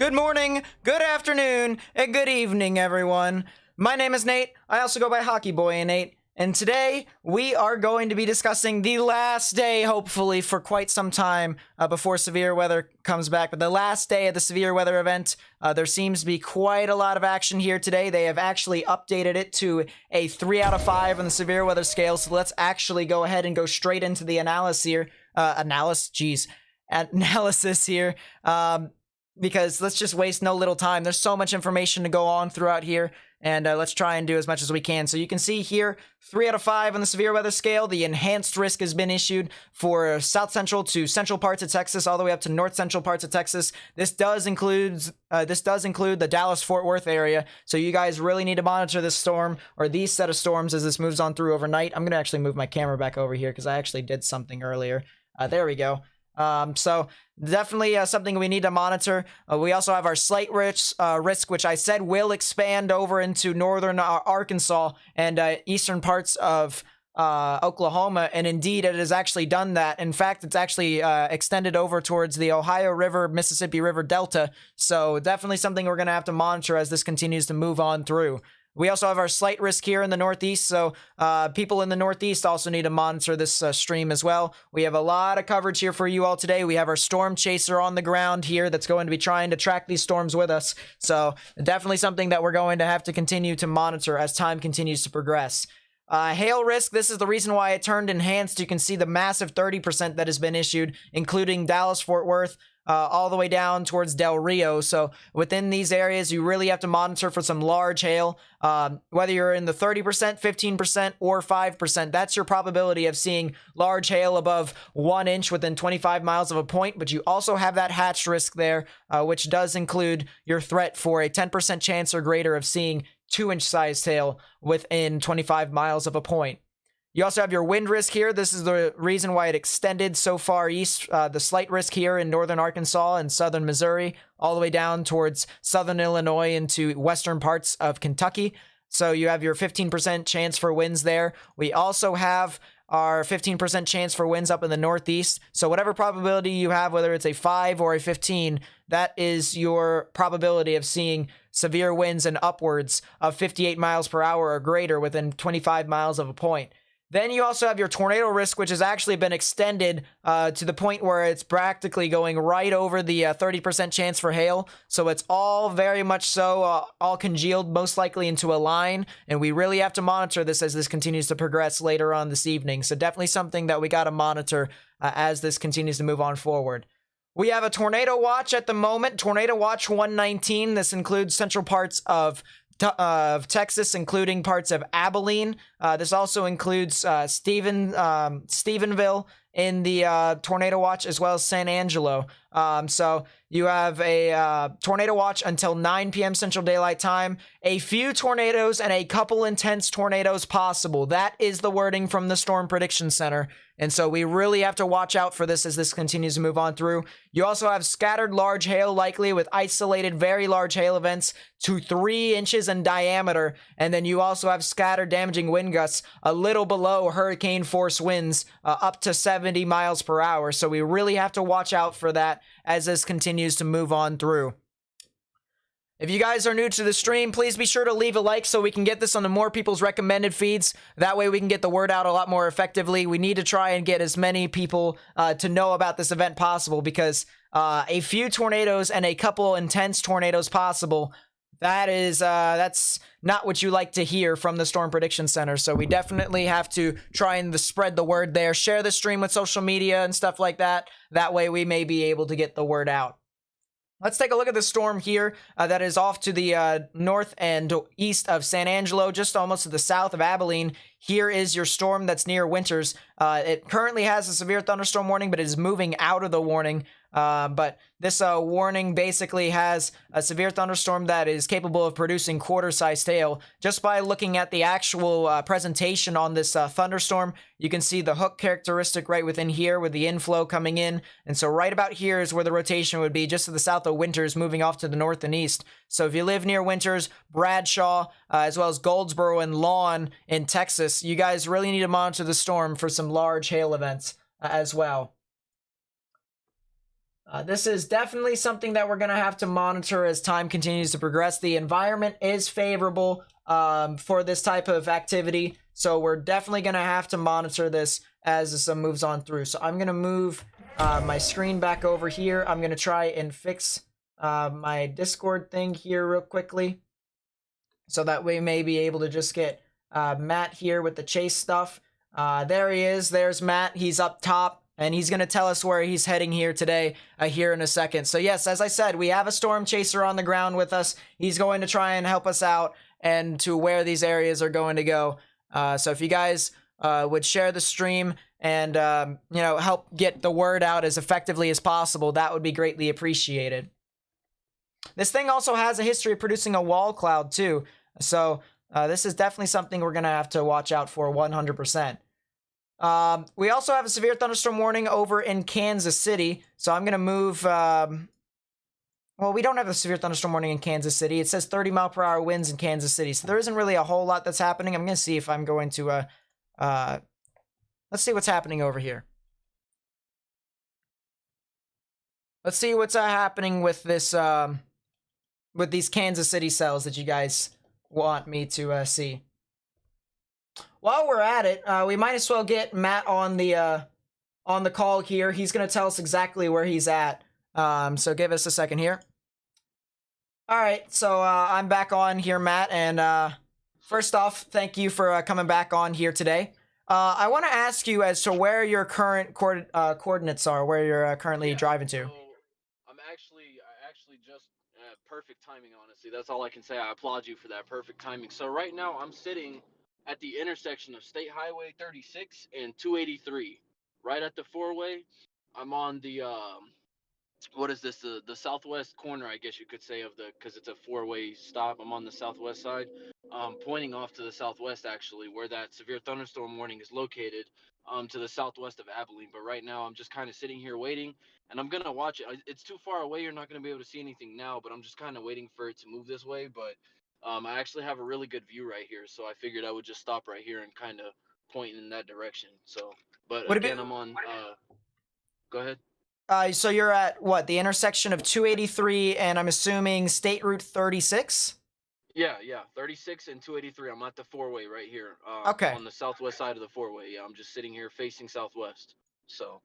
good morning, good afternoon, and good evening, everyone. My name is Nate. I also go by Hockey Boy and Nate. And today, we are going to be discussing the last day, hopefully, for quite some time before severe weather comes back. But the last day of the severe weather event, there seems to be quite a lot of action here today. They have actually updated it to a 3 out of 5 on the severe weather scale. So let's actually go ahead and go straight into the analysis here. Analysis here. Because let's just waste no little time. There's so much information to go on throughout here, and let's try and do as much as we can. So you can see here, 3 out of 5 on the severe weather scale. The enhanced risk has been issued for south central to central parts of Texas, all the way up to north central parts of Texas. This does include the Dallas-Fort Worth area. So you guys really need to monitor this storm, or these set of storms, as this moves on through overnight. I'm gonna actually move my camera back over here because I actually did something earlier. There we go. So definitely something we need to monitor. We also have our slight risk, which I said will expand over into northern Arkansas and eastern parts of Oklahoma, and indeed it has actually done that. In fact, it's actually extended over towards the Ohio River, Mississippi River Delta. So definitely something we're going to have to monitor as this continues to move on through. We also have our slight risk here in the Northeast, so people in the Northeast also need to monitor this stream as well. We have a lot of coverage here for you all today. We have our storm chaser on the ground here that's going to be trying to track these storms with us. So definitely something that we're going to have to continue to monitor as time continues to progress. Hail risk, this is the reason why it turned enhanced. You can see the massive 30% that has been issued, including Dallas-Fort Worth, all the way down towards Del Rio. So within these areas, you really have to monitor for some large hail. Whether you're in the 30%, 15%, or 5%, that's your probability of seeing large hail above 1 inch within 25 miles of a point. But you also have that hatched risk there, which does include your threat for a 10% chance or greater of seeing 2-inch sized hail within 25 miles of a point. You also have your wind risk here. This is the reason why it extended so far east. The slight risk here in northern Arkansas and southern Missouri, all the way down towards southern Illinois into western parts of Kentucky. So you have your 15% chance for winds there. We also have our 15% chance for winds up in the Northeast. So whatever probability you have, whether it's a 5 or a 15, that is your probability of seeing severe winds and upwards of 58 miles per hour or greater within 25 miles of a point. Then you also have your tornado risk, which has actually been extended to the point where it's practically going right over the 30% chance for hail. So it's all very much so all congealed, most likely into a line. And we really have to monitor this as this continues to progress later on this evening. So definitely something that we got to monitor as this continues to move on forward. We have a tornado watch at the moment, Tornado Watch 119. This includes central parts of Texas, including parts of Abilene. This also includes Stephenville in the tornado watch, as well as San Angelo. So you have a tornado watch until 9 p.m. Central Daylight Time. A few tornadoes and a couple intense tornadoes possible. That is the wording from the Storm Prediction Center. And so we really have to watch out for this as this continues to move on through. You also have scattered large hail likely with isolated very large hail events to 3 inches in diameter. And then you also have scattered damaging wind gusts a little below hurricane force winds up to 70 miles per hour. So we really have to watch out for that as this continues to move on through. If you guys are new to the stream, please be sure to leave a like so we can get this onto more people's recommended feeds. That way we can get the word out a lot more effectively. We need to try and get as many people to know about this event possible, because a few tornadoes and a couple intense tornadoes possible, that's not what you like to hear from the Storm Prediction Center. So we definitely have to try and spread the word there. Share the stream with social media and stuff like that. That way we may be able to get the word out. Let's take a look at the storm here that is off to the north and east of San Angelo, just almost to the south of Abilene. Here is your storm that's near Winters. It currently has a severe thunderstorm warning, but it is moving out of the warning. But this warning basically has a severe thunderstorm that is capable of producing quarter-sized hail. Just by looking at the actual presentation on this thunderstorm, you can see the hook characteristic right within here with the inflow coming in. And so right about here is where the rotation would be, just to the south of Winters, moving off to the north and east. So if you live near Winters, Bradshaw, as well as Goldsboro and Lawn in Texas, you guys really need to monitor the storm for some large hail events as well. This is definitely something that we're going to have to monitor as time continues to progress. The environment is favorable for this type of activity, so we're definitely going to have to monitor this as this moves on through. So I'm going to move my screen back over here. I'm going to try and fix my Discord thing here real quickly, so that we may be able to just get Matt here with the chase stuff. There he is. There's Matt. He's up top, and he's going to tell us where he's heading here today, here in a second. So yes, as I said, we have a storm chaser on the ground with us. He's going to try and help us out and to where these areas are going to go. So if you guys would share the stream and help get the word out as effectively as possible, that would be greatly appreciated. This thing also has a history of producing a wall cloud too, so this is definitely something we're gonna have to watch out for 100%. We also have a severe thunderstorm warning over in Kansas City, so I'm gonna move. Well, we don't have a severe thunderstorm warning in Kansas City. It says 30-mile-per-hour winds in Kansas City, so there isn't really a whole lot that's happening. I'm gonna see if I'm going to let's see what's happening over here. Let's see what's happening with this with these Kansas City cells that you guys want me to see. While we're at it, we might as well get Matt on the call here. He's gonna tell us exactly where he's at. So give us a second here. All right, so I'm back on here, Matt, and first off, thank you for coming back on here today. I want to ask you as to where your current coordinates are, where you're currently driving to. So I actually just perfect timing. Honestly, that's all I can say. I applaud you for that perfect timing. So right now I'm sitting at the intersection of State Highway 36 and 283, right at the four-way. I'm on the what is this? The southwest corner, I guess you could say, of the, because it's a four-way stop. I'm on the southwest side, pointing off to the southwest, actually, where that severe thunderstorm warning is located, to the southwest of Abilene. But right now, I'm just kind of sitting here waiting, and I'm gonna watch it. It's too far away. You're not gonna be able to see anything now, but I'm just kind of waiting for it to move this way. But I actually have a really good view right here, so I figured I would just stop right here and kind of point in that direction. So, but again, I'm on. Go ahead. So you're at what, the intersection of 283 and I'm assuming State Route 36? Yeah, 36 and 283. I'm at the four-way right here. Okay. On the southwest side of the four-way. Yeah, I'm just sitting here facing southwest. So.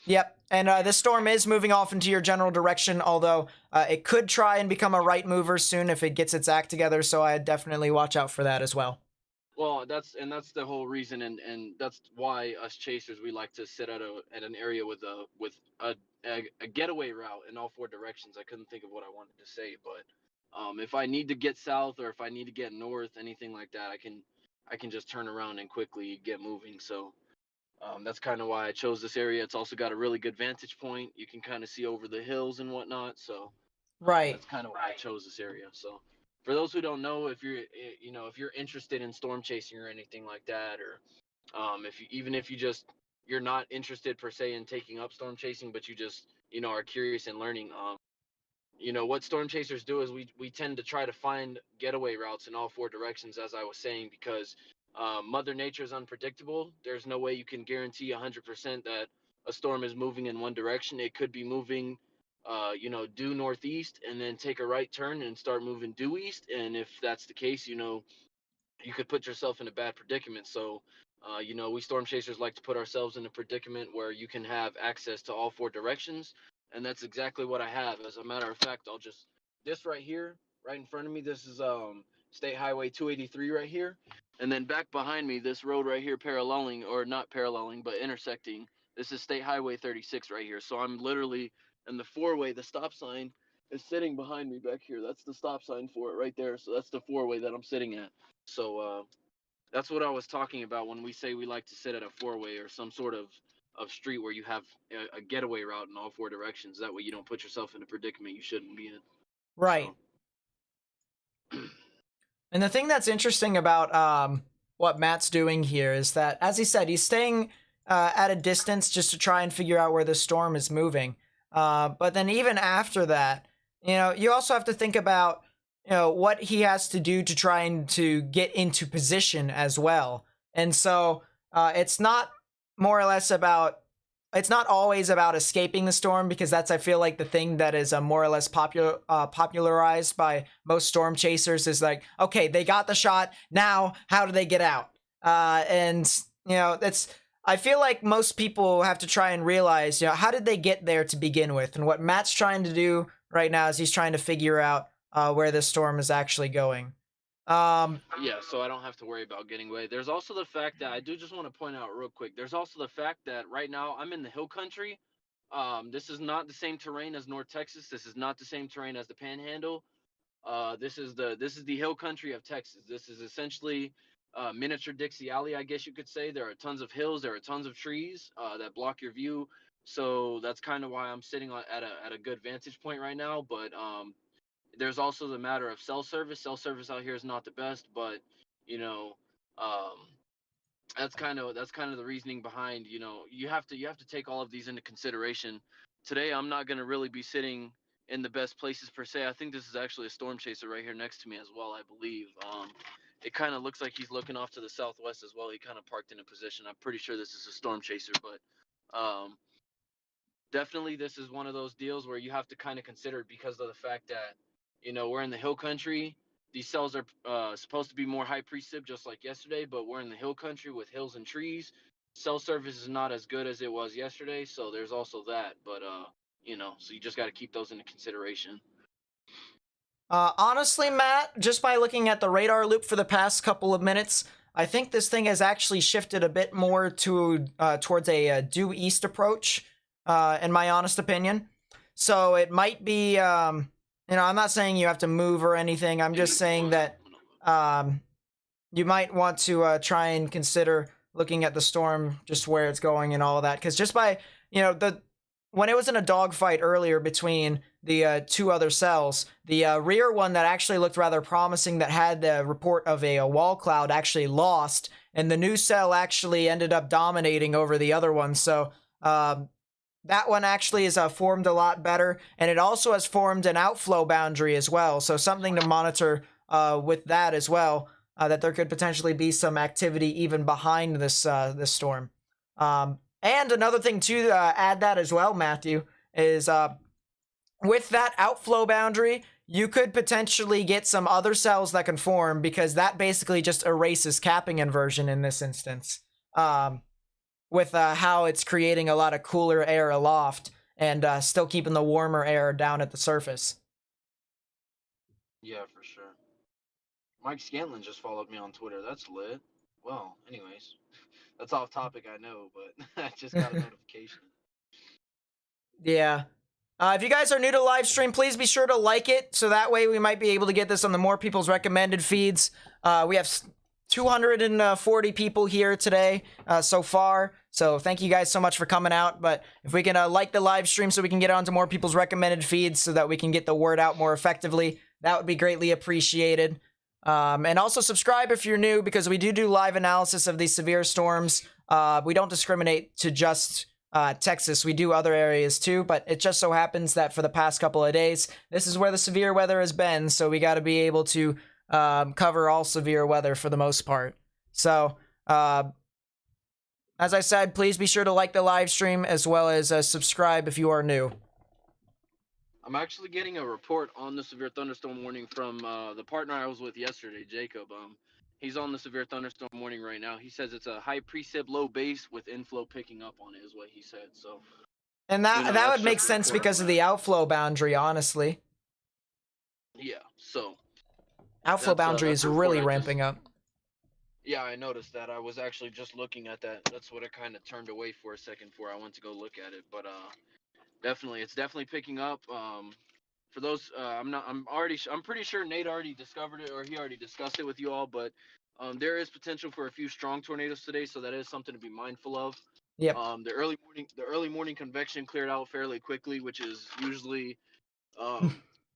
Yep, and this storm is moving off into your general direction, although it could try and become a right mover soon if it gets its act together, so I'd definitely watch out for that as well. Well, that's the whole reason, and that's why us chasers, we like to sit at an area with a getaway route in all four directions. I couldn't think of what I wanted to say, but if I need to get south or if I need to get north, anything like that, I can just turn around and quickly get moving. So that's kind of why I chose this area. It's also got a really good vantage point. You can kind of see over the hills and whatnot. So right, that's kind of why I chose this area. So for those who don't know, if you're interested in storm chasing or anything like that, or if you're not interested per se in taking up storm chasing, but you just are curious in learning, what storm chasers do is we tend to try to find getaway routes in all four directions, as I was saying, because Mother Nature is unpredictable. There's no way you can guarantee 100% that a storm is moving in one direction. It could be moving due northeast and then take a right turn and start moving due east. And if that's the case, you could put yourself in a bad predicament. So, we storm chasers like to put ourselves in a predicament where you can have access to all four directions. And that's exactly what I have. As a matter of fact, this right here, right in front of me, this is State Highway 283 right here. And then back behind me, this road right here paralleling, or not paralleling, but intersecting, this is State Highway 36 right here. So I'm literally in the four-way. The stop sign is sitting behind me back here. That's the stop sign for it right there. So that's the four-way that I'm sitting at. So that's what I was talking about when we say we like to sit at a four-way or some sort of street where you have a getaway route in all four directions. That way you don't put yourself in a predicament you shouldn't be in. Right. So. And the thing that's interesting about what Matt's doing here is that, as he said, he's staying at a distance just to try and figure out where the storm is moving. But then even after that, you also have to think about what he has to do to try and to get into position as well. And so it's not more or less about it's not always about escaping the storm, because that's, I feel like, the thing that is more or less popularized by most storm chasers is like, okay, they got the shot, now how do they get out? And it's, I feel like most people have to try and realize, how did they get there to begin with? And what Matt's trying to do right now is he's trying to figure out where this storm is actually going. Yeah, so I don't have to worry about getting away. There's also the fact that I do just want to point out real quick. There's also the fact that right now I'm in the hill country. This is not the same terrain as North Texas. This is not the same terrain as the Panhandle. This is the hill country of Texas. This is essentially miniature Dixie Alley, I guess you could say. There are tons of hills. There are tons of trees that block your view. So that's kind of why I'm sitting at a good vantage point right now. But there's also the matter of cell service. Cell service out here is not the best, but you know, um, that's kind of the reasoning behind. You have to take all of these into consideration. Today, I'm not going to really be sitting in the best places per se. I think this is actually a storm chaser right here next to me as well. I believe. It kind of looks like he's looking off to the southwest as well. He kind of parked in a position. I'm pretty sure this is a storm chaser, but definitely this is one of those deals where you have to kind of consider it because of the fact that we're in the hill country. These cells are supposed to be more high precip just like yesterday, but we're in the hill country with hills and trees. Cell service is not as good as it was yesterday, so there's also that. But so you just got to keep those into consideration. Honestly, Matt, just by looking at the radar loop for the past couple of minutes, I think this thing has actually shifted a bit more towards a due east approach, in my honest opinion. So it might be, I'm not saying you have to move or anything. I'm just saying that um, you might want to try and consider looking at the storm, just where it's going and all that. Because just by, the when it was in a dogfight earlier between the two other cells, the rear one that actually looked rather promising, that had the report of a wall cloud, actually lost, and the new cell actually ended up dominating over the other one. So that one actually is formed a lot better, and it also has formed an outflow boundary as well. So something to monitor with that as well. That there could potentially be some activity even behind this storm. And another thing to add that as well, Matthew, is with that outflow boundary, you could potentially get some other cells that can form, because that basically just erases capping inversion in this instance. With how it's creating a lot of cooler air aloft and still keeping the warmer air down at the surface. Yeah, for sure. Mike Scanlon just followed me on Twitter. That's lit. Well, anyways, that's off topic, I know, but I just got a notification. Yeah. If you guys are new to live stream, please be sure to like it, so that way we might be able to get this on the more people's recommended feeds. We have 240 people here today so far, so thank you guys so much for coming out. But if we can like the live stream so we can get onto more people's recommended feeds so that we can get the word out more effectively, that would be greatly appreciated. And also subscribe if you're new, because we do live analysis of these severe storms. We don't discriminate to just Texas. We do other areas too, but it just so happens that for the past couple of days, this is where the severe weather has been, so we got to be able to cover all severe weather for the most part. So, as I said, please be sure to like the live stream, as well as subscribe if you are new. I'm actually getting a report on the severe thunderstorm warning from the partner I was with yesterday, Jacob. He's on the severe thunderstorm warning right now. He says it's a high precip, low base with inflow picking up on it, is what he said. So, And that that's would make just a sense report because from of that. the outflow boundary, honestly. Yeah. So Outflow boundary that's is a report really I just. ramping up. Yeah, I noticed that. I was actually just looking at that. That's what I kind of turned away for a second for. I went to go look at it, but definitely, it's definitely picking up. For those, I'm pretty sure Nate already discovered it, or he already discussed it with you all. But there is potential for a few strong tornadoes today, so that is something to be mindful of. Yep. The early morning convection cleared out fairly quickly, which is um,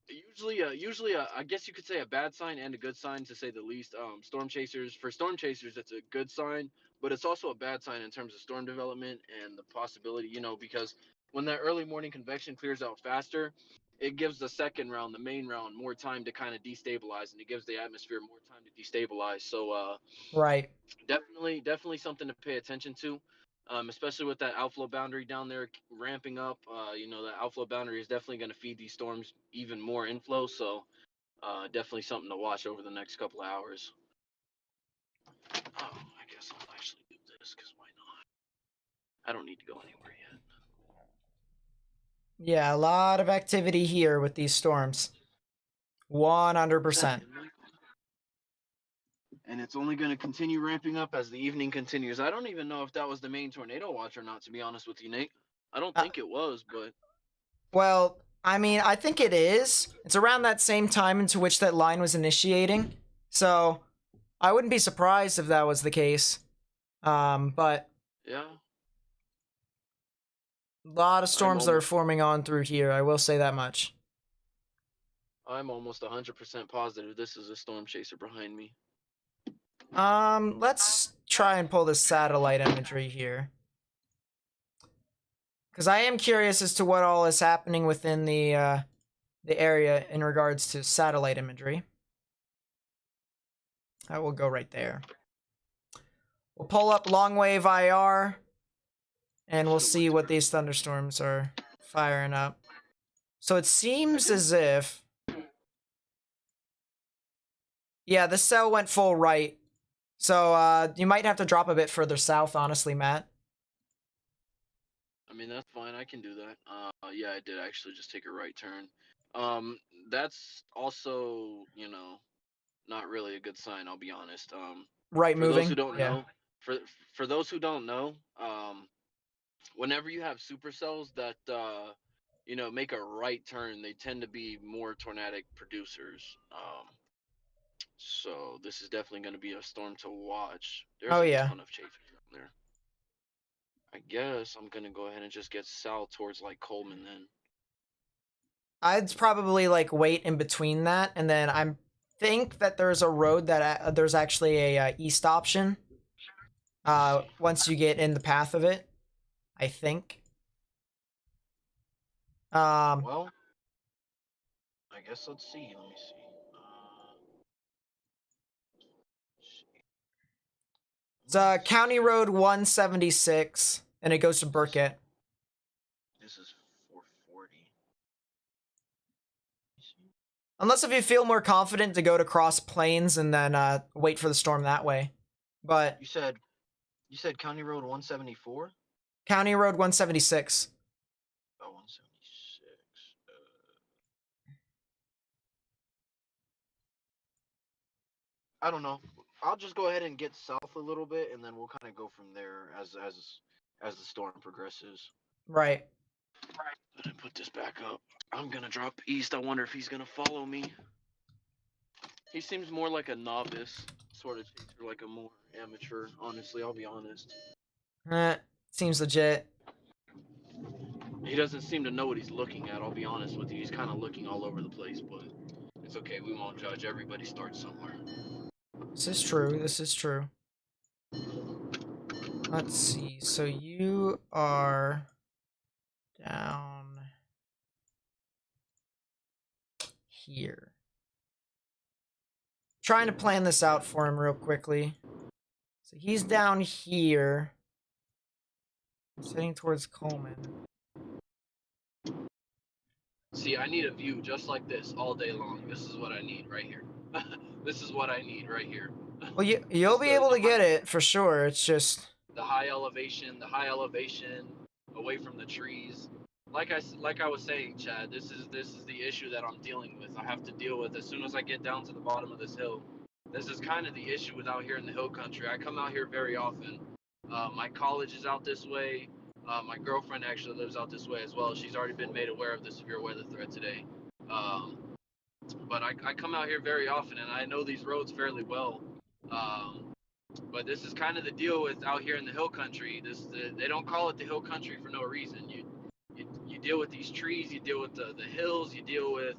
I guess you could say a bad sign and a good sign, to say the least. For storm chasers, it's a good sign, but it's also a bad sign in terms of storm development and the possibility, because when that early morning convection clears out faster, it gives the second round, the main round, more time to kind of destabilize, and it gives the atmosphere more time to destabilize. So Right. definitely something to pay attention to. especially with that outflow boundary down there ramping up. That outflow boundary is definitely going to feed these storms even more inflow. So definitely something to watch over the next couple of hours. Oh, I guess I'll actually do this because why not? I don't need to go anywhere yet. Yeah, a lot of activity here with these storms. 100%. And it's only going to continue ramping up as the evening continues. I don't even know if that was the main tornado watch or not, to be honest with you, Nate. I don't Uh, think it was, but well, I mean, I think it is. It's around that same time into which that line was initiating. So I wouldn't be surprised if that was the case. But yeah, a lot of I'm storms that are almost forming on through here. I will say that much. I'm almost 100% positive this is a storm chaser behind me. Let's try and pull this satellite imagery here. Because I am curious as to what all is happening within the area in regards to satellite imagery. I will go right there. We'll pull up long wave IR, and we'll see what these thunderstorms are firing up. So it seems as if, yeah, the cell went full right. So you might have to drop a bit further south, honestly, Matt. I mean, that's fine. I can do that. Yeah, I did actually just take a right turn. Um, that's also, not really a good sign. I'll be honest. Right For those who moving. don't Yeah. know, for those who don't know, whenever you have supercells that make a right turn, they tend to be more tornadic producers. So this is definitely going to be a storm to watch. There's Oh a yeah. ton of chafing down there. I guess I'm gonna go ahead and just get south towards like Coleman then. I'd probably like wait in between that, and then I think that there's a road that there's actually a east option. Let's see. Once you get in the path of it, I think. Um, Well, I guess let's see. Let me see. it's County Road 176, and it goes to Burkett. This is 440. Unless if you feel more confident to go to Cross Plains and then wait for the storm that way. But You said County Road 174? County Road 176. Oh, 176. I don't know. I'll just go ahead and get south a little bit, and then we'll kind of go from there as the storm progresses. Right. And put this back up. I'm gonna drop east. I wonder if he's gonna follow me. He seems more like a novice sort of chaser, like a more amateur. Honestly, I'll be honest. Seems legit. He doesn't seem to know what he's looking at. I'll be honest with you. He's kind of looking all over the place, but it's okay. We won't judge. Everybody starts somewhere. This is true. This is true. Let's see. So you are down here. Trying to plan this out for him real quickly. So he's down here. He's heading towards Coleman. See, I need a view just like this all day long. This is what I need right here. This is what I need right here. Well, you'll be able to get it for sure. It's just the high elevation away from the trees. Like I was saying, Chad, this is the issue that I'm dealing with. I have to deal with as soon as I get down to the bottom of this hill. This is kind of the issue with out here in the hill country. I come out here very often. My college is out this way. My girlfriend actually lives out this way as well. She's already been made aware of the severe weather threat today. Um, but I come out here very often, and I know these roads fairly well. But this is kind of the deal with out here in the hill country. They don't call it the hill country for no reason. You deal with these trees, you deal with the hills, you deal with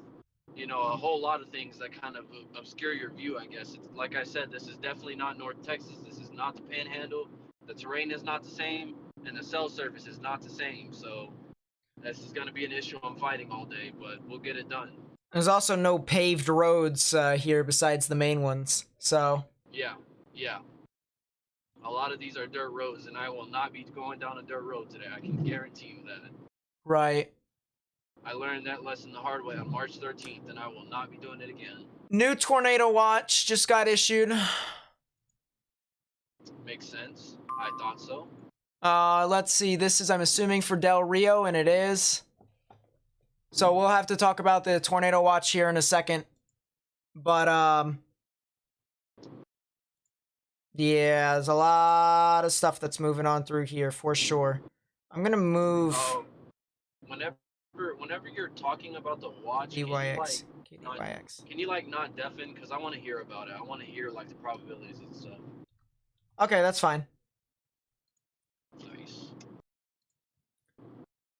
a whole lot of things that kind of obscure your view. I guess it's like I said, this is definitely not North Texas. This is not the Panhandle. The terrain is not the same, and the cell surface is not the same. So this is going to be an issue I'm fighting all day, but we'll get it done. there's also no paved roads here besides the main ones. So Yeah, yeah. A lot of these are dirt roads, and I will not be going down a dirt road today. I can guarantee you that. Right. I learned that lesson the hard way on March 13th, and I will not be doing it again. New tornado watch just got issued. Makes sense. I thought so. Let's see. This is, I'm assuming, for Del Rio, and it is. So we'll have to talk about the tornado watch here in a second. But, yeah, there's a lot of stuff that's moving on through here for sure. I'm gonna move Whenever you're talking about the watch, DYX. can you like not deafen? Because I want to hear about it. I want to hear like the probabilities and stuff. Okay, that's fine. Nice.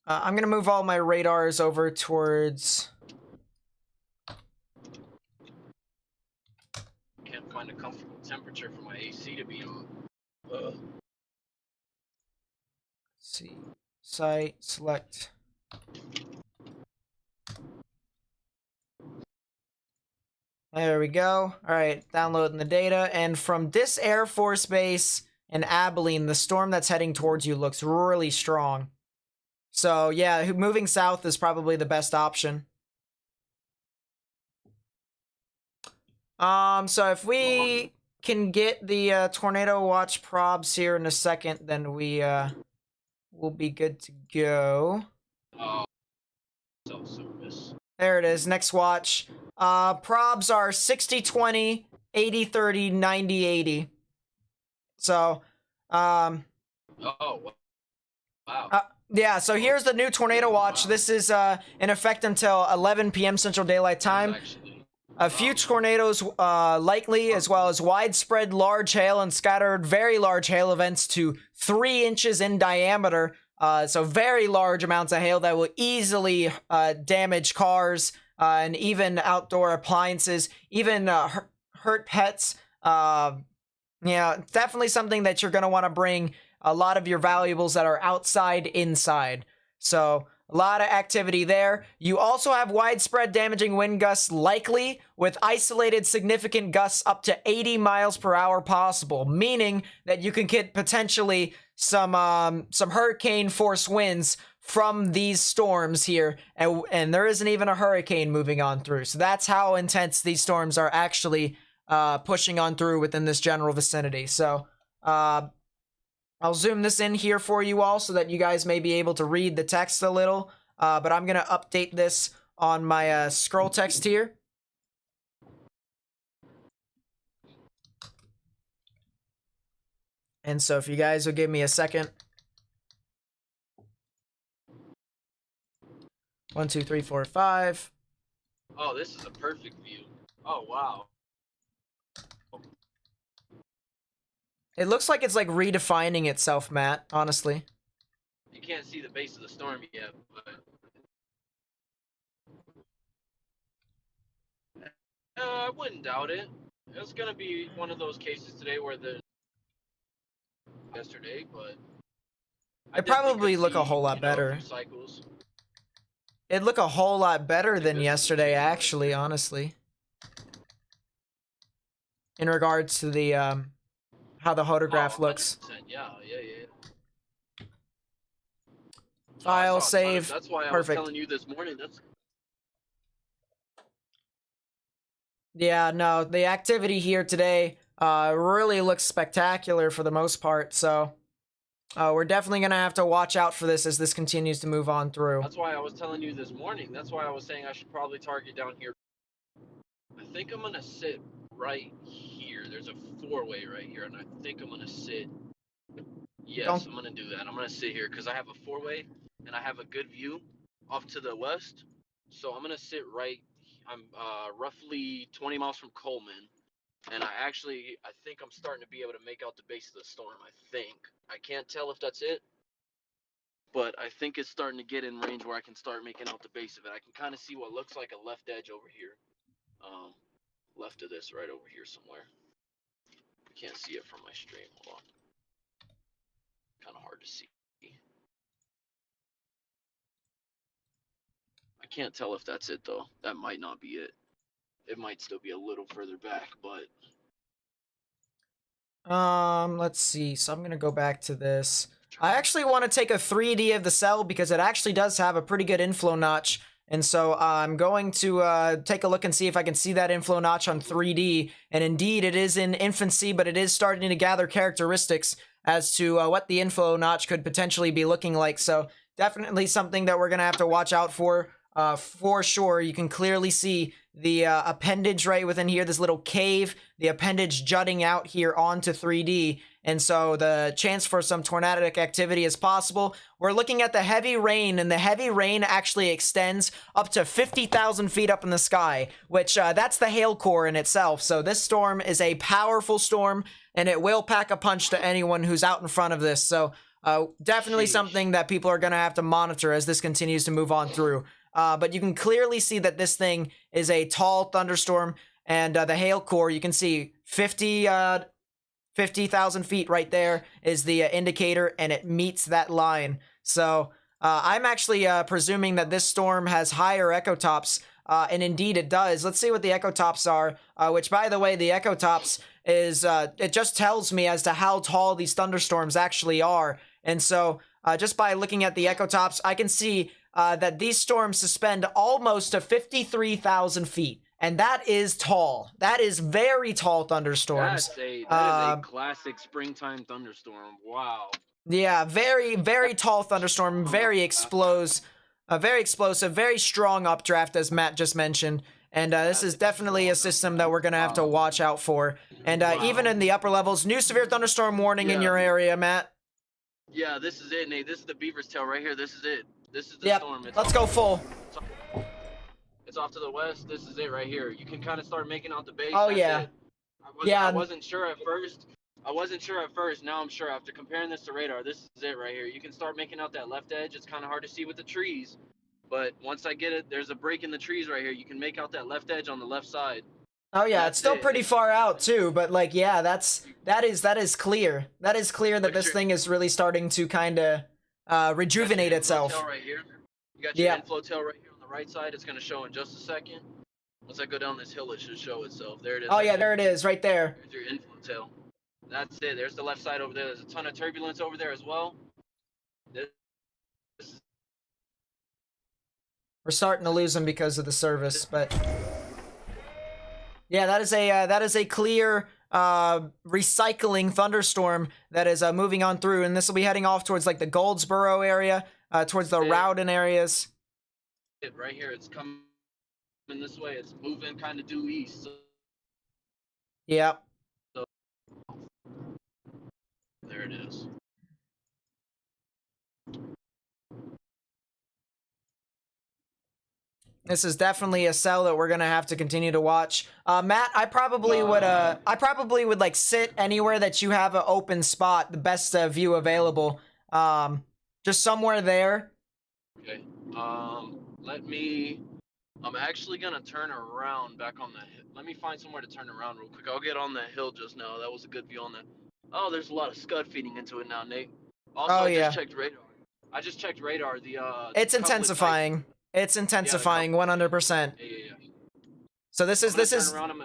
I'm gonna move all my radars over towards. Can't find a comfortable temperature for my AC to be on. Let's see. Site, select. There we go. All right, downloading the data. And from this Air Force Base in Abilene, the storm that's heading towards you looks really strong. So yeah, moving south is probably the best option. So if we can get the tornado watch probs here in a second, then we will be good to go. Self-service. There it is. Next watch. Probs are 60-20, 80-30, 90-80. So, Oh, wow. Yeah, so here's the new tornado watch. Wow. This is in effect until 11 p.m. Central Daylight Time. A few tornadoes likely, as well as widespread large hail and scattered very large hail events to 3 inches in diameter. So very large amounts of hail that will easily damage cars and even outdoor appliances, even hurt pets. Yeah, definitely something that you're going to want to bring a lot of your valuables that are outside inside. So a lot of activity there. You also have widespread damaging wind gusts likely, with isolated significant gusts up to 80 miles per hour possible, meaning that you can get potentially some hurricane force winds from these storms here, and there isn't even a hurricane moving on through. So that's how intense these storms are actually pushing on through within this general vicinity. So I'll zoom this in here for you all so that you guys may be able to read the text a little, but I'm going to update this on my scroll text here. And so if you guys will give me a second. 1, 2, 3, 4, 5. Oh, this is a perfect view. Oh, wow. It looks like it's like redefining itself, Matt, honestly. You can't see the base of the storm yet, but I wouldn't doubt it. It's going to be one of those cases today where the yesterday, but It probably look a whole lot better. Cycles. It'd look a whole lot better than yesterday, actually, honestly. In regards to the how the photograph looks. Yeah. File, save. That's why I Perfect. was telling you this morning. Yeah, no, the activity here today really looks spectacular for the most part, so we're definitely going to have to watch out for this as this continues to move on through. That's why I was telling you this morning. That's why I was saying I should probably target down here. I think I'm going to sit right here. There's a 4-way right here, and I think I'm going to sit. Yes, I'm going to do that. I'm going to sit here because I have a 4-way, and I have a good view off to the west. So I'm going to sit right. I'm roughly 20 miles from Coleman. And I think I'm starting to be able to make out the base of the storm, I think. I can't tell if that's it, but I think it's starting to get in range where I can start making out the base of it. I can kind of see what looks like a left edge over here. Left of this, right over here somewhere. I can't see it from my stream. Hold on. Kind of hard to see. I can't tell if that's it, though. That might not be it. It might still be a little further back, but Let's see. So I'm gonna go back to this. I actually want to take a 3D of the cell because it actually does have a pretty good inflow notch. And so I'm going to take a look and see if I can see that inflow notch on 3D. And indeed, it is in infancy, but it is starting to gather characteristics as to what the inflow notch could potentially be looking like. So definitely something that we're going to have to watch out for sure. You can clearly see the appendage right within here, this little cave, the appendage jutting out here onto 3D. And so the chance for some tornadic activity is possible. We're looking at the heavy rain, and the heavy rain actually extends up to 50,000 feet up in the sky, which that's the hail core in itself. So this storm is a powerful storm, and it will pack a punch to anyone who's out in front of this. So definitely something that people are going to have to monitor as this continues to move on through. But you can clearly see that this thing is a tall thunderstorm, and the hail core, you can see 50,000 feet right there is the indicator, and it meets that line. So I'm actually presuming that this storm has higher echotops, and indeed it does. Let's see what the echotops are, which, by the way, the echotops is, it just tells me as to how tall these thunderstorms actually are. And so just by looking at the echotops, I can see that these storms suspend almost to 53,000 feet. And that is tall. That is very tall thunderstorms. That is a classic springtime thunderstorm. Wow. Yeah, very, very tall thunderstorm, very explosive, very strong updraft, as Matt just mentioned. And this is definitely a system that we're going to have to watch out for. And even in the upper levels, new severe thunderstorm warning in your area, Matt. Yeah, this is it, Nate. This is the beaver's tail right here. This is it. This is the storm. Let's go full. It's off to the west. This is it right here. You can kind of start making out the base. Oh, yeah. I wasn't sure at first. Now I'm sure after comparing this to radar. This is it right here. You can start making out that left edge. It's kind of hard to see with the trees. But once I get it, there's a break in the trees right here. You can make out that left edge on the left side. Oh yeah, it's still pretty far out too, but like yeah, that is clear. That is clear that this thing is really starting to kind of rejuvenate itself. Right here. You got your inflow tail right here on the right side. It's going to show in just a second. Once I go down this hill, it should show itself. There it is. Oh yeah, there it is, right there. There's your inflow tail. That's it. There's the left side over there. There's a ton of turbulence over there as well. We're starting to lose them because of the service, but yeah, that is a clear recycling thunderstorm that is moving on through, and this will be heading off towards like the Goldsboro area, towards the Rowden areas. Right here, it's coming this way. It's moving kind of due east. So yep. There it is. This is definitely a cell that we're gonna have to continue to watch. Matt, I probably would like sit anywhere that you have an open spot, the best view available. Just somewhere there. Okay. I'm actually gonna turn around back on the hill. Let me find somewhere to turn around real quick. I'll get on the hill just now. That was a good view on that. Oh, there's a lot of scud feeding into it now, Nate. Also, I just checked radar. It's intensifying. It's intensifying 100%. Yeah. So this is around, hold on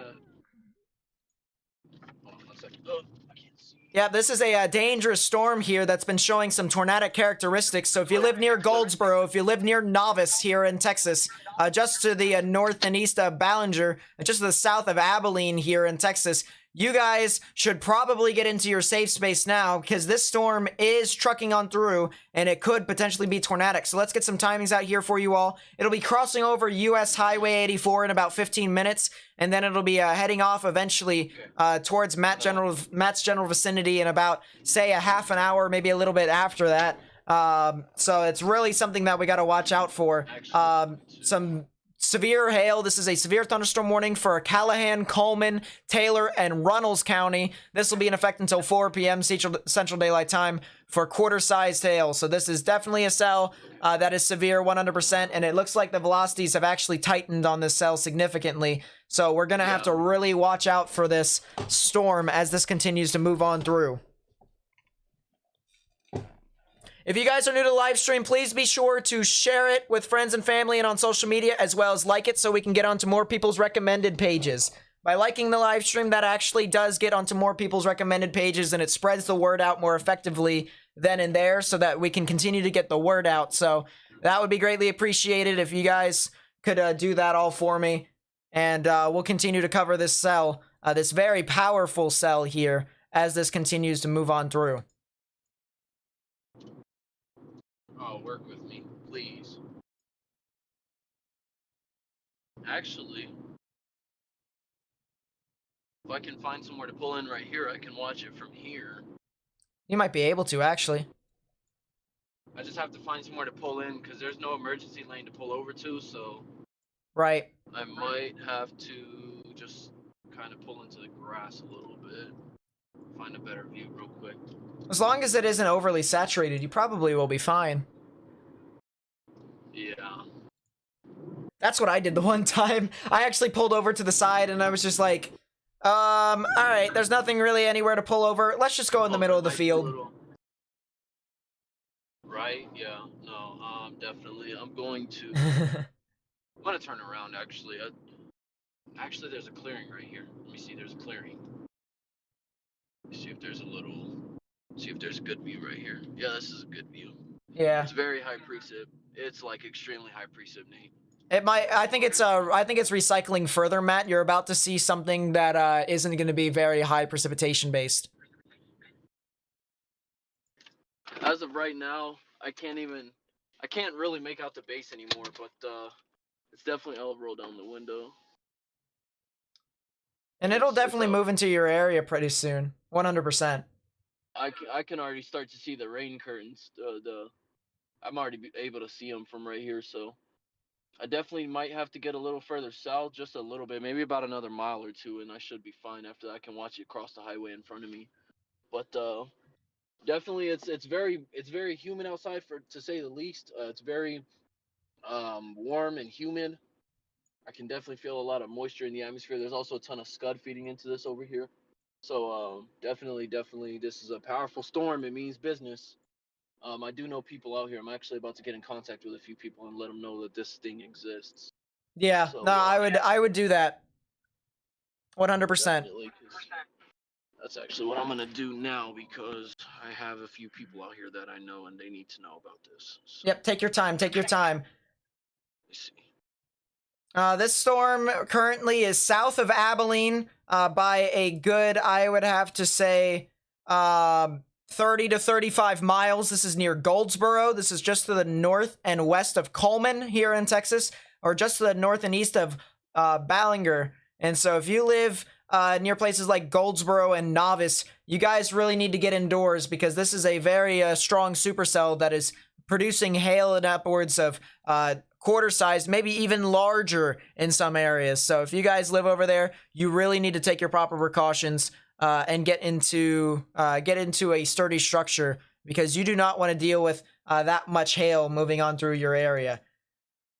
1 second. I can't see. Yeah, this is a dangerous storm here that's been showing some tornadic characteristics. So if you live near Goldsboro, if you live near Novice here in Texas, just to the north and east of Ballinger, just to the south of Abilene here in Texas, you guys should probably get into your safe space now because this storm is trucking on through and it could potentially be tornadic. So let's get some timings out here for you all. It'll be crossing over US Highway 84 in about 15 minutes, and then it'll be heading off eventually towards Matt's general vicinity in about, say, a half an hour, maybe a little bit after that. So it's really something that we got to watch out for. Some severe hail. This is a severe thunderstorm warning for Callahan, Coleman, Taylor, and Runnels County. This will be in effect until 4 p.m. Central Daylight Time for quarter-sized hail. So this is definitely a cell that is severe 100%, and it looks like the velocities have actually tightened on this cell significantly. So we're going to have to really watch out for this storm as this continues to move on through. If you guys are new to the live stream, please be sure to share it with friends and family and on social media, as well as like it so we can get onto more people's recommended pages. by liking the live stream, that actually does get onto more people's recommended pages, and it spreads the word out more effectively then and there, so that we can continue to get the word out. So that would be greatly appreciated if you guys could do that all for me. And we'll continue to cover this cell, this very powerful cell here, as this continues to move on through. Oh, work with me, please. Actually, if I can find somewhere to pull in right here, I can watch it from here. You might be able to, actually. I just have to find somewhere to pull in because there's no emergency lane to pull over to, so Right. I might have to just kind of pull into the grass a little bit. Find a better view real quick. As long as it isn't overly saturated, you probably will be fine. Yeah. That's what I did the one time. I actually pulled over to the side and I was just like, alright, there's nothing really anywhere to pull over. Let's just go in the middle of the field. Right, yeah, no, definitely. I'm going to turn around, actually. Actually, there's a clearing right here. Let me see, there's a clearing. See if there's a good view right here. Yeah, this is a good view. Yeah. It's very high precip. It's like extremely high precip, Nate. It might. I think it's recycling further, Matt. You're about to see something that isn't going to be very high precipitation based. As of right now, I can't really make out the base anymore, but it's definitely all rolled down the window. And it'll definitely move into your area pretty soon. 100%. I can already start to see the rain curtains. I'm already able to see them from right here, so I definitely might have to get a little further south, just a little bit, maybe about another mile or two, and I should be fine. After that, I can watch it cross the highway in front of me. But definitely, it's very humid outside, to say the least. It's very warm and humid. I can definitely feel a lot of moisture in the atmosphere. There's also a ton of scud feeding into this over here. So definitely, this is a powerful storm. It means business. I do know people out here. I'm actually about to get in contact with a few people and let them know that this thing exists. Yeah, so, no, I would do that. 100%. That's actually what I'm gonna do now because I have a few people out here that I know and they need to know about this. So. Yep, take your time. Take your time. Let's see. This storm currently is south of Abilene by a good, I would have to say, 30 to 35 miles. This is near Goldsboro. This is just to the north and west of Coleman here in Texas, or just to the north and east of Ballinger. And so if you live near places like Goldsboro and Novice, you guys really need to get indoors because this is a very strong supercell that is producing hail in upwards of quarter-sized, maybe even larger in some areas. So if you guys live over there, you really need to take your proper precautions and get into a sturdy structure because you do not want to deal with that much hail moving on through your area.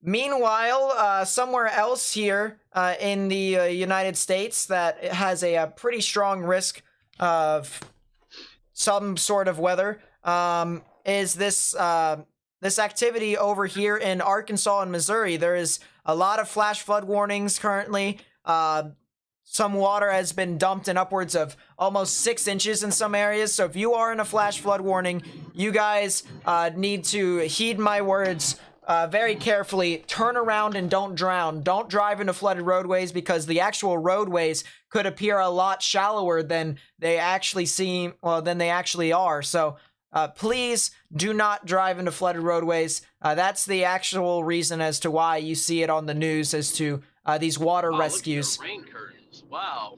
Meanwhile, somewhere else here in the United States that has a pretty strong risk of some sort of weather is this this activity over here in Arkansas and Missouri. There is a lot of flash flood warnings currently. Some water has been dumped in upwards of almost 6 inches in some areas. So if you are in a flash flood warning, you guys need to heed my words very carefully. Turn around and don't drown. Don't drive into flooded roadways because the actual roadways could appear a lot shallower than they actually seem, than they actually are. So please do not drive into flooded roadways. That's the actual reason as to why you see it on the news as to these water rescues. Look at the rain curtains. Wow.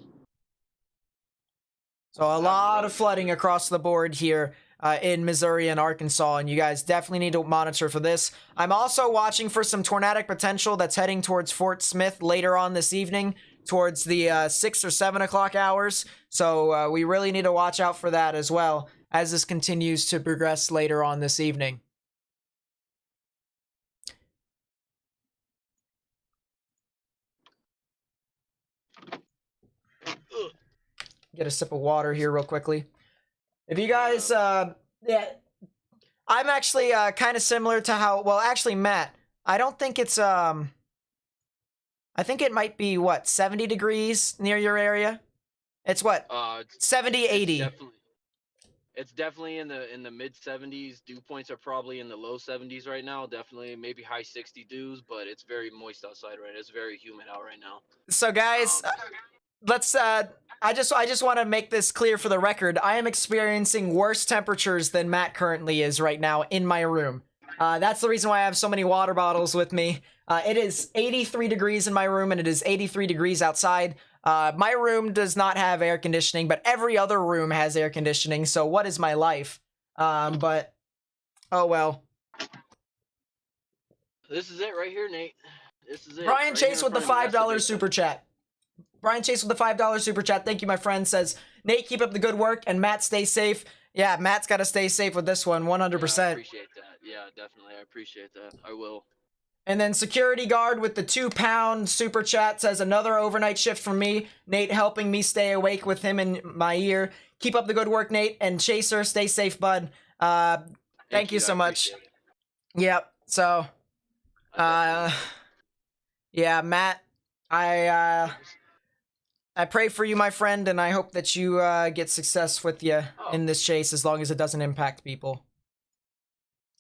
So a lot of flooding across the board here in Missouri and Arkansas, and you guys definitely need to monitor for this. I'm also watching for some tornadic potential that's heading towards Fort Smith later on this evening, towards the 6 or 7 o'clock hours. So we really need to watch out for that as well as this continues to progress later on this evening. Get a sip of water here real quickly. If you guys, yeah, I'm actually kind of similar to how, well, actually, Matt, I don't think it's, I think it might be, what, 70 degrees near your area? It's what? It's 70, 80. it's definitely in the mid 70s. Dew points are probably in the low 70s right now. Definitely maybe high 60 dews, but it's very moist outside right now. It's very humid out right now. So guys, let's I just want to make this clear for the record. I am experiencing worse temperatures than Matt currently is right now in my room. That's the reason why I have so many water bottles with me. It is 83 degrees in my room and it is 83 degrees outside. My room does not have air conditioning, but every other room has air conditioning. So what is my life? But oh well. This is it right here, Nate. This is it. Brian right Chase with the $5 super chat. chat. Brian Chase with the $5 super chat. Thank you, my friend. Says, Nate, keep up the good work, and Matt, stay safe. Yeah, Matt's got to stay safe with this one, 100%. Yeah, I appreciate that. Yeah, definitely. I appreciate that. I will. And then Security Guard with the £2 super chat says, another overnight shift from me. Nate helping me stay awake with him in my ear. Keep up the good work, Nate. And Chaser, stay safe, bud. Thank you so much. Yep. So, yeah, Matt, I pray for you, my friend, and I hope that you get success with you in this chase as long as it doesn't impact people.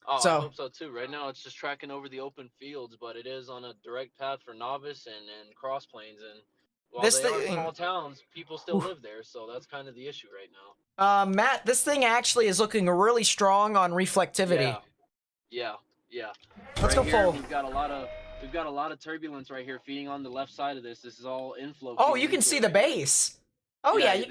Oh, I hope so too. Right now, it's just tracking over the open fields, but it is on a direct path for novice and cross planes. And while they are small towns, people still live there, so that's kind of the issue right now. Matt, this thing actually is looking really strong on reflectivity. Yeah. Let's go full. We've got a lot of turbulence right here feeding on the left side of this. This is all inflow. Oh, you can see the base. Oh yeah.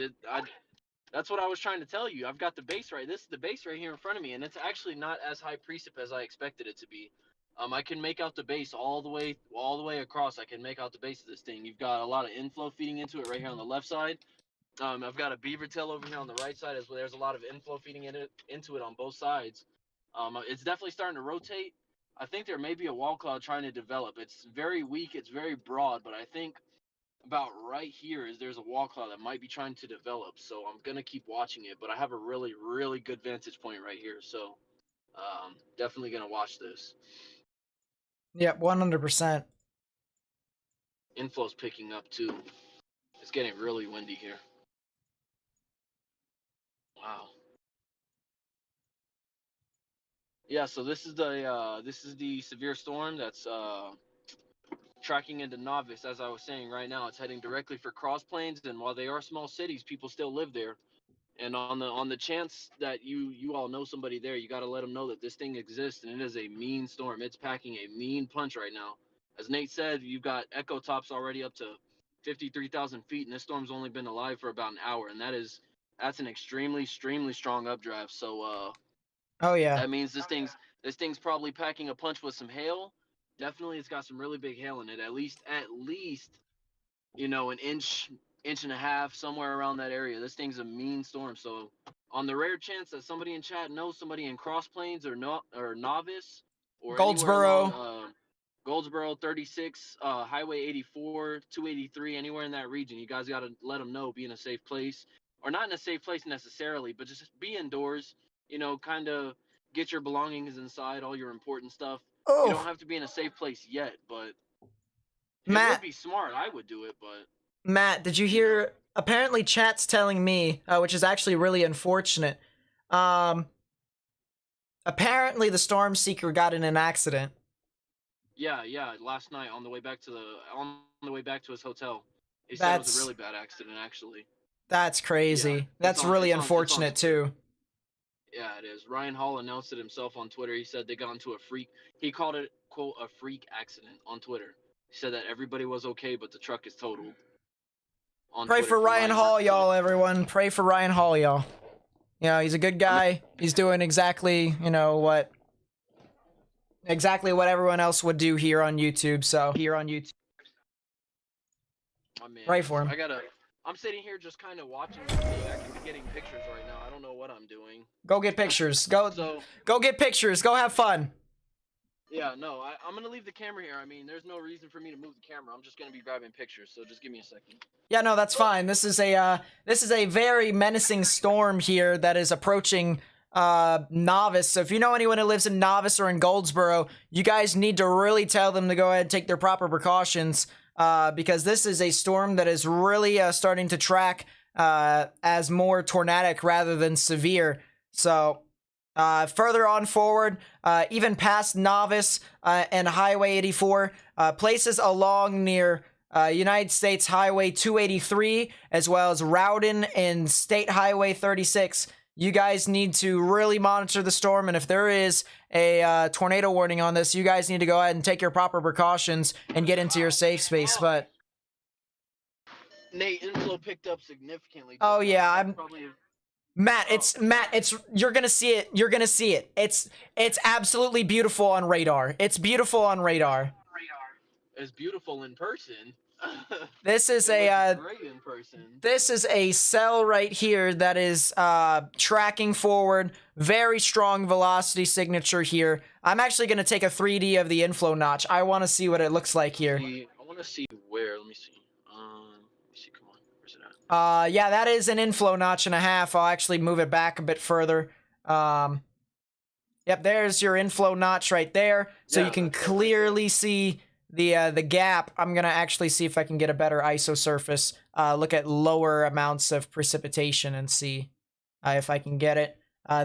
That's what I was trying to tell you. I've got the base right. This is the base right here in front of me, and it's actually not as high precip as I expected it to be. I can make out the base all the way across. I can make out the base of this thing. You've got a lot of inflow feeding into it right here on the left side. I've got a beaver tail over here on the right side as well. There's a lot of inflow feeding into it on both sides. It's definitely starting to rotate. I think there may be a wall cloud trying to develop. It's very weak. It's very broad, but I think about right here is there's a wall cloud that might be trying to develop. So I'm going to keep watching it, but I have a really, really good vantage point right here. So definitely going to watch this. Yep, 100%. Inflow's picking up too. It's getting really windy here. Wow. Yeah, so this is the severe storm that's tracking into novice. As I was saying, right now it's heading directly for cross plains, and while they are small cities, people still live there. And on the chance that you all know somebody there, you got to let them know that this thing exists, and it is a mean storm. It's packing a mean punch right now. As Nate said, you've got echo tops already up to 53,000 feet, and this storm's only been alive for about an hour, and that's an extremely strong updraft. So oh yeah, that means this thing's probably packing a punch with some hail. Definitely, it's got some really big hail in it. At least, an inch and a half, somewhere around that area. This thing's a mean storm. So, on the rare chance that somebody in chat knows somebody in Cross Plains or Novice or Goldsboro, Goldsboro 36, Highway 84, 283, anywhere in that region, you guys got to let them know. Be in a safe place, or not in a safe place necessarily, but just be indoors. Kind of get your belongings inside, all your important stuff. You don't have to be in a safe place yet, but it would be smart. I would do it, but. Matt, did you hear? Apparently, chat's telling me, which is actually really unfortunate. Apparently, the storm seeker got in an accident. Yeah. Last night on the way back to his hotel, he said it was a really bad accident. Actually, that's crazy. Yeah, that's really unfortunate too. Yeah, it is. Ryan Hall announced it himself on Twitter. He said they got into a freak. He called it, quote, a freak accident on Twitter. He said that everybody was okay, but the truck is totaled. Pray for Ryan Hall, y'all, everyone. Pray for Ryan Hall, y'all. He's a good guy. He's doing exactly what everyone else would do here on YouTube. So pray for him. I'm sitting here just kind of watching this thing. I could be getting pictures right now. I don't know what I'm doing. Go get pictures. Go get pictures. Go have fun. Yeah, no, I'm going to leave the camera here. I mean, there's no reason for me to move the camera. I'm just going to be grabbing pictures, so just give me a second. Yeah, no, that's fine. This is a very menacing storm here that is approaching Novice. So if you know anyone who lives in Novice or in Goldsboro, you guys need to really tell them to go ahead and take their proper precautions. because this is a storm that is really starting to track as more tornadic rather than severe. So further on forward, even past Novice and Highway 84, places along near United States Highway 283, as well as Rowden and State Highway 36. You guys need to really monitor the storm, and if there is a tornado warning on this, you guys need to go ahead and take your proper precautions and get into your safe space. But Nate, Inflow picked up significantly. oh yeah, I'm probably Matt. It's you're gonna see it. You're gonna see it. It's absolutely beautiful on radar. It's beautiful on radar. It's beautiful in person. This is great in person. This is a cell right here that is tracking forward. Very strong velocity signature here. I'm actually going to take a 3D of the inflow notch. I want to see what it looks like here. I want to see where. Let me see. Come on. Where's it at? Yeah, that is an inflow notch and a half. I'll actually move it back a bit further. Yep, there's your inflow notch right there. So yeah, you can clearly see the gap. I'm gonna actually see if I can get a better ISO surface. Look at lower amounts of precipitation and see if I can get it.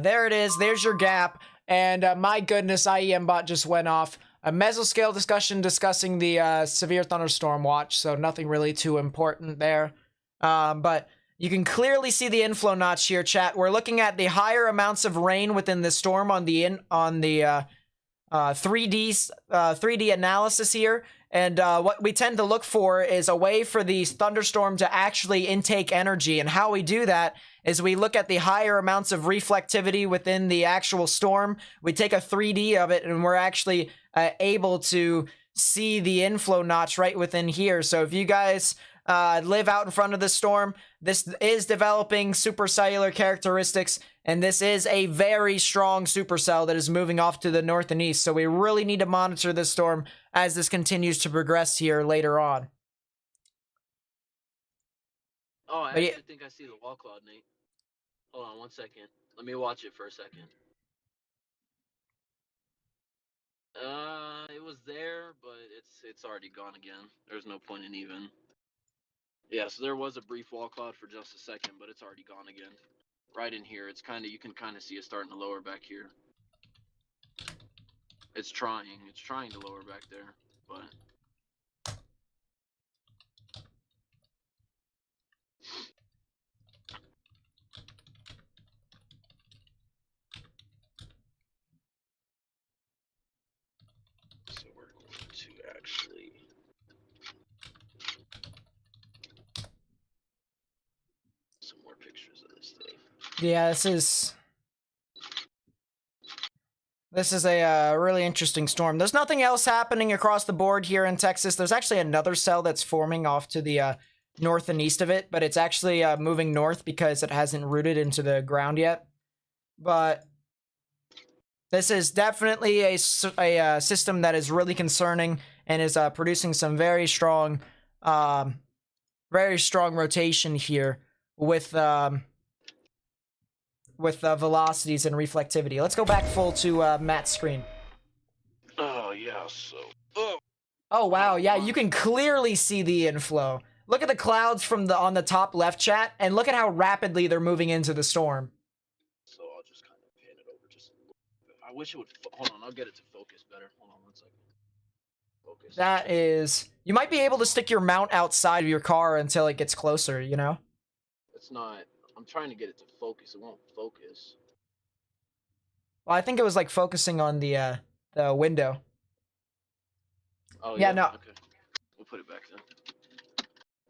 There it is. There's your gap. And my goodness, IEM bot just went off. A mesoscale discussion discussing the severe thunderstorm watch. So nothing really too important there. But you can clearly see the inflow notch here, chat. We're looking at the higher amounts of rain within the storm on the 3D analysis here, and what we tend to look for is a way for the thunderstorm to actually intake energy, and how we do that is we look at the higher amounts of reflectivity within the actual storm. We take a 3D of it, and we're actually able to see the inflow notch right within here. So if you guys live out in front of the storm, this is developing supercellular characteristics, and this is a very strong supercell that is moving off to the north and east. So we really need to monitor this storm as this continues to progress here later on. Oh, I actually think I see the wall cloud, Nate. Hold on 1 second. Let me watch it for a second. It was there, but it's already gone again. There's no point in even. Yeah, so there was a brief wall cloud for just a second, but it's already gone again. Right in here, it's you can kind of see it starting to lower back here. It's trying to lower back there, but so we're going to actually some more pictures of this thing. Yeah, this is a really interesting storm. There's nothing else happening across the board here in Texas. There's actually another cell that's forming off to the north and east of it, but it's actually moving north because it hasn't rooted into the ground yet. But this is definitely a system that is really concerning and is producing some very strong rotation here with velocities and reflectivity. Let's go back full to Matt's screen. Oh yeah, so oh wow, yeah, you can clearly see the inflow. Look at the clouds from on the top left, chat, and look at how rapidly they're moving into the storm. So I'll just kind of pan it over just a little bit. I wish it would hold on, I'll get it to focus better. Hold on 1 second. Focus. That is, you might be able to stick your mount outside of your car until it gets closer, you know? It's not, I'm trying to get it to focus. It won't focus. Well, I think it was like focusing on the window. Oh yeah, no. Okay. We'll put it back then.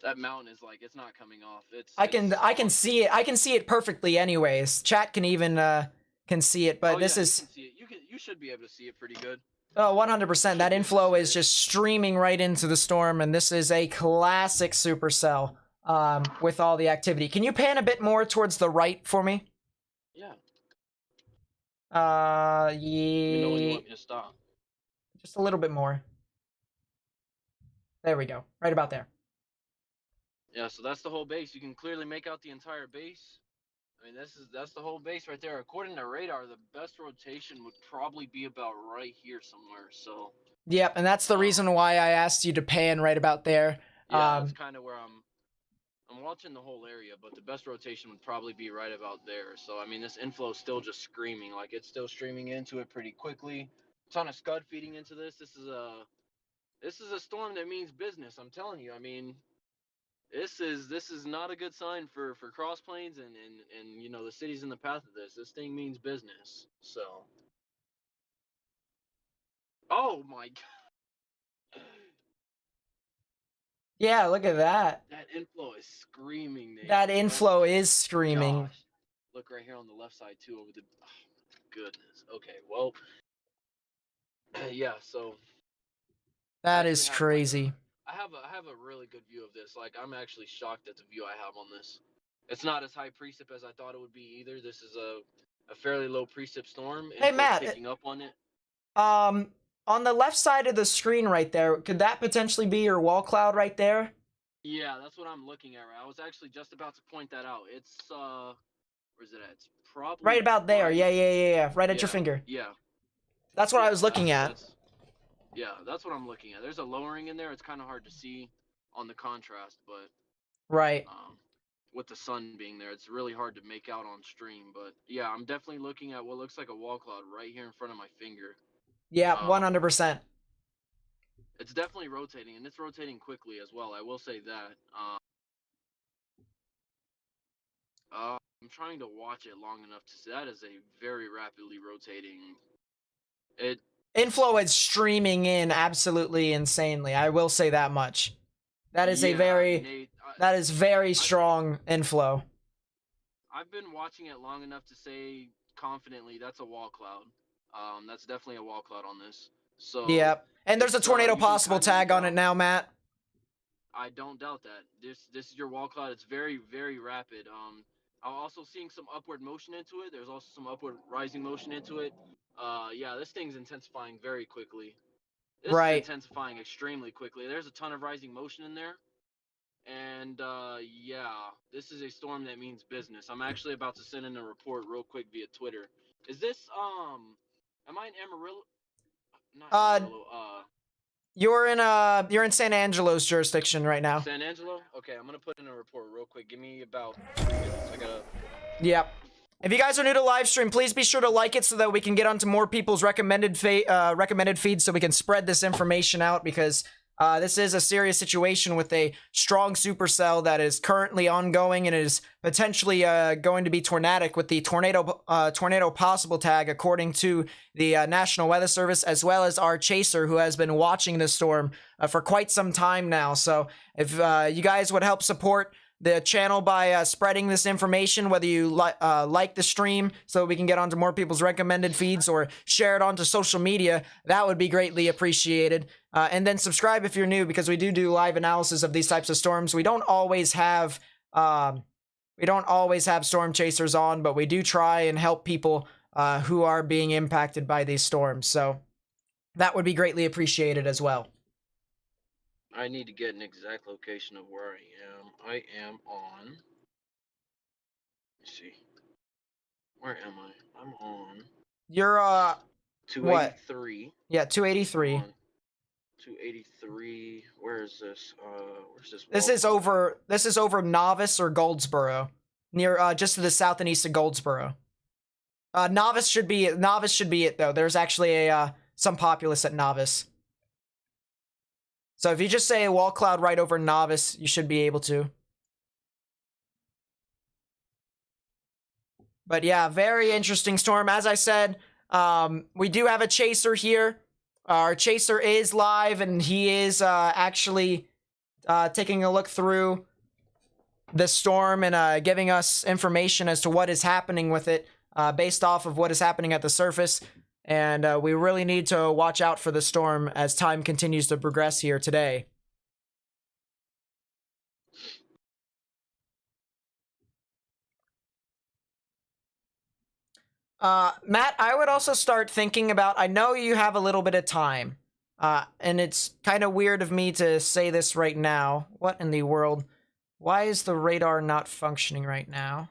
That mountain is like, it's not coming off. I can see it. I can see it perfectly anyways. Chat can even can see it, but this is you should be able to see it pretty good. Oh, 100%. That inflow is just streaming right into the storm, and this is a classic supercell with all the activity. Can you pan a bit more towards the right for me? Yeah. Yeah. Let me know when you want me to stop. Just a little bit more. There we go. Right about there. Yeah, so that's the whole base. You can clearly make out the entire base. I mean, that's the whole base right there. According to radar, the best rotation would probably be about right here somewhere. So Yep, and that's the reason why I asked you to pan right about there. Yeah, that's kind of where I'm watching the whole area, but the best rotation would probably be right about there. So I mean, this inflow is still just screaming, like it's still streaming into it pretty quickly. Ton of scud feeding into this. This is a storm that means business. I'm telling you. I mean, this is not a good sign for cross planes and you know the cities in the path of this. This thing means business. So, oh my god, Yeah, look at that. that inflow is screaming, Nate. That Oh inflow my is screaming. gosh. Look right here on the left side too over the. Oh, goodness. Okay, well, yeah. So I That actually is have like crazy. I have a really good view of this. Like I'm actually shocked at the view I have on this. It's not as high precip as I thought it would be either. This is a fairly low precip storm. Hey Inflow's Matt, picking up on it. um, on the left side of the screen right there, could that potentially be your wall cloud right there? Yeah, that's what I'm looking at. Right, I was actually just about to point that out. It's where's it at? It's Right probably about there. right. Yeah. Right at your Yeah, finger. yeah, That's what I yeah. was looking That's at. that's yeah. That's what I'm looking at. There's a lowering in there. It's kind of hard to see on the contrast, but Right. with the sun being there, it's really hard to make out on stream. But yeah, I'm definitely looking at what looks like a wall cloud right here in front of my finger. Yeah, Um, 100%. it's definitely rotating, and it's rotating quickly as well. I will say that. I'm trying to watch it long enough to see that is a very rapidly rotating. It. Inflow is streaming in absolutely insanely. I will say that much. That is a Yeah, very Nate. that is very I strong inflow. I've been watching it long enough to say confidently that's a wall cloud. That's definitely a wall cloud on this. So Yep. And there's a it's tornado you can possible kind of make tag it on it out. now, Matt. I don't doubt that. This is your wall cloud. It's very rapid. I'm also seeing some upward motion into it. There's also some upward rising motion into it. Yeah, this thing's intensifying very quickly. This is Right. intensifying extremely quickly. There's a ton of rising motion in there. And yeah, this is a storm that means business. I'm actually about to send in a report real quick via Twitter. Is this am I in Amarillo? Not Uh Amarillo. you're in San Angelo's jurisdiction right now. San Angelo? Okay, I'm gonna put in a report real quick. Give me about 3 minutes. I gotta. Yep. If you guys are new to live stream, please be sure to like it so that we can get onto more people's recommended feeds so we can spread this information out because this is a serious situation with a strong supercell that is currently ongoing and is potentially going to be tornadic with the tornado possible tag according to the National Weather Service as well as our chaser who has been watching this storm for quite some time now. So if you guys would help support the channel by spreading this information, whether you like the stream so we can get onto more people's recommended feeds or share it onto social media, that would be greatly appreciated. And then subscribe if you're new because we do live analysis of these types of storms. We don't always have storm chasers on, but we do try and help people who are being impacted by these storms. So that would be greatly appreciated as well. I need to get an exact location of where I am. I am on. Let's see. Where am I? I'm on You're 283. What? Yeah, 283. I'm on 283. Where is this? Where's this? This is over Novice or Goldsboro, near just to the south and east of Goldsboro. Novice should be it though. There's actually a some populace at Novice. So if you just say a wall cloud right over Novice, you should be able to. But yeah, very interesting storm. As I said, we do have a chaser here. Our chaser is live, and he is actually taking a look through the storm and giving us information as to what is happening with it based off of what is happening at the surface. And we really need to watch out for the storm as time continues to progress here today. Matt, I would also start thinking about, I know you have a little bit of time, and it's kind of weird of me to say this right now. What in the world? Why is the radar not functioning right now?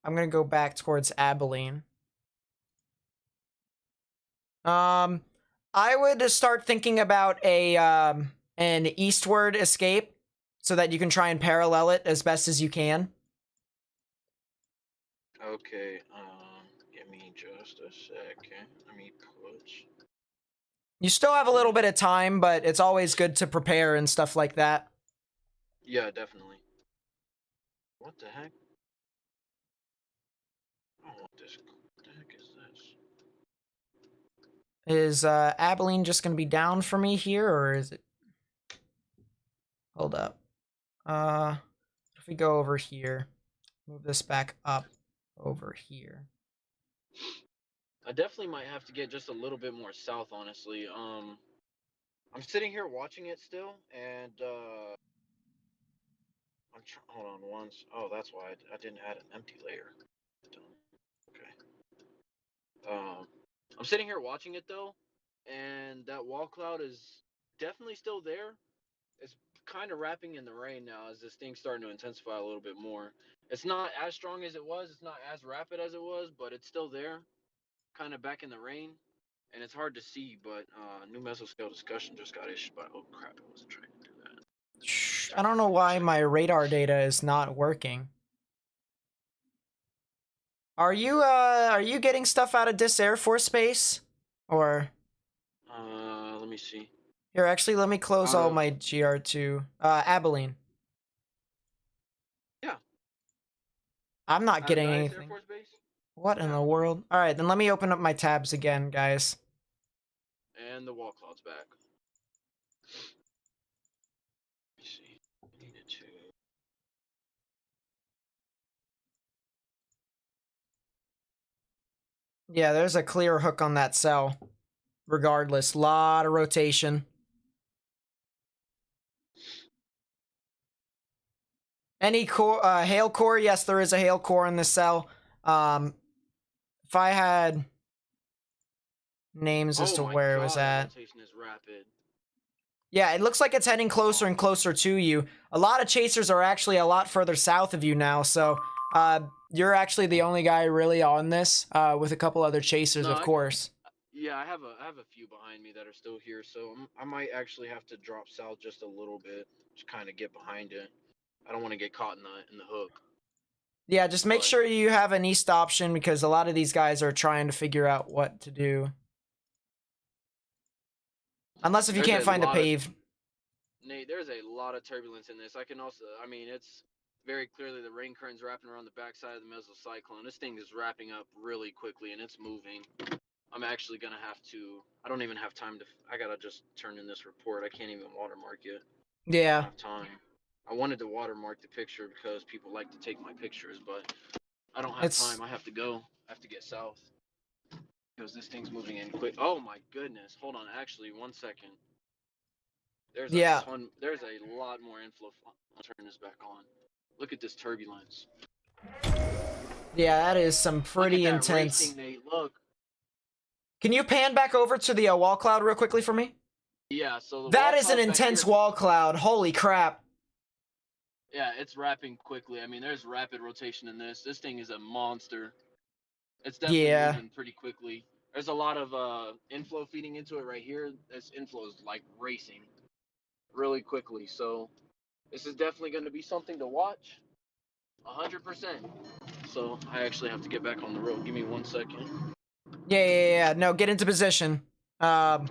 I'm going to go back towards Abilene. Um, I would start thinking about an eastward escape so that you can try and parallel it as best as you can. Okay, give me just a second. Let me put. You still have a little bit of time, but it's always good to prepare and stuff like that. Yeah, definitely. What the heck? I don't want this. What the heck is this? Is Abilene just going to be down for me here, or is it? Hold up. If we go over here, move this back up over here. I definitely might have to get just a little bit more south, honestly. I'm sitting here watching it still, and hold on once. Oh, that's why I didn't add an empty layer. Okay. I'm sitting here watching it though, and that wall cloud is definitely still there. It's kind of wrapping in the rain now as this thing's starting to intensify a little bit more. It's not as strong as it was. It's not as rapid as it was, but it's still there, kind of back in the rain, and it's hard to see. But new mesoscale discussion just got issued by. Oh crap! I wasn't trying to do that. I don't know why my radar data is not working. Are you getting stuff out of this Air Force base? Or Let me see. here, actually, let me close Out all of my GR2. Abilene. Yeah, I'm not out of getting Dias Air anything. Force Base. What in Yeah, the world? All right, then let me open up my tabs again, guys. and the wall cloud's back. Let me see. I needed to. Yeah, there's a clear hook on that cell. Regardless, lot of rotation. Any core, hail core? Yes, there is a hail core in this cell. If I had names as Oh to my where it was god, that at. rotation is rapid. Yeah, it looks like it's heading closer Oh, and closer to you. A lot of chasers are actually a lot further south of you now, so you're actually the only guy really on this, with a couple other chasers, no, of course. yeah, I have a few behind me that are still here, so I might actually have to drop south just a little bit, just kind of get behind it. I don't want to get caught in the hook, Yeah, just make but sure you have an east option because a lot of these guys are trying to figure out what to do. Unless if you there's can't a find a lot of pave. Nate. There's a lot of turbulence in this. I can also, I mean, it's very clearly the rain current's wrapping around the backside of the mesocyclone. This thing is wrapping up really quickly and it's moving. I'm actually gonna have to. I don't even have time to. I gotta just turn in this report. I can't even watermark it. I don't Yeah, have time. I wanted to watermark the picture because people like to take my pictures, but I don't have it's time. I have to go. I have to get south because this thing's moving in quick. Oh my goodness! Hold on. Actually, 1 second. There's a yeah, ton. There's a lot more inflow. I'll turn this back on. Look at this turbulence. yeah. That is some Look at pretty that intense. racing, Nate. Look. Can you pan back over to the wall cloud real quickly for me? Yeah. So the That wall is an cloud's back intense here. wall cloud. Holy crap. Yeah, it's wrapping quickly. I mean, there's rapid rotation in this. This thing is a monster. It's definitely Yeah, moving pretty quickly. There's a lot of inflow feeding into it right here. This inflow is like racing really quickly. So this is definitely going to be something to watch. 100%. So I actually have to get back on the road. Give me 1 second. yeah. No, get into position. Um,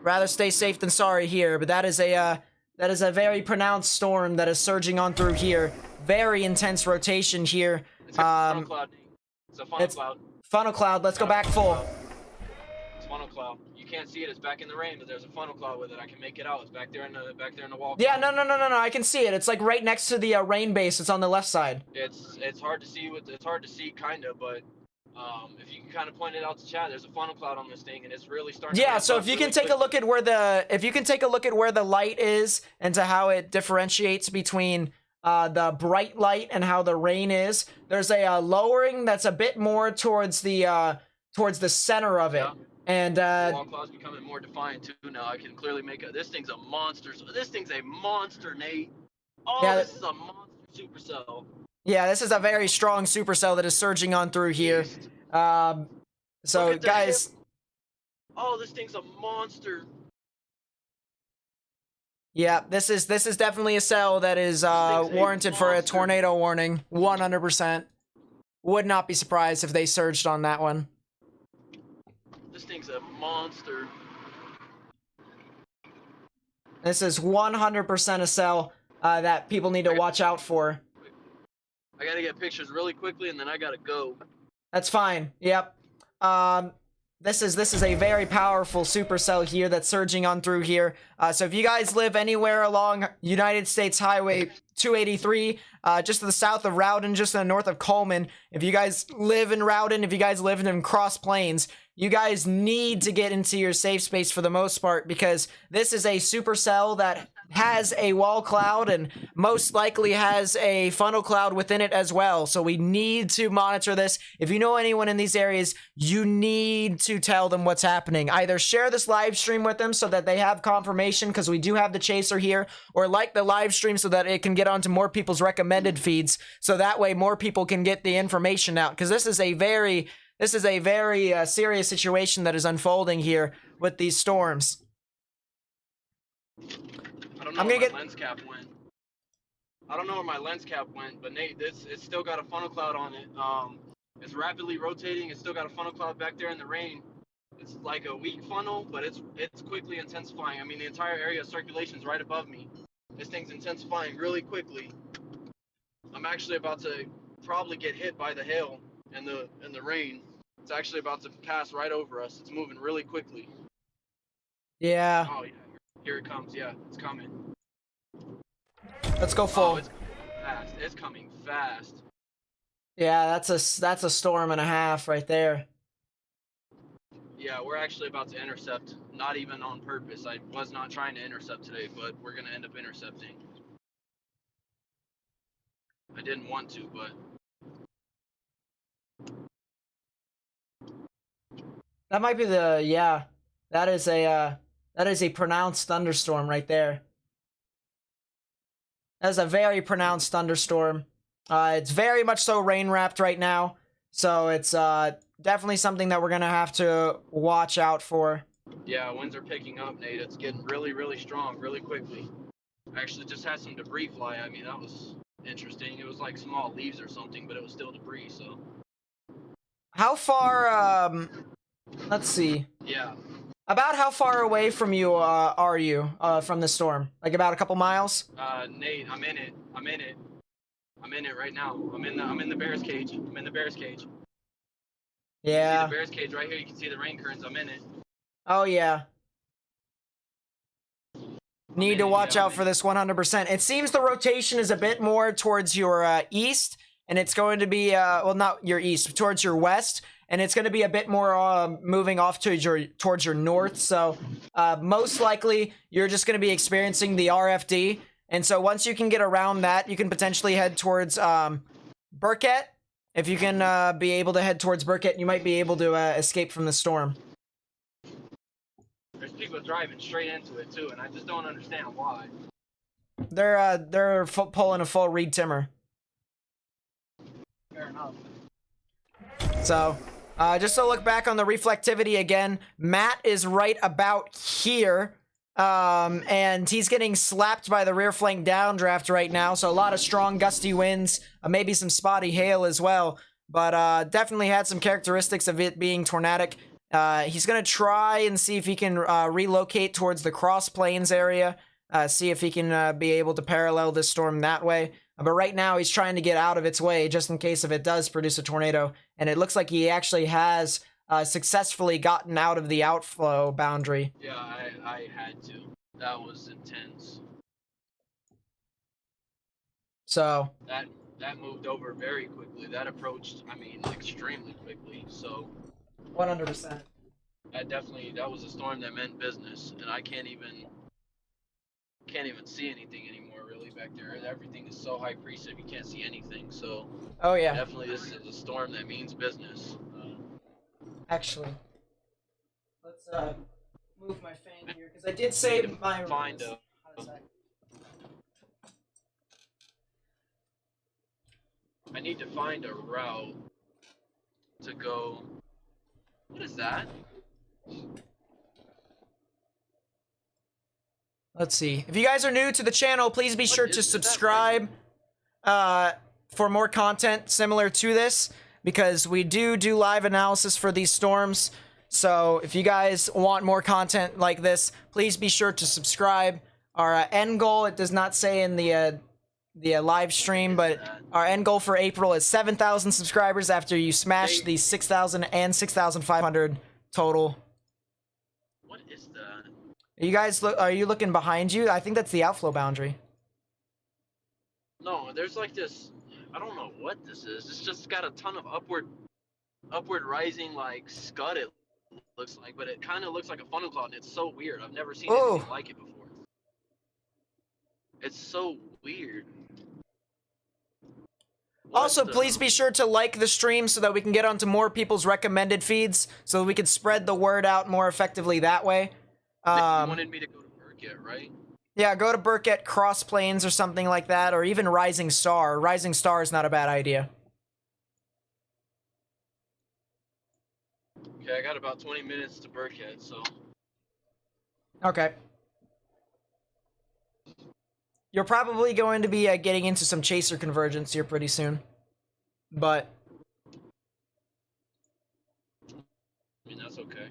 Rather stay safe than sorry here, but that is a very pronounced storm that is surging on through here. Very intense rotation here. It's got a funnel cloud. It's a funnel It's cloud. funnel cloud. Let's It's go got a back funnel full. cloud. It's funnel cloud. You can't see it. It's back in the rain, but there's a funnel cloud with it. I can make it out. It's back there in the wall Yeah, cloud. no. I can see it. It's like right next to the rain base. It's on the left side. It's hard to see it's hard to see kind of, but if you can kind of point it out to chat, there's a funnel cloud on this thing, and it's really starting to Yeah, ramp so up if you can really take a quickly. look at where the light is and to how it differentiates between the bright light and how the rain is, there's a lowering that's a bit more towards the center of it. Yeah, And the wall cloud's becoming more defined too now. I can clearly make it. This thing's a monster. So this thing's a monster, Nate. Oh, yeah, this is a monster supercell. yeah, this is a very strong supercell that is surging on through here. Beast. Um, So, Look at the guys, hail. Oh, this thing's a monster. yeah, this is definitely a cell that is This thing's a warranted for a monster. tornado warning. 100%. Would not be surprised if they surged on that one. This thing's a monster. This is 100% a cell that people need to watch out for. I gotta get pictures really quickly, and then I gotta go. That's fine. Yep. This is a very powerful supercell here that's surging on through here. So if you guys live anywhere along United States Highway 283, just to the south of Rowden, just to the north of Coleman, if you guys live in Rowden, if you guys live in Cross Plains, you guys need to get into your safe space for the most part, because this is a supercell that has a wall cloud and most likely has a funnel cloud within it as well. So we need to monitor this. If you know anyone in these areas, you need to tell them what's happening. Either share this live stream with them so that they have confirmation, because we do have the chaser here, or like the live stream so that it can get onto more people's recommended feeds, so that way more people can get the information out, because this is a very serious situation that is unfolding here with these storms. I don't know where my lens cap went. I don't know where my lens cap went, but Nate, it's still got a funnel cloud on it. It's rapidly rotating. It's still got a funnel cloud back there in the rain. It's like a weak funnel, but it's quickly intensifying. I mean, the entire area of circulation is right above me. This thing's intensifying really quickly. I'm actually about to probably get hit by the hail and the rain. It's actually about to pass right over us. It's moving really quickly. Yeah. Oh yeah, here it comes. Yeah, it's coming. Let's go full. Oh, it's fast. It's coming fast. Yeah, that's a storm and a half right there. Yeah, we're actually about to intercept. Not even on purpose. I was not trying to intercept today, but we're gonna end up intercepting. I didn't want to, but That might be the, yeah. That is a pronounced thunderstorm right there. That is a very pronounced thunderstorm. It's very much so rain wrapped right now, so it's definitely something that we're gonna have to watch out for. yeah, winds are picking up, Nate. It's getting really, really strong, really quickly. I actually just had some debris fly at me. That was interesting. It was like small leaves or something, but it was still debris. So. How far? Let's see. Yeah. About how far away from you are you from the storm? Like about a couple miles? Nate, I'm in it. I'm in it. I'm in it right now. I'm in the bear's cage. I'm in the bear's cage. Yeah. You can see the bear's cage right here. You can see the rain currents. I'm in it. Oh yeah. Need to watch out for this 100%. It seems the rotation is a bit more towards your east, and it's going to be well, not your east, towards your west, and it's going to be a bit more moving off towards your north. So most likely you're just going to be experiencing the RFD, and so once you can get around that, you can potentially head towards Burkett. If you can be able to head towards Burkett, you might be able to escape from the storm. There's people driving straight into it too, and I just don't understand why. They're pulling a full Reed Timmer. Fair enough. So, just to look back on the reflectivity again, Matt is right about here. And he's getting slapped by the rear flank downdraft right now. So a lot of strong gusty winds, maybe some spotty hail as well. But definitely had some characteristics of it being tornadic. He's going to try and see if he can relocate towards the Cross Plains area. See if he can be able to parallel this storm that way. But right now he's trying to get out of its way just in case if it does produce a tornado. And it looks like he actually has successfully gotten out of the outflow boundary. Yeah, I had to. That was intense. So that moved over very quickly. That approached, I mean, extremely quickly. So 100%. That was a storm that meant business, and I can't even see anything anymore really back there. Everything is so high precip, you can't see anything. So oh yeah, definitely this is a storm that means business. Actually, let's move my fan here because I did save my. I need to find a route to go What is that? Let's see. If you guys are new to the channel, please be sure to Is that subscribe for more content similar to this, because we do live analysis for these storms. So if you guys want more content like this, please be sure to subscribe. Our end goal, it does not say in the live stream, but our end goal for April is 7,000 subscribers after you smash the 6,000 and 6,500 total. What is that? You guys are you looking behind you? I think that's the outflow boundary. No, there's like this. I don't know what this is. It's just got a ton of upward rising like scud. It looks like, but it kind of looks like a funnel cloud, and it's so weird. I've never seen anything like it before. It's so weird. Also, please be sure to like the stream so that we can get onto more people's recommended feeds, so that we can spread the word out more effectively that way. You wanted me to go to Burkett, right? Yeah, go to Burkett, Cross Plains, or something like that, or even Rising Star. Rising Star is not a bad idea. Okay, I got about 20 minutes to Burkett, so. Okay. You're probably going to be getting into some chaser convergence here pretty soon. But I mean, that's okay.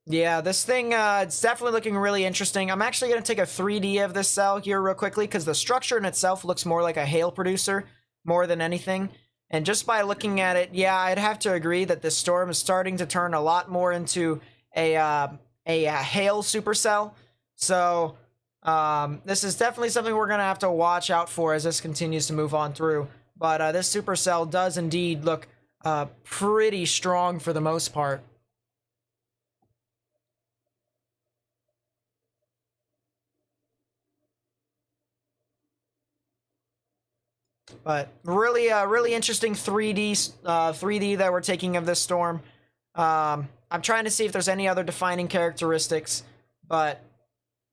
yeah, this thing, it's definitely looking really interesting. I'm actually going to take a 3D of this cell here real quickly, because the structure in itself looks more like a hail producer more than anything. And just by looking at it, yeah, I'd have to agree that this storm is starting to turn a lot more into a hail supercell. So this is definitely something we're going to have to watch out for as this continues to move on through. But this supercell does indeed look pretty strong for the most part. But really, really interesting 3D that we're taking of this storm. I'm trying to see if there's any other defining characteristics, but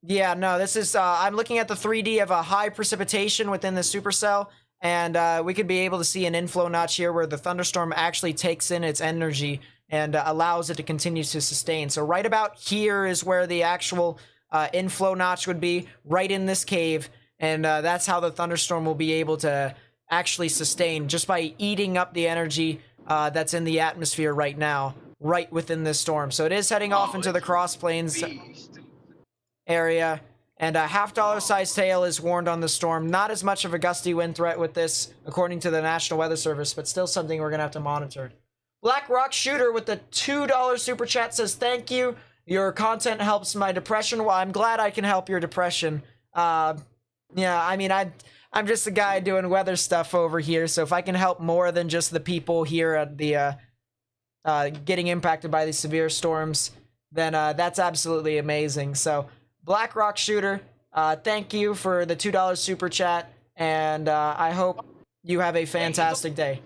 yeah, no, this is, I'm looking at the 3D of a high precipitation within the supercell, and we could be able to see an inflow notch here where the thunderstorm actually takes in its energy and allows it to continue to sustain. So right about here is where the actual inflow notch would be, right in this cave, and that's how the thunderstorm will be able to actually sustain, just by eating up the energy that's in the atmosphere right now, right within this storm. So it is heading off into the Cross Plains area, and a $half size tail is warned on the storm. Not as much of a gusty wind threat with this, according to the National Weather Service, but still something we're gonna have to monitor. Black Rock Shooter with the $2 super chat says, thank you. Your content helps my depression. Well, I'm glad I can help your depression. Yeah, I mean, I'm just a guy doing weather stuff over here, so if I can help more than just the people here at the getting impacted by these severe storms, then that's absolutely amazing. So Black Rock Shooter, thank you for the $2 super chat, and I hope you have a fantastic day.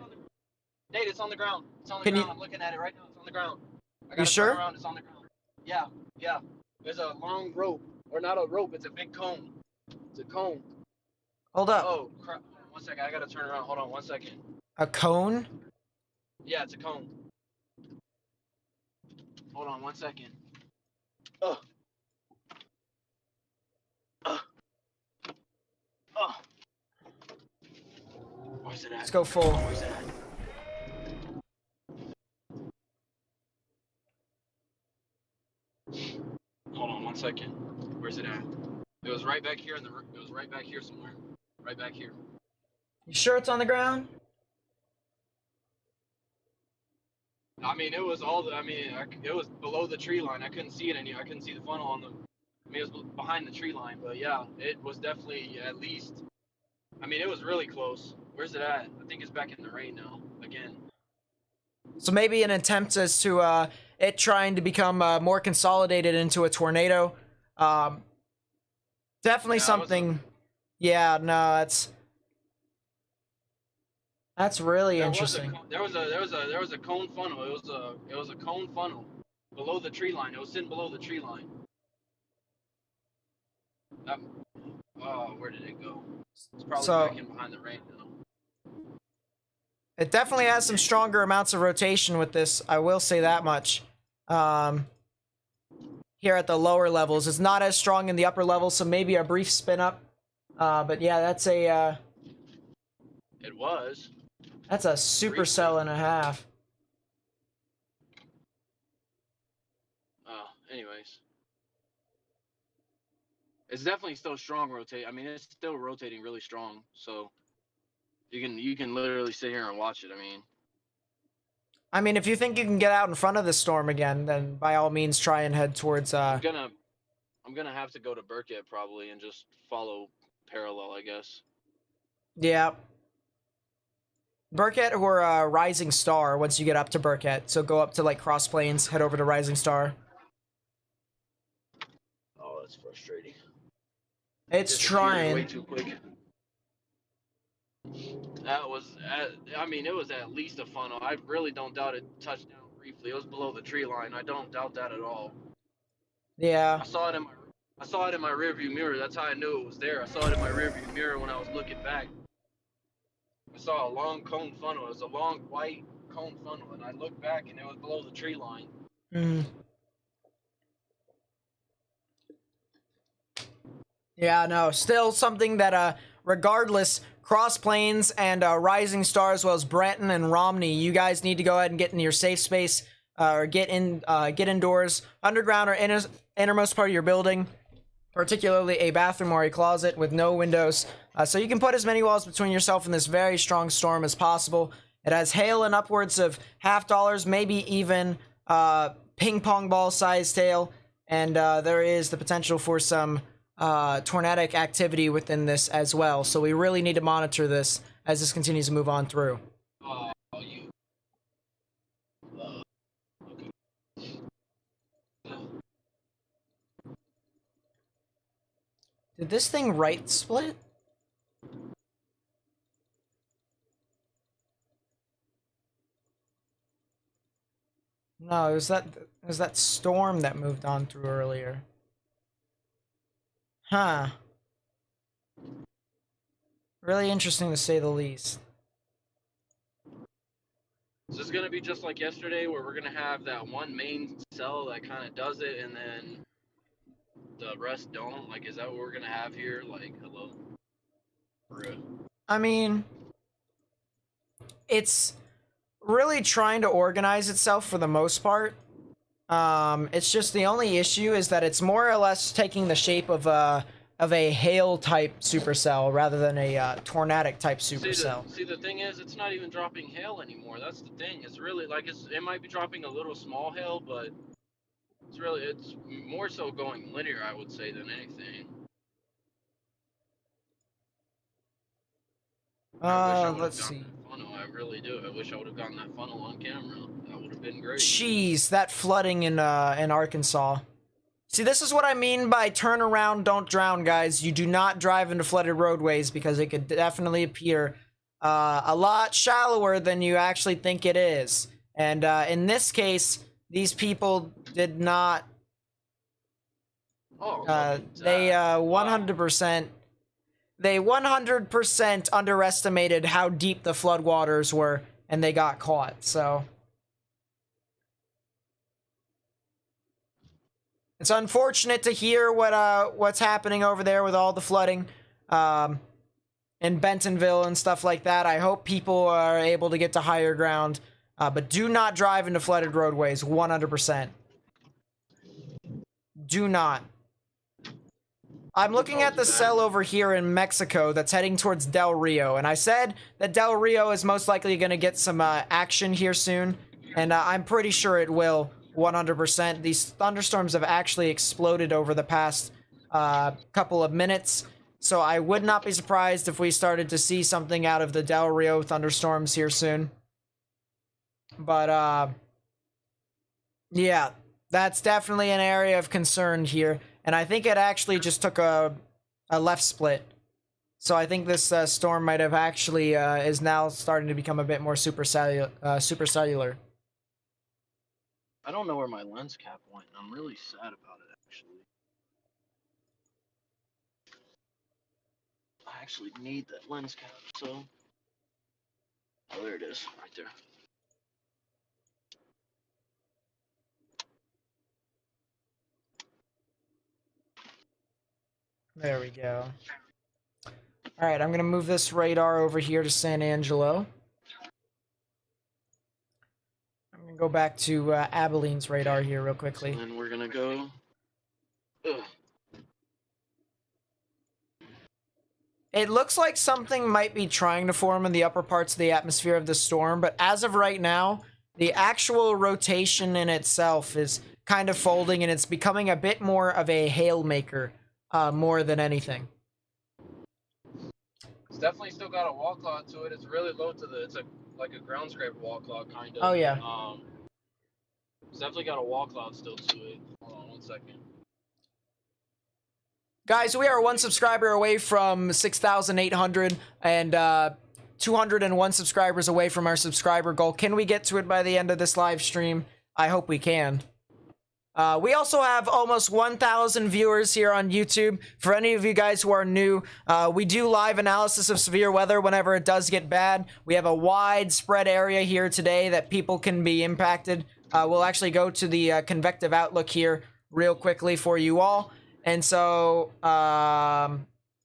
Nate, it's on the ground. It's on the ground. I'm looking at it right now. It's on the ground. I gotta you sure? turn around. It's on the ground. Yeah, yeah. There's a long rope, or not a rope. It's a big cone. It's a cone. Hold up. Oh crap! 1 second. I gotta turn around. Hold on 1 second. A cone? Yeah, it's a cone. Hold on 1 second. Oh. Oh. Where's it at? Let's go full. Where's it at? Hold on 1 second. Where's it at? It was right back here in the. It was right back here somewhere. Right back here. You sure it's on the ground? I mean, it was all. It was below the tree line. I couldn't see it I couldn't see the funnel on the. I mean, it was behind the tree line, but yeah, it was definitely at least. I mean, it was really close. Where's it at? I think it's back in the rain now again. So maybe an attempt as to it trying to become more consolidated into a tornado. Definitely something. Yeah, no, that's really interesting. There was a cone funnel. It was a cone funnel below the tree line. It was sitting below the tree line. Oh, where did it go? It's probably back in behind the rain now. It definitely has some stronger amounts of rotation with this. I will say that much. Here at the lower levels, it's not as strong in the upper levels, so maybe a brief spin up. But yeah, that's a It was. that's a supercell and a half. Anyways. It's definitely still strong rotate. I mean, it's still rotating really strong. So you can literally sit here and watch it. I mean, if you think you can get out in front of the storm again, then by all means try and head towards I'm gonna have to go to Burkett probably and just follow parallel, I guess. Yeah. Burkett or Rising Star once you get up to Burkett. So go up to like Cross Plains, head over to Rising Star. Oh, that's frustrating. It's trying. Way too quick. That was, I mean, it was at least a funnel. I really don't doubt it touched down briefly. It was below the tree line. I don't doubt that at all. Yeah. I saw it in my rearview mirror. That's how I knew it was there. I saw it in my rearview mirror when I was looking back. I saw a long cone funnel. It was a long white cone funnel, and I looked back, and it was below the tree line. Mm. Yeah, no, still something that, regardless, Cross Plains and Rising Star, as well as Brenton and Romney, you guys need to go ahead and get into your safe space, or get indoors, underground or innermost part of your building, particularly a bathroom or a closet with no windows, so you can put as many walls between yourself and this very strong storm as possible. It has hail and upwards of $50, maybe even ping pong ball sized hail, and there is the potential for some tornadic activity within this as well. So we really need to monitor this as this continues to move on through. Did this thing right split? No, it was that storm that moved on through earlier. Huh. Really interesting to say the least. Is this gonna be just like yesterday, where we're gonna have that one main cell that kind of does it, and then the rest don't? Like, is that what we're gonna have here? Like, hello? I mean, it's really trying to organize itself for the most part. It's just the only issue is that it's more or less taking the shape of a hail type supercell rather than a tornadic type supercell. See, the thing is, it's not even dropping hail anymore. That's the thing. It's really like it might be dropping a little small hail, but it's more so going linear, I would say, than anything. Let's see. Funnel. I really do. I wish I would have gotten that funnel on camera. That would have been great. Jeez, that flooding in Arkansas. See, this is what I mean by turn around, don't drown, guys. You do not drive into flooded roadways because it could definitely appear a lot shallower than you actually think it is. And in this case, these people did not. They 100%. They 100% underestimated how deep the floodwaters were, and they got caught. So it's unfortunate to hear what's happening over there with all the flooding in Bentonville and stuff like that. I hope people are able to get to higher ground, but do not drive into flooded roadways. 100%. Do not. I'm looking at the cell over here in Mexico that's heading towards Del Rio, and I said that Del Rio is most likely going to get some action here soon, and I'm pretty sure it will, 100%. These thunderstorms have actually exploded over the past couple of minutes, so I would not be surprised if we started to see something out of the Del Rio thunderstorms here soon. But, yeah, that's definitely an area of concern here. And I think it actually just took a left split. So I think this storm might have actually is now starting to become a bit more supercellular. I don't know where my lens cap went. I'm really sad about it, actually. I actually need that lens cap, so Oh, there it is, right there. There we go. All right, I'm going to move this radar over here to San Angelo. I'm going to go back to Abilene's radar here real quickly. So then we're going to go... Ugh. It looks like something might be trying to form in the upper parts of the atmosphere of the storm, but as of right now, the actual rotation in itself is kind of folding, and it's becoming a bit more of a hail maker, more than anything. It's definitely still got a wall cloud to it. It's really low to the... It's like a ground scraper wall cloud, kind of. Oh, yeah. It's definitely got a wall cloud still to it. Hold on 1 second. Guys, we are 1 subscriber away from 6,800 and 201 subscribers away from our subscriber goal. Can we get to it by the end of this live stream? I hope we can. We also have almost 1,000 viewers here on YouTube. For any of you guys who are new, we do live analysis of severe weather whenever it does get bad. We have a widespread area here today that people can be impacted. We'll actually go to the convective outlook here real quickly for you all. And so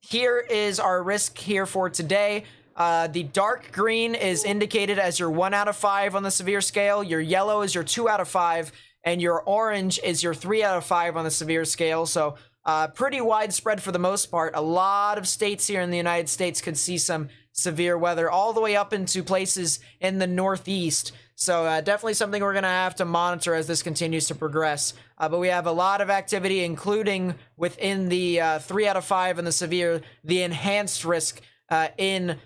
here is our risk here for today. The dark green is indicated as your 1 out of 5 on the severe scale. Your yellow is your 2 out of 5. And your orange is your 3 out of 5 on the severe scale. So pretty widespread for the most part. A lot of states here in the United States could see some severe weather all the way up into places in the Northeast. So definitely something we're going to have to monitor as this continues to progress. But we have a lot of activity, including within the 3 out of 5 and the severe, the enhanced risk in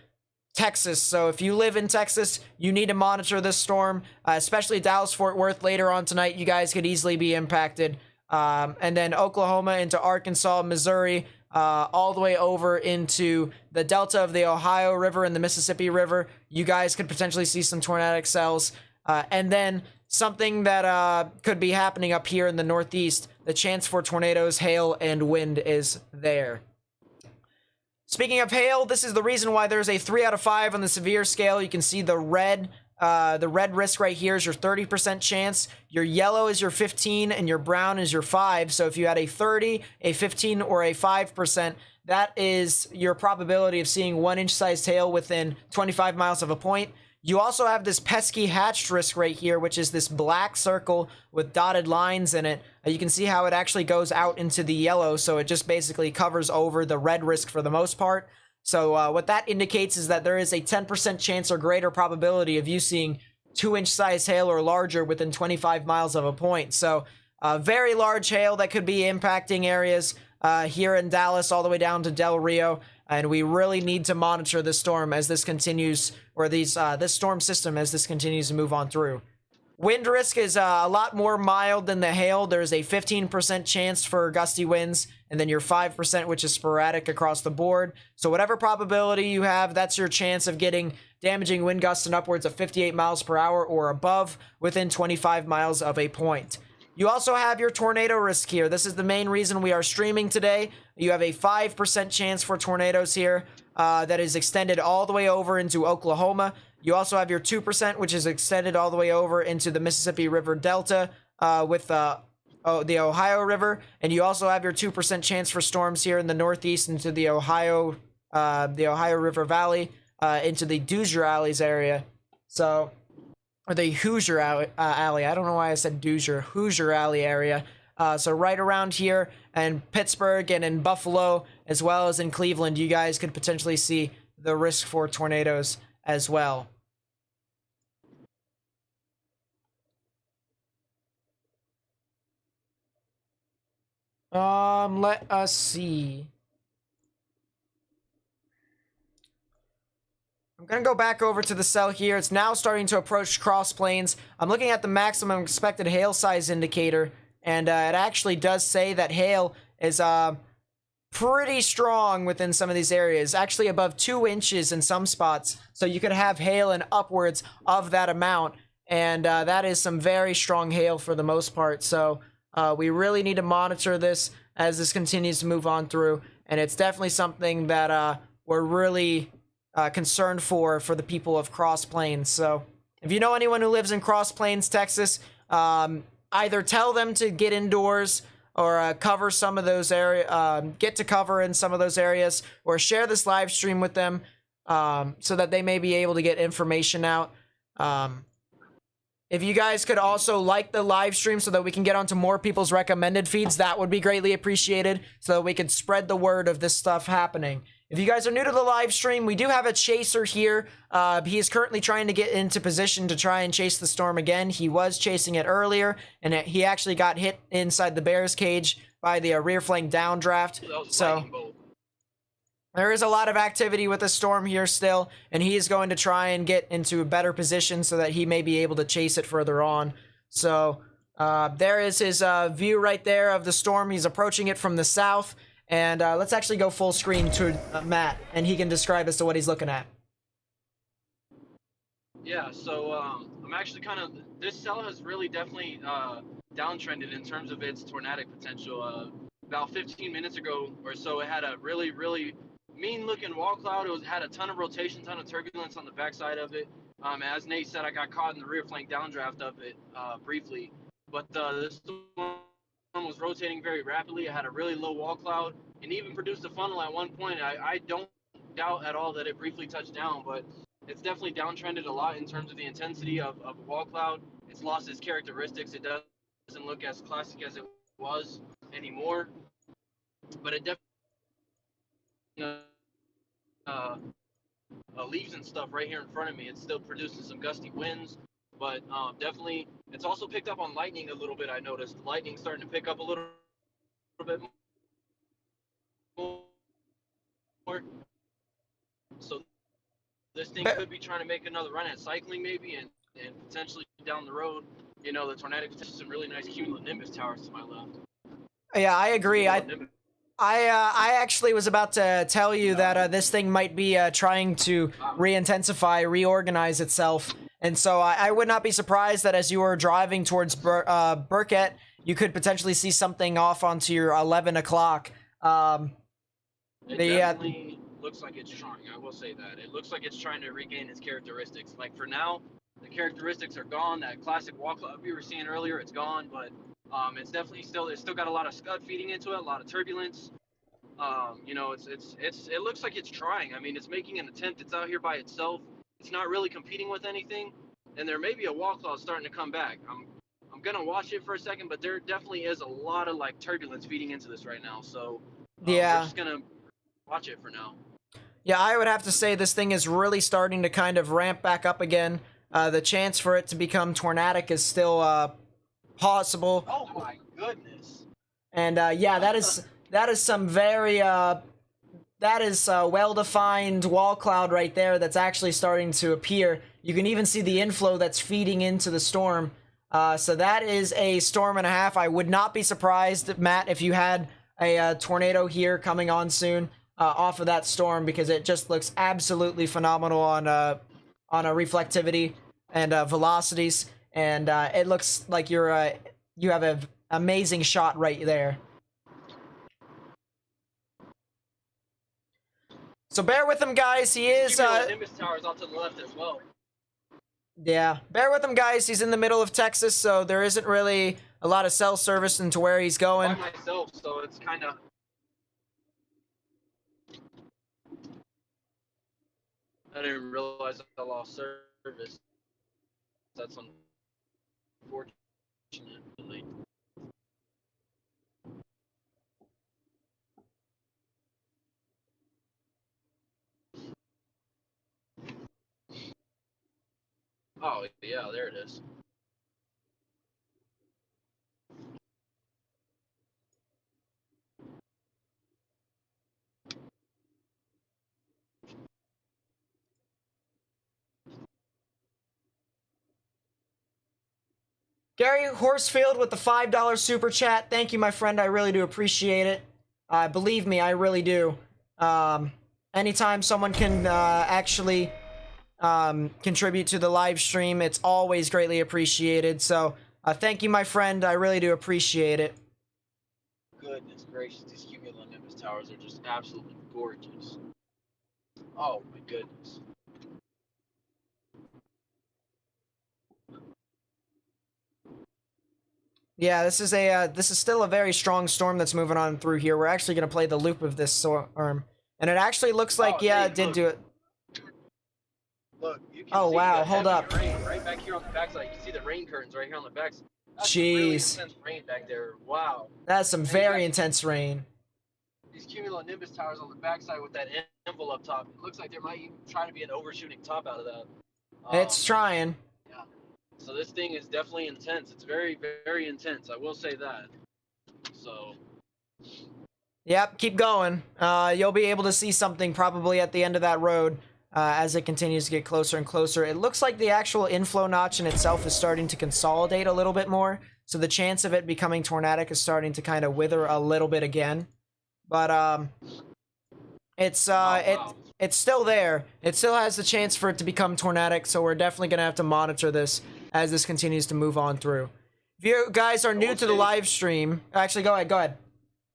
Texas. So if you live in Texas, you need to monitor this storm, especially Dallas-Fort Worth later on tonight. You guys could easily be impacted. And then Oklahoma into Arkansas, Missouri, all the way over into the delta of the Ohio River and the Mississippi River. You guys could potentially see some tornadic cells. And then something that could be happening up here in the Northeast, the chance for tornadoes, hail, and wind is there. Speaking of hail, this is the reason why there's a 3 out of 5 on the severe scale. You can see the red risk right here is your 30% chance. Your yellow is your 15, and your brown is your 5. So if you had a 30, a 15, or a 5%, that is your probability of seeing 1-inch sized hail within 25 miles of a point. You also have this pesky hatched risk right here, which is this black circle with dotted lines in it. You can see how it actually goes out into the yellow, so it just basically covers over the red risk for the most part. So what that indicates is that there is a 10% chance or greater probability of you seeing 2-inch size hail or larger within 25 miles of a point. So very large hail that could be impacting areas here in Dallas all the way down to Del Rio. And we really need to monitor this storm as this continues, or this storm system as this continues to move on through. Wind risk is a lot more mild than the hail. There's a 15% chance for gusty winds, and then your 5%, which is sporadic across the board. So whatever probability you have, that's your chance of getting damaging wind gusts in upwards of 58 miles per hour or above within 25 miles of a point. You also have your tornado risk here. This is the main reason we are streaming today. You have a 5% chance for tornadoes here that is extended all the way over into Oklahoma. You also have your 2%, which is extended all the way over into the Mississippi River Delta with the Ohio River. And you also have your 2% chance for storms here in the Northeast into the Ohio River Valley, into the Doosier Alleys area. So... or the Hoosier Alley. I don't know why I said Doosier. Hoosier Alley area. So right around here and Pittsburgh and in Buffalo, as well as in Cleveland, you guys could potentially see the risk for tornadoes as well. Let us see. I'm going to go back over to the cell here. It's now starting to approach cross plains. I'm looking at the maximum expected hail size indicator, and it actually does say that hail is pretty strong within some of these areas, actually above 2 inches in some spots. So you could have hail in upwards of that amount, and that is some very strong hail for the most part. So we really need to monitor this as this continues to move on through, and it's definitely something that we're really concerned for the people of Cross Plains. So if you know anyone who lives in Cross Plains, Texas, either tell them to get indoors or cover some of those areas, get to cover in some of those areas, or share this live stream with them so that they may be able to get information out. If you guys could also like the live stream so that we can get onto more people's recommended feeds, that would be greatly appreciated so that we could spread the word of this stuff happening. If you guys are new to the live stream, we do have a chaser here. He is currently trying to get into position to try and chase the storm again. He was chasing it earlier, and he actually got hit inside the bear's cage by the rear flank downdraft. So there is a lot of activity with the storm here still, and he is going to try and get into a better position so that he may be able to chase it further on. So there is his view right there of the storm. He's approaching it from the south. And let's actually go full screen to Matt, and he can describe as to what he's looking at. Yeah, so I'm actually this cell has really definitely downtrended in terms of its tornadic potential. About 15 minutes ago or so, it had a really, really mean-looking wall cloud. It had a ton of rotation, ton of turbulence on the backside of it. As Nate said, I got caught in the rear flank downdraft of it briefly, but this one was rotating very rapidly. It had a really low wall cloud and even produced a funnel at one point. I don't doubt at all that it briefly touched down, but it's definitely downtrended a lot in terms of the intensity of a wall cloud. It's lost its characteristics. It doesn't look as classic as it was anymore, but it definitely leaves and stuff right here in front of me. It's still producing some gusty winds, but definitely it's also picked up on lightning a little bit. I noticed lightning starting to pick up a little bit more. So this thing could be trying to make another run at cycling maybe, and potentially down the road, you know, the tornadic potential, some really nice cumulonimbus towers to my left. Yeah, I agree. I actually was about to tell you that this thing might be trying to re-intensify, reorganize itself. And so I would not be surprised that as you were driving towards Burkett, you could potentially see something off onto your 11 o'clock. It definitely looks like it's trying. I will say that. It looks like it's trying to regain its characteristics. Like for now, the characteristics are gone. That classic wall cloud we were seeing earlier, it's gone. But it's definitely it's still got a lot of scud feeding into it, a lot of turbulence. You know, it looks like it's trying. I mean, it's making an attempt. It's out here by itself. It's not really competing with anything. And there may be a wall cloud starting to come back. I'm gonna watch it for a second, but there definitely is a lot of like turbulence feeding into this right now. So yeah, we're just gonna watch it for now. Yeah, I would have to say this thing is really starting to kind of ramp back up again. The chance for it to become tornadic is still possible. Oh my goodness. And yeah, that is some very well-defined wall cloud right there that's actually starting to appear. You can even see the inflow that's feeding into the storm. So that is a storm and a half. I would not be surprised, Matt, if you had a tornado here coming on soon off of that storm, because it just looks absolutely phenomenal on a reflectivity and velocities, and it looks like you have an amazing shot right there. So bear with him, guys. He is Nimbus towers off to the left as well. Yeah, bear with him, guys. He's in the middle of Texas, so there isn't really a lot of cell service into where he's going. By myself, so it's kind of. I didn't realize I lost service. That's unfortunate. Oh, yeah, there it is. Gary Horsfield with the $5 super chat. Thank you, my friend. I really do appreciate it. Believe me, I really do. Anytime someone can actually contribute to the live stream, it's always greatly appreciated. So thank you, my friend. I really do appreciate it. Goodness gracious, these cumulonimbus towers are just absolutely gorgeous. Oh my goodness. Yeah, this is still a very strong storm that's moving on through here. We're actually gonna play the loop of this storm, and it actually looks like Oh, yeah, Nate, it did look, do it. look, you can Oh see wow, the hold heavy up. rain right back here on the backside. You can see the rain curtains right here on the backside. That's some really Jeez, intense rain back there. Wow. that's some And then you very got intense rain. these cumulonimbus towers on the backside with that envelope top. It looks like there might even try to be an overshooting top out of that. It's trying. Yeah. So this thing is definitely intense. It's very, very intense. I will say that. So. Yep, keep going. You'll be able to see something probably at the end of that road as it continues to get closer and closer. It looks like the actual inflow notch in itself is starting to consolidate a little bit more, so the chance of it becoming tornadic is starting to kind of wither a little bit again. But it's still there. It still has the chance for it to become tornadic, so we're definitely gonna have to monitor this as this continues to move on through. If you guys are new to the live stream, actually go ahead, go ahead.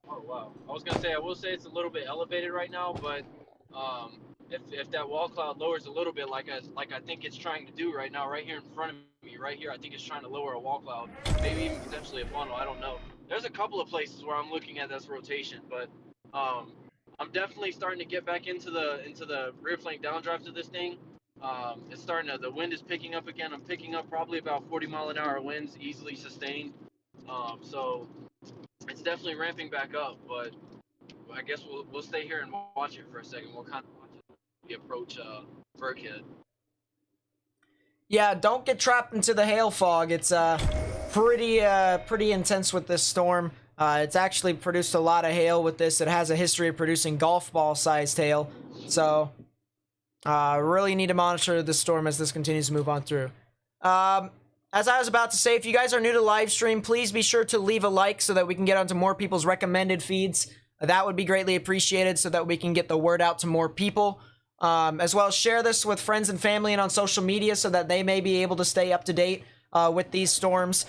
Oh wow! I was gonna say I will say it's a little bit elevated right now, but if that wall cloud lowers a little bit, like I think it's trying to do right now, right here in front of me, right here, I think it's trying to lower a wall cloud, maybe even potentially a funnel. I don't know. There's a couple of places where I'm looking at this rotation, but I'm definitely starting to get back into the rear flank downdraft of this thing. It's starting to, the wind is picking up again. I'm picking up probably about 40-mile-an-hour winds, easily sustained. So it's definitely ramping back up, but I guess we'll stay here and watch it for a second. We'll kind of watch it as we approach Burkhead. Yeah, don't get trapped into the hail fog. It's pretty intense with this storm. It's actually produced a lot of hail with this. It has a history of producing golf ball sized hail. So really need to monitor the storm as this continues to move on through. As I was about to say, if you guys are new to the live stream, please be sure to leave a like so that we can get onto more people's recommended feeds. That would be greatly appreciated so that we can get the word out to more people. As well as share this with friends and family and on social media so that they may be able to stay up to date with these storms,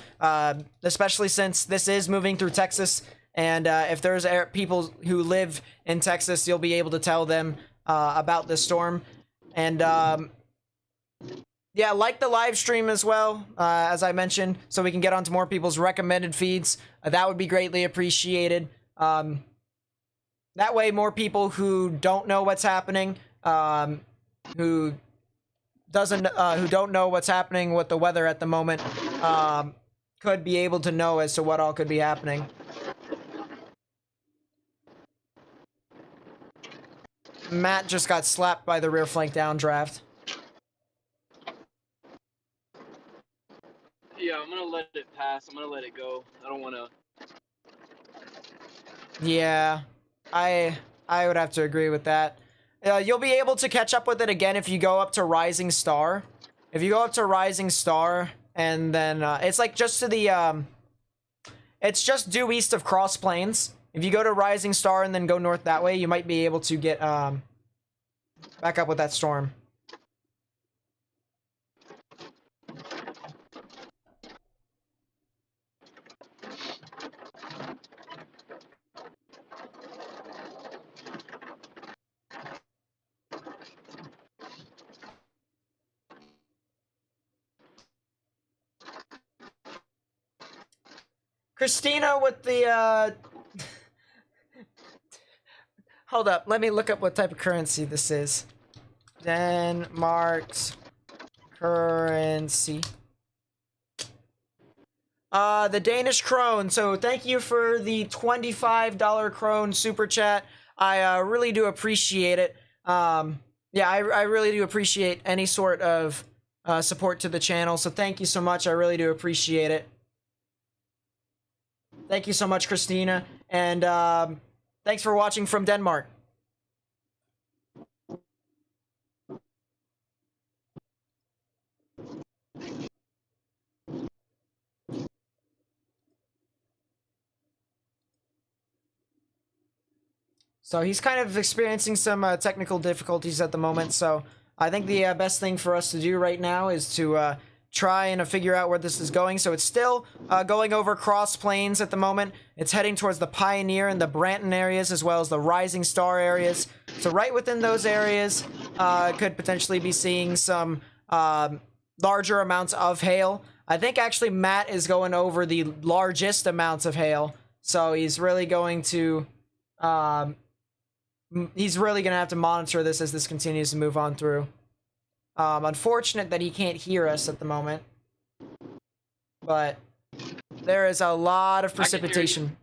especially since this is moving through Texas. And if there's people who live in Texas, you'll be able to tell them about this storm. And yeah, like the live stream as well, as I mentioned, so we can get onto more people's recommended feeds. That would be greatly appreciated. That way, more people who don't know what's happening, who don't know what's happening with the weather at the moment, could be able to know as to what all could be happening. Matt just got slapped by the rear flank downdraft. Yeah, I'm gonna let it pass. I'm gonna let it go. I don't want to. Yeah, I would have to agree with that. You'll be able to catch up with it again if you go up to Rising Star. If you go up to Rising Star, and then it's like just to the it's just due east of Cross Plains. If you go to Rising Star and then go north that way, you might be able to get back up with that storm. Christina with the hold up, let me look up what type of currency this is. Denmark's currency. The Danish krone. So thank you for the $25 krone super chat. I really do appreciate it. Yeah, I really do appreciate any sort of support to the channel. So thank you so much. I really do appreciate it. Thank you so much, Christina. And thanks for watching from Denmark. So he's kind of experiencing some technical difficulties at the moment. So I think the best thing for us to do right now is to trying to figure out where this is going. So it's still going over cross plains at the moment. It's heading towards the Pioneer and the Branton areas, as well as the Rising Star areas. So right within those areas, could potentially be seeing some larger amounts of hail. I think actually Matt is going over the largest amounts of hail. So he's really going to have to monitor this as this continues to move on through. Unfortunate that he can't hear us at the moment, but there is a lot of precipitation.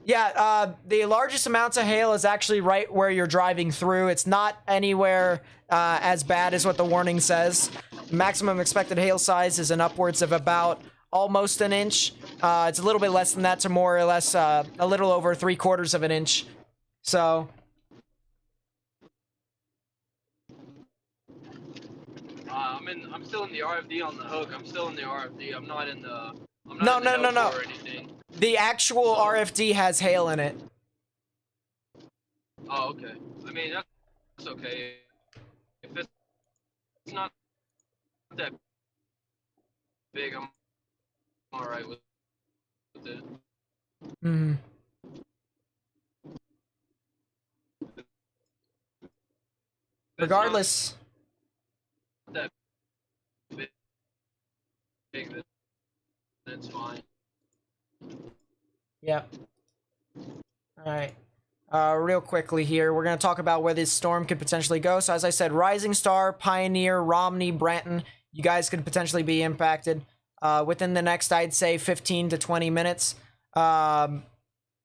Yeah, the largest amounts of hail is actually right where you're driving through. It's not anywhere as bad as what the warning says. Maximum expected hail size is an upwards of about almost an inch. It's a little bit less than that to more or less a little over 3/4 of an inch. So I'm still in the RFD on the hook. I'm still in the RFD. I'm not in the. I'm no, not in the no. L4 or anything. The actual RFD has hail in it. Oh, okay. I mean, that's okay. If it's not that big, I'm all right with it. Hmm. Regardless. That big, that's fine. Yep. Alright. Real quickly here, we're going to talk about where this storm could potentially go. So as I said, Rising Star, Pioneer, Romney, Branton, you guys could potentially be impacted within the next, I'd say, 15 to 20 minutes. And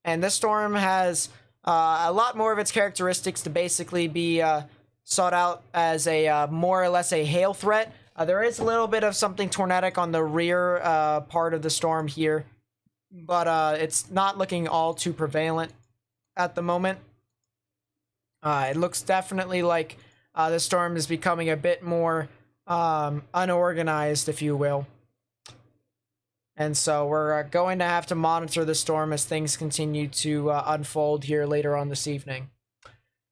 this storm has a lot more of its characteristics to basically be sought out as a more or less a hail threat. There is a little bit of something tornadic on the rear part of the storm here, but it's not looking all too prevalent at the moment. It looks definitely like the storm is becoming a bit more unorganized, if you will. And so we're going to have to monitor the storm as things continue to unfold here later on this evening.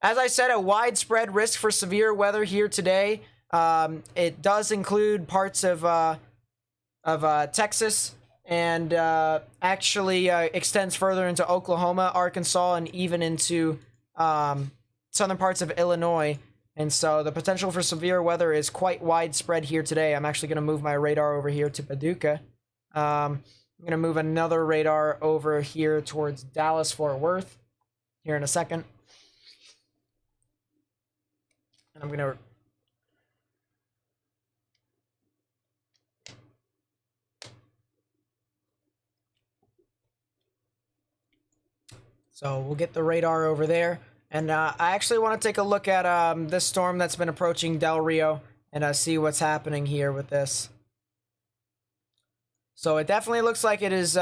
As I said, a widespread risk for severe weather here today. It does include parts of Texas, and actually extends further into Oklahoma, Arkansas, and even into southern parts of Illinois. And so the potential for severe weather is quite widespread here today. I'm actually going to move my radar over here to Paducah. I'm going to move another radar over here towards Dallas-Fort Worth here in a second. And I'm going to... So we'll get the radar over there. And I actually want to take a look at this storm that's been approaching Del Rio and see what's happening here with this. So it definitely looks like it is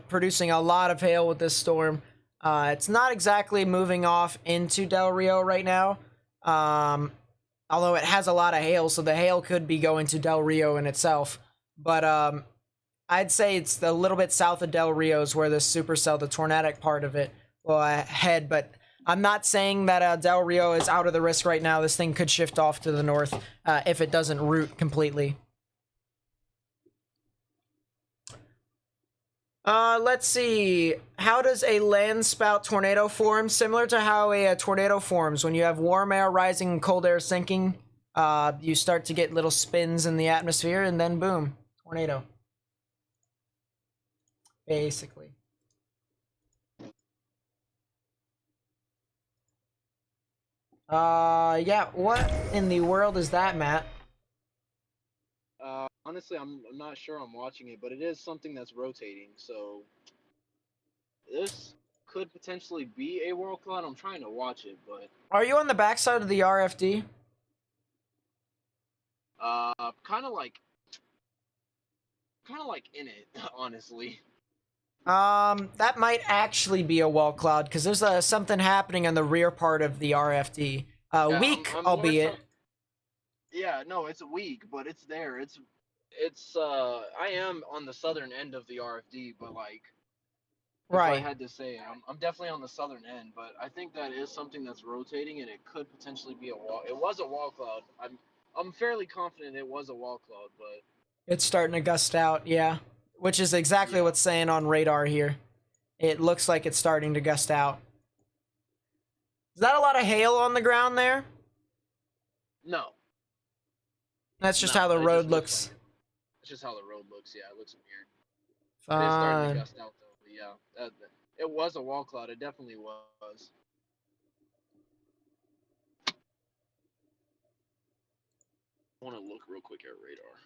producing a lot of hail with this storm. It's not exactly moving off into Del Rio right now, although it has a lot of hail, so the hail could be going to Del Rio in itself. But I'd say it's a little bit south of Del Rio is where this supercell, the tornadic part of it, will head. But I'm not saying that Del Rio is out of the risk right now. This thing could shift off to the north if it doesn't root completely. Let's see. How does a land spout tornado form? Similar to how a tornado forms. When you have warm air rising and cold air sinking, you start to get little spins in the atmosphere, and then boom, tornado. Basically. Yeah, what in the world is that, Matt? Honestly, I'm not sure I'm watching it, but it is something that's rotating. So this could potentially be a world cloud. I'm trying to watch it, but Are you on the backside of the RFD? kind of like in it, honestly. That might actually be a wall cloud because there's something happening on the rear part of the RFD. Yeah, Weak, I'm albeit. Yeah, no, it's weak, but it's there. It's I am on the southern end of the RFD, but like if I Right. had to say, I'm definitely on the southern end, but I think that is something that's rotating, and it could potentially be a wall. It was a wall cloud. I'm fairly confident it was a wall cloud, but It's starting to gust out, yeah. Which is exactly Yeah. what's saying on radar here. It looks like it's starting to gust out. Is that a lot of hail on the ground there? No, That's just how no, the it just road looks looks. like it's just how the road looks. Yeah, it looks weird. It is starting to Fun. gust out though. But yeah, it was a wall cloud. It definitely was. I want to look real quick at radar.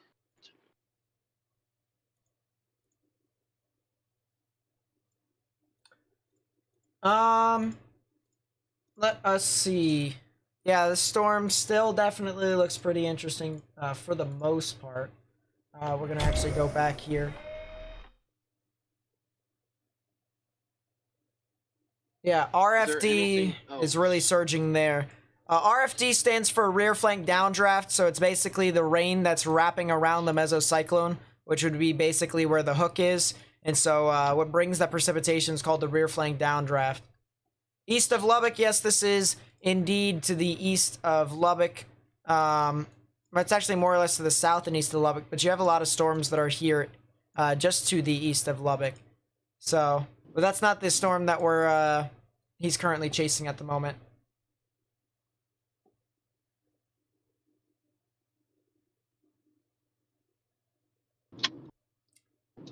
Um, let us see. Yeah, the storm still definitely looks pretty interesting for the most part. We're gonna actually go back here. Yeah, Is there anything? RFD Oh, is really surging there. RFD stands for rear flank downdraft, so it's basically the rain that's wrapping around the mesocyclone, which would be basically where the hook is. And so what brings that precipitation is called the rear flank downdraft. East of Lubbock, yes, this is indeed to the east of Lubbock. It's actually more or less to the south and east of Lubbock, but you have a lot of storms that are here just to the east of Lubbock. So, but that's not the storm that he's currently chasing at the moment.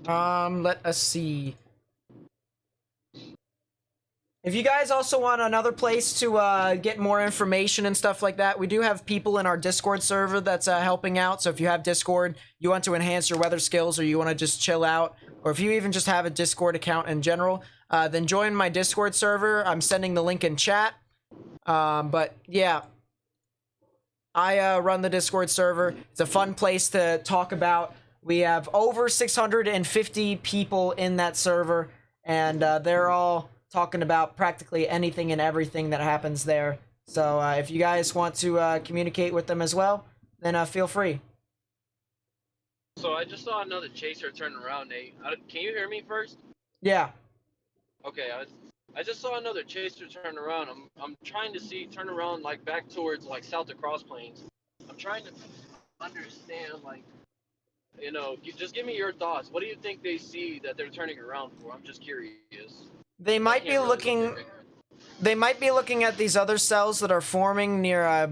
Let us see. If you guys also want another place to get more information and stuff like that, we do have people in our Discord server that's helping out. So if you have Discord, you want to enhance your weather skills, or you want to just chill out, or if you even just have a Discord account in general, then join my Discord server. I'm sending the link in chat. But yeah, I run the Discord server. It's a fun place to talk about. We have over 650 people in that server, and they're all talking about practically anything and everything that happens there. So if you guys want to communicate with them as well, then feel free. so I just saw another chaser turn around, Nate. Can you hear me first? Yeah. Okay, I just saw another chaser turn around. I'm trying to turn around like back towards like South of Cross Plains. I'm trying to understand like just give me your thoughts. What do you think they see that they're turning around for? I'm just curious. They I might be can't really look looking. at it. They might be looking at these other cells that are forming near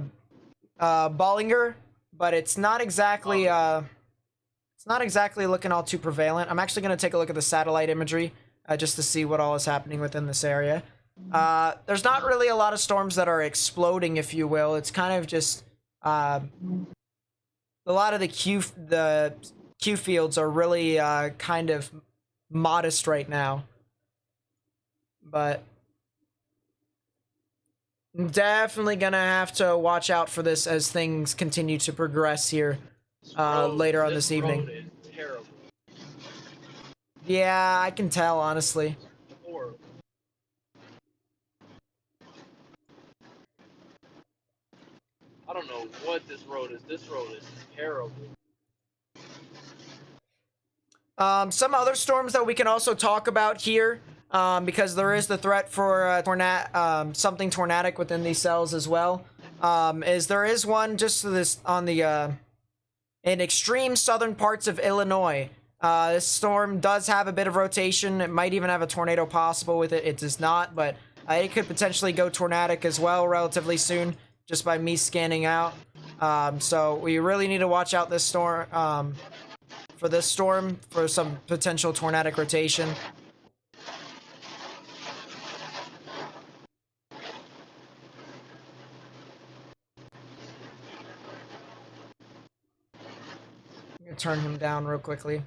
Bollinger, but it's not exactly. It's not exactly looking all too prevalent. I'm actually going to take a look at the satellite imagery just to see what all is happening within this area. There's not really a lot of storms that are exploding, if you will. It's kind of just a lot of the Q fields are really kind of modest right now. But I'm definitely going to have to watch out for this as things continue to progress here later on this evening. Road is terrible. Yeah, I can tell, honestly. Horrible. I don't know what this road is. This road is terrible. Some other storms that we can also talk about here, because there is the threat for something tornadic within these cells as well. Is there is one just this on the in extreme southern parts of Illinois. This storm does have a bit of rotation. It might even have a tornado possible with it. It does not, but it could potentially go tornadic as well relatively soon, just by me scanning out. So we really need to watch out this storm. For this storm, for some potential tornadic rotation. I'm gonna turn him down real quickly.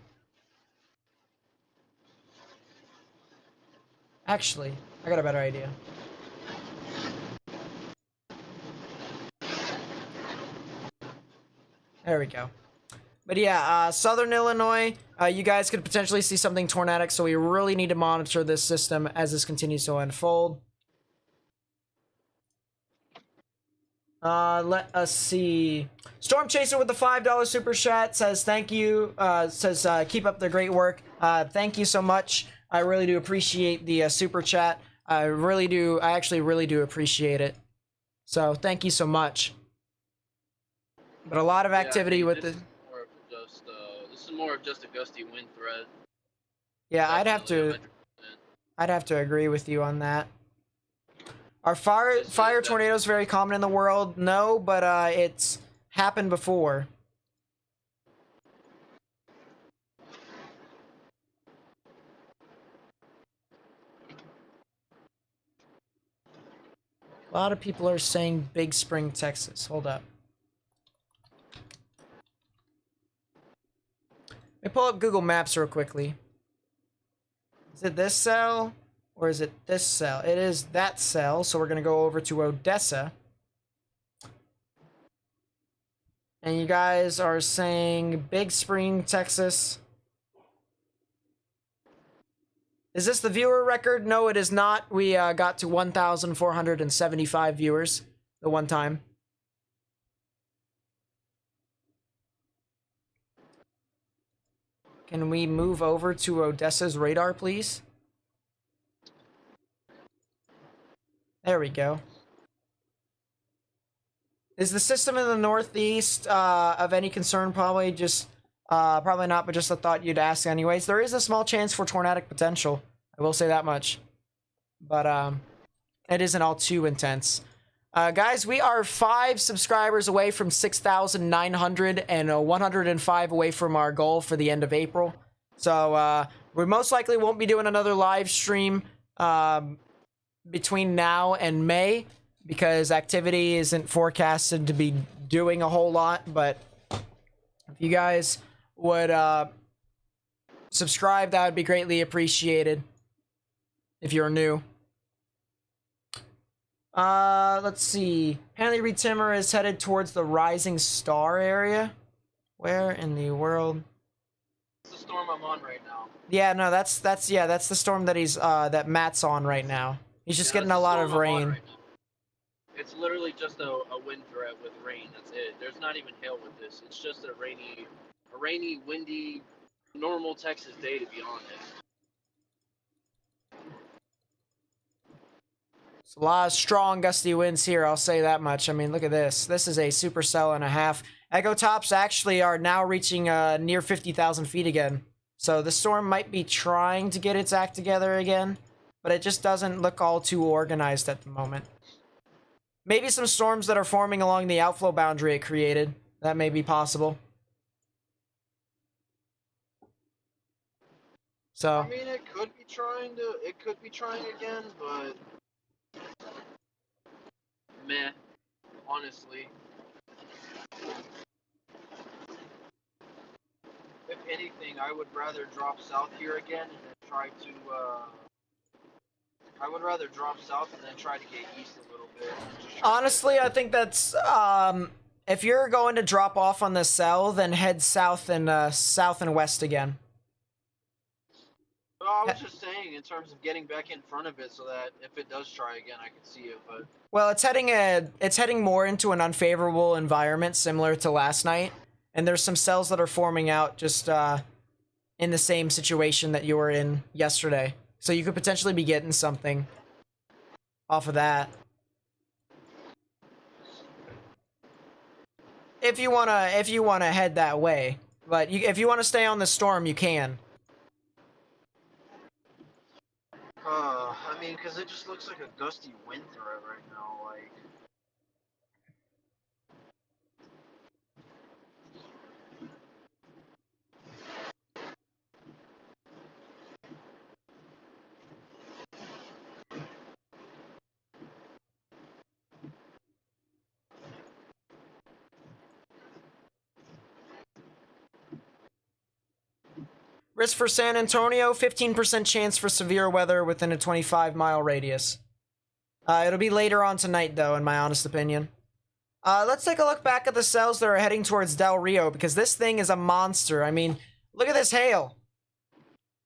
Actually, I got a better idea. There we go. But yeah, southern Illinois, you guys could potentially see something tornadic, so we really need to monitor this system as this continues to unfold. Let us see. Storm Chaser with the $5 super chat says thank you. Says keep up the great work. Thank you so much. I really do appreciate the super chat. I really do. I actually really do appreciate it. So thank you so much. But a lot of activity with the. This is more of just a gusty wind threat. Yeah, Definitely 100%. I'd have to agree with you on that. Are This fire is tornadoes very common in the world? No, but it's happened before. A lot of people are saying Big Spring, Texas. Hold up. Let me pull up Google Maps real quickly. Is it this cell? Or is it this cell? It is that cell, so we're going to go over to Odessa. And you guys are saying Big Spring, Texas. Is this the viewer record? No, it is not. We got to 1,475 viewers the one time. Can we move over to Odessa's radar, please? There we go. Is the system in the northeast of any concern? Probably just, probably not, but just a thought you'd ask anyways. There is a small chance for tornadic potential. I will say that much. But it isn't all too intense. Guys, we are 5 subscribers away from 6,900 and 105 away from our goal for the end of April. So we most likely won't be doing another live stream between now and May because activity isn't forecasted to be doing a whole lot. But if you guys would subscribe, that would be greatly appreciated if you're new. Let's see. Hanley Reed Timmer is headed towards the Rising Star area. Where in the world? It's the storm I'm on right now. Yeah, no, that's the storm that that Matt's on right now. He's just getting a lot of rain. Right, it's literally just a wind threat with rain. That's it. There's not even hail with this. It's just a rainy, windy, normal Texas day, to be honest. It's a lot of strong gusty winds here, I'll say that much. I mean, look at this. This is a supercell and a half. Echo tops actually are now reaching near 50,000 feet again. So the storm might be trying to get its act together again, but it just doesn't look all too organized at the moment. Maybe some storms that are forming along the outflow boundary it created. That may be possible. So I mean, it could be trying again, but meh, honestly. If anything, I would rather drop south here again and then try to, I would rather drop south and then try to get east a little bit. Honestly, I think that's, if you're going to drop off on the cell, then head south and west again. Well, I was just saying in terms of getting back in front of it so that if it does try again, I can see it, but... Well, it's heading more into an unfavorable environment similar to last night, and there's some cells that are forming out just in the same situation that you were in yesterday. So you could potentially be getting something off of that. If you wanna head that way, but if you wanna stay on the storm, you can. I mean, because it just looks like a gusty wind threat right now, like... Risk for San Antonio, 15% chance for severe weather within a 25-mile radius. It'll be later on tonight, though, in my honest opinion. Let's take a look back at the cells that are heading towards Del Rio, because this thing is a monster. I mean, look at this hail.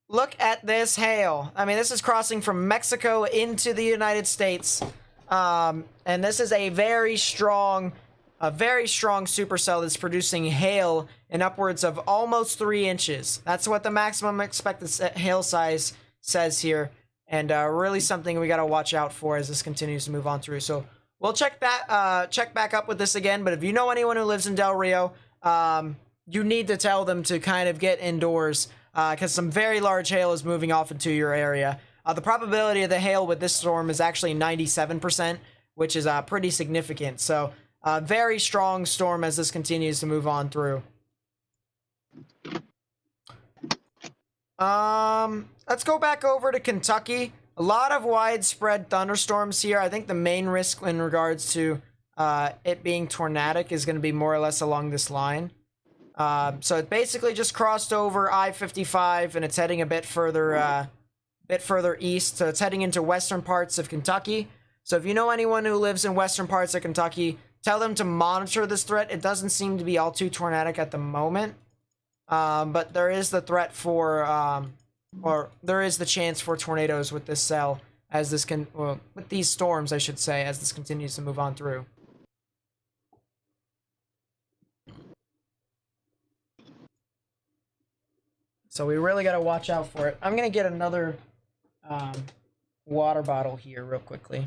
Look at this hail. I mean, this is crossing from Mexico into the United States. And this is a very strong supercell that's producing hail in upwards of almost 3 inches. That's what the maximum expected hail size says here. And really something we got to watch out for as this continues to move on through. So we'll check back up with this again. But if you know anyone who lives in Del Rio, you need to tell them to kind of get indoors because some very large hail is moving off into your area. The probability of the hail with this storm is actually 97%, which is pretty significant. So, very strong storm as this continues to move on through. Let's go back over to Kentucky. A lot of widespread thunderstorms here. I think the main risk in regards to it being tornadic is going to be more or less along this line. So it basically just crossed over I-55 and it's heading a bit further east. So it's heading into western parts of Kentucky. So if you know anyone who lives in western parts of Kentucky, tell them to monitor this threat. It doesn't seem to be all too tornadic at the moment. But there is the threat for, or there is the chance for tornadoes with this cell as this with these storms, I should say, as this continues to move on through. So we really got to watch out for it. I'm going to get another water bottle here real quickly.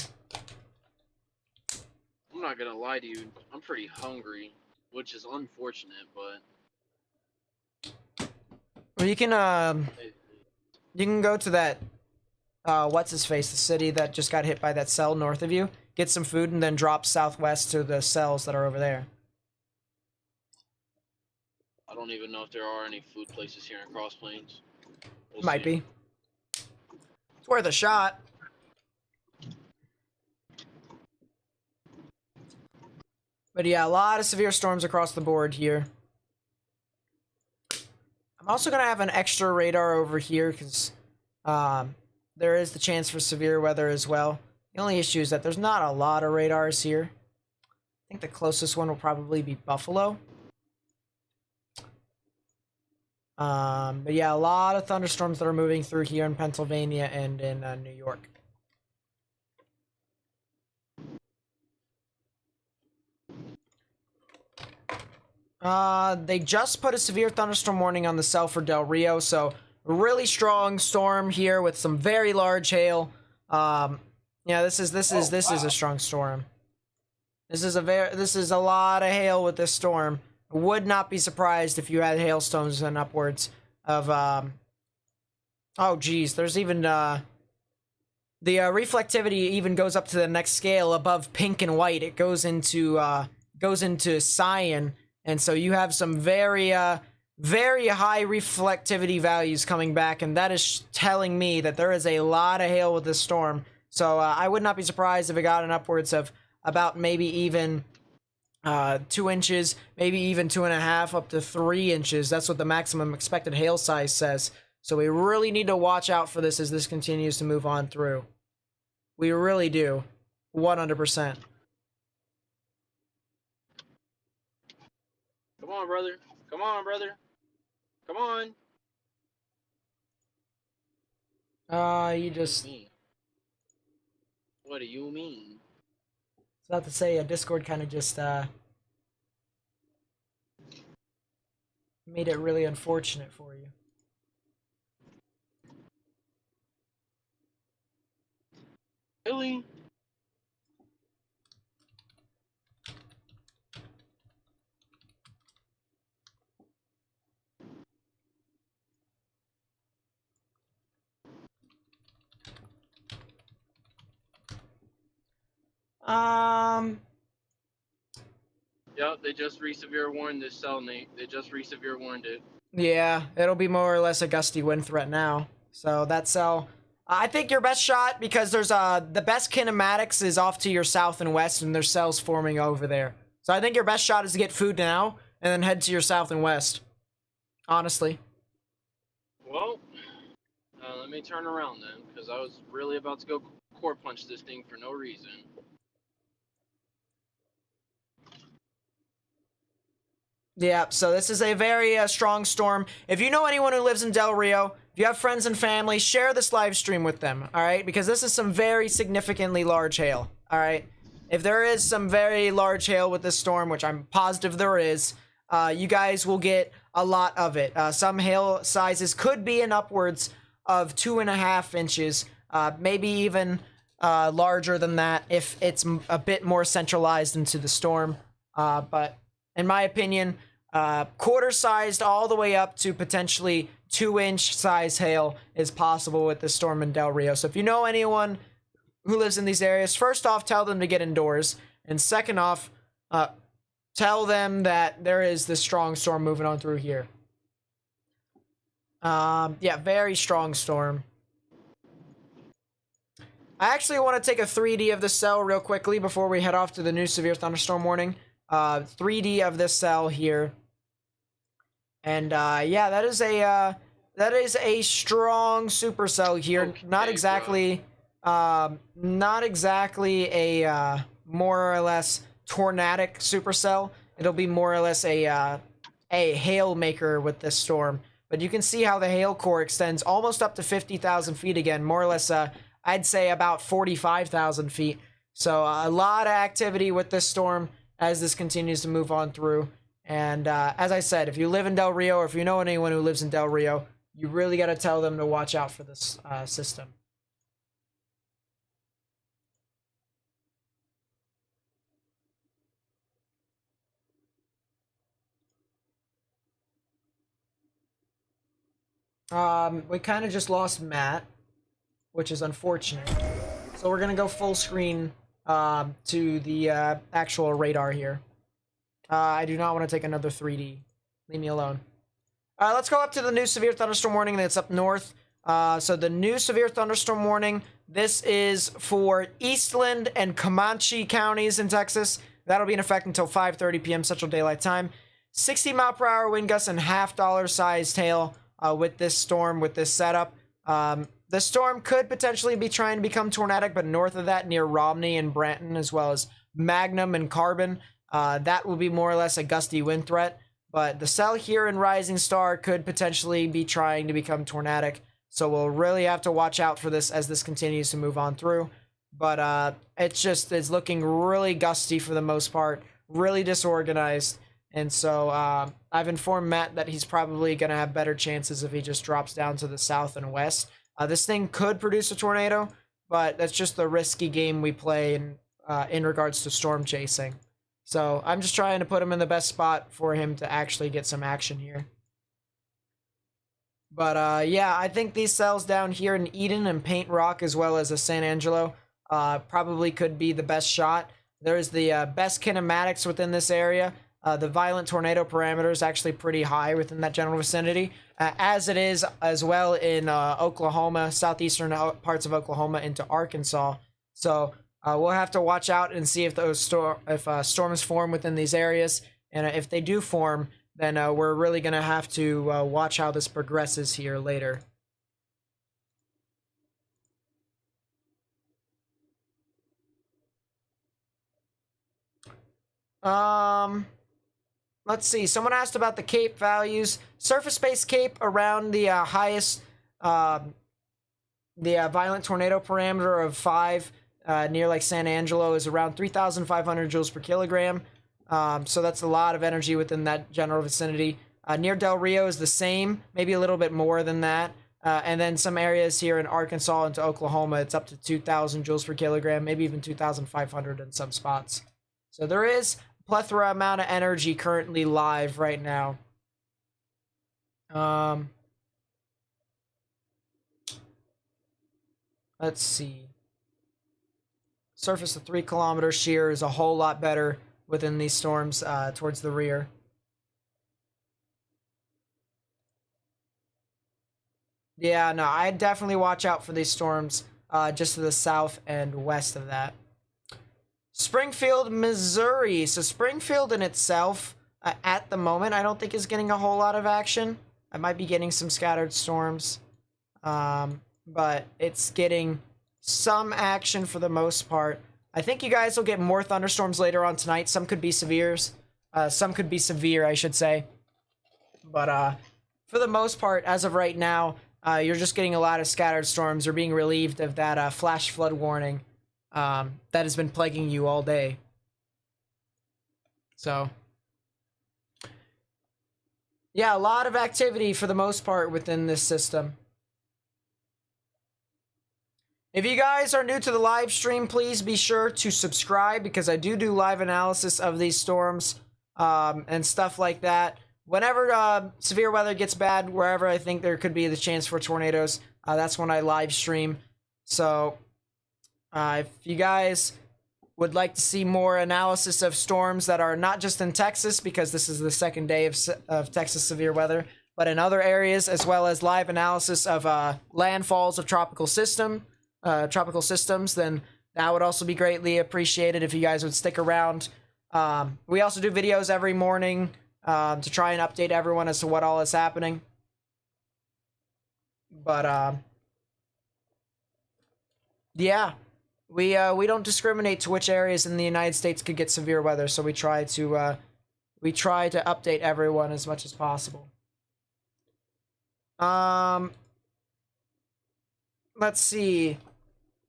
I'm not gonna lie to you, I'm pretty hungry, which is unfortunate, but Well, you can go to that what's his face, the city that just got hit by that cell north of you, get some food and then drop southwest to the cells that are over there. I don't even know if there are any food places here in Cross Plains. Might be. It's worth a shot. But yeah, a lot of severe storms across the board here. I'm also going to have an extra radar over here because there is the chance for severe weather as well. The only issue is that there's not a lot of radars here. I think the closest one will probably be Buffalo. But yeah, a lot of thunderstorms that are moving through here in Pennsylvania and in New York. They just put a severe thunderstorm warning on the cell for Del Rio, so a really strong storm here with some very large hail. Yeah, this is a strong storm. This is a lot of hail with this storm. I would not be surprised if you had hailstones and upwards of oh geez, there's even the reflectivity even goes up to the next scale above pink and white. It goes into cyan. And so you have some very high reflectivity values coming back, and that is telling me that there is a lot of hail with this storm. So I would not be surprised if it got an upwards of about maybe even 2 inches, maybe even 2.5 up to 3 inches. That's what the maximum expected hail size says. So we really need to watch out for this as this continues to move on through. We really do. 100%. come on, brother. Come on, brother. Come on. You just... What do you mean? It's not to say Discord kind of just made it really unfortunate for you. Really? Yep, they just re-severe warned this cell, Nate. They just re-severe warned it. Yeah, it'll be more or less a gusty wind threat now. So that cell, I think your best shot, because there's the best kinematics is off to your south and west, and there's cells forming over there. So I think your best shot is to get food now, and then head to your south and west. Honestly. Well, let me turn around then, because I was really about to go core punch this thing for no reason. Yeah, so this is a very strong storm. If you know anyone who lives in Del Rio, if you have friends and family, share this live stream with them, all right? Because this is some very significantly large hail, all right? If there is some very large hail with this storm, which I'm positive there is, you guys will get a lot of it. Some hail sizes could be in upwards of 2.5 inches, maybe even larger than that if it's a bit more centralized into the storm. But in my opinion, Quarter-sized all the way up to potentially 2-inch size hail is possible with this storm in Del Rio. So if you know anyone who lives in these areas, first off, tell them to get indoors. And second off, tell them that there is this strong storm moving on through here. Yeah, very strong storm. I actually want to take a 3D of this cell real quickly before we head off to the new severe thunderstorm warning. 3D of this cell here. And yeah, that is a strong supercell here. Okay, not exactly a more or less tornadic supercell. It'll be more or less a hail maker with this storm. But you can see how the hail core extends almost up to 50,000 feet again, more or less I'd say about 45,000 feet. So a lot of activity with this storm as this continues to move on through. And as I said, if you live in Del Rio, or if you know anyone who lives in Del Rio, you really got to tell them to watch out for this system. We kind of just lost Matt, which is unfortunate. So we're going to go full screen to the actual radar here. I do not want to take another 3D. Leave me alone. Let's go up to the new severe thunderstorm warning that's up north. So the new severe thunderstorm warning, this is for Eastland and Comanche counties in Texas. That'll be in effect until 5:30 p.m. Central Daylight Time. 60-mile-per-hour wind gusts and half-dollar-sized hail with this storm, with this setup. The storm could potentially be trying to become tornadic, but north of that, near Romney and Branton, as well as Magnum and Carbon, that will be more or less a gusty wind threat. But the cell here in Rising Star could potentially be trying to become tornadic. So we'll really have to watch out for this as this continues to move on through. But it's looking really gusty for the most part, really disorganized. And so I've informed Matt that he's probably going to have better chances if he just drops down to the south and west. This thing could produce a tornado, but that's just the risky game we play in regards to storm chasing. So I'm just trying to put him in the best spot for him to actually get some action here. But yeah, I think these cells down here in Eden and Paint Rock, as well as a San Angelo, probably could be the best shot. There's the best kinematics within this area. The violent tornado parameter is actually pretty high within that general vicinity, as it is as well in Oklahoma, southeastern parts of Oklahoma into Arkansas. So we'll have to watch out and see if those storms form within these areas, and if they do form, then we're really going to have to watch how this progresses here later. Let's see. Someone asked about the CAPE values. Surface-based CAPE around the highest, the violent tornado parameter of 5 near like San Angelo is around 3,500 joules per kilogram. So that's a lot of energy within that general vicinity. Near Del Rio is the same, maybe a little bit more than that. And then some areas here in Arkansas into Oklahoma, it's up to 2,000 joules per kilogram, maybe even 2,500 in some spots. So there is plethora amount of energy currently live right now. Let's see. Surface to 3 kilometer shear is a whole lot better within these storms towards the rear. Yeah, no, I'd definitely watch out for these storms just to the south and west of that. Springfield, Missouri. So Springfield in itself, at the moment, I don't think is getting a whole lot of action. I might be getting some scattered storms. But it's getting some action for the most part. I think you guys will get more thunderstorms later on tonight. Some could be severes. Some could be severe, I should say. But for the most part, as of right now, you're just getting a lot of scattered storms. You're being relieved of that flash flood warning that has been plaguing you all day. So, yeah, a lot of activity for the most part within this system. If you guys are new to the live stream, please be sure to subscribe because I do live analysis of these storms and stuff like that. Whenever severe weather gets bad, wherever I think there could be the chance for tornadoes, that's when I live stream. So if you guys would like to see more analysis of storms that are not just in Texas, because this is the second day of Texas severe weather, but in other areas, as well as live analysis of landfalls of tropical systems, then that would also be greatly appreciated if you guys would stick around. We also do videos every morning to try and update everyone as to what all is happening. But yeah, we don't discriminate to which areas in the United States could get severe weather, so we try to update everyone as much as possible. Let's see.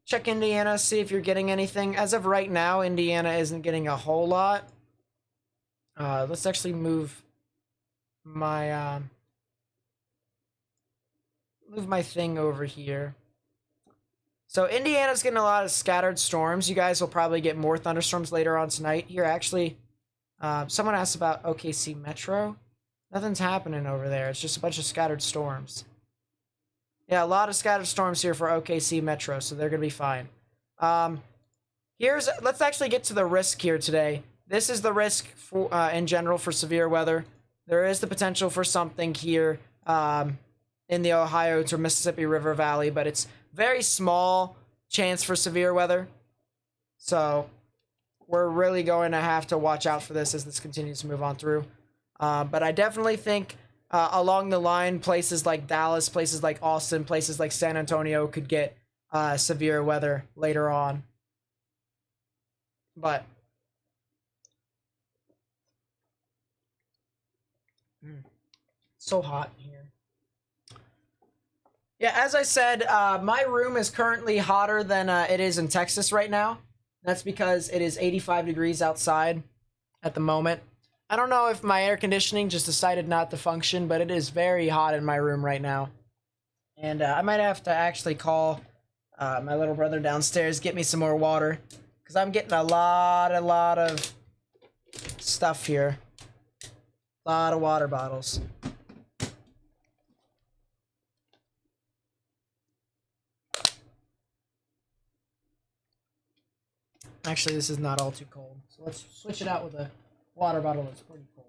Check Indiana, see if you're getting anything. As of right now, Indiana isn't getting a whole lot. Let's actually move my thing over here. So Indiana's getting a lot of scattered storms. You guys will probably get more thunderstorms later on tonight. Here, actually, someone asked about OKC Metro. Nothing's happening over there. It's just a bunch of scattered storms. Yeah, a lot of scattered storms here for OKC Metro, so they're gonna be fine. Let's actually get to the risk here today. This is the risk for, in general for severe weather. There is the potential for something here in the Ohio to Mississippi River Valley, but it's very small chance for severe weather. So we're really going to have to watch out for this as this continues to move on through. But I definitely think along the line, places like Dallas, places like Austin, places like San Antonio could get severe weather later on. But so hot here. Yeah, as I said, my room is currently hotter than it is in Texas right now. That's because it is 85 degrees outside at the moment. I don't know if my air conditioning just decided not to function, but it is very hot in my room right now. And I might have to actually call my little brother downstairs, get me some more water. Because I'm getting a lot of stuff here. A lot of water bottles. Actually, this is not all too cold. So let's switch it out with a water bottle that's pretty cold.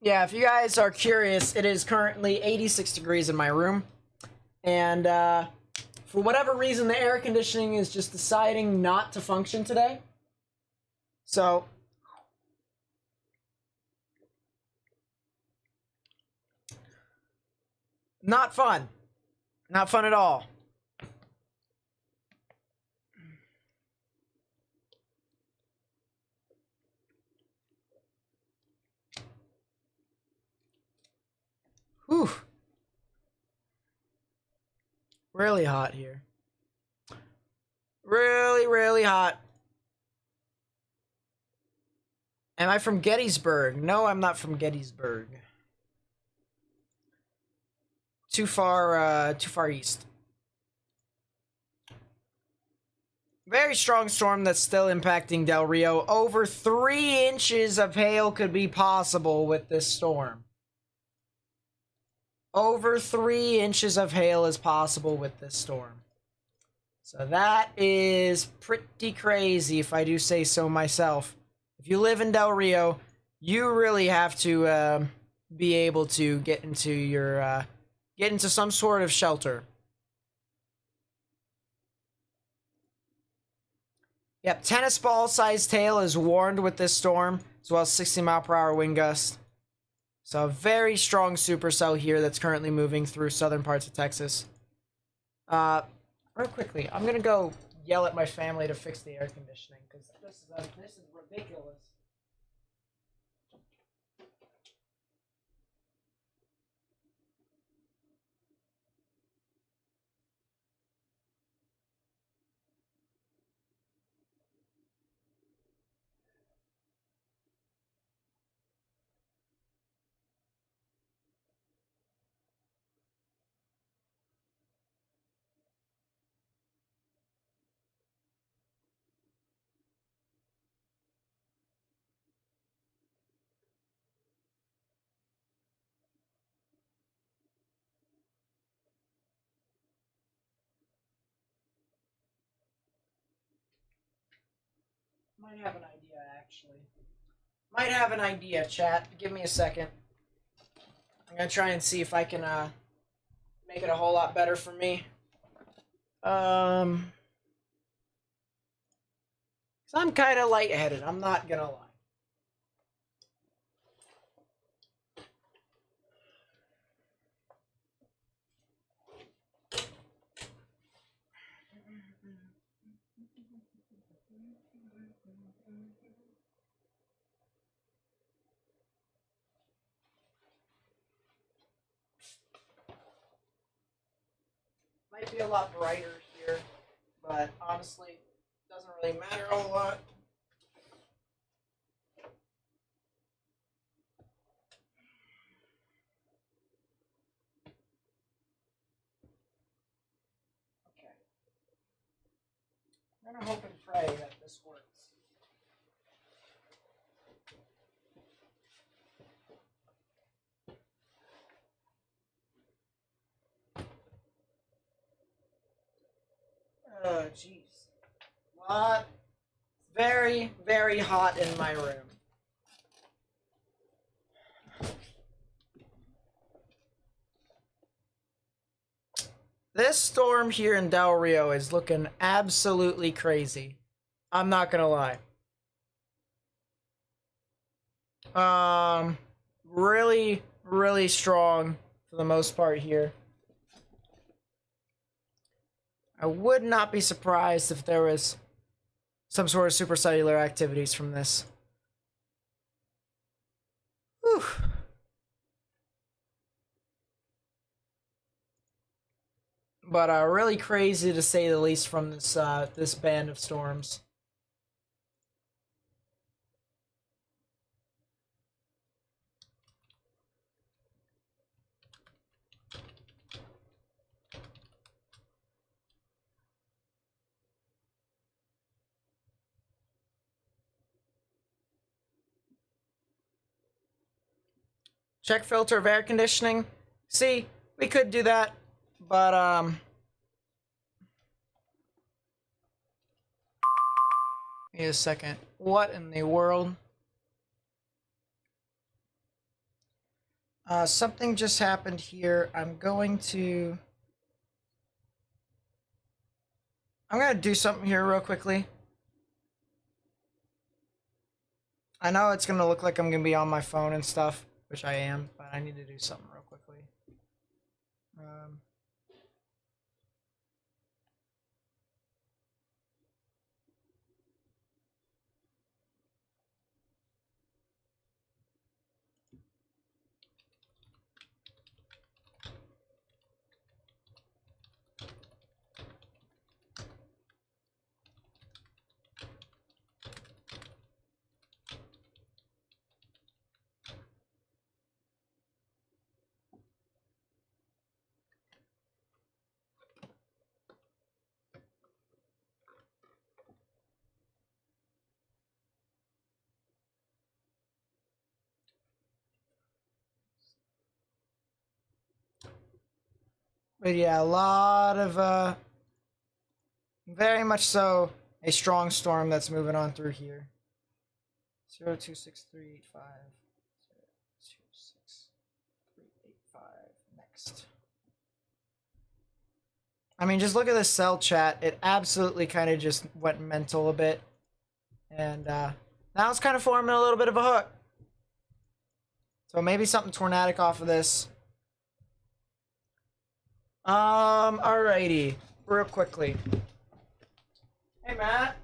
Yeah, if you guys are curious, it is currently 86 degrees in my room. And for whatever reason, the air conditioning is just deciding not to function today. So not fun. Not fun at all. Whew. Really hot here. Really hot. Am I from Gettysburg? No, I'm not from Gettysburg. Too far east. Very strong storm that's still impacting Del Rio. Over 3 inches of hail could be possible with this storm. Over 3 inches of hail is possible with this storm. So that is pretty crazy, if I do say so myself. If you live in Del Rio, you really have to be able to get into some sort of shelter. Yep, tennis ball sized hail is warned with this storm, as well as 60-mile-per-hour wind gust. So a very strong supercell here that's currently moving through southern parts of Texas. Real quickly, I'm gonna go yell at my family to fix the air conditioning, because this is ridiculous. Might have an idea, actually. Might have an idea, chat. Give me a second. I'm gonna try and see if I can make it a whole lot better for me. 'Cause I'm kind of lightheaded. I'm not gonna lie. Might be a lot brighter here, but honestly, it doesn't really matter a whole lot. Okay. I'm gonna hope and pray that this works. Oh, jeez. Lot. Very, very hot in my room. This storm here in Del Rio is looking absolutely crazy. I'm not gonna lie. Really, really strong for the most part here. I would not be surprised if there was some sort of supercellular activities from this. Whew. But really crazy to say the least from this this band of storms. Check filter of air conditioning. See, we could do that, but Give me a second. What in the world? Something just happened here. I'm gonna do something here real quickly. I know it's gonna look like I'm gonna be on my phone and stuff, which I am, but I need to do something real quickly. But yeah, a lot of very much so a strong storm that's moving on through here. 026385. 026385. Next. I mean, just look at the cell chat. It absolutely kind of just went mental a bit. And now it's kind of forming a little bit of a hook. So maybe something tornadic off of this. Alrighty. Real quickly. Hey, Matt.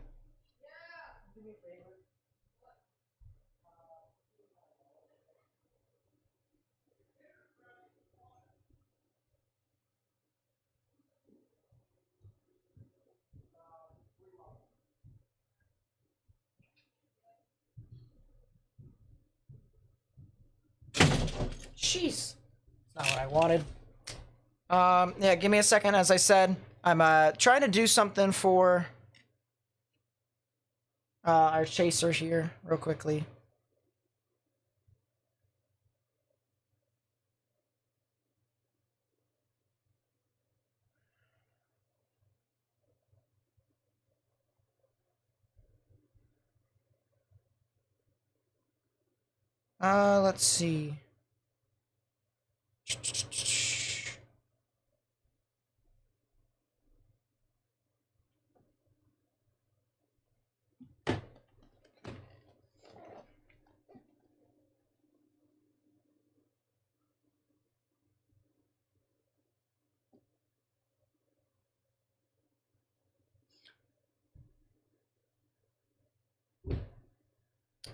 Do me a favor. Jeez. That's not what I wanted. Yeah, give me a second. As I said, I'm trying to do something for our chaser here real quickly. Let's see.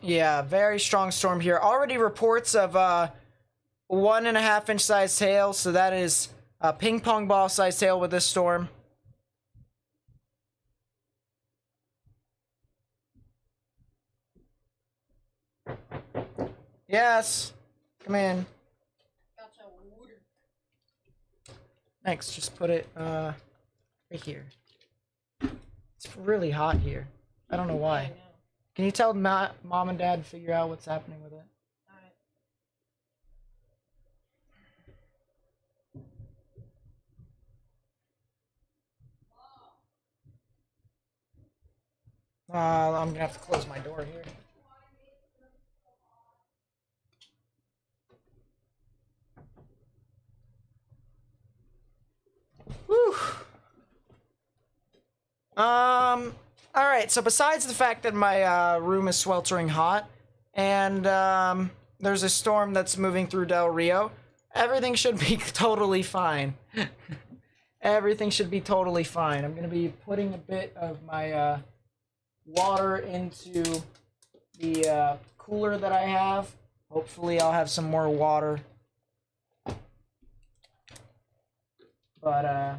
Yeah, very strong storm here. Already reports of 1.5 inch size hail, so that is a ping pong ball size hail with this storm. Yes, come in. Thanks. Just put it right here. It's really hot here. I don't know why. Can you tell mom and dad to figure out what's happening with it? I'm gonna have to close my door here. Whew. All right. So besides the fact that my room is sweltering hot, and there's a storm that's moving through Del Rio, everything should be totally fine. Everything should be totally fine. I'm gonna be putting a bit of my water into the cooler that I have. Hopefully, I'll have some more water. But yeah,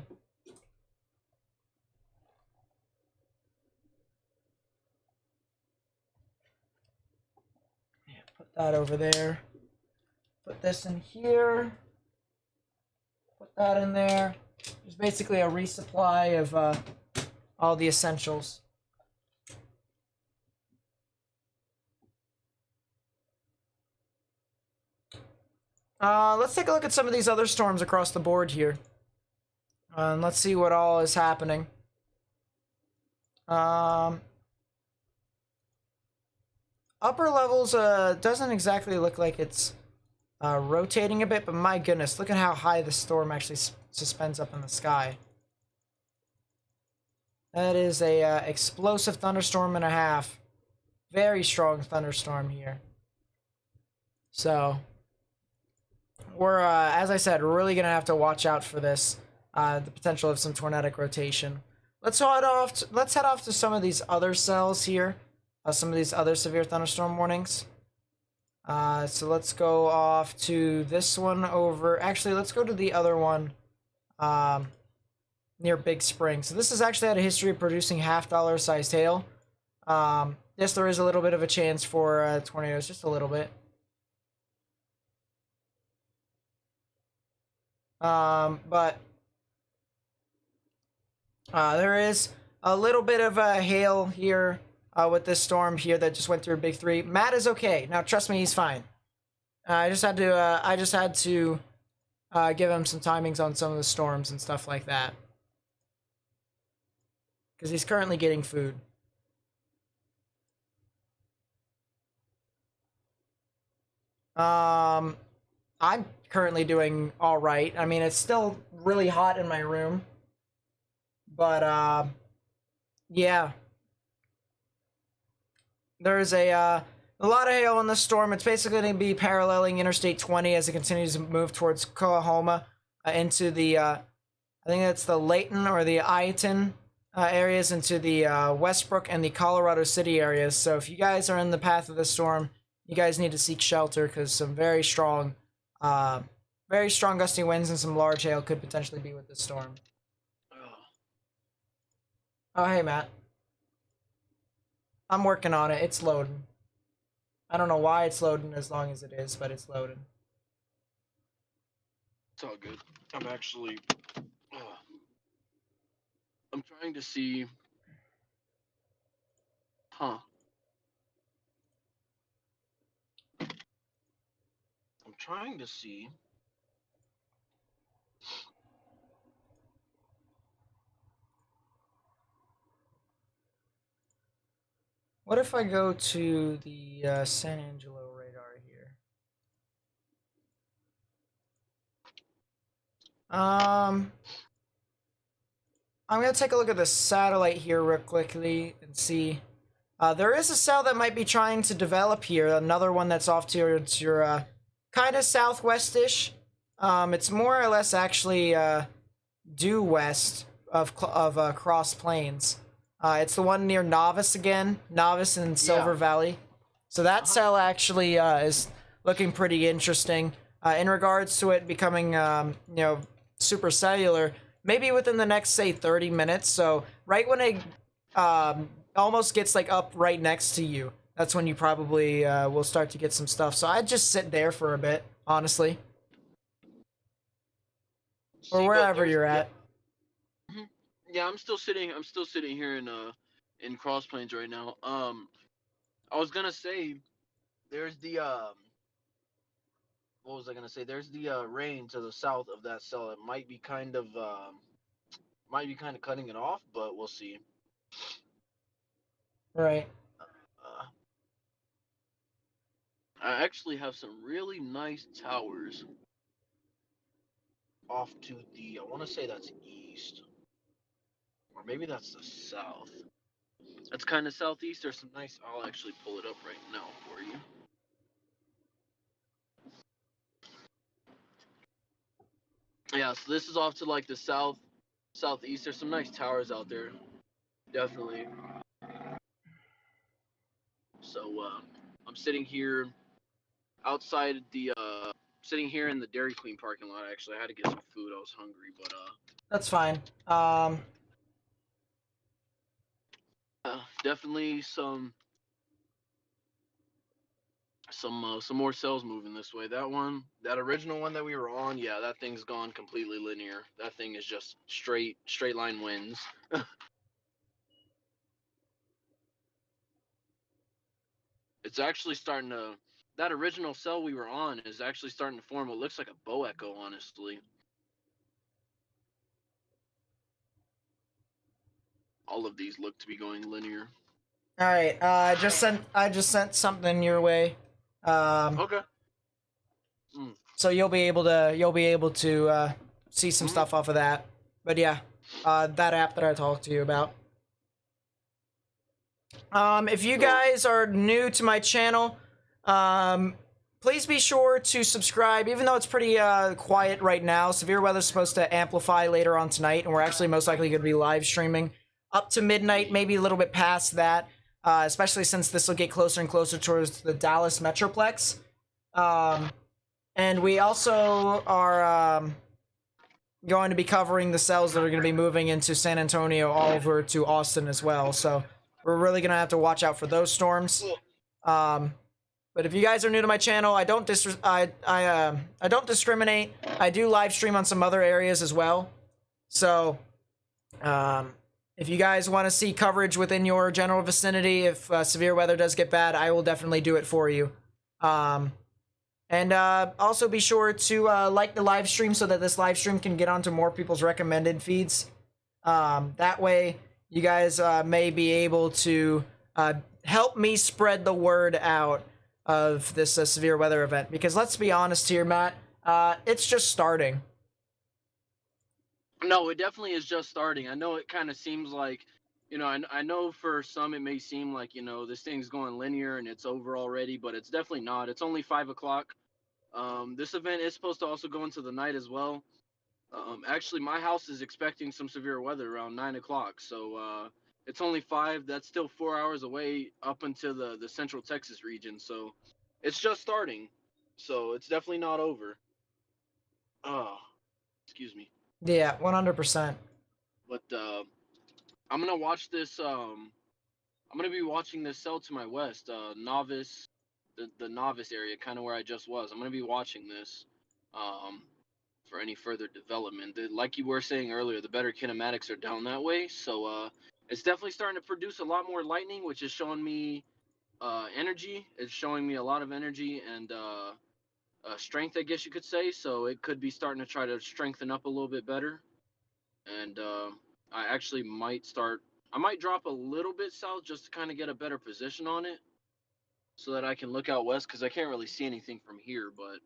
put that over there. Put this in here. Put that in there. There's basically a resupply of all the essentials. Let's take a look at some of these other storms across the board here. And let's see what all is happening. Upper levels doesn't exactly look like it's rotating a bit, but my goodness, look at how high the storm actually suspends up in the sky. That is a explosive thunderstorm and a half. Very strong thunderstorm here. So we're, as I said, really gonna have to watch out for this. The potential of some tornadic rotation. Let's head off to some of these other cells here. Some of these other severe thunderstorm warnings. So let's go off to this one over. Actually, let's go to the other one near Big Spring. So this has actually had a history of producing $half sized hail. Yes, there is a little bit of a chance for tornadoes, just a little bit. But there is a little bit of hail here with this storm here that just went through Big 3. Matt is okay. Now, trust me, he's fine. I just had to give him some timings on some of the storms and stuff like that. Because he's currently getting food. I'm currently doing all right. I mean, it's still really hot in my room. But, yeah. There's a lot of hail in this storm. It's basically going to be paralleling Interstate 20 as it continues to move towards Coahoma into the, I think that's the Layton or the Iton areas, into the Westbrook and the Colorado City areas. So if you guys are in the path of the storm, you guys need to seek shelter because some very strong gusty winds and some large hail could potentially be with this storm. Oh, hey, Matt. I'm working on it. It's loading. I don't know why it's loading as long as it is, but it's loading. It's all good. I'm actually... I'm trying to see... Huh. I'm trying to see... What if I go to the San Angelo radar here? Um, I'm gonna take a look at the satellite here real quickly and see. There is a cell that might be trying to develop here. Another one that's off to your kind of southwestish. It's more or less actually due west of Cross Plains. It's the one near Novice again, Novice and Silver Yeah. Valley. So that cell actually is looking pretty interesting. In regards to it becoming, supercellular, maybe within the next, say, 30 minutes. So right when it almost gets like up right next to you, that's when you probably will start to get some stuff. So I'd just sit there for a bit, honestly, or See, but wherever there's you're yeah. at. Mhm. Yeah, I'm still sitting. I'm still sitting here in Cross Plains right now. I was gonna say there's the what was I gonna say? There's the rain to the south of that cell. It might be kind of cutting it off, but we'll see. Right. Uh, I actually have some really nice towers off to the. I want to say that's east, or maybe that's the south. That's kind of southeast. There's some nice. I'll actually pull it up right now for you. Yeah, so this is off to like the southeast. There's some nice towers out there, definitely. So I'm sitting here outside the sitting here in the Dairy Queen parking lot. Actually, I had to get some food. I was hungry, but That's fine. definitely some more cells moving this way. That original one that we were on, yeah, that thing's gone completely linear. That thing is just straight line wins. It's actually starting to. That original cell we were on is actually starting to form what looks like a bow echo, honestly. All of these look to be going linear. All right. I just sent something your way. Um, Okay. Mm. so you'll be able to see some Mm. stuff off of that. But yeah, that app that I talked to you about. If you So guys are new to my channel, um, please be sure to subscribe. Even though it's pretty quiet right now, severe weather's supposed to amplify later on tonight, and we're actually most likely going to be live streaming up to midnight, maybe a little bit past that. Especially since this will get closer and closer towards the Dallas Metroplex. Um, and we also are going to be covering the cells that are going to be moving into San Antonio all over to Austin as well. So we're really going to have to watch out for those storms. Um, but if you guys are new to my channel, I don't discriminate. I do live stream on some other areas as well. So if you guys want to see coverage within your general vicinity, if severe weather does get bad, I will definitely do it for you. And also be sure to like the live stream so that this live stream can get onto more people's recommended feeds. That way, you guys may be able to help me spread the word out of this severe weather event. Because let's be honest here, Matt, it's just starting. no, it definitely is just starting. I know it kind of seems like, I know for some it may seem like, this thing's going linear and it's over already, but it's definitely not. It's only 5 o'clock. This event is supposed to also go into the night as well. Actually, my house is expecting some severe weather around 9 o'clock, so it's only 5. That's still 4 hours away up into the Central Texas region. So it's just starting. So it's definitely not over. Oh, excuse me. Yeah, 100%. But I'm gonna watch this. I'm gonna be watching this cell to my west, novice, the novice area, kind of where I just was. I'm gonna be watching this. Um, for any further development. Like you were saying earlier, the better kinematics are down that way, so it's definitely starting to produce a lot more lightning, which is showing me energy. It's showing me a lot of energy and strength, I guess you could say. So it could be starting to try to strengthen up a little bit better. And I actually might start. I might drop a little bit south just to kind of get a better position on it, so that I can look out west because I can't really see anything from here, but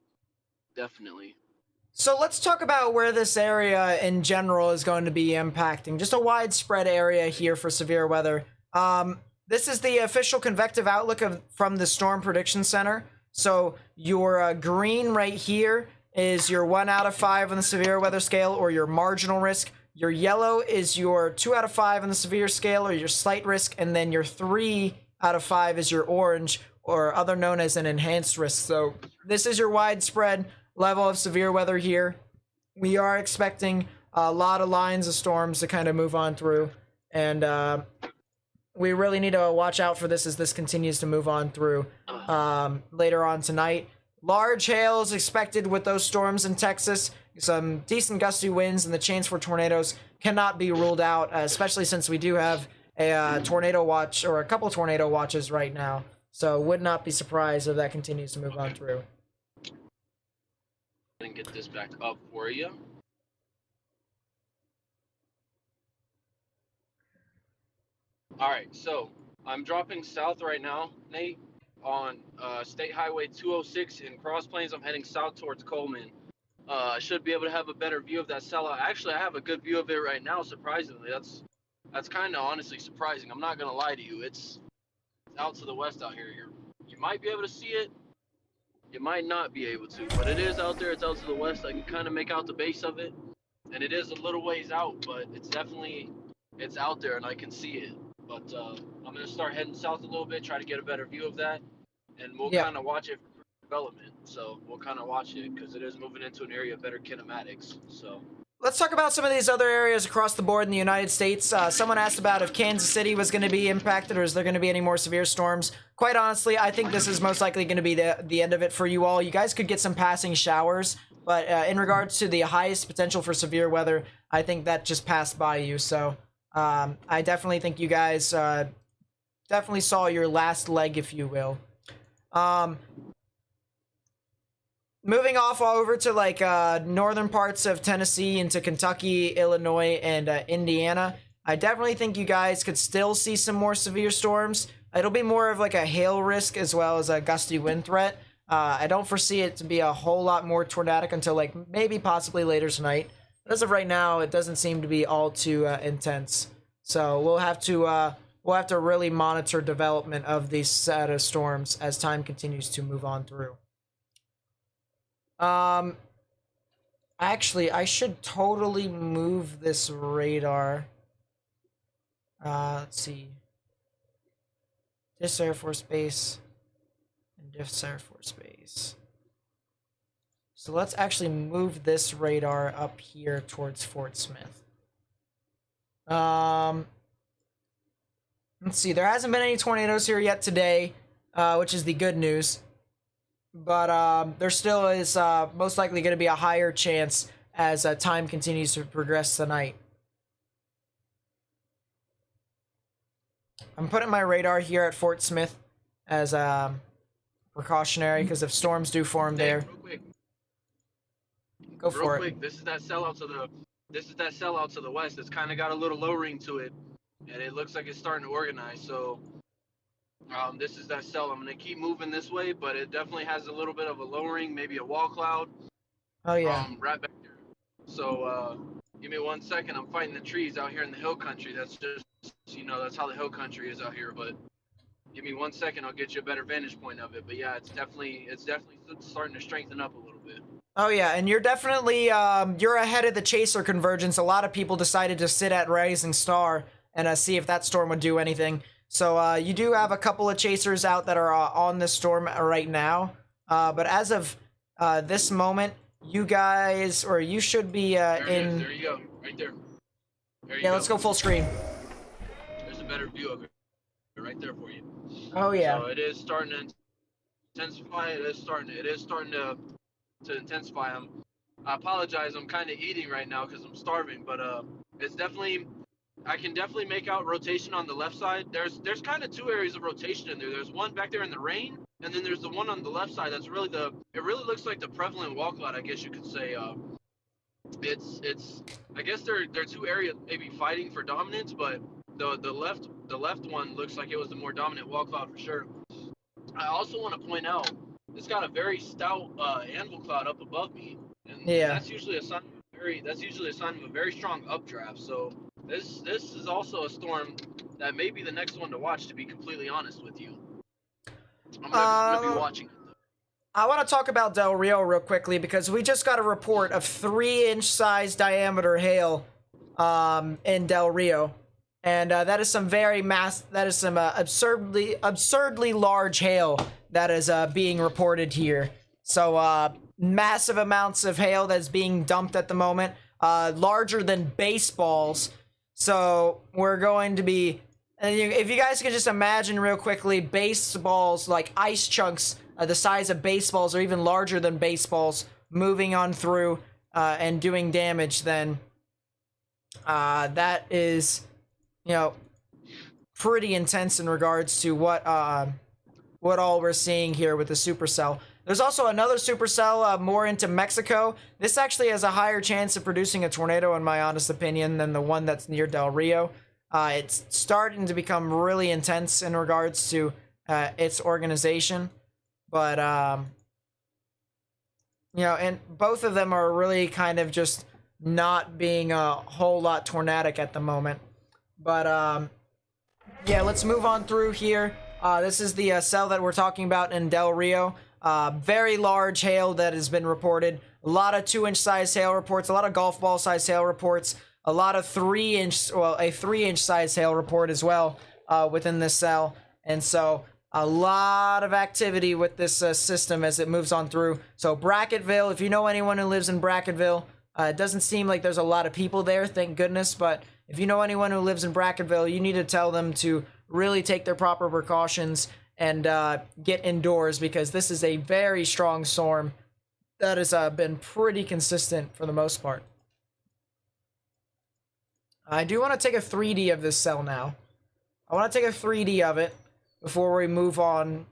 definitely. So let's talk about where this area in general is going to be impacting. Just a widespread area here for severe weather. This is the official convective outlook from the Storm Prediction Center. So your green right here is your 1 out of 5 on the severe weather scale, or your marginal risk. Your yellow is your 2 out of 5 on the severe scale, or your slight risk, and then your 3 out of 5 is your orange, or other known as an enhanced risk. So this is your widespread level of severe weather here. We are expecting a lot of lines of storms to kind of move on through, and we really need to watch out for this as this continues to move on through later on tonight. Large hail is expected with those storms in Texas. Some decent gusty winds, and the chance for tornadoes cannot be ruled out, especially since we do have a tornado watch, or a couple tornado watches right now. So would not be surprised if that continues to move on through. And get this back up for you. All right, so I'm dropping south right now, Nate, on State Highway 206 in Cross Plains. I'm heading south towards Coleman. I should be able to have a better view of that sellout. Actually, I have a good view of it right now, surprisingly. That's kind of honestly surprising. I'm not going to lie to you. It's out to the west out here. You might be able to see it. You might not be able to, but it is out there. It's out to the west. I can kind of make out the base of it, and it is a little ways out, but it's out there, and I can see it. But I'm going to start heading south a little bit, try to get a better view of that, and we'll kind of watch it for development. So we'll kind of watch it because it is moving into an area of better kinematics. So let's talk about some of these other areas across the board in the United States. Someone asked about if Kansas City was going to be impacted, or is there going to be any more severe storms. Quite honestly, I think this is most likely going to be the end of it for you all. You guys could get some passing showers, but in regards to the highest potential for severe weather, I think that just passed by you. So I definitely think you guys definitely saw your last leg, if you will. Moving off over to like northern parts of Tennessee into Kentucky, Illinois, and Indiana, I definitely think you guys could still see some more severe storms. It'll be more of like a hail risk as well as a gusty wind threat. I don't foresee it to be a whole lot more tornadic until like maybe possibly later tonight. But as of right now, it doesn't seem to be all too intense. So we'll have to really monitor development of these set of storms as time continues to move on through. Actually, I should totally move this radar. Let's see. This Air Force Base and this Air Force Base. So let's actually move this radar up here towards Fort Smith. Let's see. There hasn't been any tornadoes here yet today, which is the good news. But there still is most likely going to be a higher chance as time continues to progress tonight. I'm putting my radar here at Fort Smith as precautionary, because if storms do form there. Real quick. Go for it. This is that sellout to the west. It's kind of got a little lowering to it, and it looks like it's starting to organize. So this is that cell. I'm going to keep moving this way, but it definitely has a little bit of a lowering, maybe a wall cloud. Oh, yeah. Right back there. So give me 1 second. I'm fighting the trees out here in the hill country. That's just, that's how the hill country is out here. But give me 1 second. I'll get you a better vantage point of it. But yeah, it's definitely starting to strengthen up a little bit. Oh, yeah, and you're definitely, you're ahead of the chaser convergence. A lot of people decided to sit at Rising Star and see if that storm would do anything. So you do have a couple of chasers out that are on this storm right now. But as of this moment, you guys, or you should be in... There you go, right there. Yeah, let's go full screen. There's a better view of it right there for you. Oh, yeah. So it is starting to intensify. It is starting to intensify. I apologize. I'm kind of eating right now because I'm starving, but it's definitely... I can definitely make out rotation on the left side. There's kind of two areas of rotation in there. There's one back there in the rain, and then there's the one on the left side. That's really it really looks like the prevalent wall cloud, I guess you could say. It's I guess they're two areas maybe fighting for dominance, but the left one looks like it was the more dominant wall cloud for sure. I also want to point out it's got a very stout anvil cloud up above me, and and Yeah. that's usually a sign. That's usually a sign of a very strong updraft. So this is also a storm that may be the next one to watch. To be completely honest with you, I'm gonna be Um, watching it. I want to talk about Del Rio real quickly because we just got a report of 3-inch size diameter hail in Del Rio. And that is some absurdly large hail that is being reported here. So massive amounts of hail that's being dumped at the moment, larger than baseballs. So we're going to be, if you guys could just imagine real quickly, baseballs, like ice chunks the size of baseballs or even larger than baseballs moving on through and doing damage, then that is, you know, pretty intense in regards to what all we're seeing here with the supercell. There's also another supercell more into Mexico. This actually has a higher chance of producing a tornado, in my honest opinion, than the one that's near Del Rio. It's starting to become really intense in regards to its organization, but you know, and both of them are really kind of just not being a whole lot tornadic at the moment. But yeah, let's move on through here. This is the cell that we're talking about in Del Rio. Very large hail that has been reported. A lot of 2-inch size hail reports. A lot of golf ball size hail reports. A lot of 3-inch, well, a 3-inch size hail report as well within this cell. And so a lot of activity with this system as it moves on through. So Bracketville, if you know anyone who lives in Bracketville, it doesn't seem like there's a lot of people there, thank goodness, but if you know anyone who lives in Bracketville, you need to tell them to really take their proper precautions and get indoors, because this is a very strong storm that has been pretty consistent for the most part. I do want to take a 3D of this cell now. I want to take a 3D of it before we move on.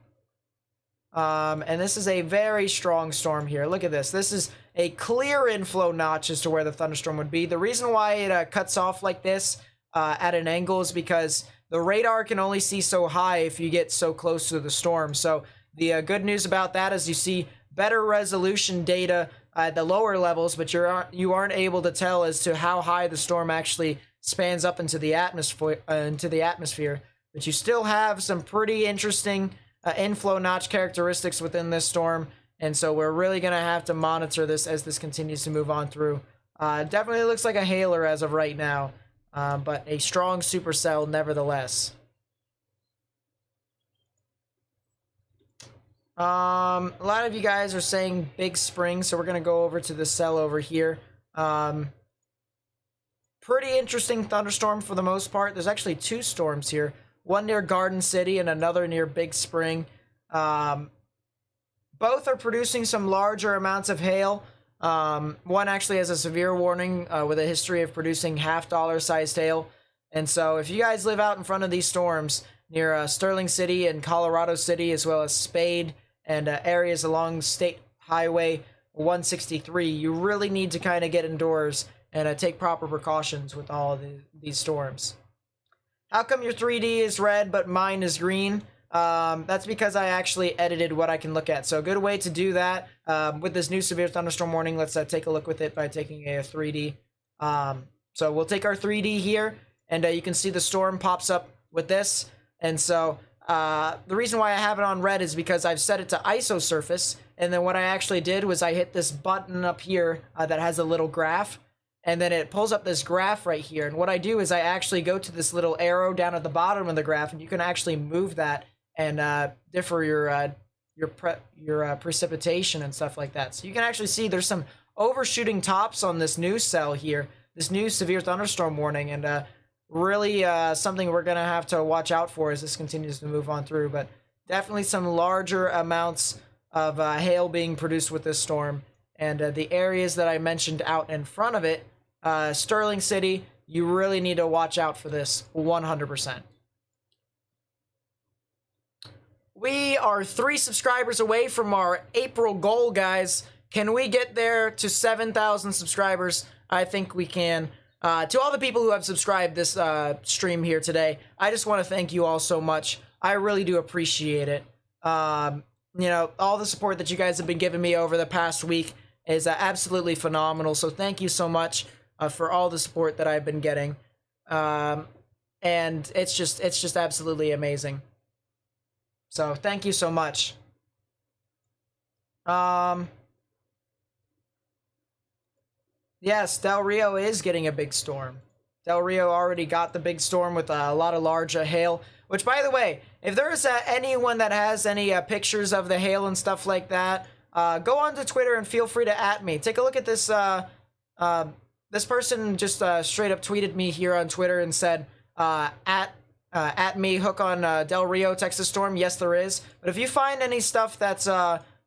And this is a very strong storm here. Look at this. This is a clear inflow notch as to where the thunderstorm would be. The reason why it cuts off like this at an angle is because the radar can only see so high if you get so close to the storm. So the good news about that is you see better resolution data at the lower levels, but you aren't able to tell as to how high the storm actually spans up into the atmosphere. But you still have some pretty interesting inflow notch characteristics within this storm, and so we're really going to have to monitor this as this continues to move on through. Definitely looks like a hailer as of right now, but a strong supercell nevertheless. A lot of you guys are saying Big Spring, so we're going to go over to the cell over here. Pretty interesting thunderstorm for the most part. There's actually 2 storms here. One near Garden City and another near Big Spring. Both are producing some larger amounts of hail. One actually has a severe warning with a history of producing $half sized hail. And so if you guys live out in front of these storms near Sterling City and Colorado City, as well as Spade and areas along State Highway 163, you really need to kind of get indoors and take proper precautions with all of these storms. How come your 3D is red but mine is green? That's because I actually edited what I can look at. So a good way to do that with this new severe thunderstorm warning, let's take a look with it by taking a 3D. So we'll take our 3D here, and you can see the storm pops up with this. And so the reason why I have it on red is because I've set it to ISO surface, and then what I actually did was I hit this button up here that has a little graph, and then it pulls up this graph right here. And what I do is I actually go to this little arrow down at the bottom of the graph, and you can actually move that and differ your precipitation and stuff like that. So you can actually see there's some overshooting tops on this new cell here, this new severe thunderstorm warning, and really something we're gonna have to watch out for as this continues to move on through. But definitely some larger amounts of hail being produced with this storm, and the areas that I mentioned out in front of it, Sterling City, you really need to watch out for this 100%. We are 3 subscribers away from our April goal, guys. Can we get there to 7,000 subscribers? I think we can. To all the people who have subscribed this stream here today, I just want to thank you all so much. I really do appreciate it. You know, all the support that you guys have been giving me over the past week, is absolutely phenomenal. So thank you so much for all the support that I've been getting. And it's just absolutely amazing. So thank you so much. Yes, Del Rio is getting a big storm. Del Rio already got the big storm with a lot of large hail. Which, by the way, if there is anyone that has any pictures of the hail and stuff like that, go onto Twitter and feel free to @ me. Take a look at this. This person just straight up tweeted me here on Twitter and said, at me, hook on Del Rio, Texas storm. Yes, there is. But if you find any stuff that's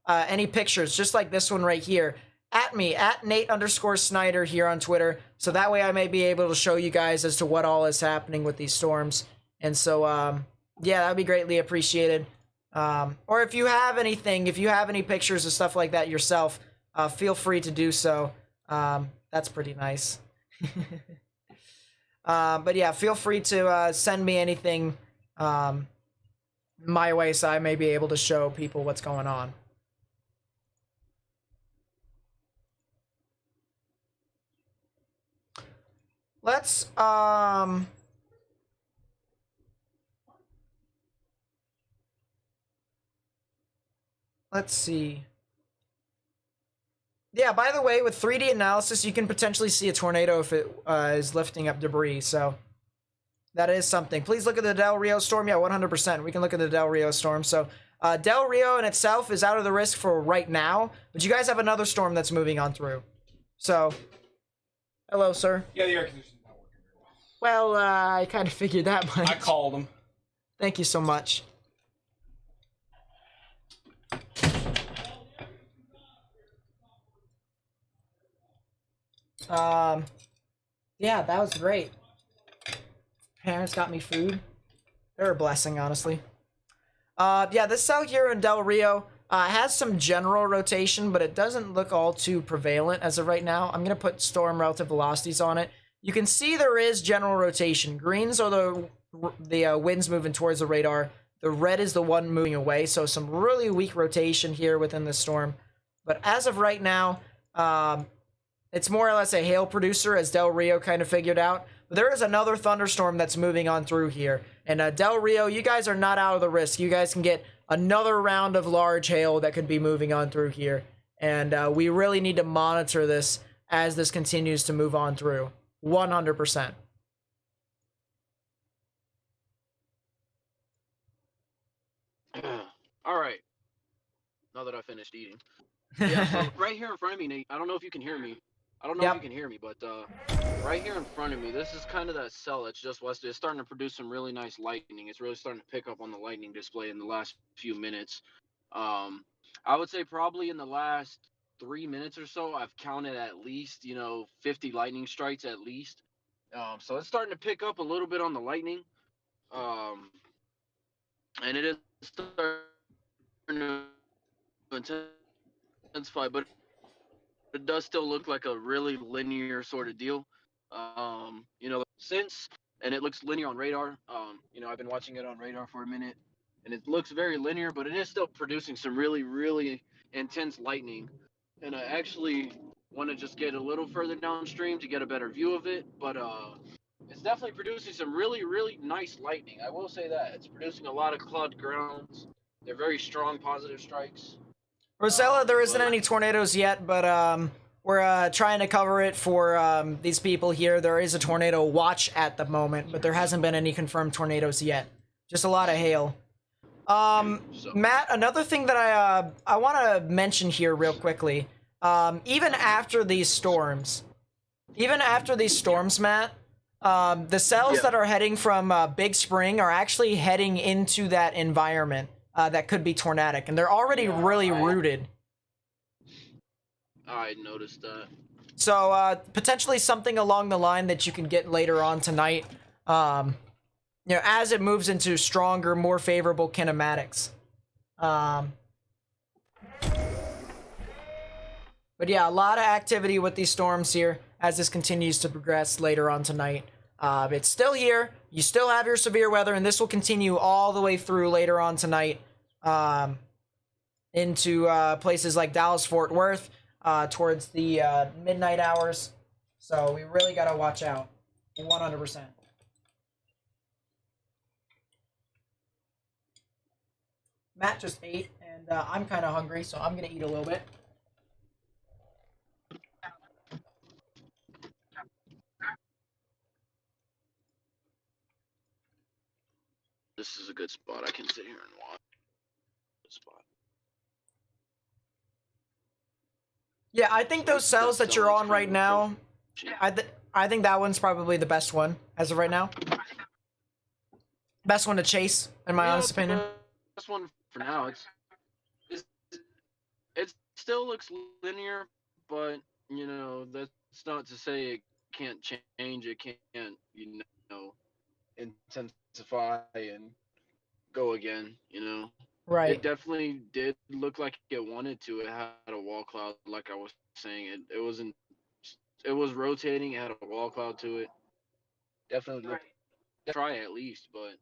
any pictures, just like this one right here, @ me, @Nate_Snyder here on Twitter. So that way I may be able to show you guys as to what all is happening with these storms. And so, yeah, that would be greatly appreciated. Or if you have anything, if you have any pictures of stuff like that yourself, feel free to do so. That's pretty nice. But yeah, feel free to send me anything my way so I may be able to show people what's going on. Let's see. Yeah, by the way, with 3D analysis, you can potentially see a tornado if it is lifting up debris, so that is something. Please look at the Del Rio storm. Yeah, 100%. We can look at the Del Rio storm. So Del Rio in itself is out of the risk for right now, but you guys have another storm that's moving on through. So, hello, sir. Yeah, the air conditioning's not working very well. Well, I kind of figured that much. I called him. Thank you so much. Yeah, that was great. Parents got me food. They're a blessing, honestly. Yeah, this cell here in Del Rio has some general rotation, but it doesn't look all too prevalent as of right now. I'm gonna put storm relative velocities on it. You can see there is general rotation. Greens are the winds moving towards the radar. The red is the one moving away, so some really weak rotation here within the storm. But as of right now, it's more or less a hail producer, as Del Rio kind of figured out. But there is another thunderstorm that's moving on through here. And Del Rio, you guys are not out of the risk. You guys can get another round of large hail that could be moving on through here. And we really need to monitor this as this continues to move on through. 100%. All right. Now that I finished eating. Yeah, so right here in front of me, Nate, I don't know if you can hear me. I don't know if you can hear me, but right here in front of me, this is kind of that cell that's just west. It's starting to produce some really nice lightning. It's really starting to pick up on the lightning display in the last few minutes. I would say probably in the last 3 minutes or so, I've counted at least, 50 lightning strikes at least. So it's starting to pick up a little bit on the lightning. And it is starting to intensify, but it does still look like a really linear sort of deal. And it looks linear on radar. I've been watching it on radar for a minute, and it looks very linear, but it is still producing some really, really intense lightning. And I actually want to just get a little further downstream to get a better view of it, but it's definitely producing some really, really nice lightning. I will say that. It's producing a lot of cloud grounds. They're very strong positive strikes. Rosella, there isn't any tornadoes yet, but we're trying to cover it for these people here. There is a tornado watch at the moment, but there hasn't been any confirmed tornadoes yet. Just a lot of hail. Matt, another thing that I want to mention here real quickly, even after these storms, Matt, the cells that are heading from Big Spring are actually heading into that environment. That could be tornadic, and they're already really rooted. I noticed that. So potentially something along the line that you can get later on tonight, as it moves into stronger, more favorable kinematics. But yeah, a lot of activity with these storms here as this continues to progress later on tonight. It's still here. You still have your severe weather, and this will continue all the way through later on tonight into places like Dallas, Fort Worth. towards the midnight hours. So we really gotta watch out, 100%. Matt just ate, and I'm kind of hungry, so I'm gonna eat a little bit. This is a good spot. I can sit here and watch. Good spot. Yeah, I think those cells that you're on right now, I think that one's probably the best one as of right now. Best one to chase, in my honest opinion. Best one for now. It still looks linear, but you know that's not to say it can't change. It can't, you know, intensify and go again. You know. Right. It definitely did look like it wanted to. It had a wall cloud, like I was saying. It wasn't. It was rotating. It had a wall cloud to it. Definitely look, try at least, but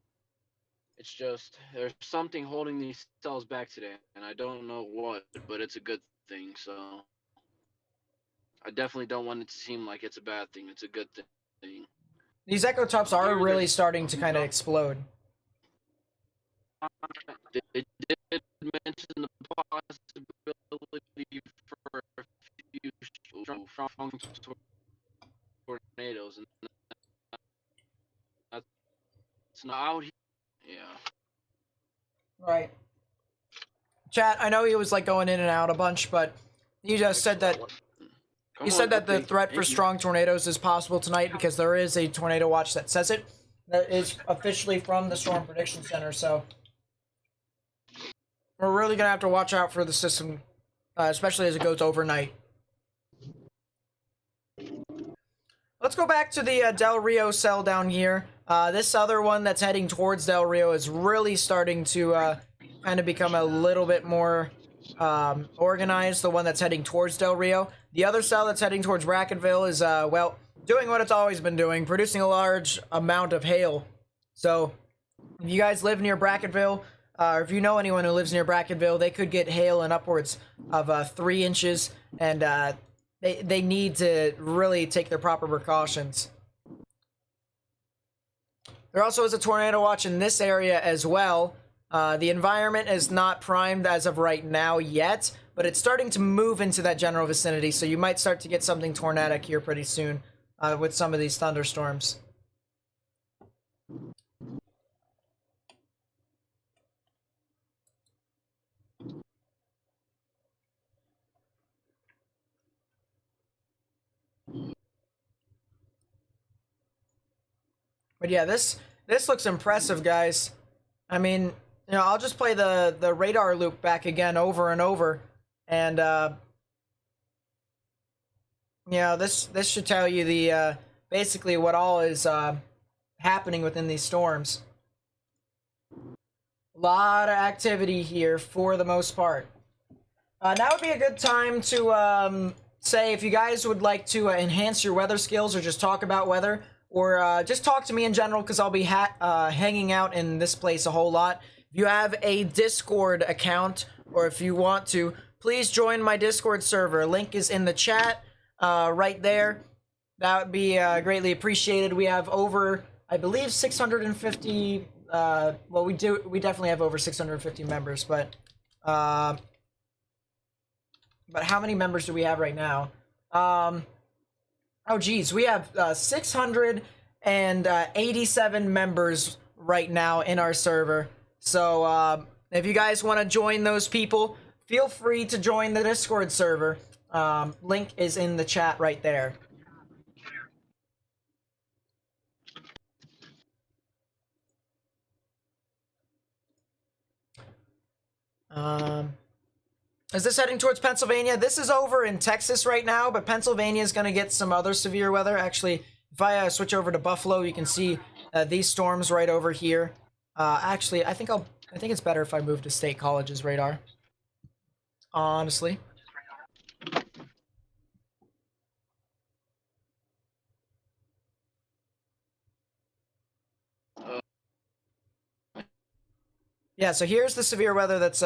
it's just there's something holding these cells back today, and I don't know what, but it's a good thing. So I definitely don't want it to seem like it's a bad thing. It's a good thing. These ecotops are really starting to kind of explode. They did mention the possibility for a few strong tornadoes, and that's not out here. Yeah. Right. Chat, I know he was like going in and out a bunch, but you just said that you said that the threat for strong tornadoes is possible tonight because there is a tornado watch that says it. That is officially from the Storm Prediction Center, so we're really gonna have to watch out for the system, especially as it goes overnight. Let's go back to the Del Rio cell down here. This other one that's heading towards Del Rio is really starting to kind of become a little bit more organized, the one that's heading towards Del Rio. The other cell that's heading towards Bracketville is, well, doing what it's always been doing, producing a large amount of hail. So, if you guys live near Bracketville, or if you know anyone who lives near Bracketville, they could get hail in upwards of 3 inches, and they need to really take their proper precautions. There also is a tornado watch in this area as well. The environment is not primed as of right now yet, but it's starting to move into that general vicinity, so you might start to get something tornadic here pretty soon with some of these thunderstorms. But yeah, this looks impressive, guys. I mean, you know, I'll just play the radar loop back again over and over, and you know, this should tell you the basically what all is happening within these storms. A lot of activity here for the most part. Now would be a good time to say if you guys would like to enhance your weather skills or just talk about weather, or just talk to me in general, because I'll be hanging out in this place a whole lot. If you have a Discord account, or if you want to, please join my Discord server. Link is in the chat right there. That would be greatly appreciated. We have over, I believe, 650. Well, we definitely have over 650 members, but how many members do we have right now? Oh, geez, we have 687 members right now in our server. So, if you guys want to join those people, feel free to join the Discord server. Link is in the chat right there. Is this heading towards Pennsylvania? This is over in Texas right now, but Pennsylvania is going to get some other severe weather. Actually, if I switch over to Buffalo, you can see these storms right over here. Actually, I think it's better if I move to State College's radar. Honestly. Yeah, so here's the severe weather that's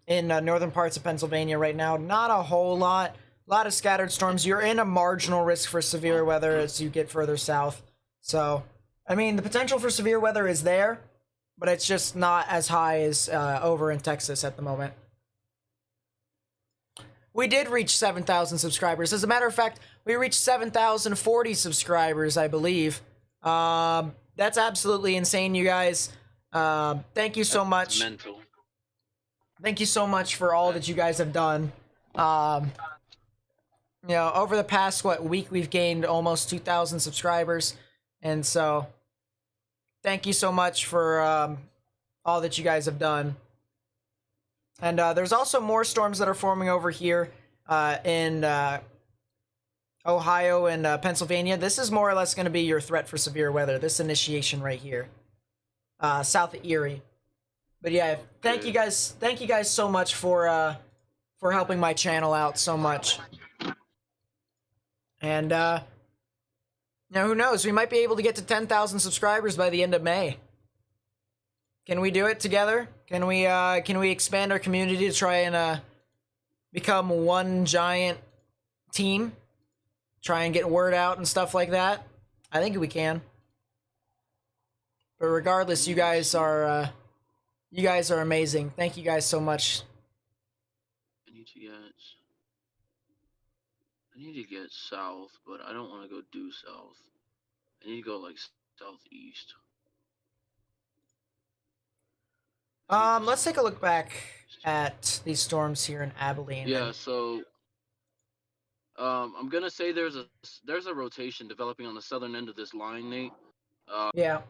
in northern parts of Pennsylvania right now. Not a whole lot. A lot of scattered storms. You're in a marginal risk for severe weather as you get further south. So, I mean, the potential for severe weather is there, but it's just not as high as over in Texas at the moment. We did reach 7,000 subscribers. As a matter of fact, we reached 7,040 subscribers, I believe. That's absolutely insane, you guys. Thank you so much. Mental. Thank you so much for all that you guys have done. You know, over the past, week, we've gained almost 2,000 subscribers. And so, thank you so much for all that you guys have done. And there's also more storms that are forming over here in Ohio and Pennsylvania. This is more or less going to be your threat for severe weather. This initiation right here, south of Erie. But yeah, thank you guys. Thank you guys so much for helping my channel out so much. And now who knows? We might be able to get to 10,000 subscribers by the end of May. Can we do it together? Can we expand our community to try and become one giant team? Try and get word out and stuff like that? I think we can. But regardless, you guys are amazing. Thank you guys so much. I need to get south, but I don't want to go due south. I need to go like southeast. Let's take a look back at these storms here in Abilene. Yeah, so I'm gonna say there's a rotation developing on the southern end of this line, Nate. Yeah.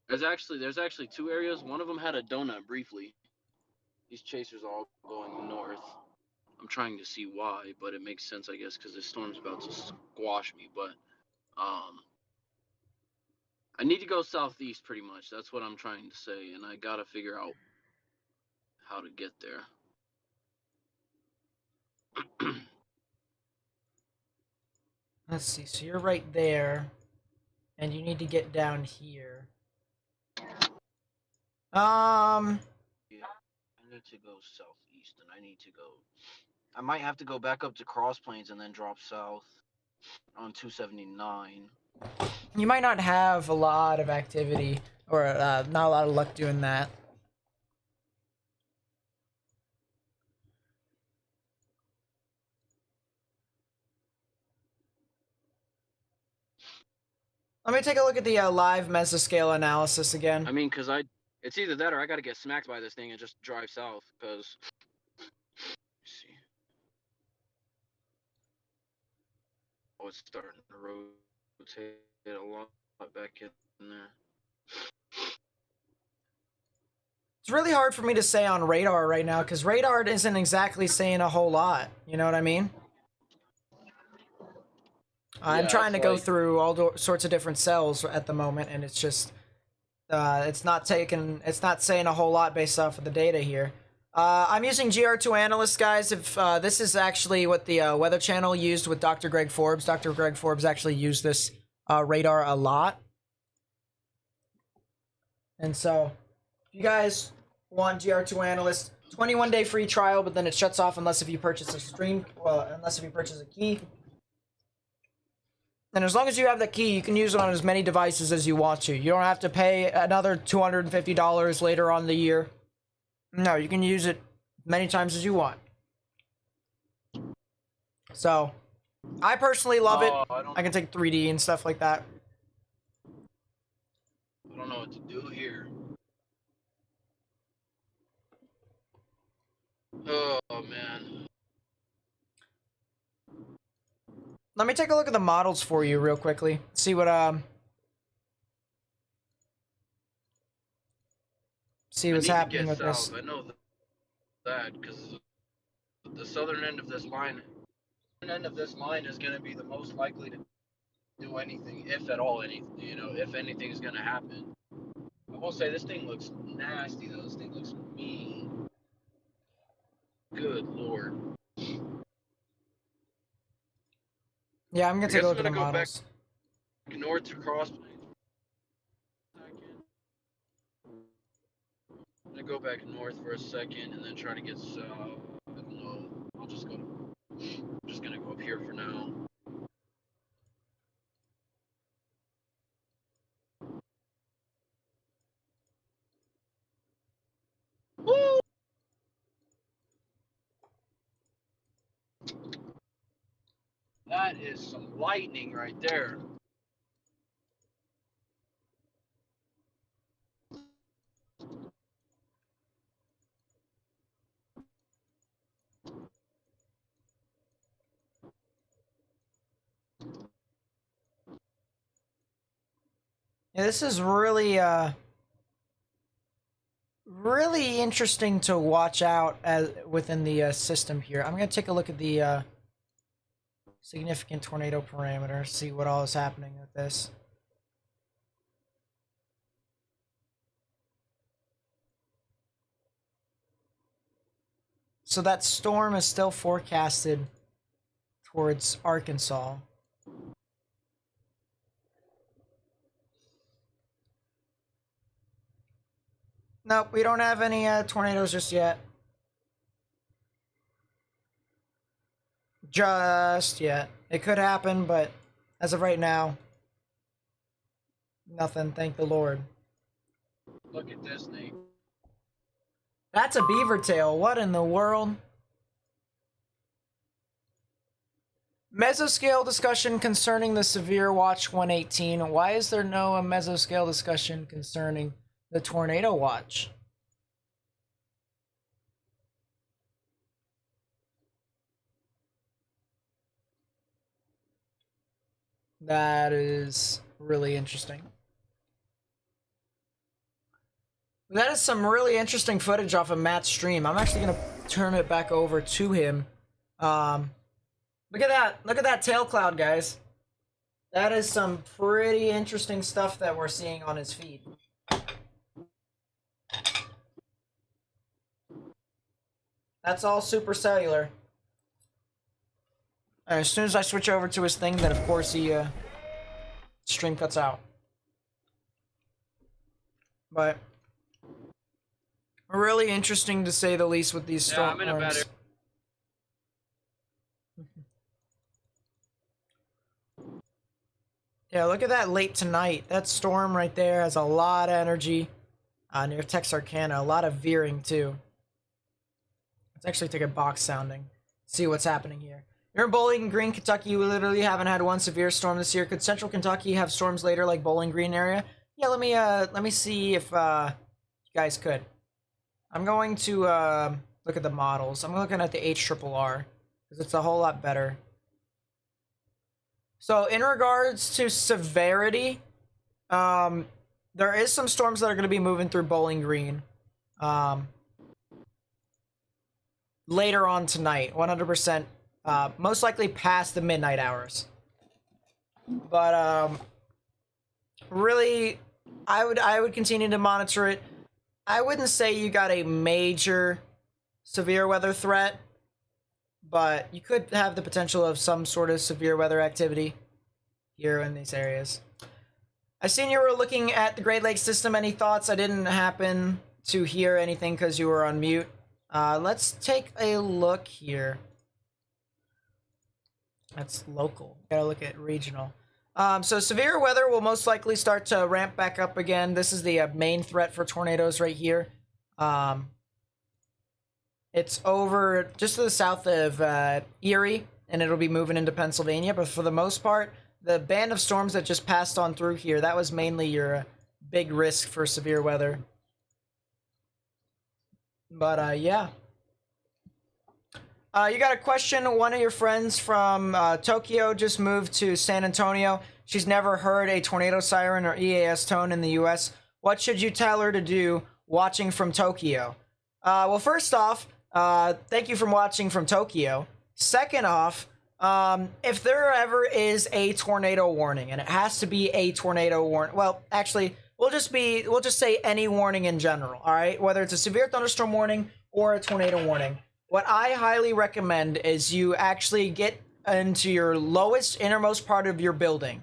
There's actually two areas. One of them had a donut briefly. These chasers are all going north. I'm trying to see why, but it makes sense, I guess, because this storm's about to squash me. But I need to go southeast pretty much. That's what I'm trying to say, and I gotta figure out how to get there. Let's see. So you're right there, and you need to get down here. Yeah, I need to go southeast, and I need to go. I might have to go back up to Cross Plains and then drop south on 279. You might not have a lot of activity, or not a lot of luck doing that. Let me take a look at the live mesoscale analysis again. I mean, because it's either that or I got to get smacked by this thing and just drive south, because... see. Oh, it's starting to rotate a lot back in there. It's really hard for me to say on radar right now, because radar isn't exactly saying a whole lot. You know what I mean? I'm trying to go through all sorts of different cells at the moment, and it's just, it's not saying a whole lot based off of the data here. I'm using GR2 Analyst, guys. If this is actually what the Weather Channel used with Dr. Greg Forbes. Dr. Greg Forbes actually used this radar a lot. And so, if you guys want GR2 Analyst, 21-day free trial, but then it shuts off unless if you purchase a stream, unless if you purchase a key. And as long as you have the key, you can use it on as many devices as you want to. You don't have to pay another $250 later on the year. No, you can use it many times as you want. So, I personally love it. I can take 3D and stuff like that. I don't know what to do here. Oh, man. Let me take a look at the models for you real quickly. See what, see what's happening with this. I know that, because the southern end of this line is going to be the most likely to do anything, if at all anything, you know, if anything is going to happen. I will say this thing looks nasty, though. This thing looks mean. Good lord. Yeah, I'm gonna take a look at the models. Back north to Cross Plains. I'm gonna go back north for a second and then try to get south. No, I'm just gonna go that is some lightning right there. Yeah, this is really really interesting to watch out as within the system here. I'm gonna take a look at the significant tornado parameter, see what all is happening with this. So that storm is still forecasted towards Arkansas. Nope, we don't have any tornadoes just yet. Just yet. It could happen, but as of right now, nothing, thank the Lord. Look at this, Nate. That's a beaver tail. What in the world? Mesoscale discussion concerning the severe watch 118. Why is there no mesoscale discussion concerning the tornado watch? That is really interesting. That is some really interesting footage off of Matt's stream. I'm actually gonna turn it back over to him. Look at that! Look at that tail cloud, guys. That is some pretty interesting stuff that we're seeing on his feed. That's all super cellular. As soon as I switch over to his thing, then of course the stream cuts out. But really interesting to say the least with these storm I'm in a bad area. Yeah, look at that late tonight. That storm right there has a lot of energy. Near Texarkana, a lot of veering too. Let's actually take a box sounding. See what's happening here. You're in Bowling Green, Kentucky. We literally haven't had one severe storm this year. Could Central Kentucky have storms later, like Bowling Green area? Yeah, let me see if you guys could. I'm going to look at the models. I'm looking at the HRRR because it's a whole lot better. So in regards to severity, there is some storms that are going to be moving through Bowling Green later on tonight, 100%. Most likely past the midnight hours. But really, I would continue to monitor it. I wouldn't say you got a major severe weather threat, but you could have the potential of some sort of severe weather activity here in these areas. I seen you were looking at the Great Lakes system. Any thoughts? I didn't happen to hear anything because you were on mute. Let's take a look here. That's local. Gotta look at regional. So severe weather will most likely start to ramp back up again. This is the main threat for tornadoes right here. It's over just to the south of Erie, and it'll be moving into Pennsylvania. But for the most part, the band of storms that just passed on through here, that was mainly your big risk for severe weather. But yeah. You got a question. One of your friends from Tokyo just moved to San Antonio. She's never heard a tornado siren or EAS tone in the U.S. What should you tell her to do watching from Tokyo? Well, first off, thank you for watching from Tokyo. Second off, if there ever is a tornado warning, and it has to be a tornado warning, well, actually, we'll just say any warning in general, all right? Whether it's a severe thunderstorm warning or a tornado warning. What I highly recommend is you actually get into your lowest, innermost part of your building.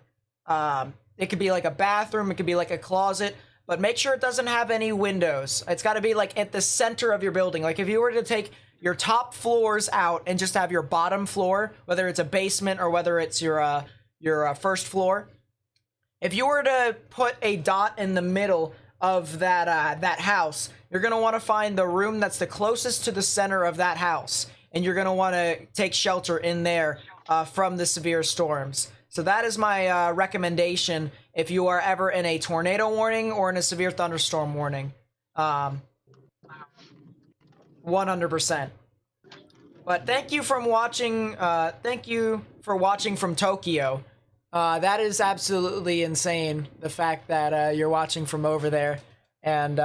It could be like a bathroom, it could be like a closet, but make sure it doesn't have any windows. It's got to be like at the center of your building. Like if you were to take your top floors out and just have your bottom floor, whether it's a basement or whether it's your first floor, if you were to put a dot in the middle of that house, you're going to want to find the room that's the closest to the center of that house. and you're going to want to take shelter in there from the severe storms. So that is my recommendation if you are ever in a tornado warning or in a severe thunderstorm warning. 100%. But thank you for watching from Tokyo. That is absolutely insane, the fact that you're watching from over there. And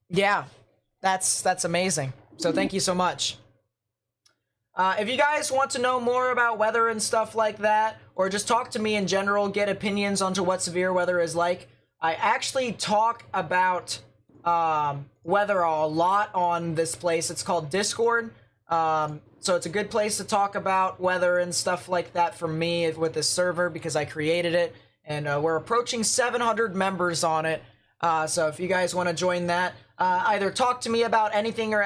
yeah, that's amazing. So thank you so much. If you guys want to know more about weather and stuff like that, or just talk to me in general, get opinions onto what severe weather is like, I actually talk about weather a lot on this place. It's called Discord. So it's a good place to talk about weather and stuff like that for me with this server, because I created it, and we're approaching 700 members on it. So if you guys want to join that, either talk to me about anything or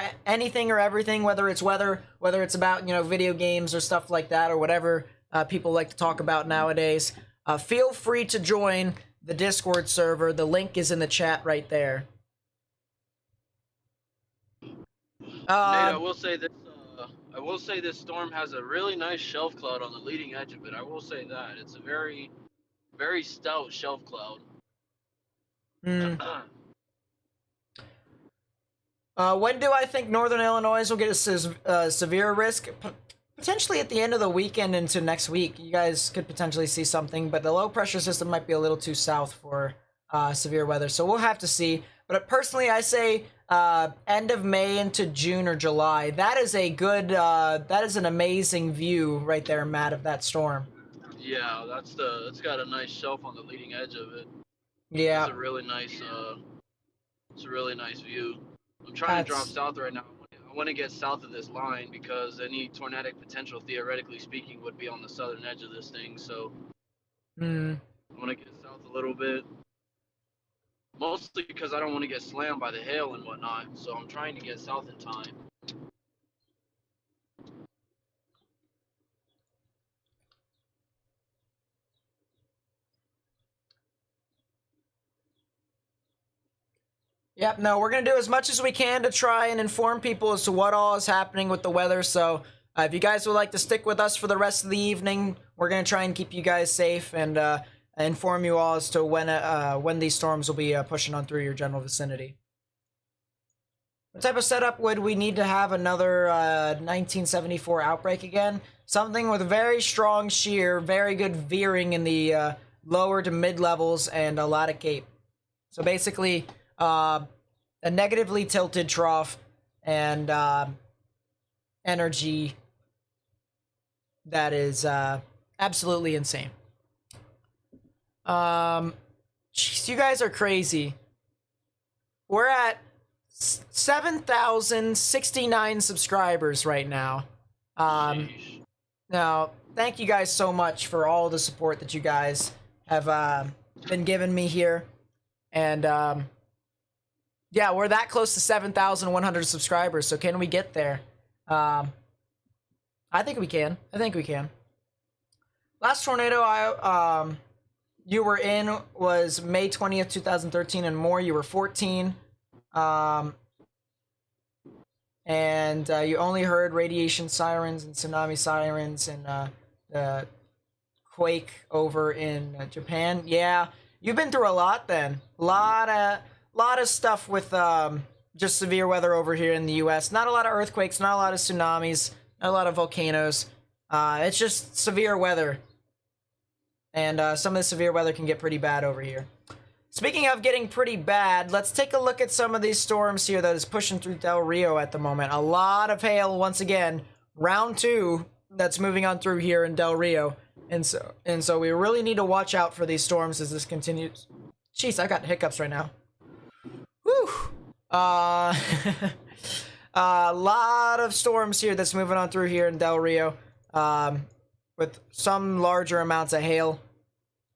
everything, whether it's weather, whether it's about, video games or stuff like that, or whatever people like to talk about nowadays, feel free to join the Discord server. The link is in the chat right there. Nate, I will say this. I will say this storm has a really nice shelf cloud on the leading edge of it. I will say that it's a very, very stout shelf cloud. When do I think Northern Illinois will get a severe risk? Potentially at the end of the weekend into next week. You guys could potentially see something, but the low pressure system might be a little too south for severe weather, so we'll have to see. But personally, I say end of May into June or July. That is a good, that is an amazing view right there, Matt, of that storm. Yeah, it's got a nice shelf on the leading edge of it. Yeah, it's a really nice view. I'm trying to drop south right now. I want to get south of this line because any tornadic potential, theoretically speaking, would be on the southern edge of this thing. So I want to get south a little bit. Mostly because I don't want to get slammed by the hail and whatnot, so I'm trying to get south in time. Yep, no, we're going to do as much as we can to try and inform people as to what all is happening with the weather. So if you guys would like to stick with us for the rest of the evening, we're going to try and keep you guys safe and inform you all as to when these storms will be pushing on through your general vicinity. What type of setup would we need to have another 1974 outbreak again? Something with very strong shear, very good veering in the lower to mid levels, and a lot of cape. So basically, a negatively tilted trough and energy that is absolutely insane. Jeez, you guys are crazy. We're at 7,069 subscribers right now. Now, thank you guys so much for all the support that you guys have been giving me here. And yeah, we're that close to 7,100 subscribers, so can we get there? I think we can. Last tornado you were in was May 20th, 2013, and more. You were 14. And you only heard radiation sirens and tsunami sirens and the quake over in Japan. Yeah, you've been through a lot then. Lot of stuff with just severe weather over here in the U.S. Not a lot of earthquakes, not a lot of tsunamis, not a lot of volcanoes. It's just severe weather. And some of the severe weather can get pretty bad over here. Speaking of getting pretty bad, let's take a look at some of these storms here that is pushing through Del Rio at the moment. A lot of hail once again. Round 2 that's moving on through here in Del Rio. And so we really need to watch out for these storms as this continues. Jeez, I got hiccups right now. Whew. A lot of storms here that's moving on through here in Del Rio. With some larger amounts of hail.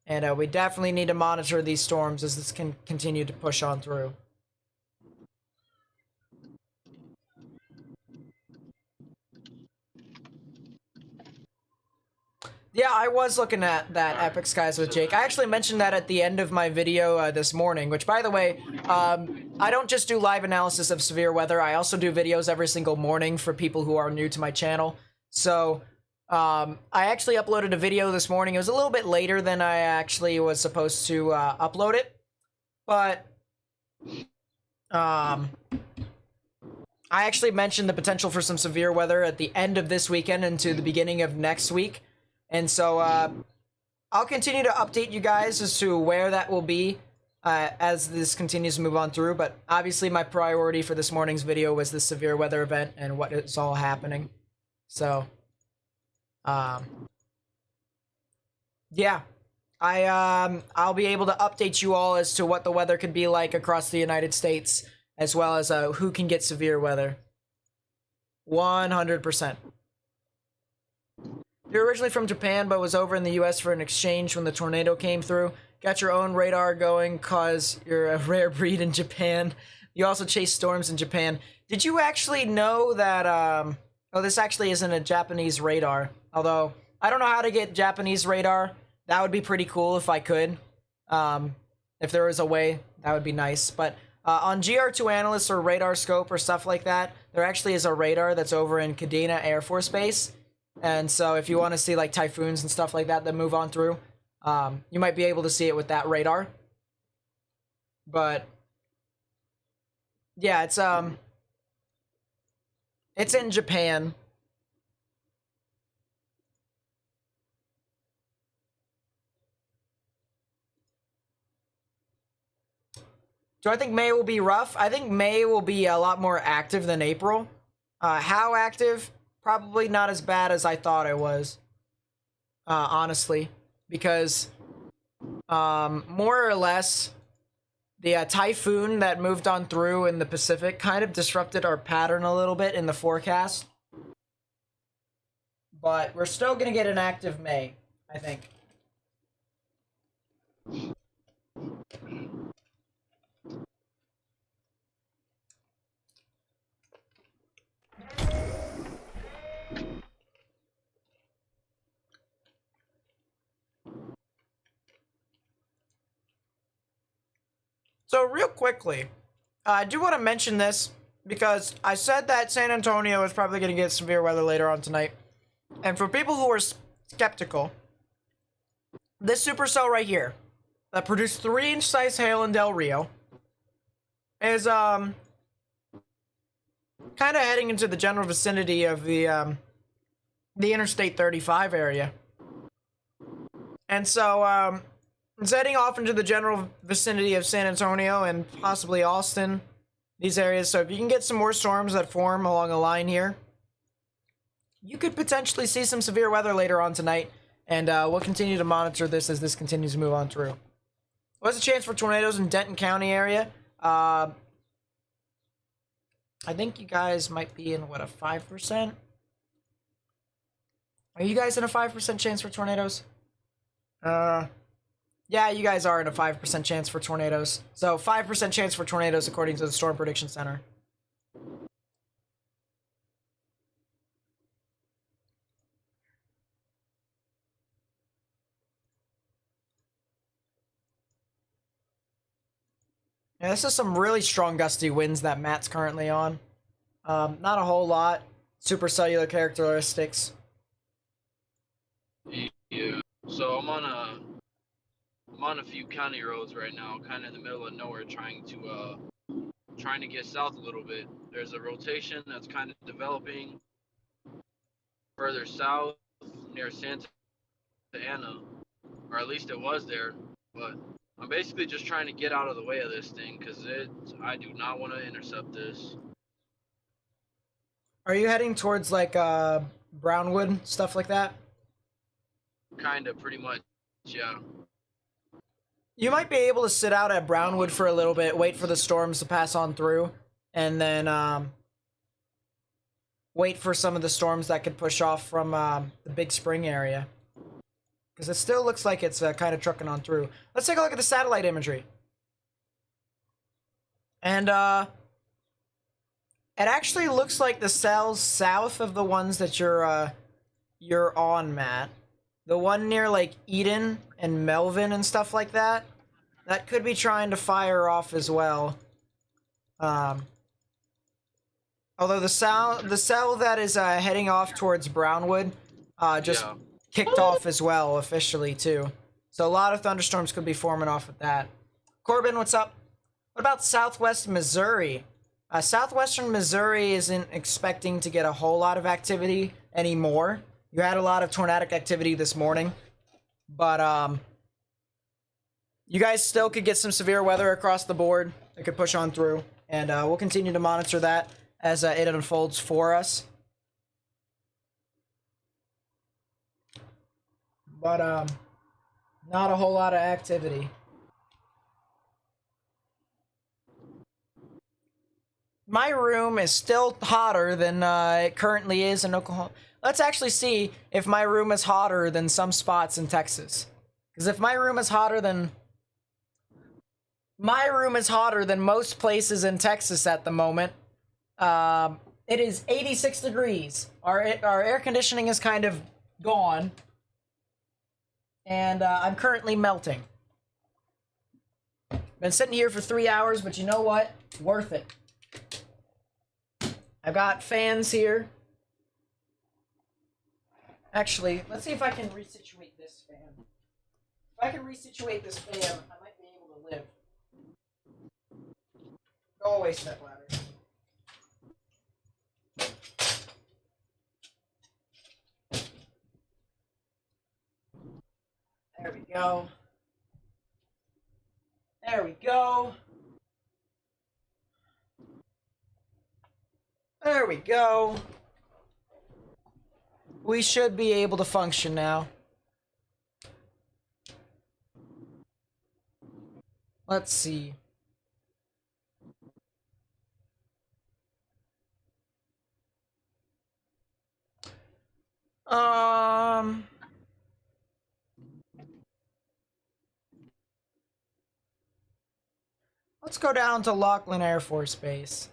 And we definitely need to monitor these storms as this can continue to push on through. Yeah, I was looking at that Epic Skies with Jake. I actually mentioned that at the end of my video this morning, which, by the way, I don't just do live analysis of severe weather. I also do videos every single morning for people who are new to my channel. So I actually uploaded a video this morning. It was a little bit later than I actually was supposed to upload it, but I actually mentioned the potential for some severe weather at the end of this weekend into the beginning of next week. And so I'll continue to update you guys as to where that will be as this continues to move on through. But obviously my priority for this morning's video was the severe weather event and what is all happening. So, yeah. I'll be able to update you all as to what the weather could be like across the United States, as well as who can get severe weather. 100%. You're originally from Japan, but was over in the US for an exchange when the tornado came through. Got your own radar going cause you're a rare breed in Japan. You also chase storms in Japan. Did you actually know that, oh, this actually isn't a Japanese radar. Although, I don't know how to get Japanese radar. That would be pretty cool if I could. If there was a way, that would be nice. But on GR2 Analyst or Radar Scope or stuff like that, there actually is a radar that's over in Kadena Air Force Base. And so if you want to see like typhoons and stuff like that that move on through, you might be able to see it with that radar. But yeah, it's in Japan. Do I think May will be rough? I think May will be a lot more active than April. How active? Probably not as bad as I thought it was. Honestly. Because, more or less, the typhoon that moved on through in the Pacific kind of disrupted our pattern a little bit in the forecast. But we're still going to get an active May, I think. So real quickly, I do want to mention this because I said that San Antonio is probably going to get severe weather later on tonight. And for people who are skeptical, this supercell right here that produced 3-inch size hail in Del Rio is kind of heading into the general vicinity of the Interstate 35 area. And so it's heading off into the general vicinity of San Antonio and possibly Austin, these areas. So if you can get some more storms that form along the line here, you could potentially see some severe weather later on tonight. And we'll continue to monitor this as this continues to move on through. What's the chance for tornadoes in Denton County area? I think you guys might be in, what, a 5%? Are you guys in a 5% chance for tornadoes? Yeah, you guys are in a 5% chance for tornadoes. So 5% chance for tornadoes according to the Storm Prediction Center. Yeah, this is some really strong gusty winds that Matt's currently on. Not a whole lot. Supercellular characteristics. Yeah. So I'm on a few county roads right now, kind of in the middle of nowhere, trying to get south a little bit. There's a rotation that's kind of developing further south near Santa Ana, or at least it was there. But I'm basically just trying to get out of the way of this thing because I do not want to intercept this. Are you heading towards like Brownwood, stuff like that? Kind of, pretty much, yeah. You might be able to sit out at Brownwood for a little bit, wait for the storms to pass on through, and then wait for some of the storms that could push off from the Big Spring area. Because it still looks like it's kind of trucking on through. Let's take a look at the satellite imagery. And it actually looks like the cells south of the ones that you're on, Matt. The one near like Eden and Melvin and stuff like that, that could be trying to fire off as well. Although the cell that is heading off towards Brownwood just Yeah. kicked off as well officially too. So a lot of thunderstorms could be forming off with that. Corbin, what's up? What about Southwest Missouri? Southwestern Missouri isn't expecting to get a whole lot of activity anymore. You had a lot of tornadic activity this morning, but you guys still could get some severe weather across the board. It could push on through, and we'll continue to monitor that as it unfolds for us. But not a whole lot of activity. My room is still hotter than it currently is in Oklahoma. Let's actually see if my room is hotter than some spots in Texas. Because if my room is hotter than most places in Texas at the moment, it is 86 degrees. Our air conditioning is kind of gone, and I'm currently melting. Been sitting here for 3 hours, but you know what? Worth it. I've got fans here. Actually, let's see if I can resituate this fan. If I can resituate this fan, I might be able to live. Go away, stepladder. There we go. There we go. There we go. We should be able to function now. Let's see. Let's go down to Laughlin Air Force Base.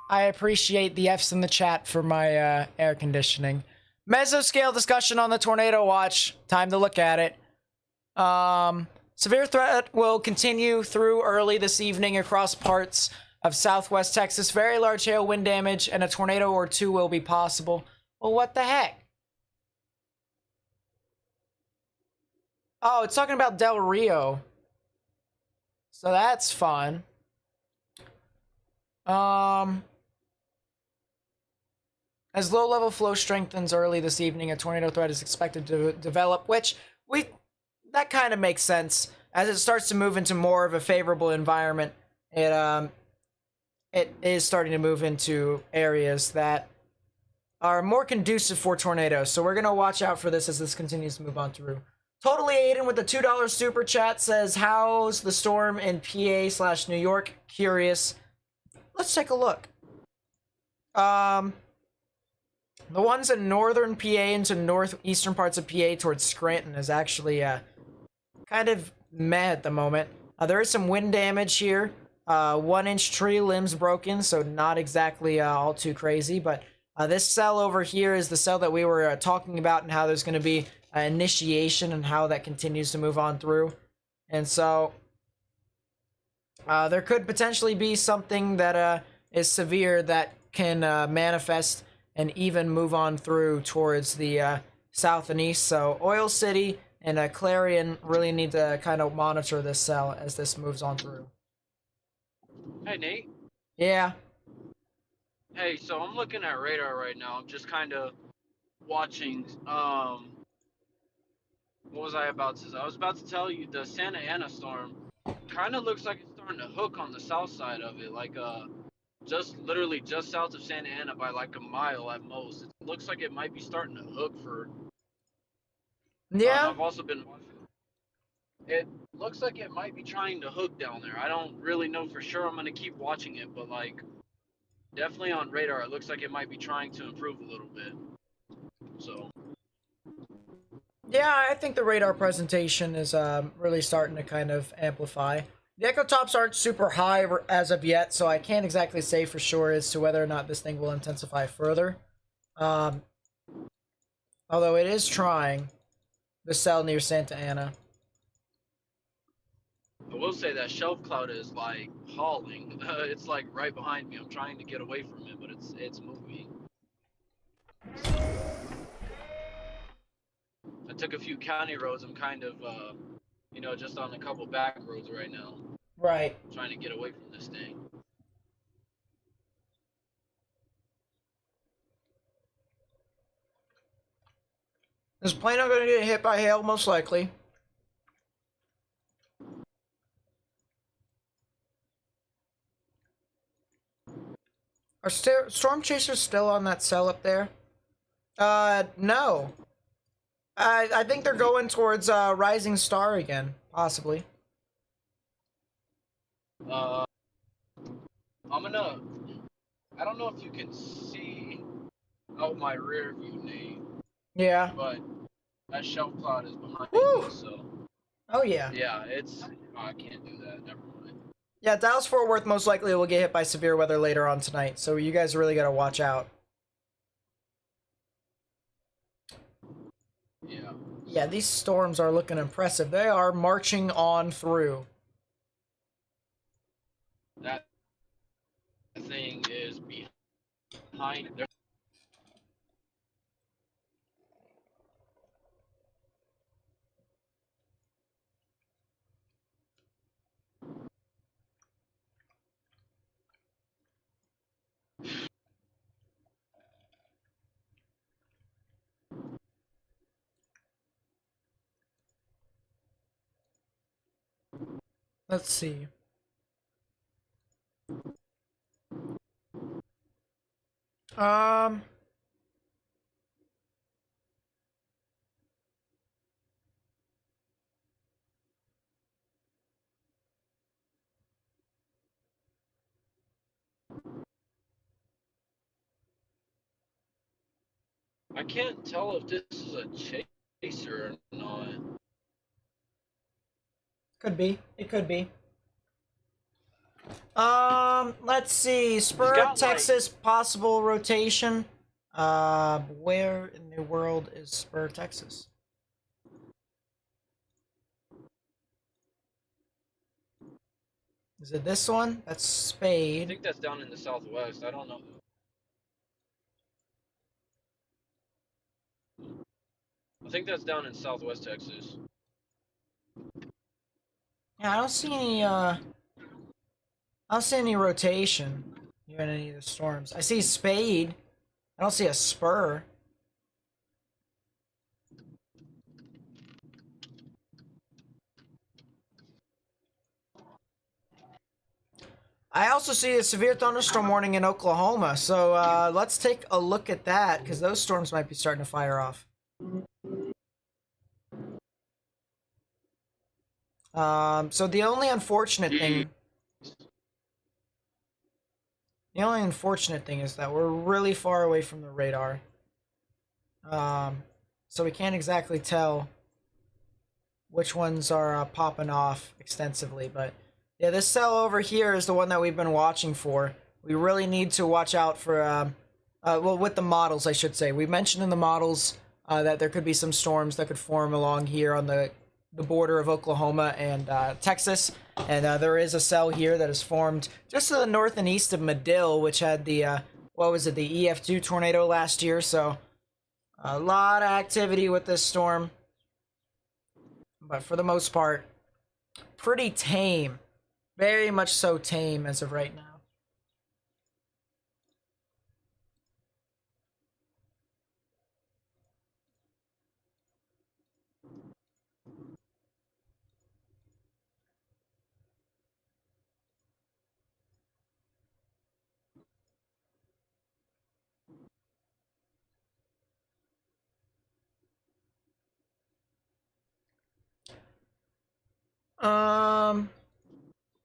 I appreciate the F's in the chat for my air conditioning. Mesoscale discussion on the tornado watch. Time to look at it. Severe threat will continue through early this evening across parts of southwest Texas. Very large hail, wind damage, and a tornado or two will be possible. Well, what the heck? Oh, it's talking about Del Rio. So that's fun. As low-level flow strengthens early this evening, a tornado threat is expected to develop, which that kind of makes sense. As it starts to move into more of a favorable environment, it is starting to move into areas that are more conducive for tornadoes. So we're going to watch out for this as this continues to move on through. Totally Aiden with the $2 super chat says, how's the storm in PA/New York? Curious. Let's take a look. The ones in northern PA into northeastern parts of PA towards Scranton is actually kind of meh at the moment. There is some wind damage here. 1-inch tree limbs broken, so not exactly all too crazy. But this cell over here is the cell that we were talking about, and how there's going to be initiation and how that continues to move on through. And so there could potentially be something that is severe that can manifest and even move on through towards the south and east. So Oil City and Clarion really need to kind of monitor this cell as this moves on through. Hey, Nate. Yeah. Hey, so I'm looking at radar right now. I'm just kind of watching. What was I about to say? I was about to tell you the Santa Ana storm kind of looks like it's starting to hook on the south side of it, like literally just south of Santa Ana by like a mile at most. It looks like it might be starting to hook for. Yeah. I've also been watching. It looks like it might be trying to hook down there. I don't really know for sure. I'm gonna keep watching it, but like definitely on radar, it looks like it might be trying to improve a little bit. So. Yeah, I think the radar presentation is really starting to kind of amplify. The echo tops aren't super high as of yet, so I can't exactly say for sure as to whether or not this thing will intensify further. Although it is trying the cell near Santa Ana. I will say that shelf cloud is like hauling. It's like right behind me. I'm trying to get away from it, but it's moving. So I took a few county roads. I'm kind of just on a couple back roads right now. Right. Trying to get away from this thing. Is Plano going to get hit by hail? Most likely. Are storm chasers still on that cell up there? No. I think they're going towards Rising Star again, possibly. I'm gonna. I don't know if you can see out my rear view, Nate. Yeah. But that shelf cloud is behind Woo! me, so. Oh yeah. Yeah, it's. Oh, I can't do that. Never mind. Yeah, Dallas Fort Worth most likely will get hit by severe weather later on tonight, so you guys really gotta watch out. Yeah. Yeah, these storms are looking impressive. They are marching on through. That thing is behind. Let's see. Um, I can't tell if this is a chaser or not. could be. It could be. Let's see. Spur, got, Texas, possible rotation. Where in the world is Spur, Texas? Is it this one? That's I Spade. think that's down in the southwest. I don't know. I think that's down in southwest Texas. Yeah, I don't see any, rotation here in any of the storms. I see Spade. I don't see a Spur. I also see a severe thunderstorm warning in Oklahoma, so let's take a look at that, because those storms might be starting to fire off. So the only unfortunate thing... The only unfortunate thing is that we're really far away from the radar. So we can't exactly tell which ones are popping off extensively, but yeah, this cell over here is the one that we've been watching for. We really need to watch out for, well, with the models, I should say. We mentioned in the models that there could be some storms that could form along here on the border of Oklahoma and Texas, and there is a cell here that is formed just to the north and east of Medill, which had the, what was it, the EF2 tornado last year, so a lot of activity with this storm, but for the most part, pretty tame. Very much so tame as of right now.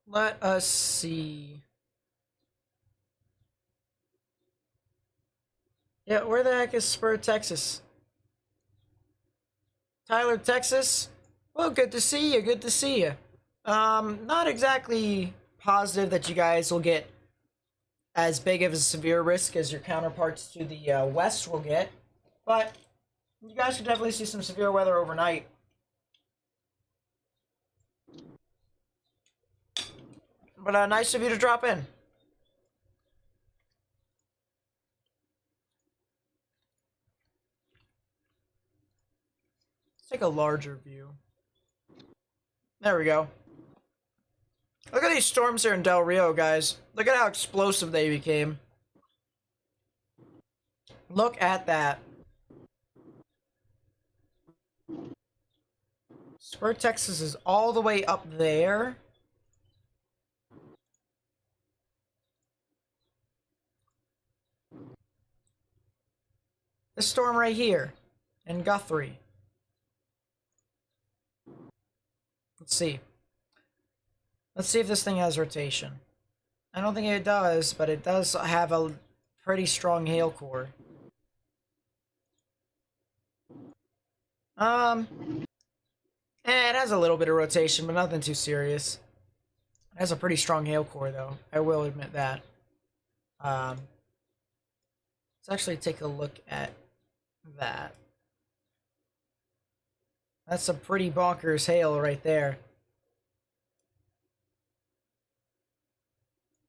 Let us see. Yeah, where the heck is Spur, Texas? Tyler, Texas? Well, good to see you, good to see you. Not exactly positive that you guys will get as big of a severe risk as your counterparts to the west will get, but you guys could definitely see some severe weather overnight. but nice of you to drop in. Let's take a larger view. There we go. Look at these storms here in Del Rio, guys. Look at how explosive they became. Look at that. Spur, Texas is all the way up there. This storm right here in Guthrie. Let's see. Let's see if this thing has rotation. I don't think it does, but it does have a pretty strong hail core. It has a little bit of rotation, but nothing too serious. It has a pretty strong hail core, though. I will admit that. Let's actually take a look at that. That's some pretty bonkers hail right there.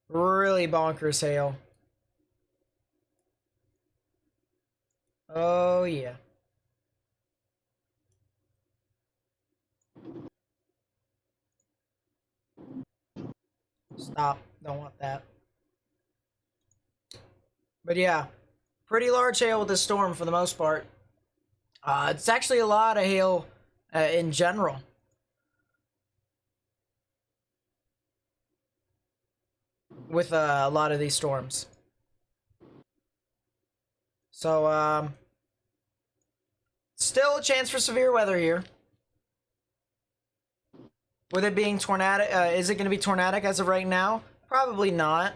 Really bonkers hail. Oh, yeah. Stop. Don't want that. But yeah, pretty large hail with this storm for the most part. It's actually a lot of hail in general. With a lot of these storms. So, still a chance for severe weather here. With it being tornadic, is it going to be tornadic as of right now? Probably not.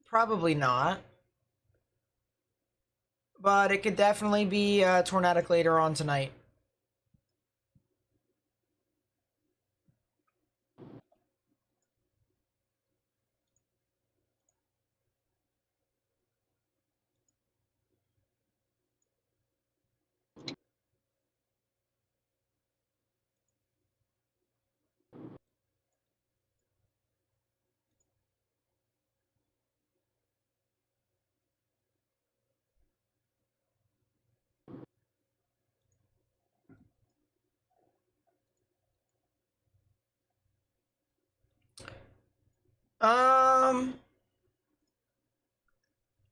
Probably not. But it could definitely be tornadic later on tonight.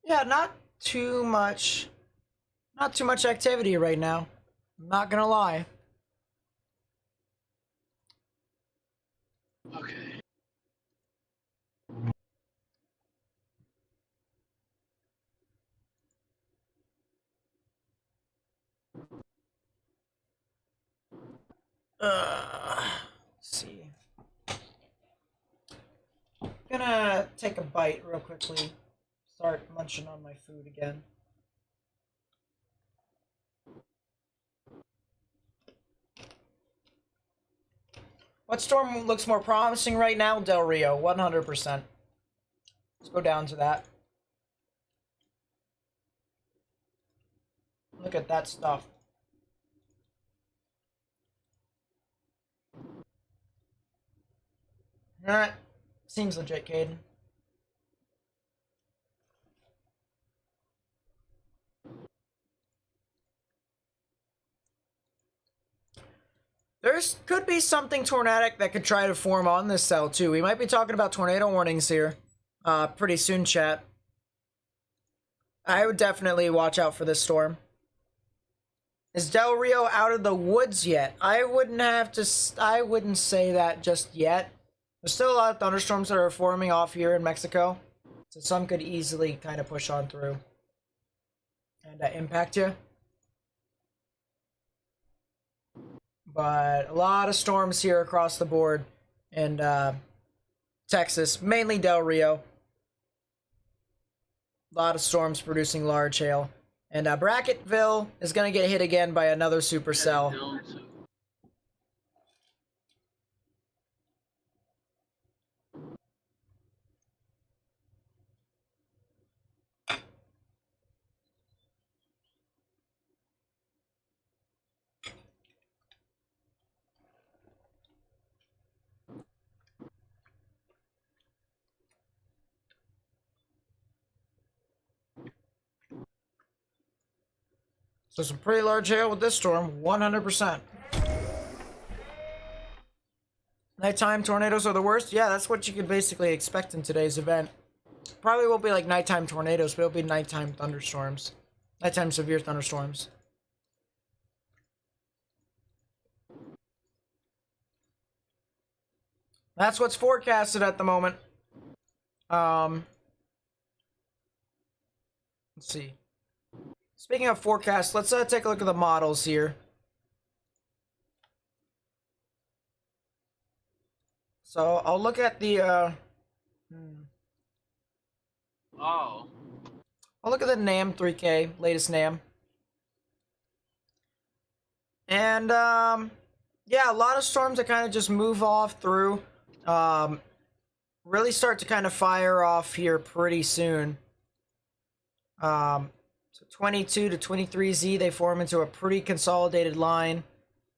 Yeah, not too much activity right now. I'm not gonna lie. Okay. Let's see. Gonna take a bite real quickly. Start munching on my food again. What storm looks more promising right now? Del Rio, 100%. Let's go down to that. Look at that stuff. Alright. Seems legit, Caden. Could be something tornadic that could try to form on this cell, too. We might be talking about tornado warnings here pretty soon, chat. I would definitely watch out for this storm. Is Del Rio out of the woods yet? I wouldn't say that just yet. There's still a lot of thunderstorms that are forming off here in Mexico. So some could easily kind of push on through and impact you. But a lot of storms here across the board in Texas, mainly Del Rio. A lot of storms producing large hail. And Bracketville is going to get hit again by another supercell. So some pretty large hail with this storm, 100%. Nighttime tornadoes are the worst? Yeah, that's what you could basically expect in today's event. Probably won't be like nighttime tornadoes, but it'll be nighttime thunderstorms. Nighttime severe thunderstorms. That's what's forecasted at the moment. Let's see. Speaking of forecast, let's take a look at the models here. So I'll look at the Oh. I'll look at the NAM 3K, latest NAM. And yeah, a lot of storms that kind of just move off through. Really start to kind of fire off here pretty soon. So 22 to 23Z, they form into a pretty consolidated line,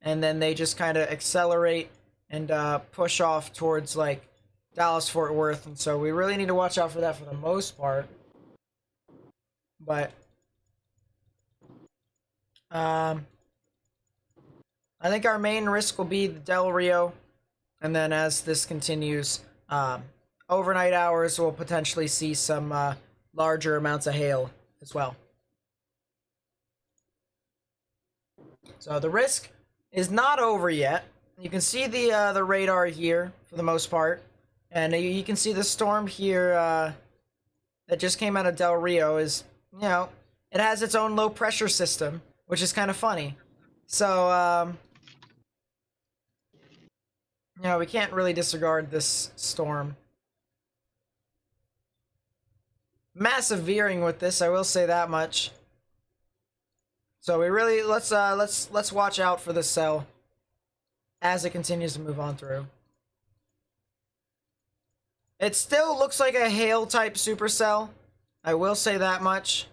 and then they just kind of accelerate and push off towards like Dallas Fort Worth, and so we really need to watch out for that for the most part. But I think our main risk will be the Del Rio, and then as this continues, overnight hours we'll potentially see some larger amounts of hail as well. So the risk is not over yet. You can see the radar here for the most part, and you can see the storm here that just came out of Del Rio is, you know, it has its own low pressure system, which is kind of funny. So you know, we can't really disregard this storm. Massive veering with this, I will say that much. So we really let's watch out for this cell as it continues to move on through. It still looks like a hail type supercell. I will say that much.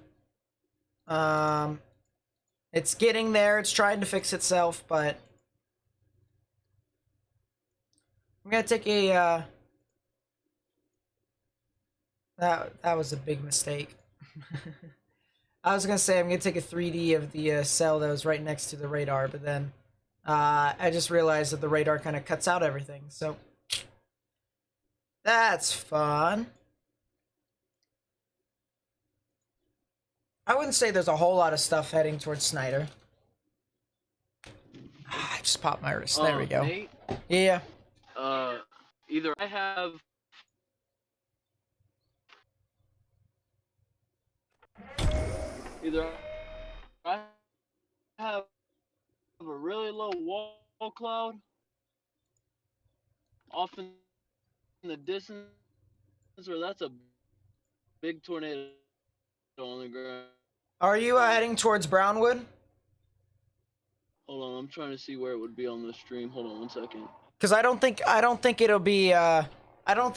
It's getting there. It's trying to fix itself, but I'm gonna take a that was a big mistake. I was gonna say I'm gonna take a 3D of the cell that was right next to the radar, but then I just realized that the radar kind of cuts out everything, so that's fun. I wouldn't say there's a whole lot of stuff heading towards Snyder. I just popped my wrist. There we go. Nate, Yeah. either I have a really low wall cloud off in the distance, or that's a big tornado on the ground. Are you heading towards Brownwood? Hold on, I'm trying to see where it would be on the stream. Hold on one second. Because I don't think it'll be Yeah, I'm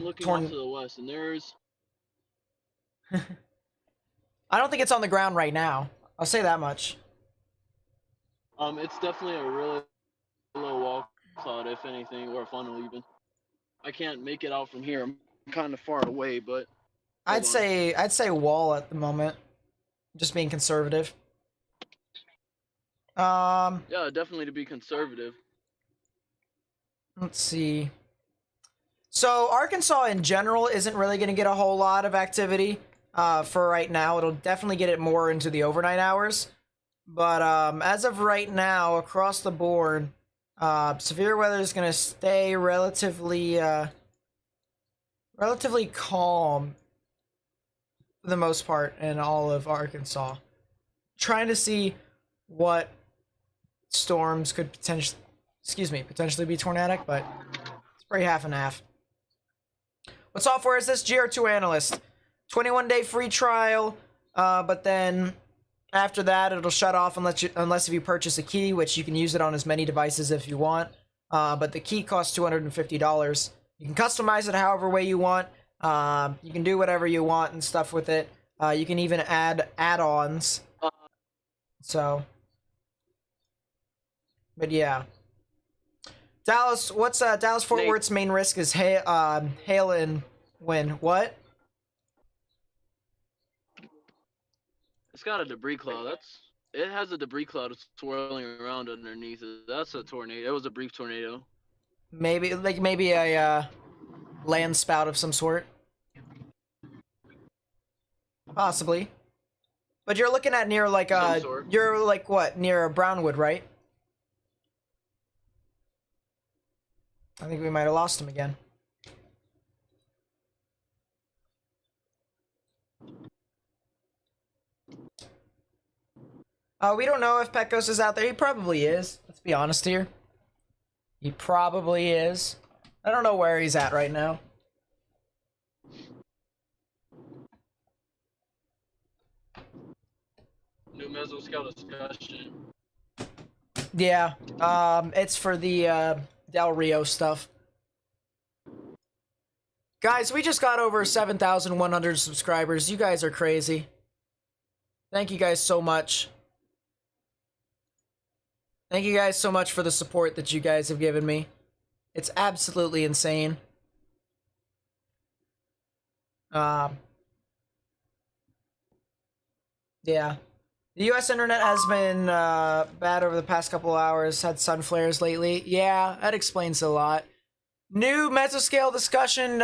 looking off to the west, and there's I don't think it's on the ground right now. I'll say that much. it's definitely a really low wall cloud, if anything, or a funnel even. I can't make it out from here. I'm kind of far away, but I'd say wall at the moment. Just being conservative. yeah, definitely to be conservative. Let's see. So Arkansas in general isn't really going to get a whole lot of activity for right now. It'll definitely get it more into the overnight hours. But as of right now, across the board, severe weather is going to stay relatively calm for the most part in all of Arkansas. Trying to see what storms could potentially be tornadic, but it's pretty half and half. What software is this? GR2 Analyst. 21-day free trial, but then after that it'll shut off unless if you purchase a key, which you can use it on as many devices if you want. But the key costs $250. You can customize it however way you want. You can do whatever you want and stuff with it. You can even add add-ons. So, but yeah. Dallas, what's Dallas Fort Worth's main risk is hail and wind. What? It's got a debris cloud. It has a debris cloud swirling around underneath it. That's a tornado. It was a brief tornado. Maybe a land spout of some sort. Possibly. But you're looking at near like Some sort. you're like what, near Brownwood, right? I think we might have lost him again. We don't know if Pekos is out there. He probably is. Let's be honest here. He probably is. I don't know where he's at right now. New Mesoscale discussion. Yeah. It's for the Del Rio stuff. Guys, we just got over 7,100 subscribers. You guys are crazy. Thank you guys so much. Thank you guys so much for the support that you guys have given me. It's absolutely insane. Yeah. The US internet has been bad over the past couple hours. Had sun flares lately. Yeah, that explains a lot. New mesoscale discussion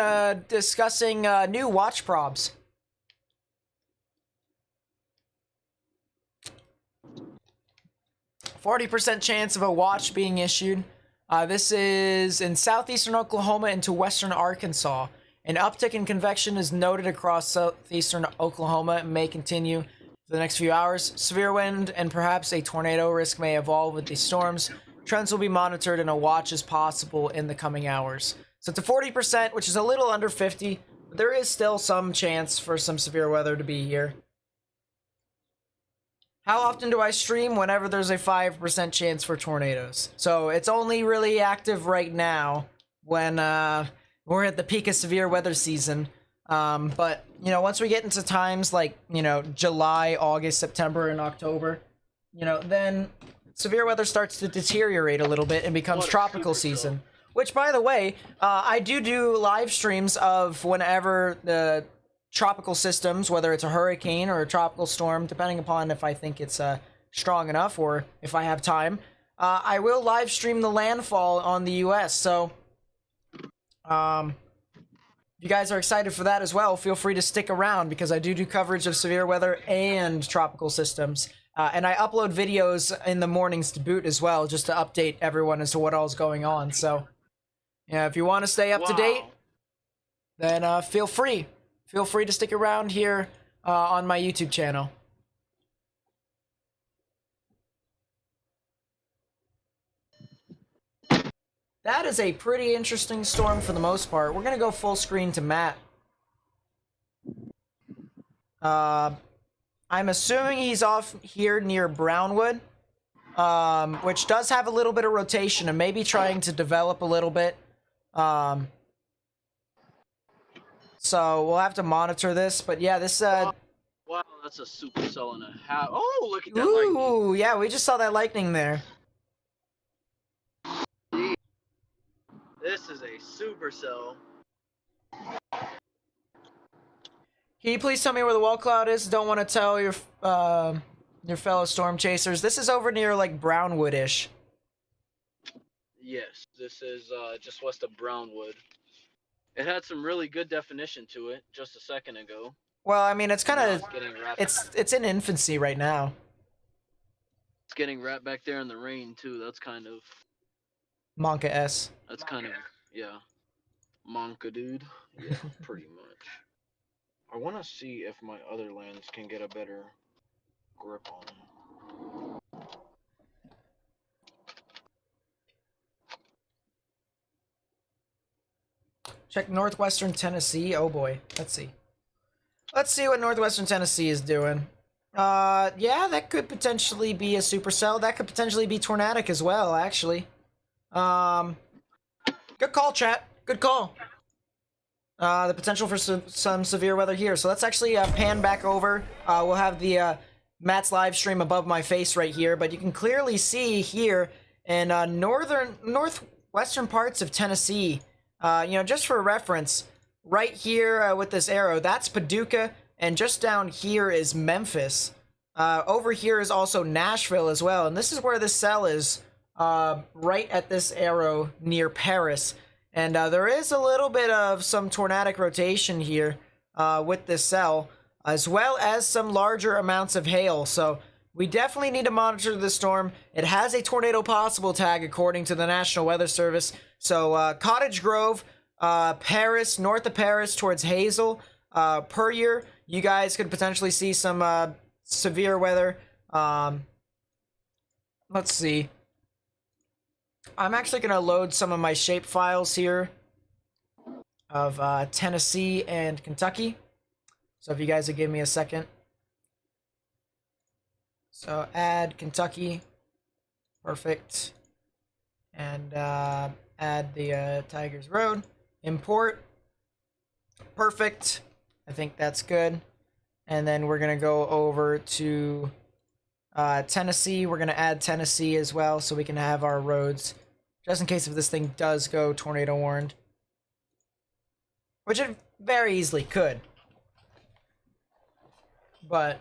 discussing new watch probs. %40 chance of a watch being issued. This is in southeastern Oklahoma into western Arkansas. An uptick in convection is noted across southeastern Oklahoma and may continue for the next few hours. Severe wind and perhaps a tornado risk may evolve with these storms. Trends will be monitored and a watch is possible in the coming hours. So it's a 40%, which is a little under 50, but there is still some chance for some severe weather to be here. How often do I stream? Whenever there's a 5% chance for tornadoes. So it's only really active right now when we're at the peak of severe weather season. But, you know, once we get into times like, you know, July, August, September, and October, you know, then severe weather starts to deteriorate a little bit and becomes tropical season. Which, by the way, I do live streams of whenever the tropical systems, whether it's a hurricane or a tropical storm, depending upon if I think it's strong enough or if I have time, I will live stream the landfall on the US. So, if you guys are excited for that as well, feel free to stick around because I do coverage of severe weather and tropical systems. And I upload videos in the mornings to boot as well, just to update everyone as to what all's going on. So, yeah, if you want to stay up to date, then feel free. Feel free to stick around here on my YouTube channel. That is a pretty interesting storm for the most part. We're going to go full screen to Matt. I'm assuming he's off here near Brownwood, which does have a little bit of rotation and maybe trying to develop a little bit. So we'll have to monitor this, but yeah, this Wow, that's a supercell and a half. Oh, look at that ooh, lightning. yeah, we just saw that lightning there. This is a supercell. Can you please tell me where the wall cloud is? Don't want to tell your fellow storm chasers. This is over near like Brownwood-ish. Yes, this is just west of Brownwood. It had some really good definition to it just a second ago. Well, I mean, it's kind of getting wrapped. it's in infancy right now. It's getting wrapped back there in the rain too. That's kind of Monka S. That's kind of yeah, Monka dude. Yeah, pretty much. I want to see if my other lands can get a better grip on it. Check northwestern Tennessee. Oh boy, let's see. Let's see what northwestern Tennessee is doing. Yeah, that could potentially be a supercell. That could potentially be tornadic as well, actually. Good call, chat. Good call. The potential for some severe weather here. So let's actually pan back over. We'll have the Matt's live stream above my face right here, but you can clearly see here in northwestern parts of Tennessee. You know, just for reference, right here with this arrow, that's Paducah, and just down here is Memphis. Over here is also Nashville as well, and this is where this cell is, right at this arrow near Paris. And there is a little bit of some tornadic rotation here with this cell, as well as some larger amounts of hail. So we definitely need to monitor the storm. It has a tornado possible tag according to the National Weather Service. So Cottage Grove, Paris, north of Paris towards Hazel, per year, you guys could potentially see some severe weather. Let's see. I'm actually going to load some of my shape files here of Tennessee and Kentucky. So if you guys would give me a second. So add Kentucky. Perfect. And add the Tigers Road. Import. Perfect. I think that's good. And then we're going to go over to Tennessee. We're going to add Tennessee as well so we can have our roads just in case if this thing does go tornado warned. Which it very easily could. But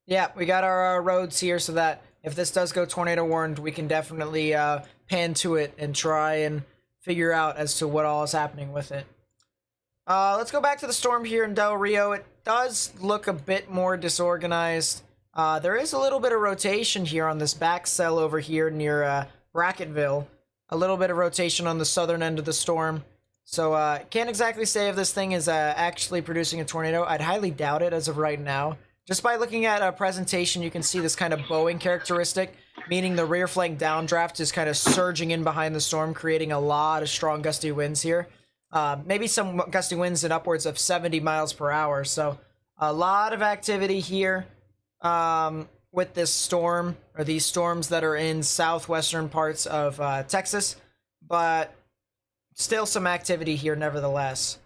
yeah, we got our roads here so that if this does go tornado warned, we can definitely pan to it and try and figure out as to what all is happening with it. Let's go back to the storm here in Del Rio. It does look a bit more disorganized. There is a little bit of rotation here on this back cell over here near Bracketville. A little bit of rotation on the southern end of the storm. So, can't exactly say if this thing is actually producing a tornado. I'd highly doubt it as of right now. Just by looking at a presentation, you can see this kind of bowing characteristic, meaning the rear flank downdraft is kind of surging in behind the storm, creating a lot of strong gusty winds here. Maybe some gusty winds in upwards of 70 miles per hour. So a lot of activity here with this storm, or these storms that are in southwestern parts of Texas. But still some activity here nevertheless.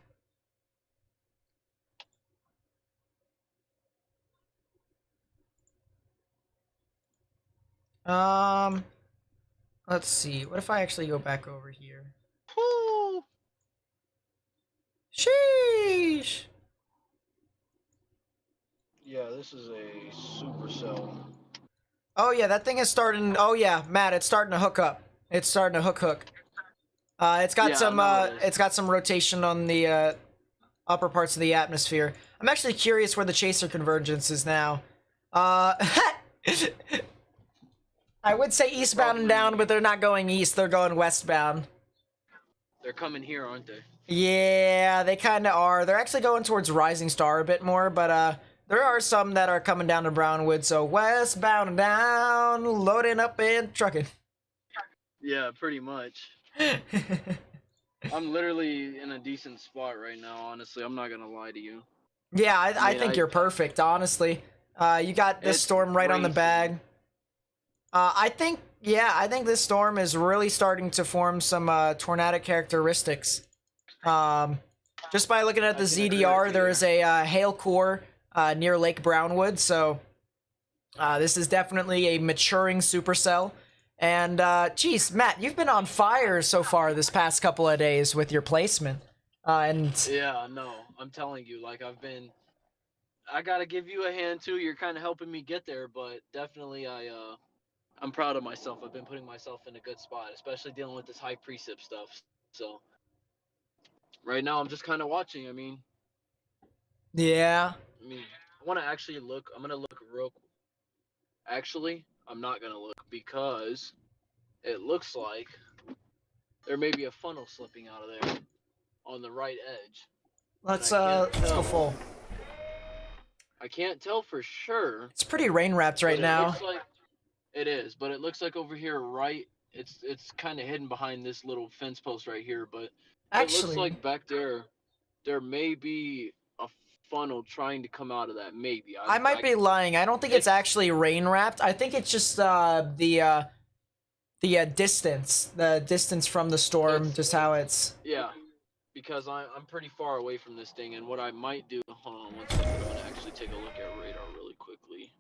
Let's see. What if I actually go back over here? Woo! Sheesh! Yeah, this is a supercell. Oh yeah, that thing is starting. Oh yeah, Matt, it's starting to hook up. It's starting to hook. It's got it's got some rotation on the upper parts of the atmosphere. I'm actually curious where the chaser convergence is now. I would say eastbound and down, but they're not going east. They're going westbound. They're coming here, aren't they? Yeah, they kind of are. They're actually going towards Rising Star a bit more, but there are some that are coming down to Brownwood. So westbound and down, loading up and trucking. Yeah, pretty much. I'm literally in a decent spot right now, honestly. I'm not gonna lie to you. Yeah, I think you're perfect, honestly. You got this storm right on the bag. I think this storm is really starting to form some tornadic characteristics. Just by looking at the ZDR, there is a hail core near Lake Brownwood, so this is definitely a maturing supercell. And, geez, Matt, you've been on fire so far this past couple of days with your placement. Yeah, no, I'm telling you, like, I gotta give you a hand, too. You're kind of helping me get there, but definitely I'm proud of myself. I've been putting myself in a good spot, especially dealing with this high precip stuff. So right now I'm just kind of watching. Yeah. I want to actually look. I'm gonna look real. Actually, I'm not gonna look because it looks like there may be a funnel slipping out of there on the right edge. Let's go full. I can't tell for sure. It's pretty rain wrapped right now. Looks like it is, but it looks like over here, right? It's kind of hidden behind this little fence post right here, but actually, it looks like back there may be a funnel trying to come out of that. Maybe I might be lying. I don't think it's actually rain wrapped. I think it's just the distance from the storm, just how it's. Yeah, because I'm pretty far away from this thing, and what I might do. Hold on one second. I'm gonna actually take a look at radar really quickly.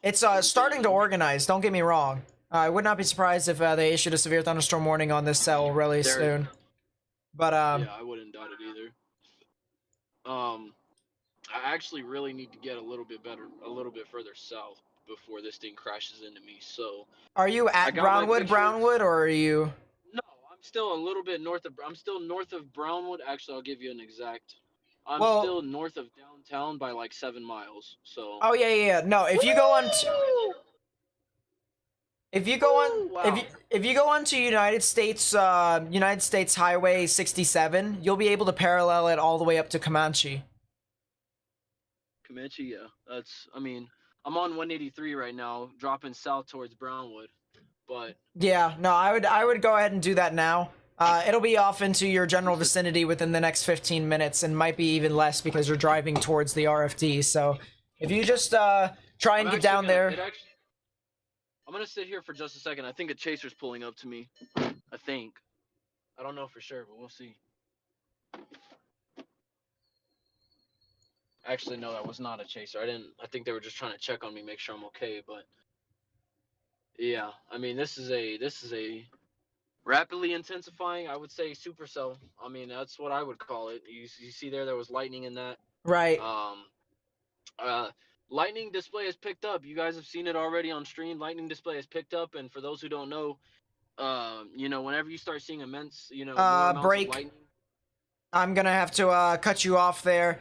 It's starting to organize. Don't get me wrong. I would not be surprised if they issued a severe thunderstorm warning on this cell really soon. But yeah, I wouldn't doubt it either. I actually really need to get a little bit further south before this thing crashes into me. So Are you I at got my Brownwood, pictures. or are you? No, I'm still a little bit north of. I'm still north of Brownwood. Actually, I'll give you an exact. I'm Well, still north of downtown by like 7 miles. So. oh yeah. No, if you go on, if you go on, Woo! Wow. if you go on to United States Highway 67, you'll be able to parallel it all the way up to Comanche. Comanche, yeah. That's. I mean, I'm on 183 right now, dropping south towards Brownwood, but Yeah, no, I would go ahead and do that now. It'll be off into your general vicinity within the next 15 minutes, and might be even less because you're driving towards the RFD. So if you just try and get down there. I'm gonna sit here for just a second. I think a chaser's pulling up to me. I think. I don't know for sure, but we'll see. Actually, no, that was not a chaser. I think they were just trying to check on me, make sure I'm okay. But yeah, I mean, this is a rapidly intensifying. I would say supercell. I mean, that's what I would call it. You see there was lightning in that. Right. Uh, lightning display has picked up. You guys have seen it already on stream. Lightning display has picked up, and for those who don't know, whenever you start seeing immense, more amounts Break. of lightning. I'm gonna have to cut you off there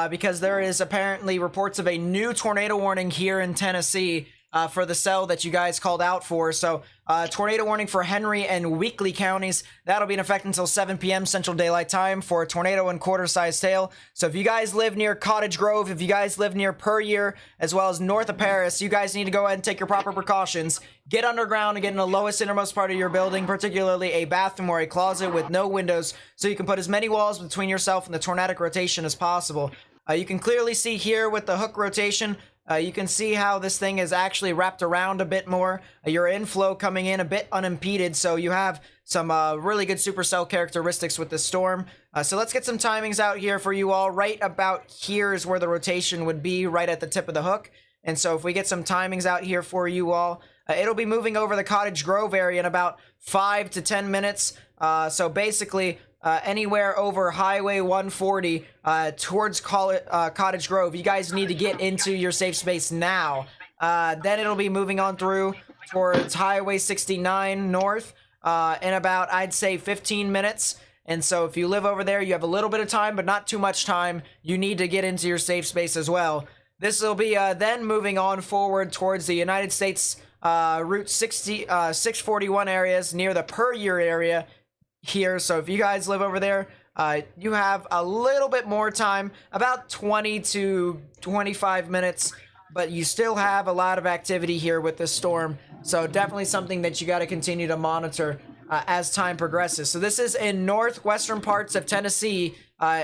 because there is apparently reports of a new tornado warning here in Tennessee for the cell that you guys called out for. So tornado warning for Henry and Weakley counties. That'll be in effect until 7 p.m. Central Daylight Time for a tornado and quarter-sized hail. So if you guys live near Cottage Grove, if you guys live near Puryear, as well as north of Paris, you guys need to go ahead and take your proper precautions. Get underground and get in the lowest innermost part of your building, particularly a bathroom or a closet with no windows, so you can put as many walls between yourself and the tornadic rotation as possible. You can clearly see here with the hook rotation, you can see how this thing is actually wrapped around a bit more. Your inflow coming in a bit unimpeded, so you have some really good supercell characteristics with this storm. So let's get some timings out here for you all. Right about here is where the rotation would be, right at the tip of the hook. And so if we get some timings out here for you all, it'll be moving over the Cottage Grove area in about 5 to 10 minutes. So basically, anywhere over Highway 140 towards Cottage Grove, you guys need to get into your safe space now. Then it'll be moving on through towards Highway 69 north in about, I'd say, 15 minutes. And so if you live over there, you have a little bit of time, but not too much time. You need to get into your safe space as well. This will be then moving on forward towards the United States Route 641 areas near the Puryear area here. So if you guys live over there, you have a little bit more time, about 20 to 25 minutes, but you still have a lot of activity here with this storm. So definitely something that you got to continue to monitor as time progresses. So this is in northwestern parts of Tennessee.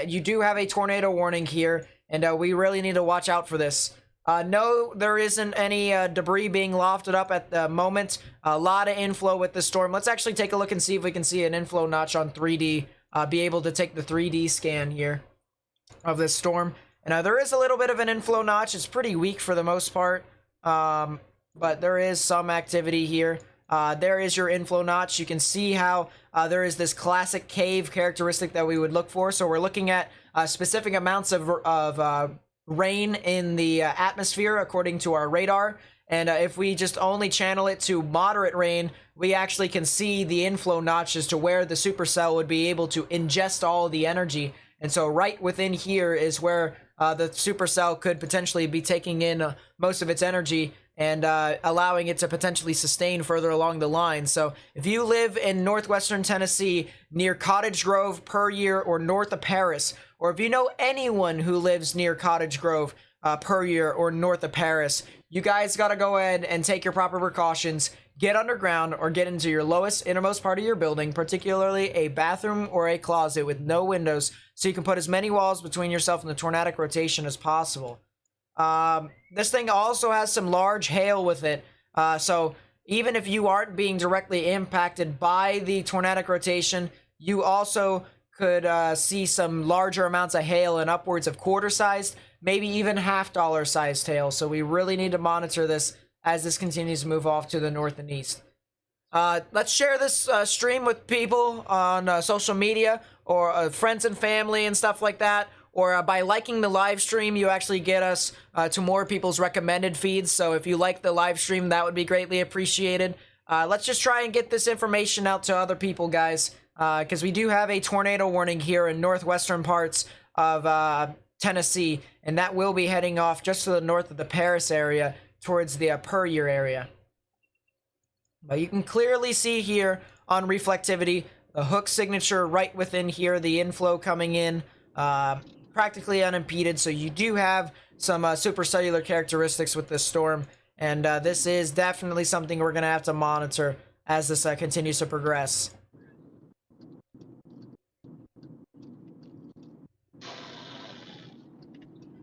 You do have a tornado warning here, and we really need to watch out for this. No, there isn't any debris being lofted up at the moment. A lot of inflow with the storm. Let's actually take a look and see if we can see an inflow notch on 3D. Be able to take the 3D scan here of this storm. And there is a little bit of an inflow notch. It's pretty weak for the most part. But there is some activity here. There is your inflow notch. You can see how there is this classic cave characteristic that we would look for. So we're looking at specific amounts of rain in the atmosphere according to our radar. And if we just only channel it to moderate rain, we actually can see the inflow notch as to where the supercell would be able to ingest all the energy. And so right within here is where the supercell could potentially be taking in most of its energy and allowing it to potentially sustain further along the line. So if you live in northwestern Tennessee near Cottage Grove, Puryear, or north of Paris, or if you know anyone who lives near Cottage Grove, Puryear, or north of Paris, you guys got to go ahead and take your proper precautions. Get underground or get into your lowest innermost part of your building, particularly a bathroom or a closet with no windows, so you can put as many walls between yourself and the tornadic rotation as possible. This thing also has some large hail with it, so even if you aren't being directly impacted by the tornadic rotation, you also could see some larger amounts of hail and upwards of quarter-sized, maybe even half-dollar sized hail. So we really need to monitor this as this continues to move off to the north and east. Let's share this stream with people on social media or friends and family and stuff like that, or by liking the live stream, you actually get us to more people's recommended feeds. So if you like the live stream, that would be greatly appreciated. Let's just try and get this information out to other people, guys, because we do have a tornado warning here in northwestern parts of Tennessee, and that will be heading off just to the north of the Paris area towards the Puryear area. But you can clearly see here on reflectivity the hook signature right within here, the inflow coming in practically unimpeded. So you do have some supercellular characteristics with this storm, and this is definitely something we're going to have to monitor as this continues to progress.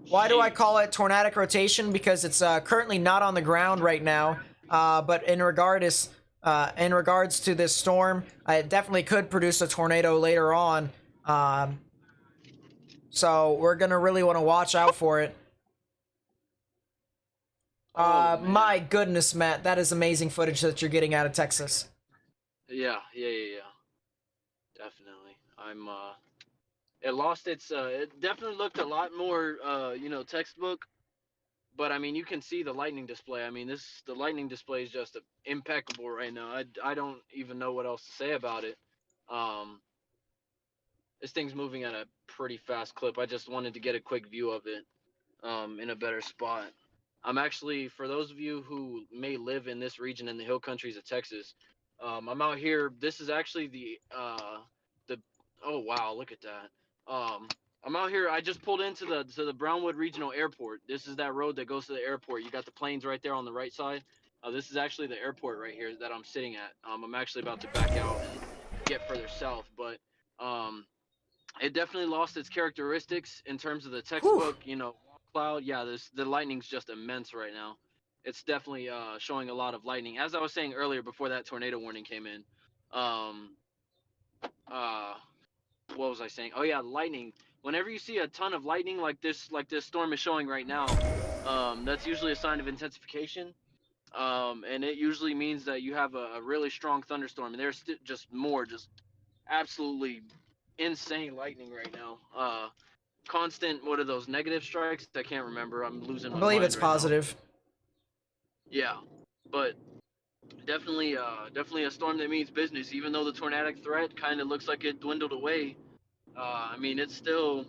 Why do I call it tornadic rotation? Because it's currently not on the ground right now, but in regards to this storm, it definitely could produce a tornado later on. So we're gonna really want to watch out for it. My goodness, Matt, that is amazing footage that you're getting out of Texas. Yeah. Definitely. It lost its. It definitely looked a lot more, textbook. But I mean, you can see the lightning display. I mean, the lightning display is just impeccable right now. I don't even know what else to say about it. This thing's moving at a pretty fast clip. I just wanted to get a quick view of it, in a better spot. I'm actually, for those of you who may live in this region in the hill countries of Texas, I'm out here. This is actually the oh wow, look at that. I'm out here. I just pulled into the Brownwood Regional Airport. This is that road that goes to the airport. You got the planes right there on the right side. This is actually the airport right here that I'm sitting at. I'm actually about to back out and get further south, but it definitely lost its characteristics in terms of the textbook, cloud. Yeah, the lightning's just immense right now. It's definitely showing a lot of lightning. As I was saying earlier before that tornado warning came in, what was I saying? Oh yeah, lightning. Whenever you see a ton of lightning like this storm is showing right now, that's usually a sign of intensification. And it usually means that you have a really strong thunderstorm, and there's just absolutely insane lightning right now. Constant, what are those, negative strikes? I can't remember. I'm losing my mind. I believe it's right positive. Now. Yeah, but definitely a storm that means business. Even though the tornadic threat kind of looks like it dwindled away, I mean, it's still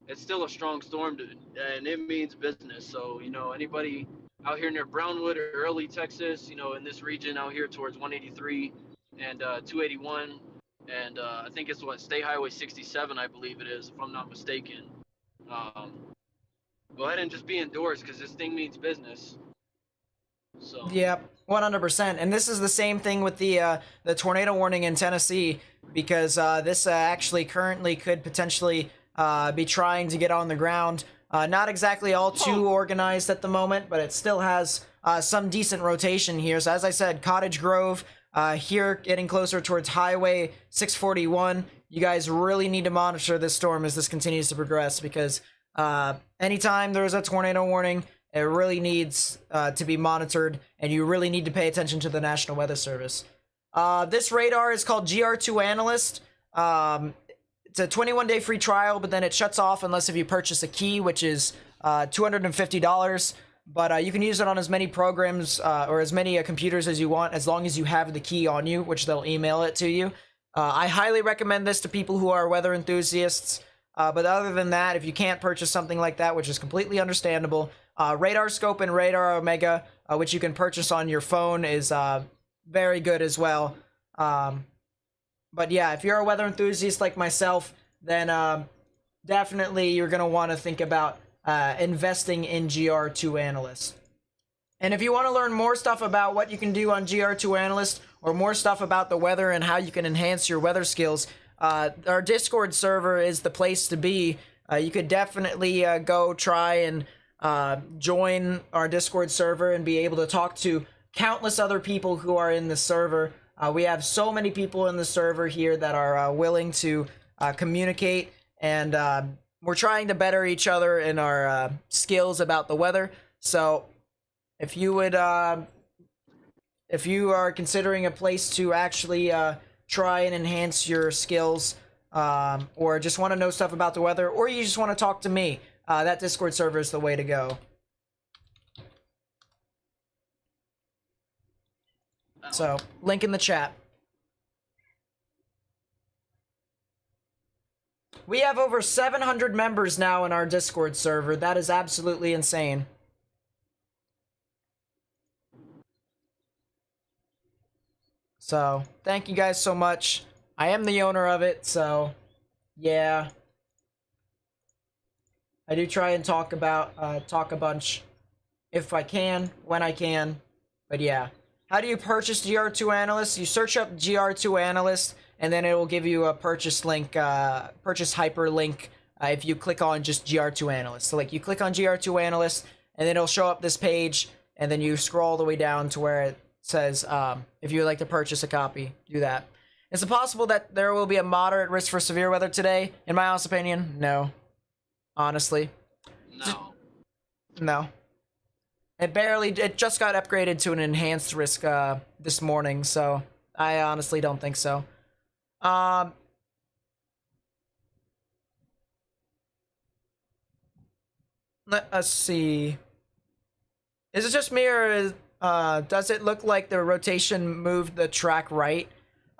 a strong storm, and it means business. So, anybody out here near Brownwood or early Texas, in this region out here towards 183 and 281, and I think it's State Highway 67, I believe it is, if I'm not mistaken. Go ahead and just be indoors, because this thing means business. So. Yep, 100%. And this is the same thing with the tornado warning in Tennessee, because this actually currently could potentially be trying to get on the ground. Not exactly all too organized at the moment, but it still has some decent rotation here. So as I said, Cottage Grove here getting closer towards Highway 641. You guys really need to monitor this storm as this continues to progress, because anytime there's a tornado warning, it really needs to be monitored, and you really need to pay attention to the National Weather Service. This radar is called GR2 Analyst. It's a 21-day free trial, but then it shuts off unless if you purchase a key, which is $250. But you can use it on as many programs or as many computers as you want, as long as you have the key on you, which they'll email it to you. I highly recommend this to people who are weather enthusiasts. But other than that, if you can't purchase something like that, which is completely understandable, Radar Scope and Radar Omega, which you can purchase on your phone, is very good as well. But yeah, if you're a weather enthusiast like myself, then definitely you're going to want to think about investing in GR2 Analyst. And if you want to learn more stuff about what you can do on GR2 Analyst, or more stuff about the weather and how you can enhance your weather skills, our Discord server is the place to be. You could definitely go try and join our Discord server and be able to talk to countless other people who are in the server. We have so many people in the server here that are willing to communicate, and we're trying to better each other in our skills about the weather. So if you would, if you are considering a place to actually try and enhance your skills or just want to know stuff about the weather, or you just want to talk to me, that Discord server is the way to go. So, link in the chat. We have over 700 members now in our Discord server. That is absolutely insane. So, thank you guys so much. I am the owner of it, so yeah. I do try and talk a bunch if I can, when I can. But yeah. How do you purchase GR2 Analyst? You search up GR2 Analyst, and then it will give you a purchase link, purchase hyperlink if you click on just GR2 Analyst. So like you click on GR2 Analyst, and then it'll show up this page, and then you scroll all the way down to where it says, if you would like to purchase a copy, do that. Is it possible that there will be a moderate risk for severe weather today? In my honest opinion, no. Honestly. No. No. It just got upgraded to an enhanced risk this morning, so I honestly don't think so. Let us see. Is it just me, or does it look like the rotation moved the track right?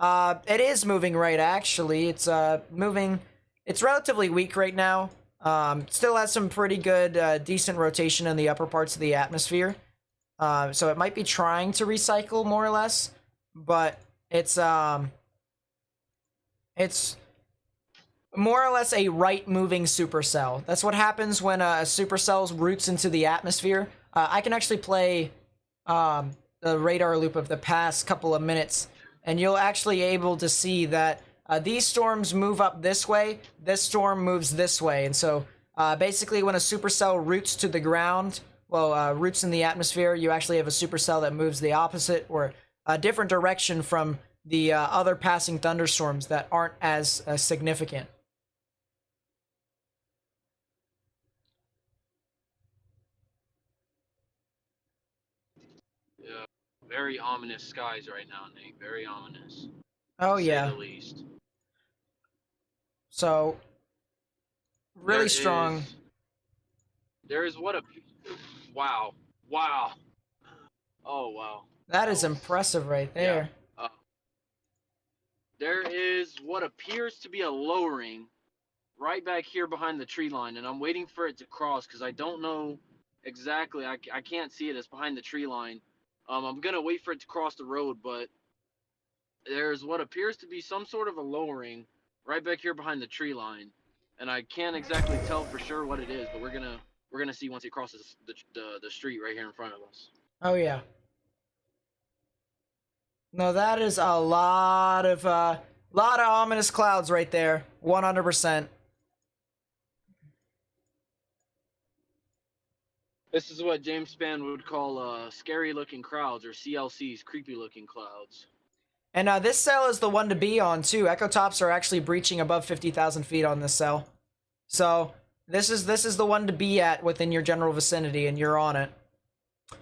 It is moving right, actually. It's moving. It's relatively weak right now. Still has some pretty good, decent rotation in the upper parts of the atmosphere. So it might be trying to recycle more or less, but it's more or less a right-moving supercell. That's what happens when a supercell roots into the atmosphere. I can actually play the radar loop of the past couple of minutes, and you'll actually able to see that these storms move up this way, this storm moves this way, and so basically when a supercell roots to the ground, roots in the atmosphere, you actually have a supercell that moves the opposite or a different direction from the other passing thunderstorms that aren't as significant. Yeah, very ominous skies right now, Nate. Very ominous. Oh to yeah. say the least. So really There strong. There is what a wow. Wow. Oh wow. That is was- impressive right there. Yeah. There is what appears to be a lowering right back here behind the tree line, and I'm waiting for it to cross because I don't know exactly. I can't see it. It's behind the tree line. I'm gonna wait for it to cross the road, but there's what appears to be some sort of a lowering right back here behind the tree line, and I can't exactly tell for sure what it is, but we're gonna see once it crosses the street right here in front of us. Oh yeah. No, that is a lot of ominous clouds right there. 100%. This is what James Spann would call scary looking clouds, or CLCs, creepy looking clouds. And this cell is the one to be on too. Echo tops are actually breaching above 50,000 feet on this cell. So this is the one to be at within your general vicinity, and you're on it.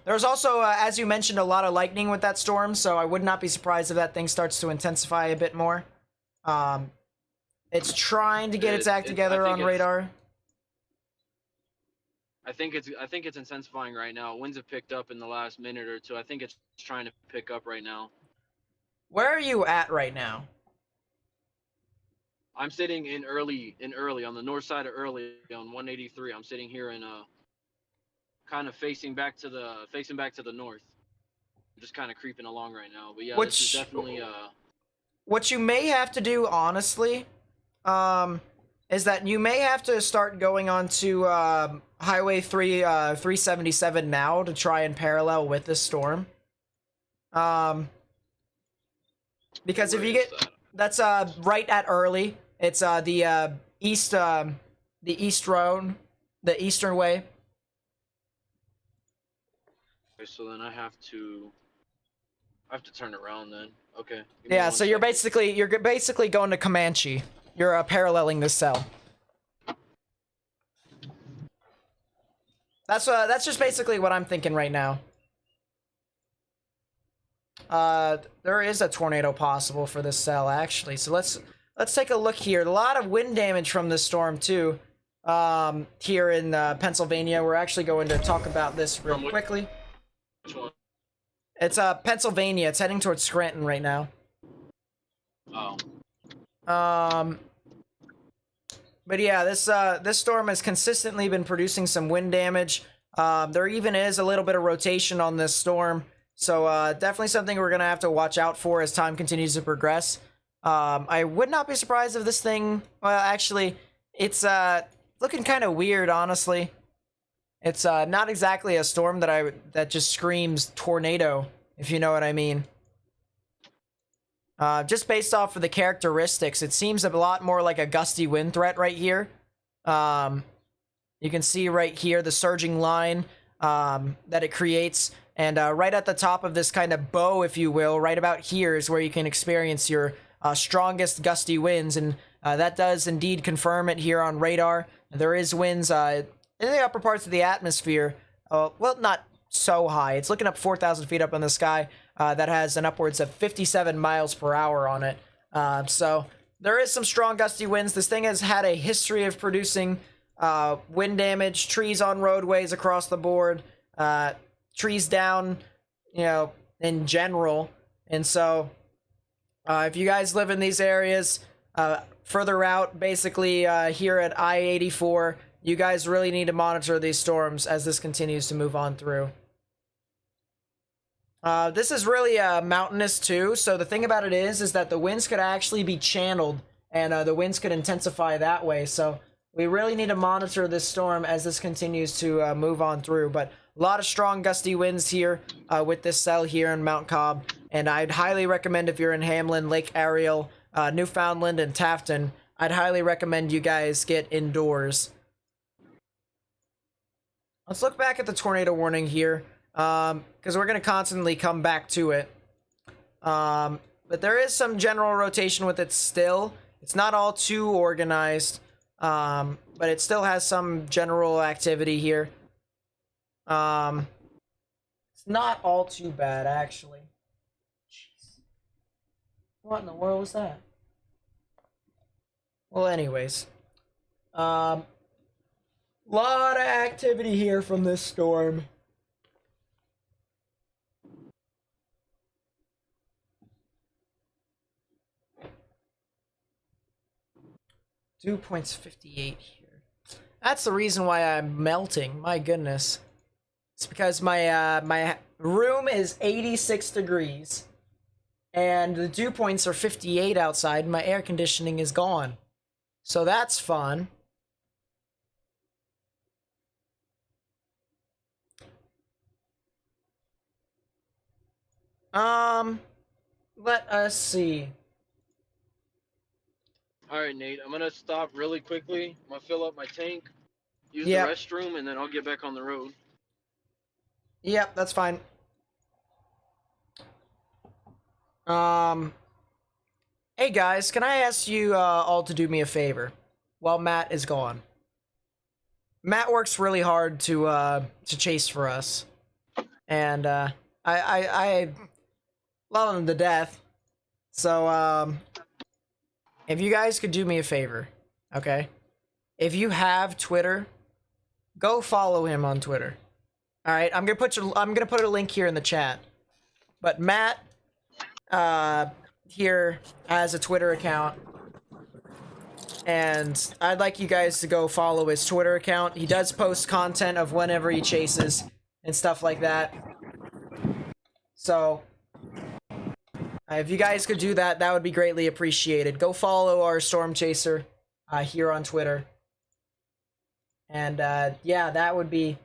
There's also, as you mentioned, a lot of lightning with that storm, so I would not be surprised if that thing starts to intensify a bit more. It's trying to get its act together on radar. I think it's intensifying right now. Winds have picked up in the last minute or two. I think it's trying to pick up right now. Where are you at right now? I'm sitting in early on the north side of early on 183. I'm sitting here in kind of facing back to the north. I'm just kind of creeping along right now. But yeah, this is definitely what you may have to do, honestly, is that you may have to start going onto Highway 377 now to try and parallel with this storm. Because if you get that's right at early, it's the east road, the eastern way. Okay, so then I have to turn around then. Okay. Yeah, so you're basically going to Comanche. You're paralleling this cell. That's just basically what I'm thinking right now. There is a tornado possible for this cell actually. So let's let's take a look here. A lot of wind damage from this storm too. Here in Pennsylvania, we're actually going to talk about this real quickly. Which one? It's Pennsylvania. It's heading towards Scranton right now. Oh. But yeah, this storm has consistently been producing some wind damage. There even is a little bit of rotation on this storm, so definitely something we're gonna have to watch out for as time continues to progress. I would not be surprised if this thing, well, actually, it's looking kind of weird, honestly. It's not exactly a storm that just screams tornado, if you know what I mean. Just based off of the characteristics, it seems a lot more like a gusty wind threat right here. You can see right here the surging line that it creates, and right at the top of this kind of bow, if you will, right about here is where you can experience your strongest gusty winds, and that does indeed confirm it here on radar. There is winds in the upper parts of the atmosphere. Well, not so high. It's looking up 4,000 feet up in the sky. That has an upwards of 57 miles per hour on it. So there is some strong gusty winds. This thing has had a history of producing wind damage, trees on roadways across the board, trees down, you know, in general. And so if you guys live in these areas, further out, basically here at I-84, you guys really need to monitor these storms as this continues to move on through. This is really mountainous too, so the thing about it is that the winds could actually be channeled, and the winds could intensify that way, so we really need to monitor this storm as this continues to move on through. But a lot of strong gusty winds here with this cell here in Mount Cobb, and I'd highly recommend, if you're in Hamlin, Lake Ariel, Newfoundland, and Tafton, I'd highly recommend you guys get indoors. Let's look back at the tornado warning here, because we're going to constantly come back to it. But there is some general rotation with it still. It's not all too organized, but it still has some general activity here. It's not all too bad, actually. Jeez. What in the world was that? Well, anyways. Lot of activity here from this storm. Dew point's 58 here. That's the reason why I'm melting. My goodness. It's because my my room is 86 degrees, and the dew points are 58 outside, and my air conditioning is gone. So that's fun. Let us see. All right, Nate. I'm gonna stop really quickly. I'm gonna fill up my tank, use Yep. the restroom, and then I'll get back on the road. Yep, that's fine. Hey guys, can I ask you all to do me a favor while Matt is gone? Matt works really hard to chase for us, and I love him to death. So if you guys could do me a favor, okay? If you have Twitter, go follow him on Twitter. All right, I'm gonna put a link here in the chat. But Matt here has a Twitter account, and I'd like you guys to go follow his Twitter account. He does post content of whenever he chases and stuff like that. So if you guys could do that, that would be greatly appreciated. Go follow our Storm Chaser here on Twitter. And yeah, that would be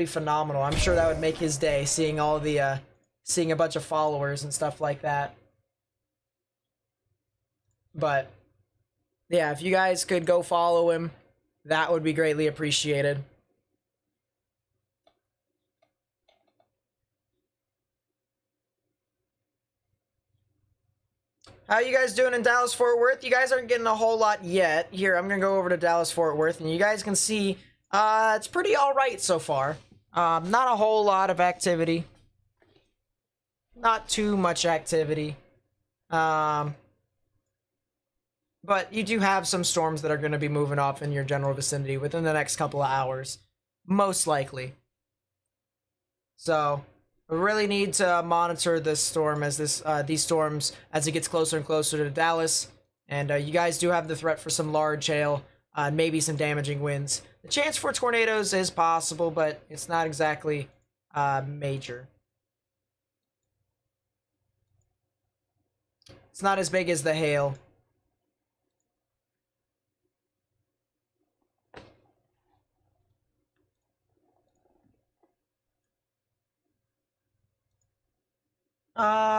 phenomenal. I'm sure that would make his day, seeing all the seeing a bunch of followers and stuff like that. But yeah, if you guys could go follow him, that would be greatly appreciated. How you guys doing in Dallas-Fort Worth? You guys aren't getting a whole lot yet. Here, I'm gonna go over to Dallas-Fort Worth, and you guys can see it's pretty alright so far. Not a whole lot of activity. Not too much activity. but you do have some storms that are going to be moving off in your general vicinity within the next couple of hours, most likely. So we really need to monitor this storm as these storms as it gets closer and closer to Dallas. And you guys do have the threat for some large hail, maybe some damaging winds. The chance for tornadoes is possible, but it's not exactly major. It's not as big as the hail.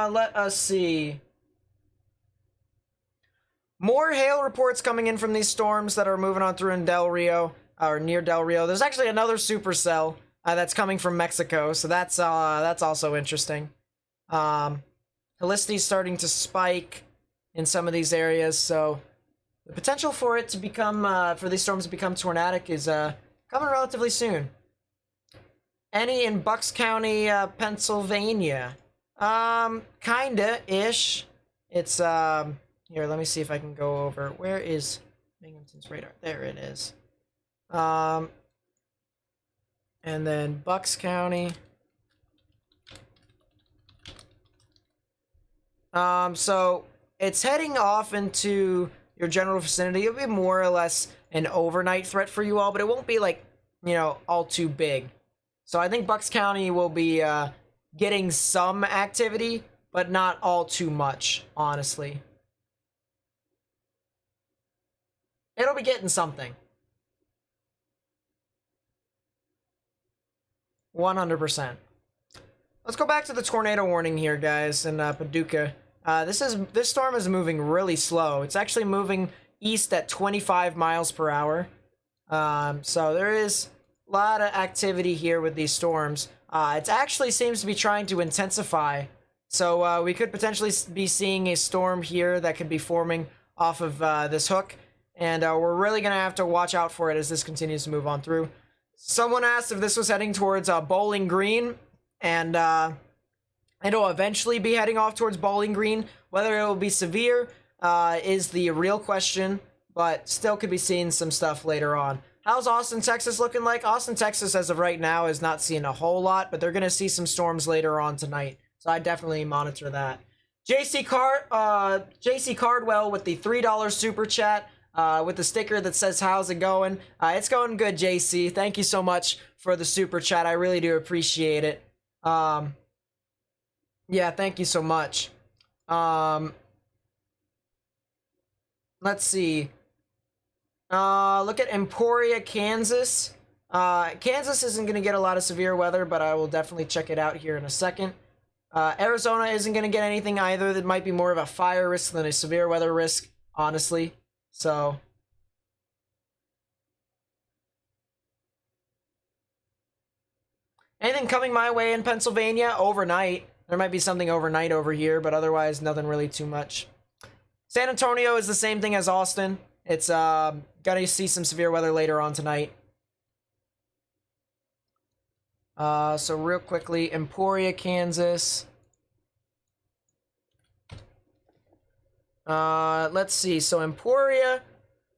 Let us see. More hail reports coming in from these storms that are moving on through in Del Rio, or near Del Rio. There's actually another supercell that's coming from Mexico, so that's also interesting. Helicity's starting to spike in some of these areas, so the potential for it to become, for these storms to become tornadic is coming relatively soon. Any in Bucks County, Pennsylvania? Kinda-ish. It's, here, let me see if I can go over. Where is Binghamton's radar? There it is. And then Bucks County. So it's heading off into your general vicinity. It'll be more or less an overnight threat for you all, but it won't be like, you know, all too big. So I think Bucks County will be, getting some activity, but not all too much, honestly. It'll be getting something. 100%. Let's go back to the tornado warning here, guys, in Paducah. This storm is moving really slow. It's actually moving east at 25 miles per hour. So there is a lot of activity here with these storms. It actually seems to be trying to intensify. So we could potentially be seeing a storm here that could be forming off of this hook. And we're really going to have to watch out for it as this continues to move on through. Someone asked if this was heading towards Bowling Green. And it'll eventually be heading off towards Bowling Green. Whether it will be severe is the real question. But still could be seeing some stuff later on. How's Austin, Texas looking like? Austin, Texas, as of right now, is not seeing a whole lot, but they're going to see some storms later on tonight. So I definitely monitor that. JC Cardwell with the $3 super chat with the sticker that says, how's it going? It's going good, JC. Thank you so much for the super chat. I really do appreciate it. Yeah, thank you so much. Let's see. Look at Emporia, Kansas. Kansas isn't going to get a lot of severe weather, but I will definitely check it out here in a second. Arizona isn't going to get anything either. That might be more of a fire risk than a severe weather risk, honestly. So anything coming my way in Pennsylvania overnight. There might be something overnight over here, but otherwise nothing really too much. San Antonio is the same thing as Austin. It's gonna see some severe weather later on tonight. So real quickly, Emporia, Kansas. Let's see. So Emporia,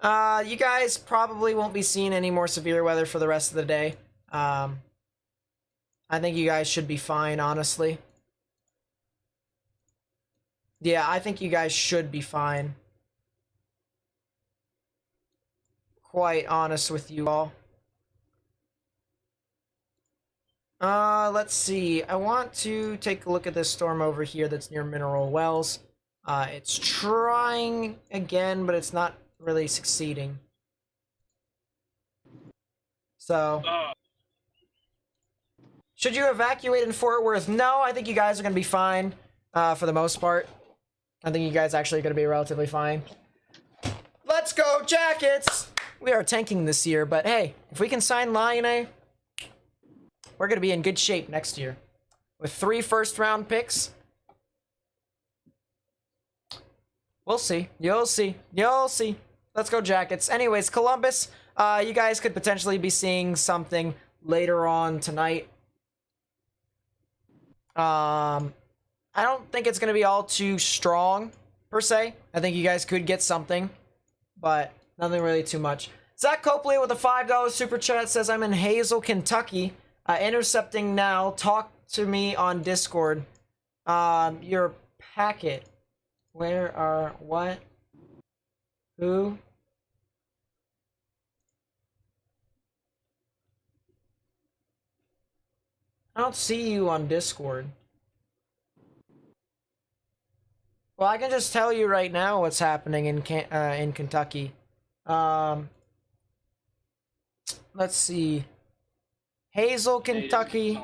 you guys probably won't be seeing any more severe weather for the rest of the day. I think you guys should be fine, honestly. Yeah, I think you guys should be fine. Quite honest with you all. Let's see. I want to take a look at this storm over here that's near Mineral Wells. It's trying again, but it's not really succeeding. So, should you evacuate in Fort Worth? No, I think you guys are going to be fine, for the most part. I think you guys actually are going to be relatively fine. Let's go, Jackets! We are tanking this year, but hey, if we can sign Lion, we're going to be in good shape next year. With 3 first-round picks. We'll see. You'll see. You'll see. Let's go, Jackets. Anyways, Columbus, you guys could potentially be seeing something later on tonight. I don't think it's going to be all too strong, per se. I think you guys could get something. but nothing really too much. Zach Copley with a $5 super chat says, I'm in Hazel, Kentucky. Intercepting now. Talk to me on Discord. Your packet. Where are... What? Who? I don't see you on Discord. Well, I can just tell you right now what's happening in Kentucky. Let's see. Hazel, Kentucky.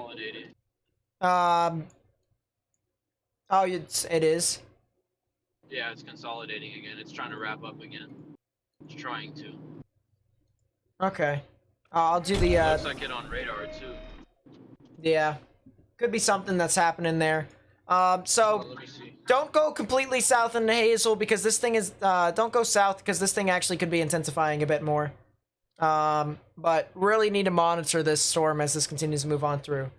Oh, it is. Yeah, it's consolidating again. It's trying to wrap up again. It's trying to. Okay. I'll do the. Looks like it on radar too. Yeah, could be something that's happening there. So Let me see. don't go completely south into Hazel because this thing is. Don't go south because this thing actually could be intensifying a bit more. But really need to monitor this storm as this continues to move on through.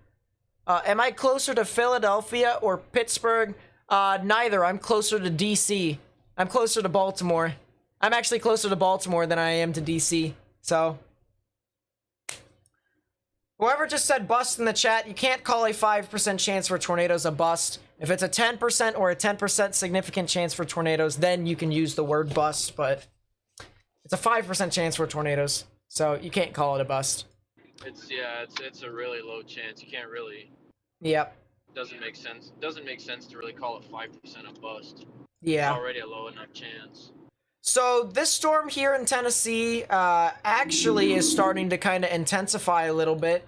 Am I closer to Philadelphia or Pittsburgh? Neither. I'm closer to DC. I'm closer to Baltimore. I'm actually closer to Baltimore than I am to DC. So, whoever just said bust in the chat, you can't call a 5% chance for tornadoes a bust. If it's a 10% or a 10% significant chance for tornadoes, then you can use the word bust, but it's a 5% chance for tornadoes, so you can't call it a bust. It's a really low chance. You can't really. Yep. Doesn't make sense. Doesn't make sense to really call it 5% a bust. Yeah. It's already a low enough chance. So this storm here in Tennessee actually is starting to kind of intensify a little bit.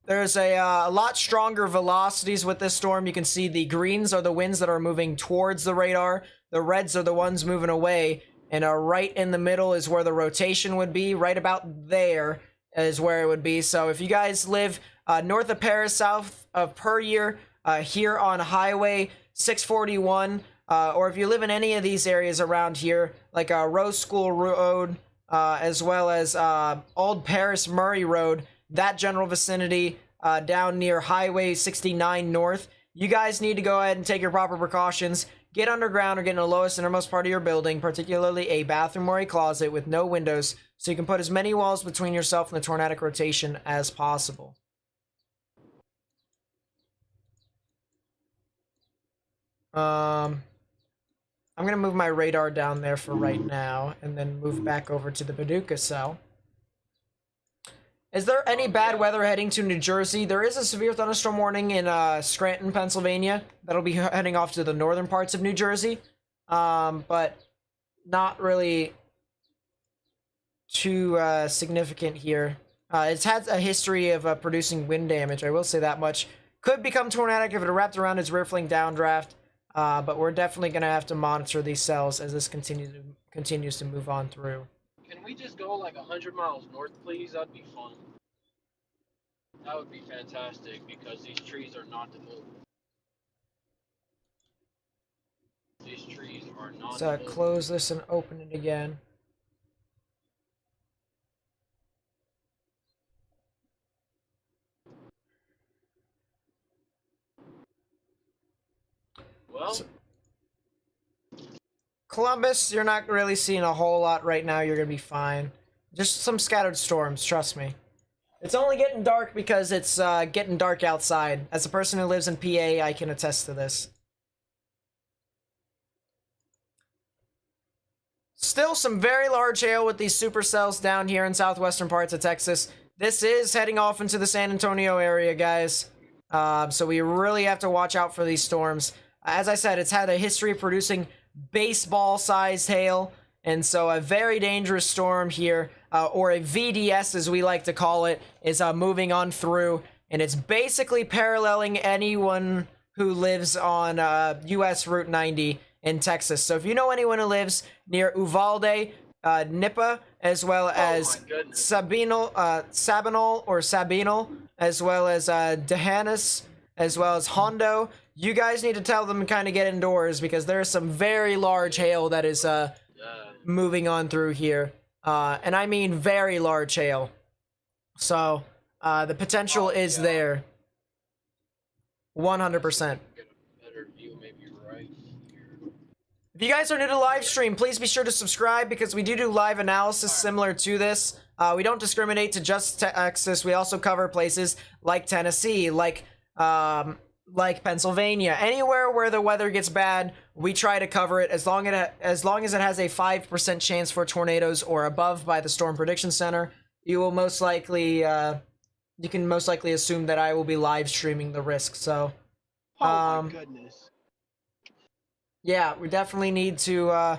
There's a lot stronger velocities with this storm. You can see the greens are the winds that are moving towards the radar. The reds are the ones moving away. And right in the middle is where the rotation would be. Right about there is where it would be. So if you guys live north of Paris, south of Puryear, here on Highway 641, or if you live in any of these areas around here, like Rose School Road, as well as Old Paris Murray Road, that general vicinity down near Highway 69 North, you guys need to go ahead and take your proper precautions. Get underground or get in the lowest innermost part of your building, particularly a bathroom or a closet with no windows, so you can put as many walls between yourself and the tornadic rotation as possible. I'm going to move my radar down there for right now, and then move back over to the Paducah cell. Is there any bad weather heading to New Jersey? There is a severe thunderstorm warning in Scranton, Pennsylvania. That'll be heading off to the northern parts of New Jersey. But not really too significant here. It's had a history of producing wind damage, I will say that much. Could become tornadic if it wrapped around its rear flank downdraft. But we're definitely going to have to monitor these cells as this continues to move on through. Can we just go like 100 miles north, please? That'd be fun. That would be fantastic because these trees are not to move. These trees are not to move. Close this and open it again. Well, Columbus, you're not really seeing a whole lot right now. You're going to be fine. Just some scattered storms, trust me. It's only getting dark because it's getting dark outside. As a person who lives in PA, I can attest to this. Still some very large hail with these supercells down here in southwestern parts of Texas. This is heading off into the San Antonio area, guys. So we really have to watch out for these storms. As I said, it's had a history of producing baseball-sized hail, and so a very dangerous storm here, or a VDS as we like to call it, is moving on through, and it's basically paralleling anyone who lives on US Route 90 in Texas. So if you know anyone who lives near Uvalde, Nippa, as well as Sabinal, as well as Dehanis, as well as Hondo, you guys need to tell them to kind of get indoors because there's some very large hail that is moving on through here. And I mean very large hail. So the potential is there. 100%. get a better view, maybe right here. If If you guys are new to live stream, please be sure to subscribe because we do live analysis similar to this. We don't discriminate to just Texas. We also cover places like Tennessee, like Pennsylvania. Anywhere where the weather gets bad, we try to cover it as long as it has a 5% chance for tornadoes or above by the Storm Prediction Center. You will most likely you can most likely assume that I will be live streaming the risk. So Oh my goodness. yeah, we definitely need to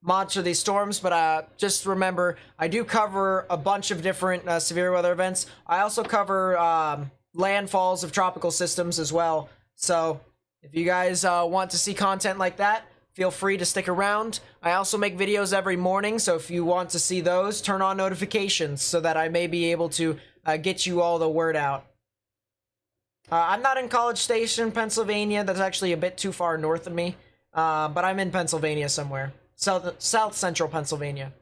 monitor these storms, but just remember, I do cover a bunch of different severe weather events. I also cover landfalls of tropical systems as well. So if you guys want to see content like that, feel free to stick around. I also make videos every morning, so if you want to see those, turn on notifications so that I may be able to get you all the word out. I'm not in College Station, Pennsylvania. That's actually a bit too far north of me. But I'm in Pennsylvania somewhere. South central Pennsylvania.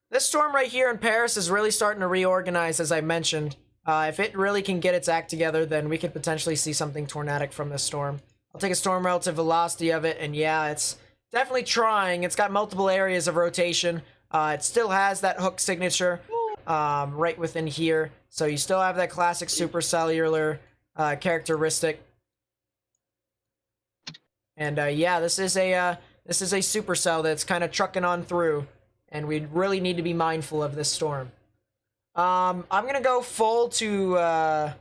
This storm right here in Paris is really starting to reorganize, as I mentioned. If it really can get its act together, then we could potentially see something tornadic from this storm. I'll take a storm relative velocity of it, and yeah, it's definitely trying. It's got multiple areas of rotation. It still has that hook signature right within here. So you still have that classic supercellular characteristic. And yeah, this is a supercell that's kind of trucking on through, and we really need to be mindful of this storm. I'm gonna go full to well,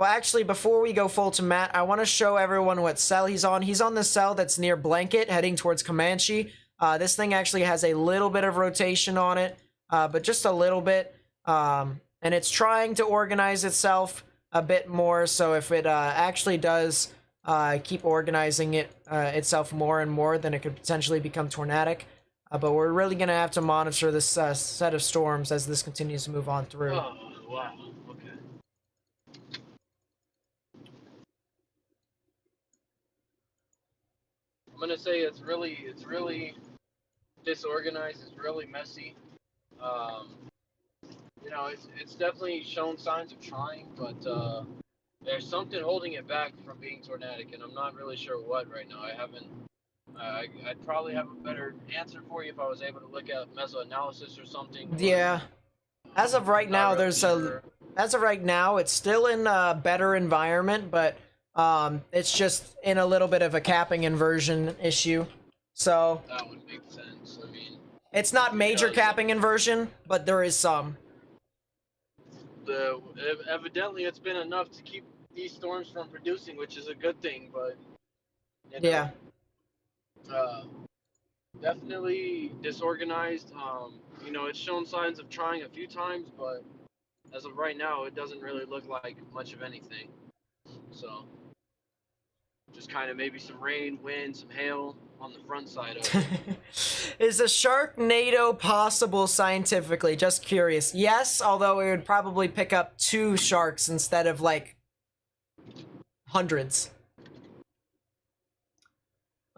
actually, before we go full to Matt, I want to show everyone what cell he's on. He's on the cell that's near Blanket, heading towards Comanche. This thing actually has a little bit of rotation on it, but just a little bit, and it's trying to organize itself a bit more. So if it actually does keep organizing itself more and more, then it could potentially become tornadic. But we're really going to have to monitor this set of storms as this continues to move on through. Oh, wow. Okay. I'm gonna say it's really disorganized. It's really messy. You know, it's definitely shown signs of trying, but there's something holding it back from being tornadic, and I'm not really sure what right now. I'd probably have a better answer for you if I was able to look at mesoanalysis or something. Yeah. As of right now, as of right now, it's still in a better environment, but it's just in a little bit of a capping inversion issue. So That would make sense. I mean, it's not major capping inversion, but there is some. Evidently it's been enough to keep these storms from producing, which is a good thing, but you know, Yeah. Definitely disorganized. You know, it's shown signs of trying a few times, but as of right now, it doesn't really look like much of anything. So, just kind of maybe some rain, wind, some hail on the front side of it. Is a Sharknado possible scientifically? Just curious. Yes, although it would probably pick up 2 sharks instead of like hundreds.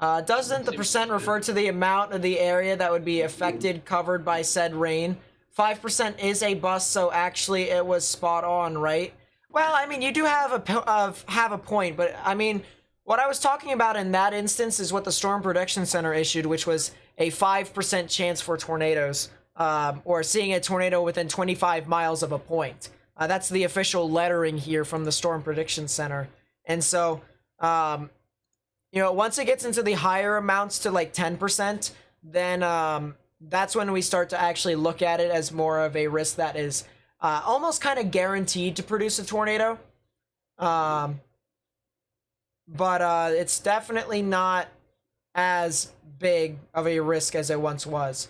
Doesn't the percent refer to the amount of the area that would be affected, covered by said rain? 5% is a bust, so actually it was spot on, right? Well, I mean, you do have a point, but I mean, what I was talking about in that instance is what the Storm Prediction Center issued, which was a 5% chance for tornadoes, or seeing a tornado within 25 miles of a point. That's the official lettering here from the Storm Prediction Center. And so, you know, once it gets into the higher amounts to like 10%, then that's when we start to actually look at it as more of a risk that is almost kind of guaranteed to produce a tornado. But it's definitely not as big of a risk as it once was.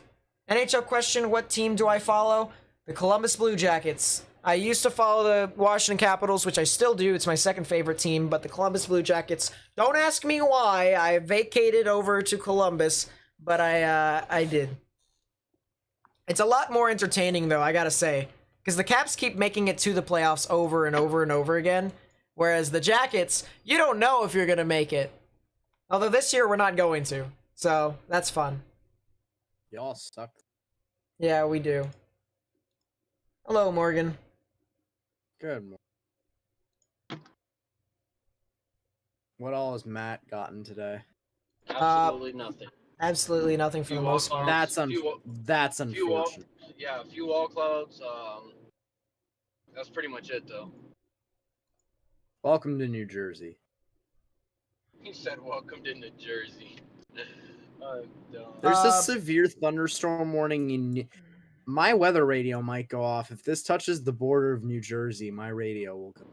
NHL question, what team do I follow? The Columbus Blue Jackets. I used to follow the Washington Capitals, which I still do. It's my second favorite team, but the Columbus Blue Jackets, don't ask me why. I vacated over to Columbus, but I did. It's a lot more entertaining, though, I gotta say, because the Caps keep making it to the playoffs over and over and over again, whereas the Jackets, you don't know if you're gonna make it. Although this year we're not going to, so that's fun. Y'all suck. Yeah, we do. Hello, Morgan. Good. What all has Matt gotten today? Absolutely nothing. Absolutely nothing for Few the wall most part. clouds, That's few wall, unfortunate. yeah, a few wall clouds. That's pretty much it though. Welcome to New Jersey. He said, "Welcome to New Jersey." I'm done. There's a severe thunderstorm warning in. My weather radio might go off if this touches the border of New Jersey. My radio will go.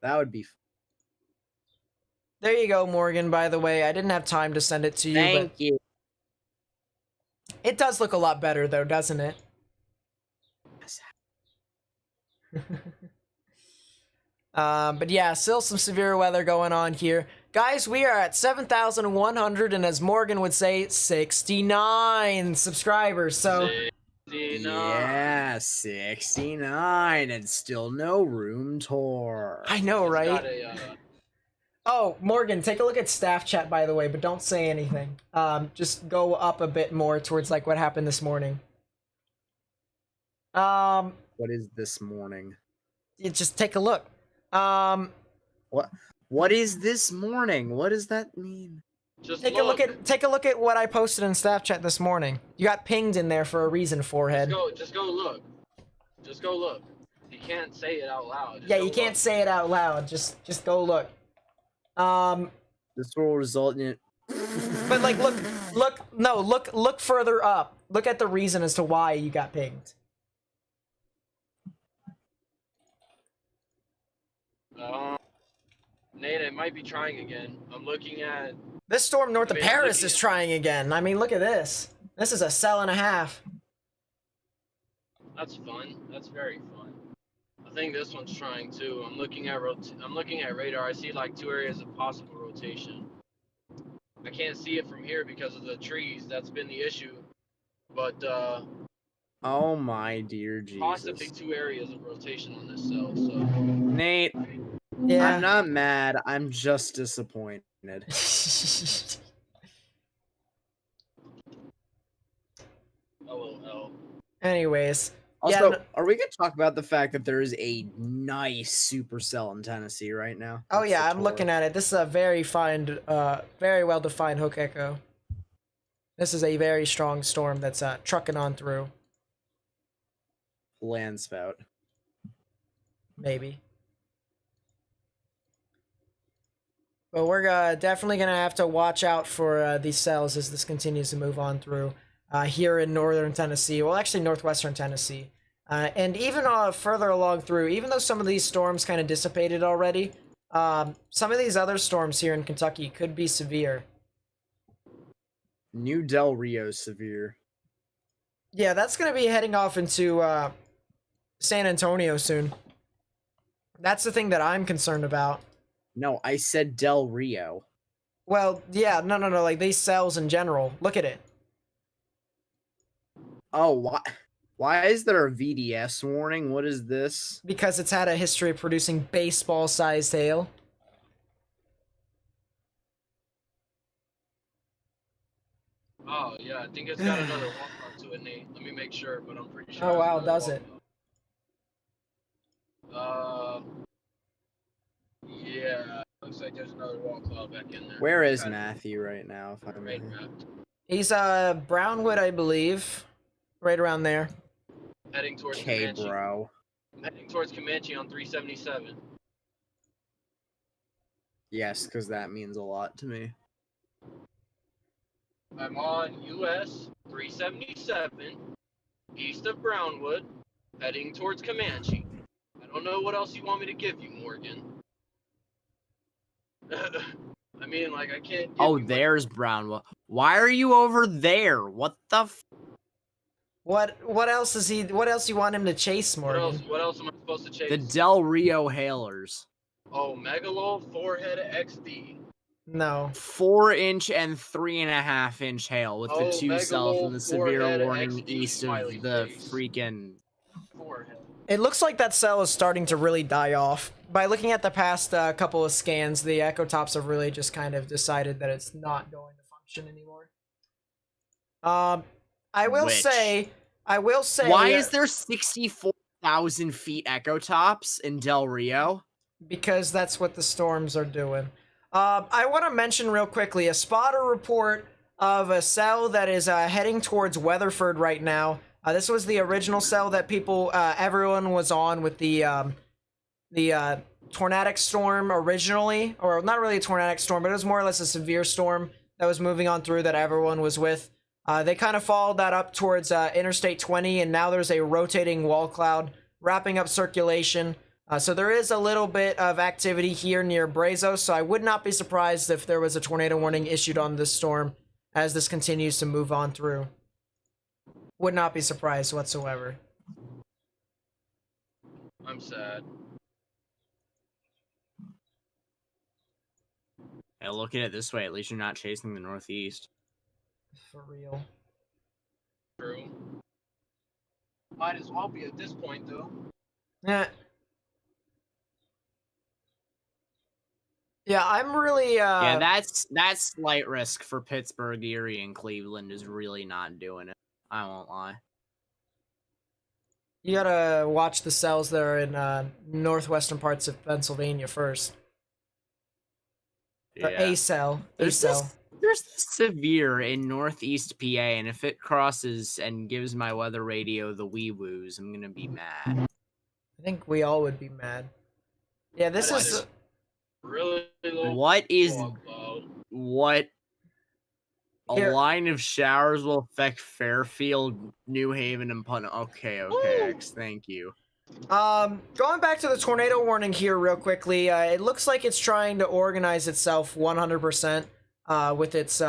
That would be. There you go, Morgan, by the way. I didn't have time to send it to you, Thank but you. it does look a lot better, though, doesn't it? But yeah, still some severe weather going on here. Guys, we are at 7,100, and as Morgan would say, 69 subscribers. So 69. Yeah, 69 and still no room tour. I know, He's right? got a, Oh, Morgan, take a look at staff chat, by the way, but don't say anything. Just go up a bit more towards like what happened this morning. What is this morning? You just take a look. What is this morning? What does that mean? just Take a look at what I posted in staff chat this morning. You got pinged in there for a reason, forehead. Just go look. Just go look. You can't say it out loud. Just Yeah, go you can't look. say it out loud. Just go look. This will result in it. But like, look further up. Look at the reason as to why you got pinged. Nate, it might be trying again. I'm looking at. This storm north of I'm Paris looking is at- trying again. I mean, look at this. This is a cell and a half. That's fun. That's very fun. I think this one's trying too. I'm looking at radar. I see like 2 areas of possible rotation. I can't see it from here because of the trees. That's been the issue. But Oh my dear possibly Jesus. 2 areas of rotation on this cell. So Nate, Yeah. I'm not mad. I'm just disappointed. LOL. Anyways. Also, Yeah, are we going to talk about the fact that there is a nice supercell in Tennessee right now? Oh It's yeah, the I'm looking at it. This is a very fine, very well defined hook echo. This is a very strong storm that's trucking on through. land spout. Maybe. But we're definitely gonna have to watch out for these cells as this continues to move on through here in northern Tennessee. Well, actually northwestern Tennessee, and even further along through. Even though some of these storms kind of dissipated already, some of these other storms here in Kentucky could be severe. New Del Rio severe. Yeah, that's gonna be heading off into San Antonio soon. That's the thing that I'm concerned about. No, I said Del Rio. Well, yeah, no, like these cells in general. Look at it. Oh, why is there a VDS warning? What is this? Because it's had a history of producing baseball-sized hail. Oh yeah, I think it's got another walkout to it, Nate. Let me make sure, but I'm pretty sure. Oh, it's wow, another does it? walkout. Yeah, looks like there's another wall cloud back in there. Where is Kinda Matthew right now? If I may? rain wrapped. He's Brownwood, I believe. Right around there. Heading towards Okay, Comanche. bro. I'm heading towards Comanche on 377. Yes, because that means a lot to me. I'm on US 377, east of Brownwood, heading towards Comanche. I don't know what else you want me to give you, Morgan. I mean, like, I can't give Oh, you much- there's Brownwood. Why are you over there? What the f- What else is he? What else you want him to chase, Morgan? What else am I supposed to chase? The Del Rio Hailers. Oh, Megalo Forehead XD. No. 4-inch and 3.5-inch hail with the Oh, two Megalo cells and the severe forehead warning XD east of smiley the face. freaking. Forehead. It looks like that cell is starting to really die off. By looking at the past couple of scans, the echo tops have really just kind of decided that it's not going to function anymore. I will Which? say. Why is there 64,000 feet echo tops in Del Rio? Because that's what the storms are doing. I want to mention real quickly a spotter report of a cell that is heading towards Weatherford right now. This was the original cell that everyone was on with the tornadic storm originally, or not really a tornadic storm, but it was more or less a severe storm that was moving on through that everyone was with. They kind of followed that up towards Interstate 20, and now there's a rotating wall cloud wrapping up circulation. So there is a little bit of activity here near Brazos, so I would not be surprised if there was a tornado warning issued on this storm as this continues to move on through. Would not be surprised whatsoever. I'm sad. Yeah, look at it this way. At least you're not chasing the northeast. For real. True. Might as well be at this point, though. Yeah. Yeah, I'm really yeah, that's slight risk for Pittsburgh, Erie, and Cleveland is really not doing it. I won't lie. You gotta watch the cells that are in northwestern parts of Pennsylvania first. Yeah. A cell. There's this severe in northeast PA, and if it crosses and gives my weather radio the wee woos, I'm gonna be mad. I think we all would be mad. Yeah, this is really low. What is what? Here. A line of showers will affect Fairfield, New Haven, and Putnam. Okay, X, thank you. Going back to the tornado warning here real quickly, it looks like it's trying to organize itself 100% with its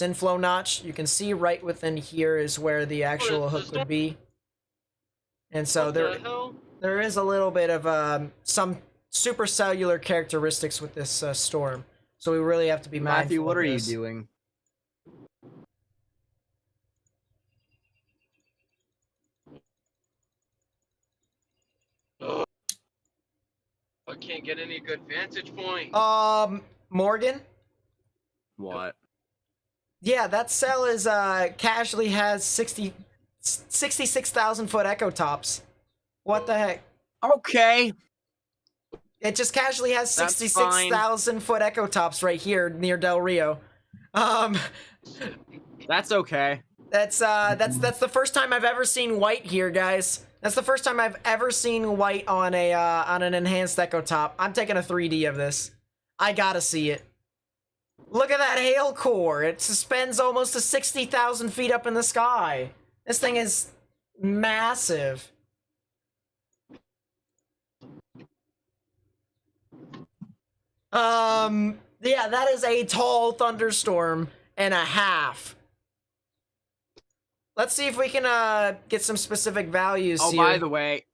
inflow notch. You can see right within here is where the actual hook would be. And so there is a little bit of some supercellular characteristics with this storm. So we really have to be mindful. Matthew, what of are you this. doing? I can't get any good vantage point. Morgan? What? Yeah, that cell is casually has 66,000 foot echo tops. What the heck? Okay. It just casually has 66,000 foot echo tops right here near Del Rio. That's okay. That's the first time I've ever seen white here, guys. That's the first time I've ever seen white on an enhanced echo top. I'm taking a 3D of this. I gotta see it. Look at that hail core. It suspends almost to 60,000 feet up in the sky. This thing is massive. Yeah, that is a tall thunderstorm and a half. Let's see if we can get some specific values here. By the way,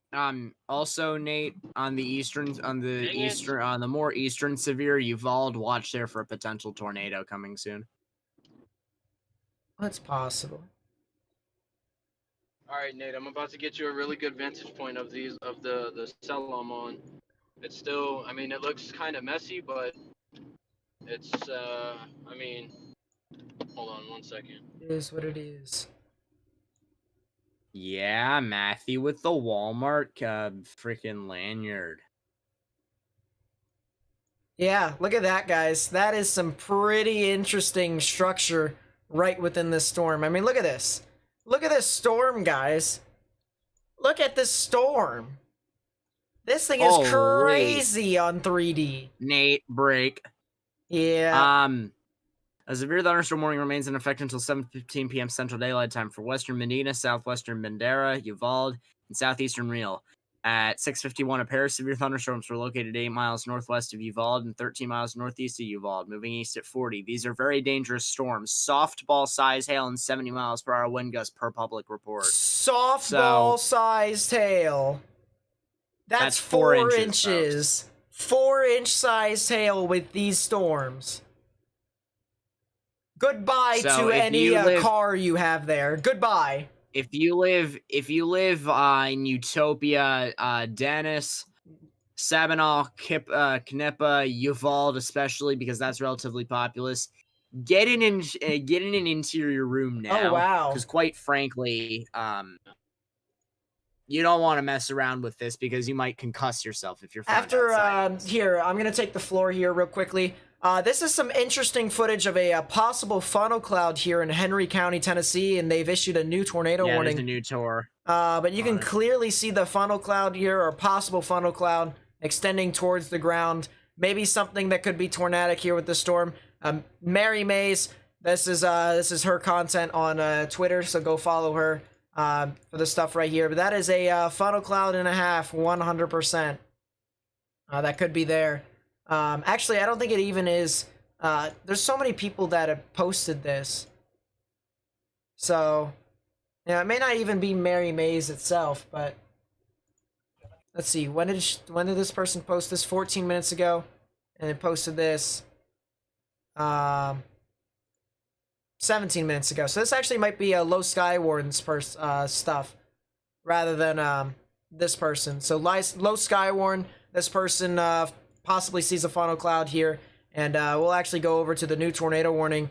also Nate, on the more eastern severe Uvalde, watch there for a potential tornado coming soon. That's possible. All right, Nate, I'm about to get you a really good vantage point of the cell I'm on. It's still, I mean, it looks kind of messy, but it's, I mean, hold on 1 second. It is what it is. Yeah, Matthew with the Walmart freaking lanyard. Yeah, look at that, guys. That is some pretty interesting structure right within this storm. I mean, look at this. Look at this storm, guys. Look at this storm. This thing is crazy on 3D. Nate, break. Yeah. A severe thunderstorm warning remains in effect until 7:15 p.m. Central Daylight Time for western Medina, southwestern Bandera, Uvalde, and southeastern Real. At 6:51, a pair of severe thunderstorms were located 8 miles northwest of Uvalde and 13 miles northeast of Uvalde, moving east at 40. These are very dangerous storms. Softball-sized hail and 70 miles per hour wind gusts per public report. Softball-sized hail. That's 4 inches. 4-inch sized hail with these storms. Goodbye to any car you have there. Goodbye. If you live in Utopia, Dennis, Sabinal, Knippa, Uvalde, especially because that's relatively populous, get in an interior room now. Oh wow! Because quite frankly, you don't want to mess around with this because you might concuss yourself if you're found After, outside. here, I'm going to take the floor here real quickly. This is some interesting footage of a possible funnel cloud here in Henry County, Tennessee, and they've issued a new tornado Yeah, warning. there's a new tour. But you on can it. clearly see the funnel cloud here, or possible funnel cloud, extending towards the ground. Maybe something that could be tornadic here with the storm. Mary Mays, this is her content on Twitter, so go follow her for the stuff right here. But that is a funnel cloud and a half, 100%. That could be there. Actually, I don't think it even is. There's so many people that have posted this. So, yeah, it may not even be Mary Mays itself, but let's see. When did this person post this? 14 minutes ago, and it posted this 17 minutes ago. So this actually might be a Low Sky Warden's stuff rather than this person. So Low Sky Warden, this person possibly sees a funnel cloud here, and we'll actually go over to the new tornado warning,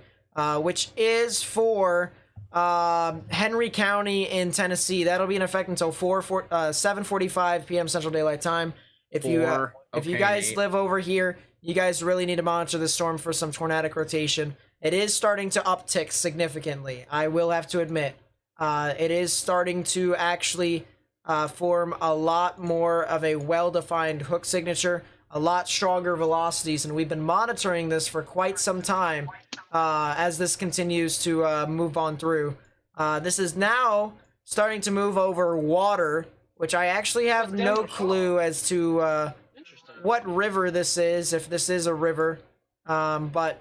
which is for Henry County in Tennessee. That'll be in effect until 7:45 p.m. Central Daylight Time. If you guys live over here, you guys really need to monitor the storm for some tornadic rotation. It is starting to uptick significantly, I will have to admit. It is starting to actually form a lot more of a well-defined hook signature, a lot stronger velocities, and we've been monitoring this for quite some time as this continues to move on through. This is now starting to move over water, which I actually have no clue as to what river this is, if this is a river. But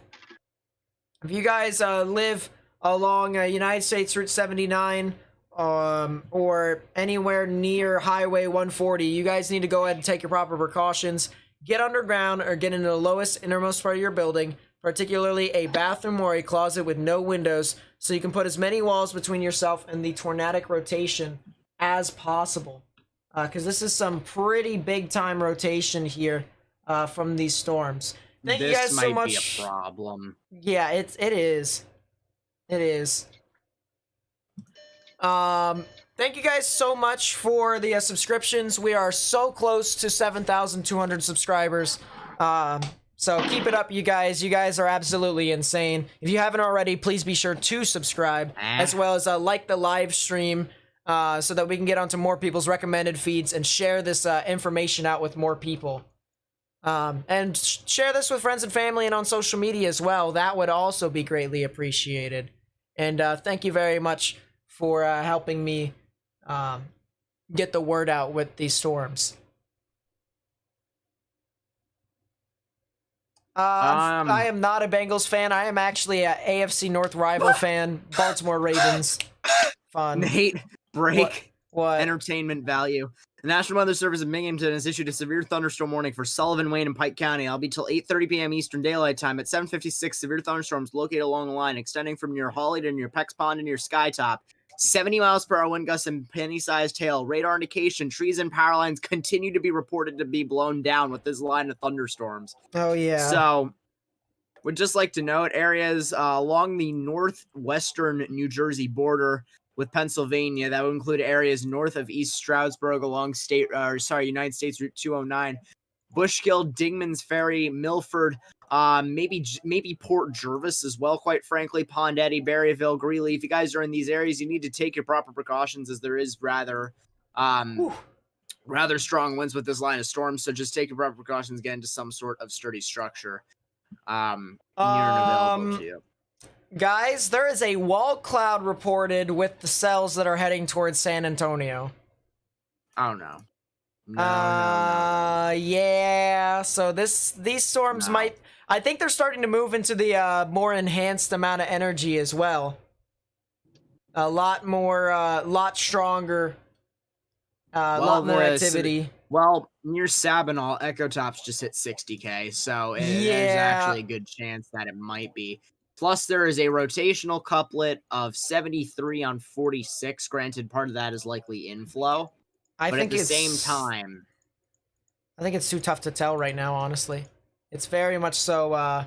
if you guys live along United States Route 79 or anywhere near Highway 140, you guys need to go ahead and take your proper precautions. Get underground or get into the lowest innermost part of your building, particularly a bathroom or a closet with no windows, so you can put as many walls between yourself and the tornadic rotation as possible. Because this is some pretty big time rotation here from these storms. Thank you guys so much. This might be a problem. Yeah, it is. It is. Thank you guys so much for the subscriptions. We are so close to 7,200 subscribers. So keep it up, you guys. You guys are absolutely insane. If you haven't already, please be sure to subscribe, as well as like the live stream, so that we can get onto more people's recommended feeds and share this information out with more people. And share this with friends and family and on social media as well. That would also be greatly appreciated. And thank you very much for helping me get the word out with these storms. I am not a Bengals fan. I am actually a AFC North rival fan. Baltimore Ravens. Fun. Nate, break. What? Entertainment value. The National Weather Service of Binghamton has issued a severe thunderstorm warning for Sullivan, Wayne, and Pike County. It'll be till 8:30 p.m. Eastern Daylight Time. At 7:56, severe thunderstorms located along the line, extending from near Hawley to near Peck's Pond and near Skytop. 70 miles per hour wind gusts and penny-sized hail. Radar indication: trees and power lines continue to be reported to be blown down with this line of thunderstorms. Oh, yeah. So, would just like to note areas along the northwestern New Jersey border with Pennsylvania. That would include areas north of East Stroudsburg along United States Route 209, Bushkill, Dingman's Ferry, Milford, maybe Port Jervis as well, quite frankly, Pond Eddy, Berryville, Greeley. If you guys are in these areas, you need to take your proper precautions, as there is rather strong winds with this line of storms. So just take your proper precautions, get into some sort of sturdy structure near and available to you. Guys, there is a wall cloud reported with the cells that are heading towards San Antonio. Oh, no. Yeah. So these storms might... I think they're starting to move into the more enhanced amount of energy as well. A lot more, lot stronger, lot more activity. Well, near Sabinal, Echo Tops just hit 60K, so there's actually a good chance that it might be. Plus, there is a rotational couplet of 73 on 46. Granted, part of that is likely inflow. But at the same time, I think it's too tough to tell right now, honestly. It's very much so,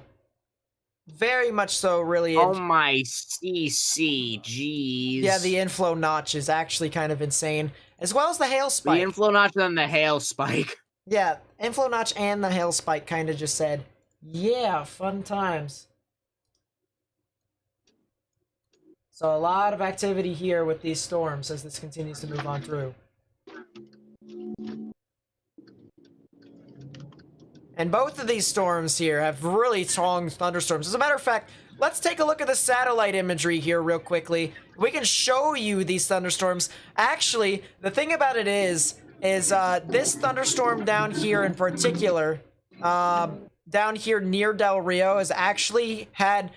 really... Oh my CC, jeez. Yeah, the inflow notch is actually kind of insane. as well as the hail The spike. inflow notch and the hail spike. Yeah, inflow notch and the hail spike kind of just said, yeah, fun times. So a lot of activity here with these storms as this continues to move on through. And both of these storms here have really strong thunderstorms. As a matter of fact, let's take a look at the satellite imagery here real quickly. We can show you these thunderstorms. Actually, the thing about it is this thunderstorm down here in particular, down here near Del Rio, has actually had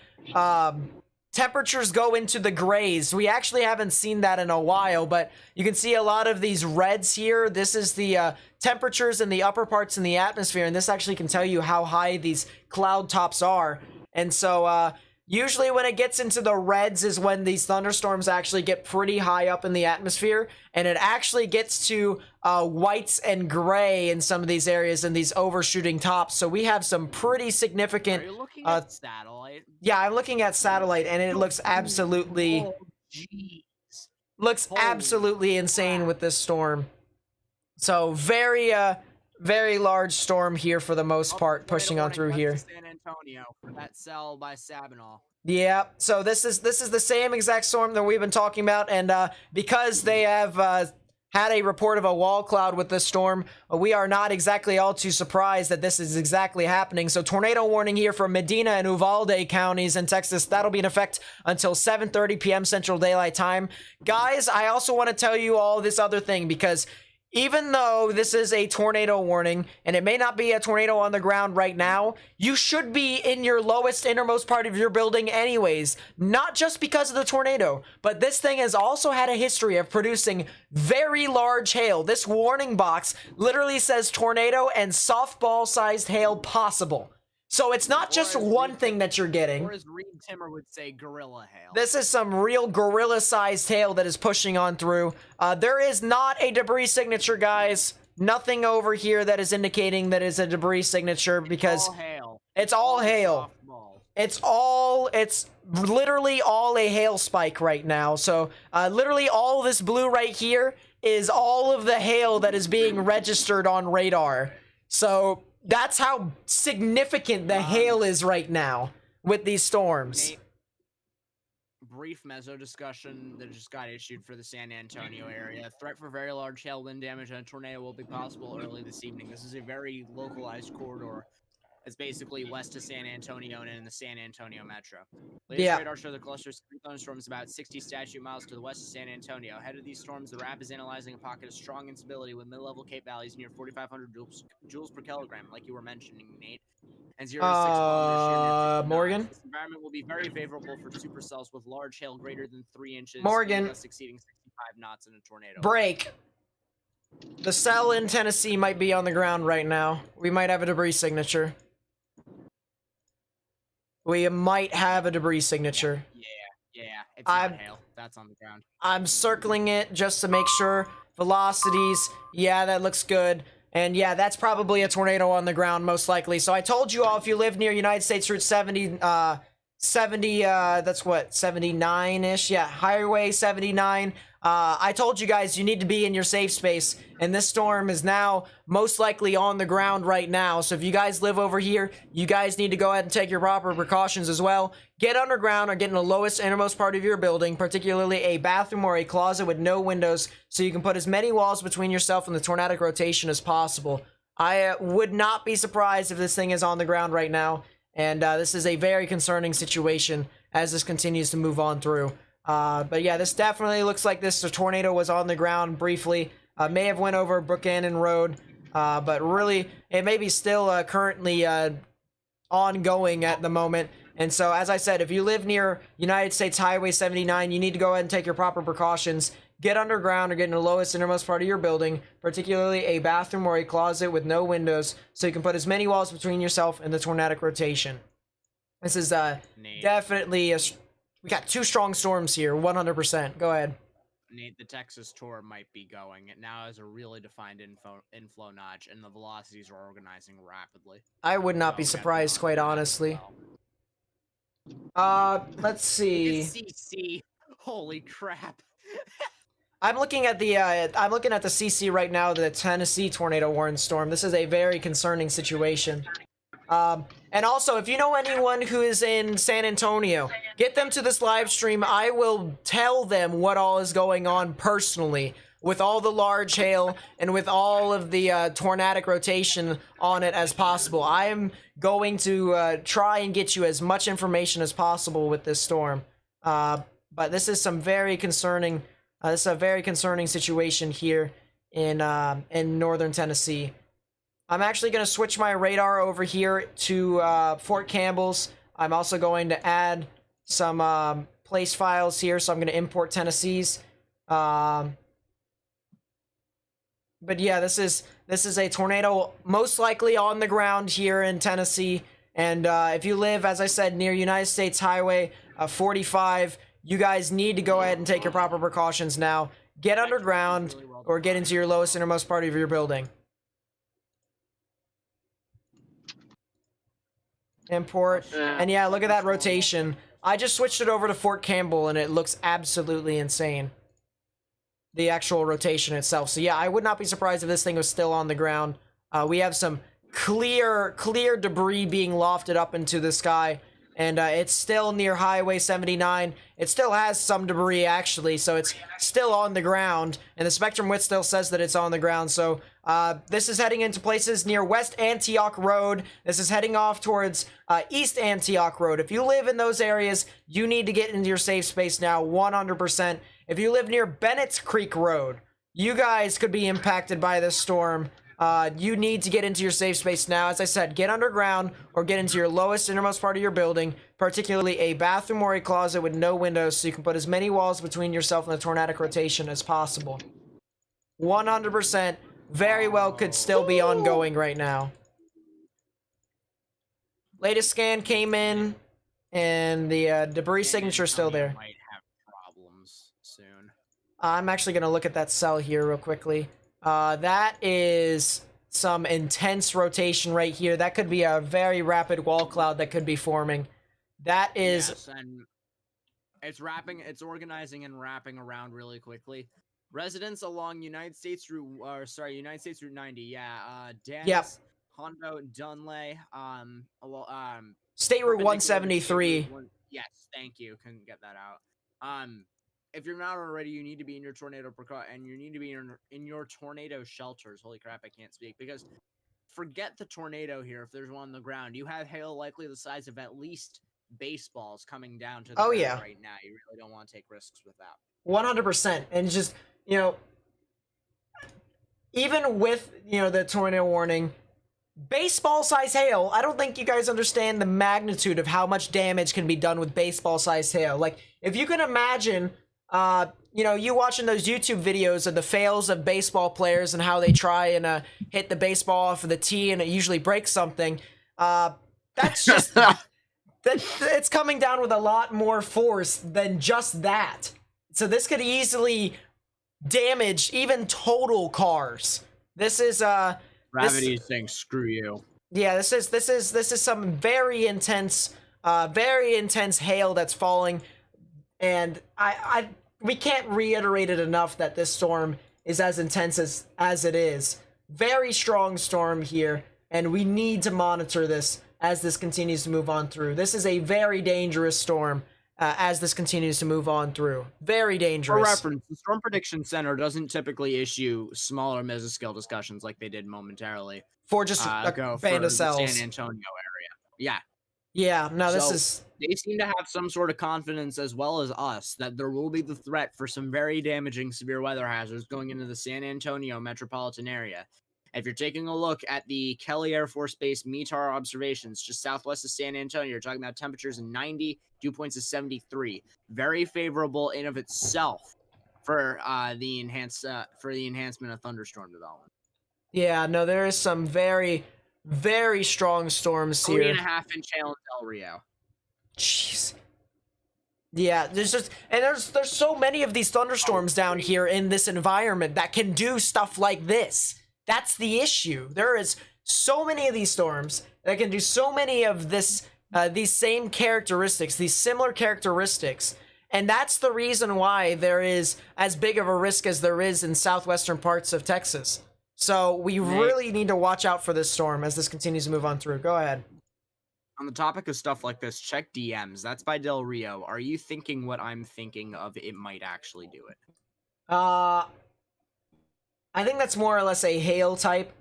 temperatures go into the grays. We actually haven't seen that in a while, but you can see a lot of these reds here. This is the temperatures in the upper parts in the atmosphere, and this actually can tell you how high these cloud tops are. And so usually when it gets into the reds is when these thunderstorms actually get pretty high up in the atmosphere, and it actually gets to whites and gray in some of these areas in these overshooting tops. So we have some pretty significant... Are you looking at satellite? Yeah, I'm looking at satellite, and it looks absolutely... Oh, jeez. Looks Holy absolutely insane with this storm. So very large storm here for the most part, pushing on through here. San Antonio for that cell by Sabinal. Yeah, so this is the same exact storm that we've been talking about, and because they have had a report of a wall cloud with this storm, we are not exactly all too surprised that this is exactly happening. So tornado warning here for Medina and Uvalde counties in Texas. That'll be in effect until 7:30 p.m. Central Daylight Time. Guys, I also want to tell you all this other thing, because even though this is a tornado warning, and it may not be a tornado on the ground right now, you should be in your lowest, innermost part of your building anyways. Not just because of the tornado, but this thing has also had a history of producing very large hail. This warning box literally says tornado and softball-sized hail possible. So it's not just one thing that you're getting. Or as Reed Timmer would say, gorilla hail. This is some real gorilla-sized hail that is pushing on through. There is not a debris signature, guys. Nothing over here that is indicating that it's a debris signature, because it's all hail. It's literally all a hail spike right now. So literally all this blue right here is all of the hail that is being registered on radar. So that's how significant the hail is right now with these storms. Nate, brief meso discussion that just got issued for the San Antonio area. Threat for very large hail, wind damage, and a tornado will be possible early this evening. This is a very localized corridor. It's basically west of San Antonio and in the San Antonio metro. Latest radar show the clusters of thunderstorms about 60 statute miles to the west of San Antonio. Ahead of these storms, the RAP is analyzing a pocket of strong instability with mid-level Cape valleys near 4,500 joules per kilogram, like you were mentioning, Nate. And 0 to 6 kilometers. Morgan? This environment will be very favorable for supercells with large hail greater than 3 inches. Morgan. Thus exceeding 65 knots in a tornado. Break. The cell in Tennessee might be on the ground right now. We might have a debris signature. We might have a debris signature. Yeah, it's not hail. That's on the ground. I'm circling it just to make sure. Velocities, yeah, that looks good. And yeah, that's probably a tornado on the ground, most likely. So I told you all, if you live near United States Route 70, that's what, 79-ish? Yeah, Highway 79. I told you guys you need to be in your safe space, and this storm is now most likely on the ground right now. So if you guys live over here, you guys need to go ahead and take your proper precautions as well. Get underground or get in the lowest, innermost part of your building, particularly a bathroom or a closet with no windows, so you can put as many walls between yourself and the tornadic rotation as possible. I would not be surprised if this thing is on the ground right now, and this is a very concerning situation as this continues to move on through. But yeah, this definitely looks like the tornado was on the ground briefly. May have went over Buchanan Road, but really, it may be still currently ongoing at the moment. And so, as I said, if you live near United States Highway 79, you need to go ahead and take your proper precautions. Get underground or get in the lowest, innermost part of your building, particularly a bathroom or a closet with no windows, so you can put as many walls between yourself and the tornadic rotation. This is definitely we got 2 strong storms here, 100%. Go ahead. Nate, the Texas tour might be going. It now has a really defined inflow notch, and the velocities are organizing rapidly. I would not be surprised, quite honestly. Let's see. CC. Holy crap. I'm looking at the CC right now, the Tennessee tornado warning storm. This is a very concerning situation. And also, if you know anyone who is in San Antonio, get them to this live stream. I will tell them what all is going on personally with all the large hail and with all of the tornadic rotation on it as possible. I am going to try and get you as much information as possible with this storm. But this is some very concerning. This is a very concerning situation here in northern Tennessee. I'm actually going to switch my radar over here to Fort Campbell's. I'm also going to add some place files here, so I'm going to import Tennessee's. But yeah, this is a tornado most likely on the ground here in Tennessee. And if you live, as I said, near United States Highway 45, you guys need to go ahead and take your proper precautions now. Get underground or get into your lowest innermost part of your building. Import. And yeah, look at that rotation. I just switched it over to Fort Campbell and it looks absolutely insane. The actual rotation itself. So yeah, I would not be surprised if this thing was still on the ground. We have some clear debris being lofted up into the sky. And it's still near Highway 79. It still has some debris, actually, so it's still on the ground. And the spectrum width still says that it's on the ground. So this is heading into places near West Antioch Road. This is heading off towards East Antioch Road. If you live in those areas, you need to get into your safe space now, 100%. If you live near Bennett's Creek Road, you guys could be impacted by this storm. You need to get into your safe space now. As I said, get underground or get into your lowest innermost part of your building, particularly a bathroom or a closet with no windows, so you can put as many walls between yourself and the tornadic rotation as possible. 100% very well could still be ongoing right now. Latest scan came in, and the debris signature is still there. Might have problems soon. I'm actually going to look at that cell here real quickly. That is some intense rotation right here. That could be a very rapid wall cloud that could be forming. That is... Yes, and it's organizing and wrapping around really quickly. Residents along United States Route 90, Dennis, Yep. Hondo, Dunlay, State Route 173. Yes, thank you. Couldn't get that out. If you're not already, you need to be in your and you need to be in your tornado shelters. Holy crap, I can't speak. Because forget the tornado here if there's one on the ground. You have hail likely the size of at least baseballs coming down to the ground right now. You really don't want to take risks with that. 100%. And just, you know, even with, you know, the tornado warning, baseball size hail, I don't think you guys understand the magnitude of how much damage can be done with baseball size hail. Like, if you can imagine... you know, you watching those YouTube videos of the fails of baseball players and how they try and hit the baseball off of the tee and it usually breaks something. That's just it's coming down with a lot more force than just that. So this could easily damage even total cars. This is Gravity's saying screw you. Yeah, this is some very intense hail that's falling, and we can't reiterate it enough that this storm is as intense as it is. Very strong storm here, and we need to monitor this as this continues to move on through. This is a very dangerous storm as this continues to move on through. Very dangerous. For reference, the Storm Prediction Center doesn't typically issue smaller mesoscale discussions like they did momentarily. For just a band of cells. The San Antonio area. Yeah. Yeah, no, this is... They seem to have some sort of confidence, as well as us, that there will be the threat for some very damaging severe weather hazards going into the San Antonio metropolitan area. If you're taking a look at the Kelly Air Force Base METAR observations just southwest of San Antonio, you're talking about temperatures of 90, dew points of 73. Very favorable in of itself for the enhancement of thunderstorm development. Yeah, no, there is some very, very strong storms here. 3.5-inch hail in Del Rio. Jeez. Yeah, there's so many of these thunderstorms down here in this environment that can do stuff like this. That's the issue. There is so many of these storms that can do so many of these same characteristics, these similar characteristics, And that's the reason why there is as big of a risk as there is in southwestern parts of Texas. So we really need to watch out for this storm as this continues to move on through. Go ahead. On the topic of stuff like this, check DMs. That's by Del Rio. Are you thinking what I'm thinking of? It might actually do it. I think that's more or less a hail type.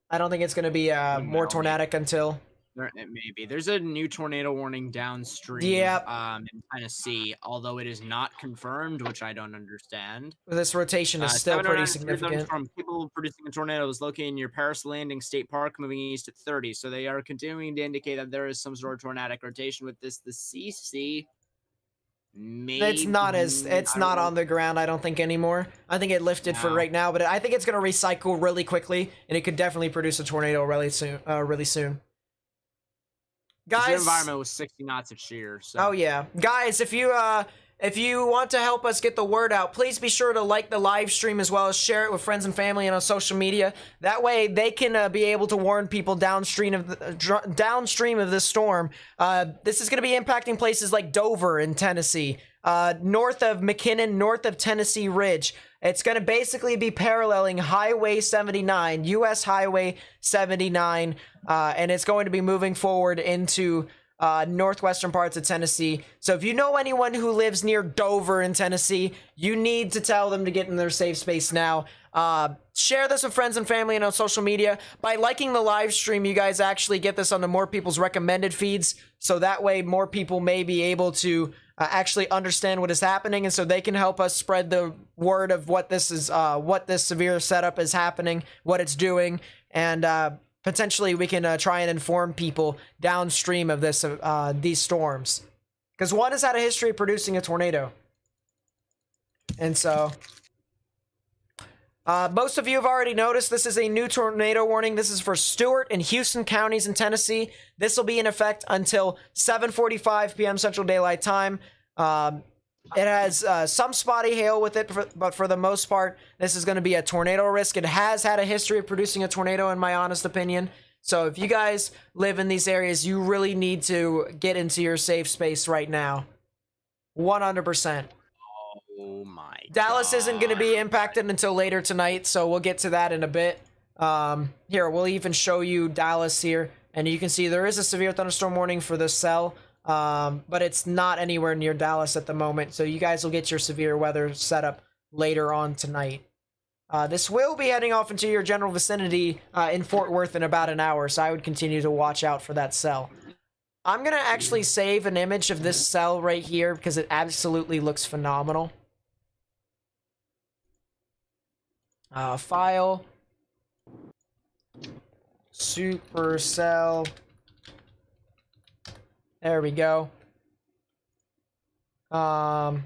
I don't think it's going to be more tornadic until... It may be. There's a new tornado warning downstream in Tennessee, although it is not confirmed, which I don't understand. This rotation is still pretty significant. From people producing a tornado is located near Paris Landing State Park, moving east at 30. So they are continuing to indicate that there is some sort of tornadic rotation with this. The CC, maybe it's not on the ground, I don't think, anymore. I think it lifted for right now, but I think it's going to recycle really quickly, and it could definitely produce a tornado really soon. Guys, the environment was 60 knots of shear. So. Oh yeah, guys, if you want to help us get the word out, please be sure to like the live stream as well as share it with friends and family and on social media. That way, they can be able to warn people downstream of this storm. This is going to be impacting places like Dover in Tennessee, north of McKinnon, north of Tennessee Ridge. It's going to basically be paralleling Highway 79, U.S. Highway 79, and it's going to be moving forward into northwestern parts of Tennessee. So if you know anyone who lives near Dover in Tennessee, you need to tell them to get in their safe space now. Share this with friends and family and on social media. By liking the live stream, you guys actually get this onto more people's recommended feeds, so that way more people may be able to actually understand what is happening, and so they can help us spread the word of what this is, what this severe setup is happening, what it's doing, and potentially we can try and inform people downstream of this, these storms, because one has had a history of producing a tornado, and so most of you have already noticed this is a new tornado warning. This is for Stewart and Houston counties in Tennessee. This will be in effect until 7:45 p.m. Central Daylight Time. It has some spotty hail with it, but for the most part, this is going to be a tornado risk. It has had a history of producing a tornado, in my honest opinion. So if you guys live in these areas, you really need to get into your safe space right now. 100%. Oh my Dallas isn't going to be impacted until later tonight, so we'll get to that in a bit. Here, we'll even show you Dallas here, and you can see there is a severe thunderstorm warning for the cell, but it's not anywhere near Dallas at the moment, so you guys will get your severe weather set up later on tonight. This will be heading off into your general vicinity in Fort Worth in about an hour, so I would continue to watch out for that cell. I'm going to actually save an image of this cell right here because it absolutely looks phenomenal. File, supercell, there we go. Yeah,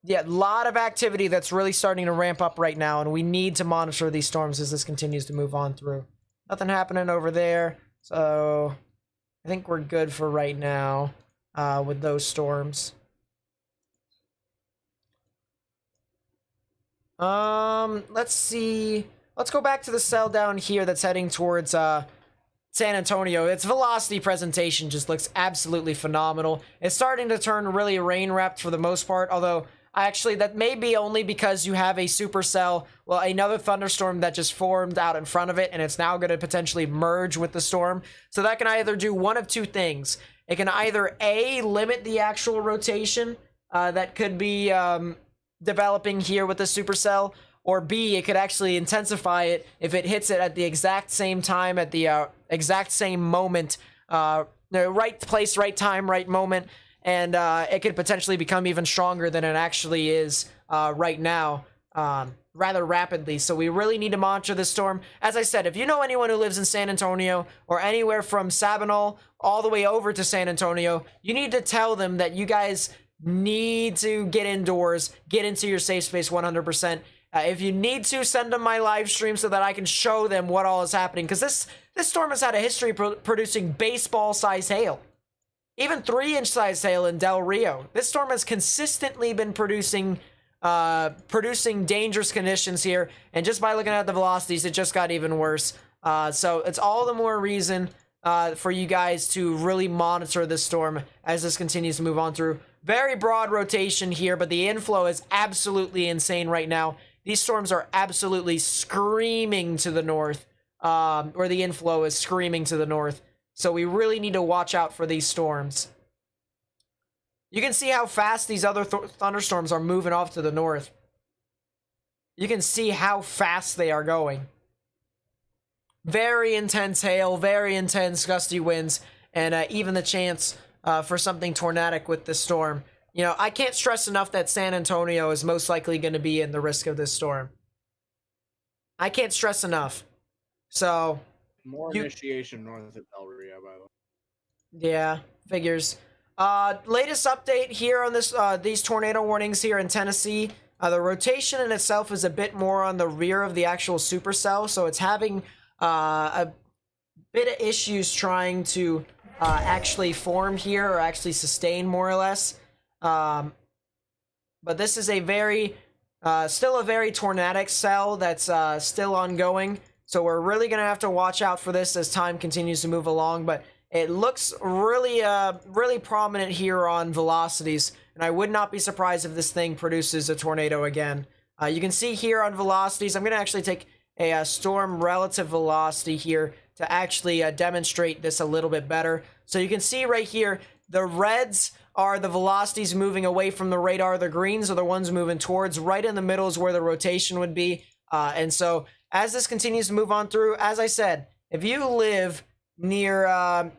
a lot of activity that's really starting to ramp up right now, and we need to monitor these storms as this continues to move on through. Nothing happening over there, so I think we're good for right now with those storms. Let's see. Let's go back to the cell down here that's heading towards San Antonio. Its velocity presentation just looks absolutely phenomenal. It's starting to turn really rain-wrapped for the most part, although actually that may be only because you have a supercell, well, another thunderstorm that just formed out in front of it, and it's now going to potentially merge with the storm. So that can either do one of two things. It can either A, limit the actual rotation that could be developing here with the supercell, or B, it could actually intensify it if it hits it at the exact same time, at the exact same moment, the right place, right time, right moment, and it could potentially become even stronger than it actually is right now, rather rapidly. So we really need to monitor this storm. As I said, if you know anyone who lives in San Antonio or anywhere from Sabinal all the way over to San Antonio, you need to tell them that you guys need to get indoors, get into your safe space 100%. If you need to, send them my live stream so that I can show them what all is happening, because this storm has had a history of producing baseball-size hail. Even 3-inch size hail in Del Rio. This storm has consistently been producing dangerous conditions here, and just by looking at the velocities, it just got even worse. So it's all the more reason for you guys to really monitor this storm as this continues to move on through. very broad rotation here, but the inflow is absolutely insane right now. These storms are absolutely screaming to the north, or the inflow is screaming to the north. So we really need to watch out for these storms. You can see how fast these other thunderstorms are moving off to the north. You can see how fast they are going. Very intense hail, very intense gusty winds, and even the chance for something tornadic with this storm. You know, I can't stress enough that San Antonio is most likely going to be in the risk of this storm. I can't stress enough. So... More initiation north of Del Rio, by the way. Yeah, figures. Latest update here on this these tornado warnings here in Tennessee. The rotation in itself is a bit more on the rear of the actual supercell, so it's having a bit of issues trying to actually form here or actually sustain more or less. But this is a very still a very tornadic cell that's still ongoing. So we're really going to have to watch out for this as time continues to move along, but it looks really, really prominent here on velocities, and I would not be surprised if this thing produces a tornado again. You can see here on velocities, I'm going to actually take a storm relative velocity here to actually demonstrate this a little bit better. So you can see right here, the reds are the velocities moving away from the radar, the greens are the ones moving towards. Right in the middle is where the rotation would be, and so... as this continues to move on through, as I said, if you live near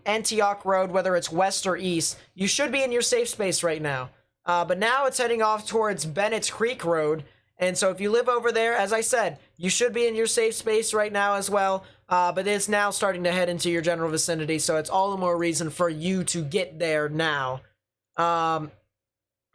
Antioch Road, whether it's west or east, you should be in your safe space right now. But now it's heading off towards Bennett's Creek Road, and so if you live over there, as I said, you should be in your safe space right now as well, but it's now starting to head into your general vicinity, so it's all the more reason for you to get there now. And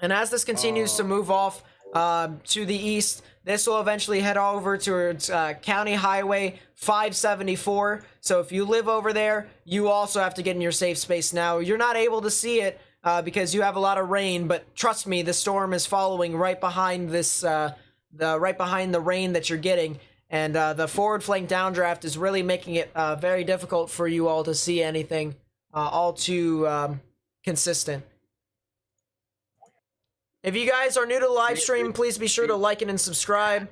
as this continues to move off to the east, this will eventually head over towards County Highway 574. So if you live over there, you also have to get in your safe space now. You're not able to see it because you have a lot of rain, but trust me, the storm is following right behind this, right behind the rain that you're getting. And the forward flank downdraft is really making it very difficult for you all to see anything all too consistent. If you guys are new to the live stream, please be sure to like it and subscribe.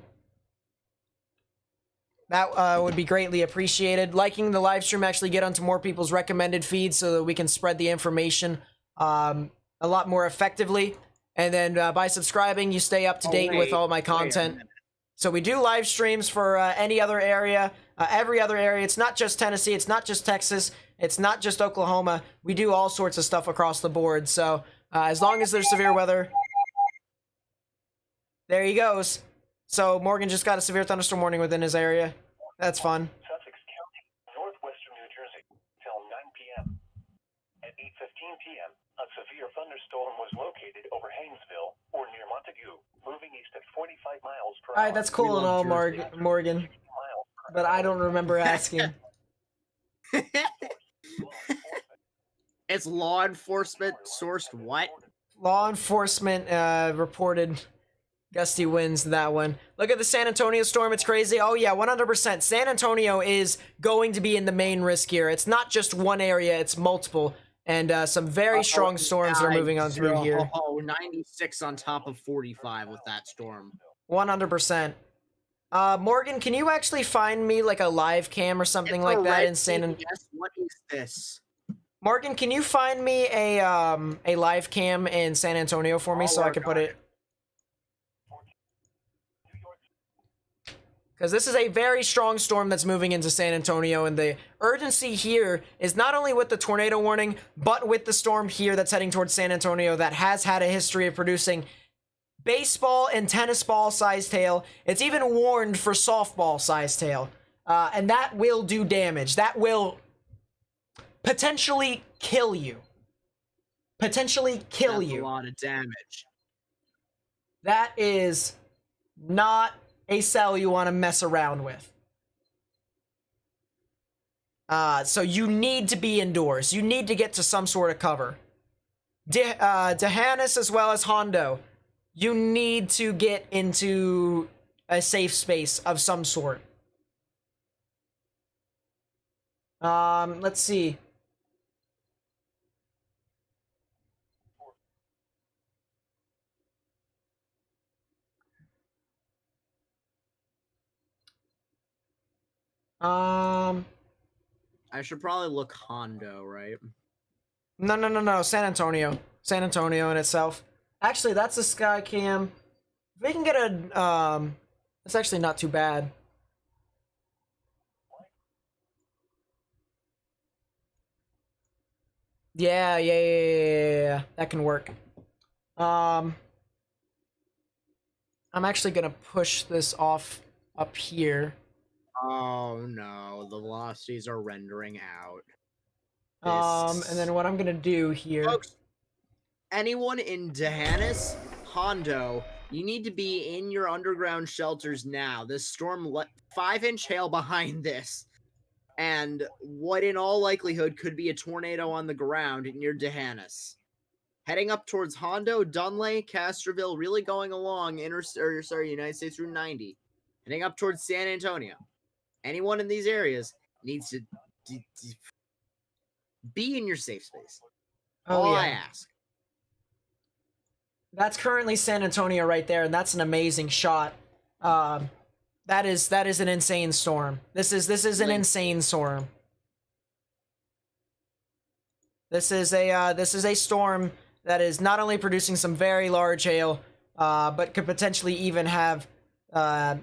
That would be greatly appreciated. Liking the live stream actually get onto more people's recommended feeds so that we can spread the information a lot more effectively. And then by subscribing, you stay up to date with all my content. So we do live streams for any other area, every other area. It's not just Tennessee. It's not just Texas. It's not just Oklahoma. We do all sorts of stuff across the board. So as long as there's severe weather... there he goes. So Morgan just got a severe thunderstorm warning within his area. That's fun. Sussex County, northwestern New Jersey, till 9 p.m. At 8:15 p.m., a severe thunderstorm was located over Haynesville or near Montague, moving east at 45 miles per hour. Alright, that's cool and all, Morgan. But I don't remember asking. It's law enforcement sourced what? Law enforcement reported gusty winds, that one. Look at the San Antonio storm, it's crazy. Oh yeah, 100%. San Antonio is going to be in the main risk here. It's not just one area, it's multiple. And some very strong storms that are moving on through here. Oh, 96 on top of 45 with that storm. 100%. Morgan, can you actually find me like a live cam or something like that in San Antonio? Yes, what is this? Morgan, can you find me a live cam in San Antonio for me so I can put it? Because this is a very strong storm that's moving into San Antonio, and the urgency here is not only with the tornado warning, but with the storm here that's heading towards San Antonio that has had a history of producing baseball and tennis ball sized hail. It's even warned for softball sized hail. And that will do damage. That will potentially kill you. Potentially kill you. That's a lot of damage. That is not a cell you want to mess around with. So you need to be indoors. You need to get to some sort of cover. Dehannes as well as Hondo, you need to get into a safe space of some sort. Let's see. Um, I should probably look Hondo, right? no. San Antonio. San Antonio in itself. Actually, that's a sky cam. If we can get a, it's actually not too bad. Yeah. That can work. I'm actually gonna push this off up here. Oh no, the velocities are rendering out. And then what I'm gonna do here. Folks, anyone in D'Hanis, Hondo, you need to be in your underground shelters now. This storm 5-inch hail behind this. And what in all likelihood could be a tornado on the ground near D'Hanis. Heading up towards Hondo, Dunlay, Castroville, really going along United States Route 90. Heading up towards San Antonio. Anyone in these areas needs to be in your safe space. All I ask. That's currently San Antonio right there, and that's an amazing shot. That is an insane storm. This is an insane storm. This is a storm that is not only producing some very large hail, but could potentially even have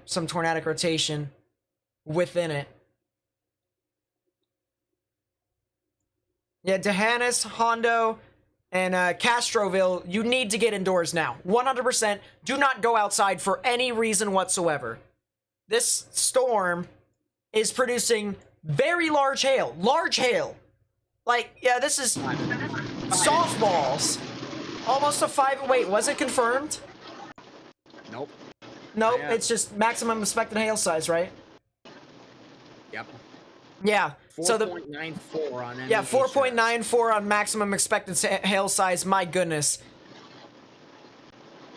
some tornadic rotation within it. Yeah, D'Hanis, Hondo, and Castroville, you need to get indoors now. 100%. Do not go outside for any reason whatsoever. This storm is producing very large hail. Large hail. Like, yeah, this is softballs. Almost a 5. Wait, was it confirmed? Nope. Nope, Yeah. it's just maximum expected hail size, right? Yep. Yeah. So 4.94 on yeah, MEP 4.94 on maximum expected hail size. My goodness.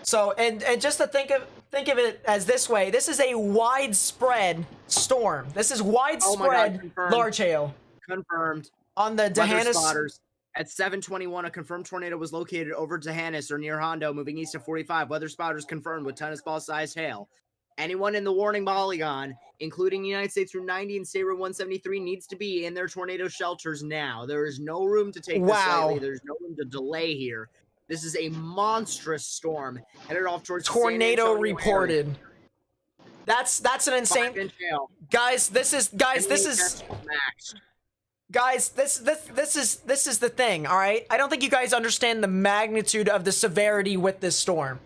So and just to think of it as this way, this is a widespread storm. This is widespread confirmed. large hail. Confirmed. On the Weather D'Hanis. spotters. At 7:21, a confirmed tornado was located over D'Hanis or near Hondo, moving east of 45. Weather spotters confirmed with tennis ball-sized hail. Anyone in the warning polygon, including United States Route 90 and State Route 173, needs to be in their tornado shelters now. There is no room to take this lightly. There's no room to delay here. This is a monstrous storm headed off towards Tornado San Antonio reported. area. That's an insane. 5-inch hail. Guys, this is the thing, all right? I don't think you guys understand the magnitude of the severity with this storm.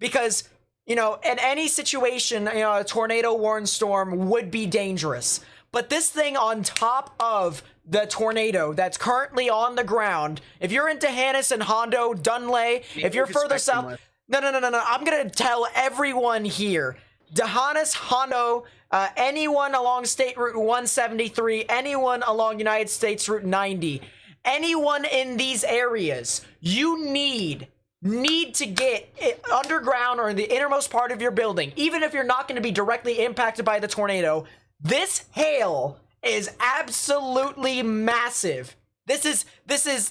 Because, you know, in any situation, you know, a tornado warned storm would be dangerous. But this thing on top of the tornado that's currently on the ground, if you're in D'Hanis and Hondo, Dunlay, if you're further south, no, I'm gonna tell everyone here, D'Hanis, Hondo, anyone along State Route 173, anyone along United States Route 90, anyone in these areas, you need to get underground or in the innermost part of your building, even if you're not going to be directly impacted by the tornado. This hail is absolutely massive. This is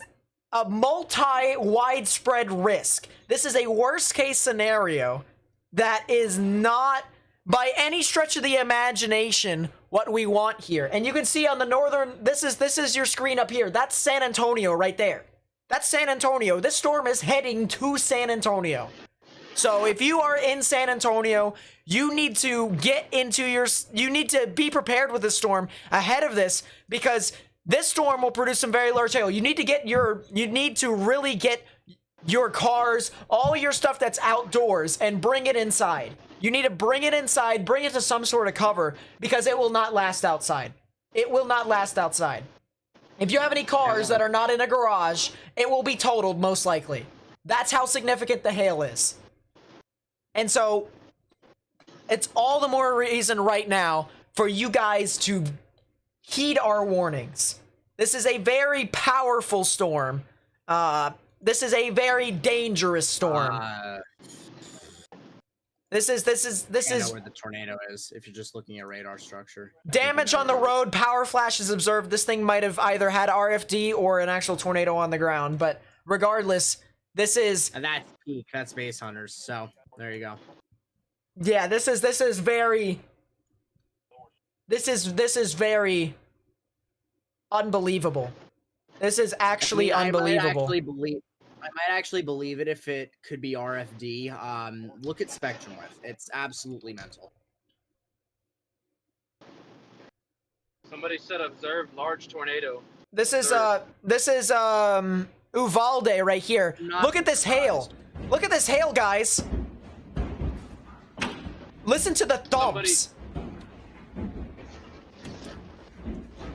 a multi-widespread risk. This is a worst case scenario that is not by any stretch of the imagination what we want here. And you can see on the northern, this is your screen up here. That's San Antonio right there. That's San Antonio. This storm is heading to San Antonio. So if you are in San Antonio, you need to you need to be prepared with the storm ahead of this, because this storm will produce some very large hail. You need to really get your cars, all your stuff that's outdoors, and bring it inside. You need to bring it inside, bring it to some sort of cover, because it will not last outside. It will not last outside. If you have any cars that are not in a garage, it will be totaled most likely. That's how significant the hail is. And so, it's all the more reason right now for you guys to heed our warnings. This is a very powerful storm. This is a very dangerous storm. This is I know where the tornado is if you're just looking at radar structure. Damage on the road, power flashes observed. This thing might have either had RFD or an actual tornado on the ground, but regardless, this is, and that's peak, that's base hunters. So there you go. Yeah, this is very This is very unbelievable. This is actually unbelievable. I might actually believe it if it could be RFD. Look at spectrum width. It's absolutely mental. Somebody said observe large tornado. This is Uvalde right here. Look at this hail. Look at this hail, guys. Listen to the thumps.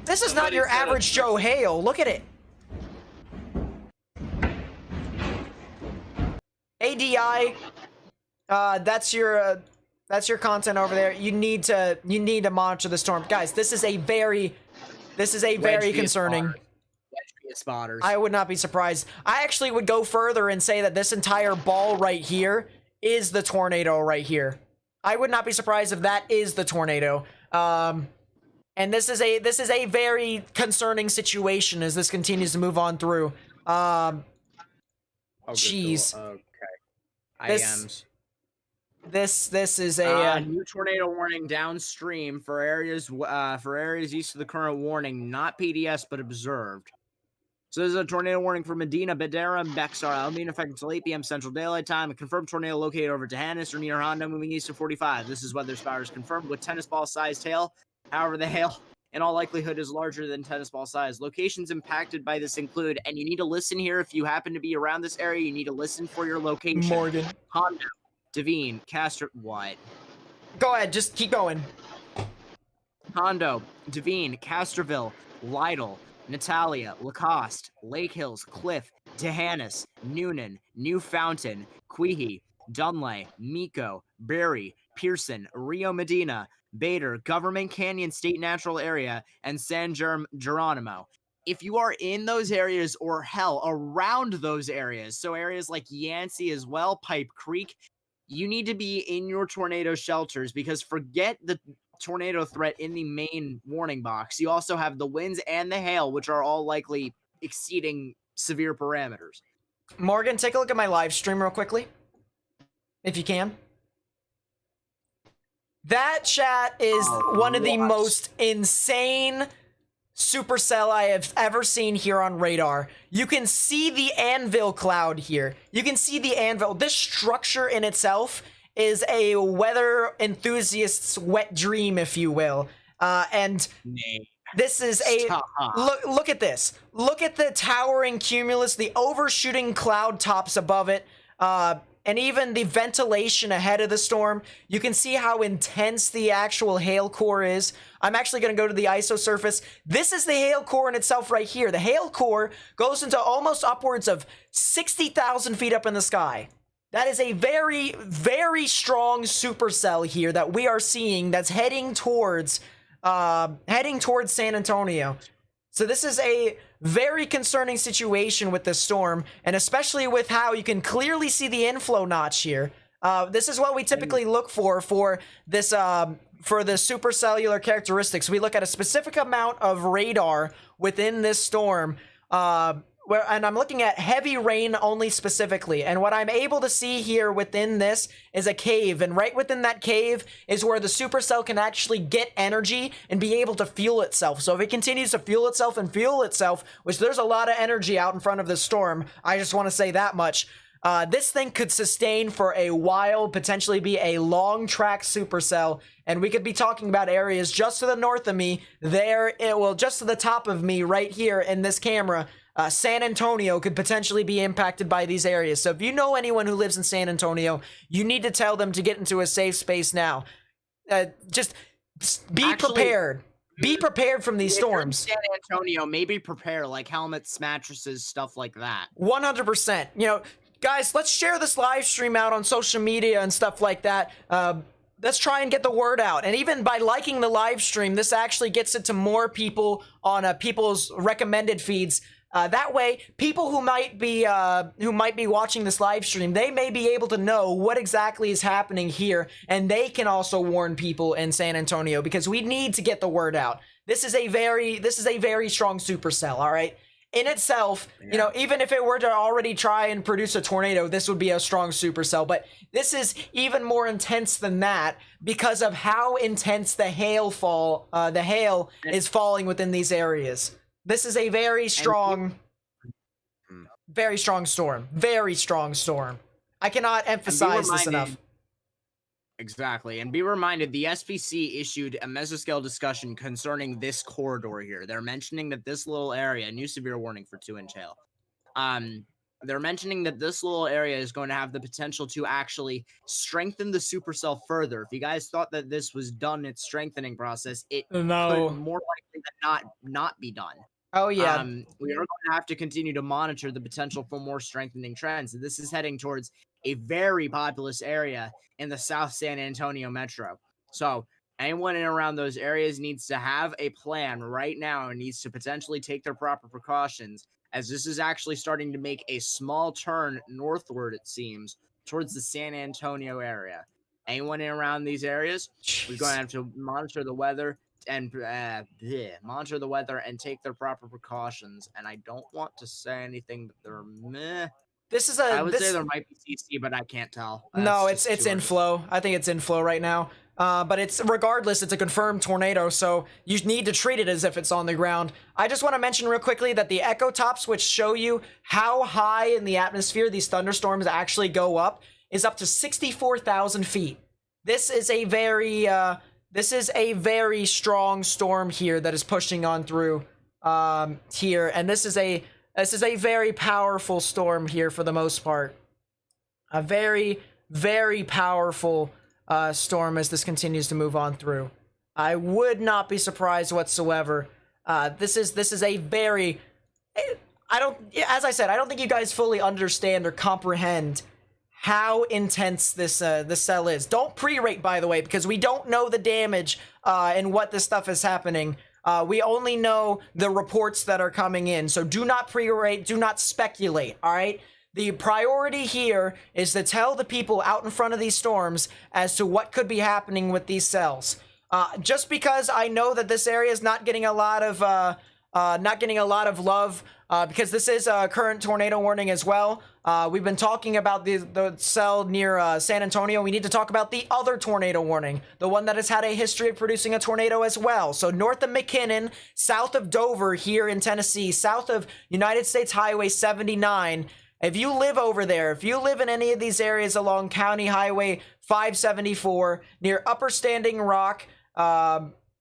This is not your average Joe hail. Look at it. ADI, that's your content over there. You need to monitor the storm, guys. This is a very concerning. Spotters. I would not be surprised. I actually would go further and say that this entire ball right here is the tornado right here. I would not be surprised if that is the tornado. And this is a very concerning situation as this continues to move on through. Jeez. Okay. This is a new tornado warning downstream for areas east of the current warning, not PDS but observed. So there's a tornado warning for Medina, Badera, and Bexar. That'll be in effect until 8 p.m. Central Daylight Time. A confirmed tornado located over Johannes or near Honda, moving east to 45. This is weather spotters confirmed with tennis ball-sized hail. However, the hail, in all likelihood, is larger than tennis ball size. Locations impacted by this include, and you need to listen here if you happen to be around this area, you need to listen for your location. Morgan. Honda, Devine, Castro... What? Go ahead, just keep going. Hondo, Devine, Castroville, Lytle, Natalia, Lacoste, Lake Hills, Cliff, Tehanis, Noonan, New Fountain, Queehee, Dunlay, Miko, Berry, Pearson, Rio Medina, Bader, Government Canyon State Natural Area, and San Geronimo. If you are in those areas or hell around those areas, so areas like Yancey as well, Pipe Creek, you need to be in your tornado shelters because forget the tornado threat in the main warning box. You also have the winds and the hail, which are all likely exceeding severe parameters. Morgan, take a look at my live stream real quickly, if you can. That chat is one of the most insane supercell I have ever seen here on Radar. You can see the anvil cloud here. You can see the anvil. This structure in itself is a weather enthusiast's wet dream, if you will. And this is a look at this. Look at the towering cumulus, the overshooting cloud tops above it, and even the ventilation ahead of the storm. You can see how intense the actual hail core is. I'm actually going to go to the ISO surface. This is the hail core in itself right here. The hail core goes into almost upwards of 60,000 feet up in the sky. That is a very, very strong supercell here that we are seeing that's heading towards San Antonio. So this is a very concerning situation with this storm, and especially with how you can clearly see the inflow notch here. This is what we typically look for this for the supercellular characteristics. We look at a specific amount of radar within this storm. And I'm looking at heavy rain only specifically. And what I'm able to see here within this is a cave. And right within that cave is where the supercell can actually get energy and be able to fuel itself. So if it continues to fuel itself, which there's a lot of energy out in front of this storm, I just want to say that much. This thing could sustain for a while, potentially be a long track supercell. And we could be talking about areas just to the north of me, just to the top of me right here in this camera. San Antonio could potentially be impacted by these areas. So if you know anyone who lives in San Antonio, you need to tell them to get into a safe space now. Just be prepared. Be prepared from these storms. San Antonio, maybe prepare like helmets, mattresses, stuff like that. 100%. You know, guys, let's share this live stream out on social media and stuff like that. Let's try and get the word out. And even by liking the live stream, this actually gets it to more people on people's recommended feeds. That way, people who might be watching this live stream, they may be able to know what exactly is happening here, and they can also warn people in San Antonio because we need to get the word out. This is a very strong supercell, all right? in itself, you know, even if it were to already try and produce a tornado, this would be a strong supercell. But this is even more intense than that because of how intense the hail is falling within these areas. This is a very strong storm. Very strong storm. I cannot emphasize this enough. Exactly. And be reminded, the SPC issued a mesoscale discussion concerning this corridor here. They're mentioning that this little area, new severe warning for 2-inch hail. They're mentioning that this little area is going to have the potential to actually strengthen the supercell further. If you guys thought that this was done, its strengthening process, it could more likely than not be done. Oh, yeah. We are going to have to continue to monitor the potential for more strengthening trends. This is heading towards a very populous area in the South San Antonio metro. So anyone in around those areas needs to have a plan right now and needs to potentially take their proper precautions, as this is actually starting to make a small turn northward, it seems, towards the San Antonio area. Anyone in around these areas, we're going to have to monitor the weather and monitor the weather and take their proper precautions. And I don't want to say anything, but they're meh. I would say there might be CC, but I can't tell. No, it's Inflow. I think it's Inflow right now. But it's regardless, it's a confirmed tornado, so you need to treat it as if it's on the ground. I just want to mention real quickly that the echo tops, which show you how high in the atmosphere these thunderstorms actually go up, is up to 64,000 feet. This is a very strong storm here that is pushing on through here, and this is a very powerful storm here for the most part. A very, very powerful storm as this continues to move on through. I would not be surprised whatsoever. This is a very, as I said, I don't think you guys fully understand or comprehend how intense this cell is. Don't pre-rate, by the way, because we don't know the damage and what this stuff is happening. We only know the reports that are coming in, so do not pre-rate, do not speculate, all right? The priority here is to tell the people out in front of these storms as to what could be happening with these cells. Just because I know that this area is not getting a lot of love, because this is a current tornado warning as well. We've been talking about the cell near San Antonio. We need to talk about the other tornado warning, the one that has had a history of producing a tornado as well. So north of McKinnon, south of Dover here in Tennessee, south of United States Highway 79. If you live over there, if you live in any of these areas along County Highway 574, near Upper Standing Rock,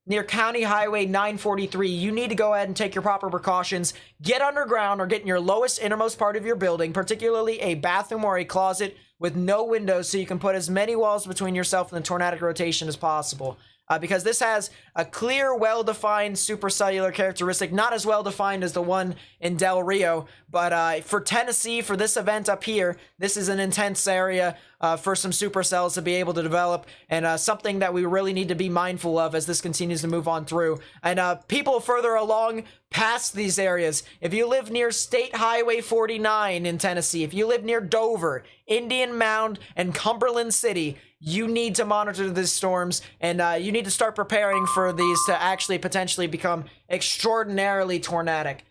near County Highway 943, you need to go ahead and take your proper precautions. Get underground or get in your lowest innermost part of your building, particularly a bathroom or a closet with no windows, so you can put as many walls between yourself and the tornadic rotation as possible. Because this has a clear, well-defined supercellular characteristic, not as well-defined as the one in Del Rio, but for Tennessee, for this event up here, this is an intense area for some supercells to be able to develop, and something that we really need to be mindful of as this continues to move on through. And people further along past these areas, if you live near State Highway 49 in Tennessee, if you live near Dover, Indian Mound, and Cumberland City, you need to monitor these storms, and you need to start preparing for these to actually potentially become extraordinarily tornadic.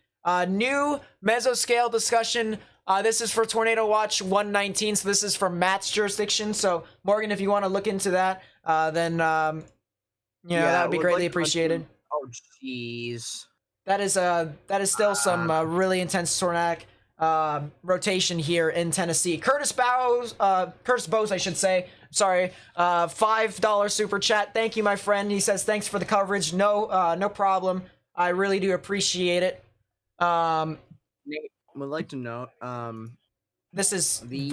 New mesoscale discussion. This is for Tornado Watch 119, so this is for Matt's jurisdiction. So, Morgan, if you want to look into that, then, that would be greatly appreciated. Oh, jeez. That is still some really intense tornadic rotation here in Tennessee. Curtis Bowes, I should say. Sorry, $5 super chat. Thank you, my friend. He says thanks for the coverage. No problem. I really do appreciate it. Nate would like to note, this is the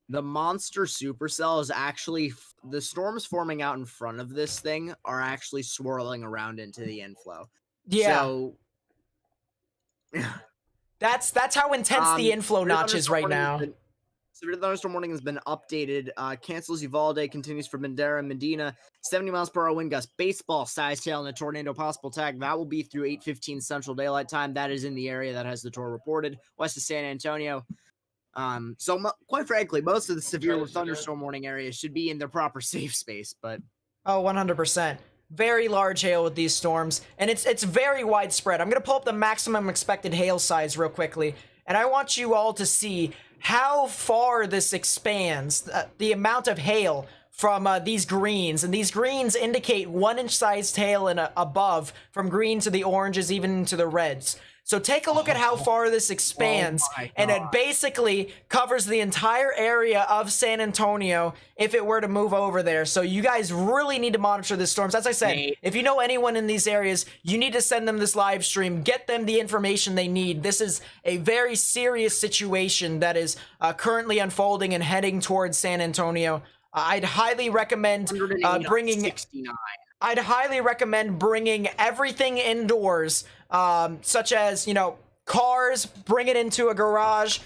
monster supercell is actually the storms forming out in front of this thing are actually swirling around into the inflow. Yeah. So that's how intense the inflow notch is right now. Severe thunderstorm warning has been updated. Cancels Uvalde, continues for Bandera and Medina. 70 miles per hour wind gust, baseball size tail, and a tornado possible tag. That will be through 8:15 Central Daylight Time. That is in the area that has the tour reported. West of San Antonio. Quite frankly, most of the severe thunderstorm warning areas should be in their proper safe space, but... Oh, 100%. very large hail with these storms, and it's very widespread. I'm gonna pull up the maximum expected hail size real quickly, and I want you all to see how far this expands, the amount of hail from these greens, and these greens indicate 1-inch sized hail and above, from green to the oranges, even to the reds. So take a look at how far this expands, and it basically covers the entire area of San Antonio if it were to move over there. So you guys really need to monitor the storms. As I said, if you know anyone in these areas, you need to send them this live stream, get them the information they need. This is a very serious situation that is currently unfolding and heading towards San Antonio. I'd highly recommend bringing everything indoors, such as, you know, cars, bring it into a garage.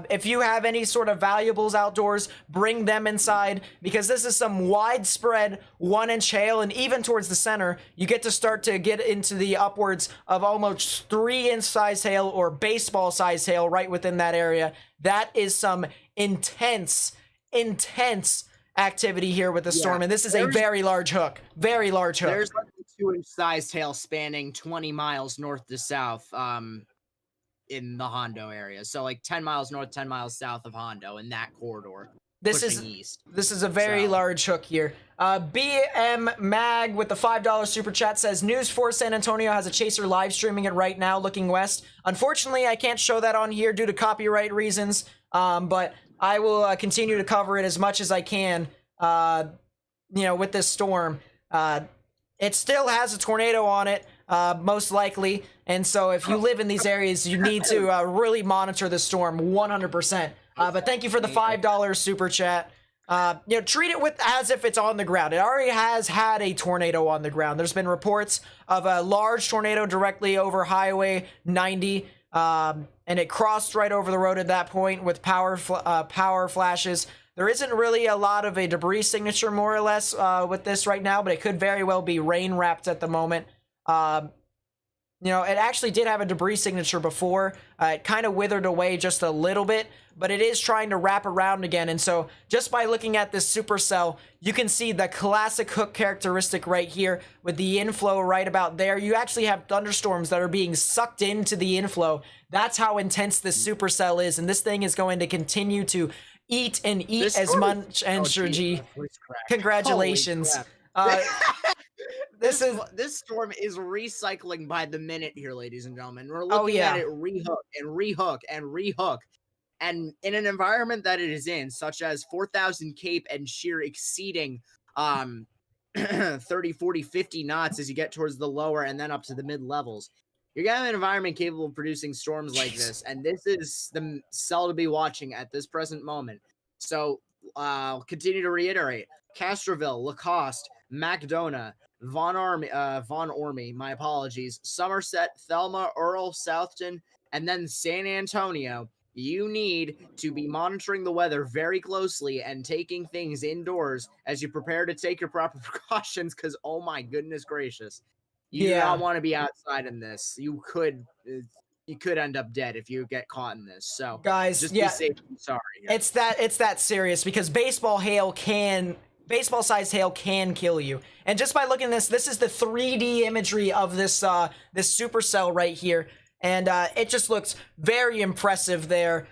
If you have any sort of valuables outdoors, bring them inside, because this is some widespread 1-inch hail, and even towards the center, you get to start to get into the upwards of almost 3-inch size hail or baseball size hail right within that area. That is some intense activity here with the storm, and this is a very large hook. Very large hook. There's like a 2-inch sized hail spanning 20 miles north to south in the Hondo area. So like 10 miles north, 10 miles south of Hondo in that corridor. This is a very large hook here. BM Mag with the $5 super chat says, News 4 San Antonio has a chaser live streaming it right now looking west. Unfortunately, I can't show that on here due to copyright reasons, but I will continue to cover it as much as I can, you know, with this storm. It still has a tornado on it, most likely, and so if you live in these areas, you need to really monitor the storm 100%. But thank you for the $5 super chat. You know, treat it as if it's on the ground. It already has had a tornado on the ground. There's been reports of a large tornado directly over Highway 90, and it crossed right over the road at that point with power flashes. There isn't really a lot of a debris signature, more or less, with this right now, but it could very well be rain wrapped at the moment. You know, it actually did have a debris signature before. It kind of withered away just a little bit, but it is trying to wrap around again. And so just by looking at this supercell, you can see the classic hook characteristic right here with the inflow right about there. You actually have thunderstorms that are being sucked into the inflow. That's how intense this supercell is. And this thing is going to continue to eat as much energy. Congratulations. This storm is recycling by the minute here, ladies and gentlemen. We're looking at it rehook and rehook and rehook. And in an environment that it is in, such as 4,000 Cape and sheer exceeding 30, 40, 50 knots as you get towards the lower and then up to the mid levels, you're going to have an environment capable of producing storms like this. And this is the cell to be watching at this present moment. So I'll continue to reiterate. Castroville, Lacoste, McDonough, Von Ormy, my apologies, Somerset, Thelma, Earl, Southton, and then San Antonio. You need to be monitoring the weather very closely and taking things indoors as you prepare to take your proper precautions, because, oh my goodness gracious, you do not want to be outside in this. You could end up dead if you get caught in this. So guys, just be safe. I'm sorry. It's that serious, because baseball-sized hail can kill you. And just by looking at this is the 3D imagery of this this supercell right here, and it just looks very impressive there.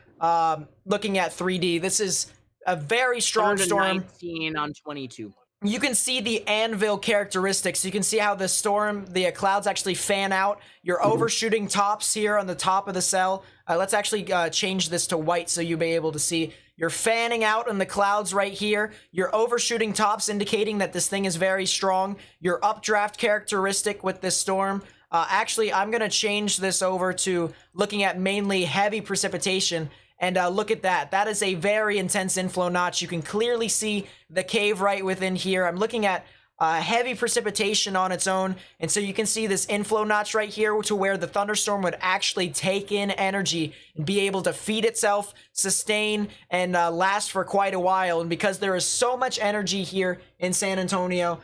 Looking at 3D, this is a very strong storm. 19 on 22. You can see the anvil characteristics. You can see how the storm, the clouds actually fan out. You're overshooting tops here on the top of the cell. Let's actually change this to white so you'll be able to see. You're fanning out in the clouds right here. You're overshooting tops, indicating that this thing is very strong. Your updraft characteristic with this storm. Actually, I'm going to change this over to looking at mainly heavy precipitation. And look at that. That is a very intense inflow notch. You can clearly see the cave right within here. I'm looking at heavy precipitation on its own. And so you can see this inflow notch right here to where the thunderstorm would actually take in energy and be able to feed itself, sustain, and last for quite a while. And because there is so much energy here in San Antonio,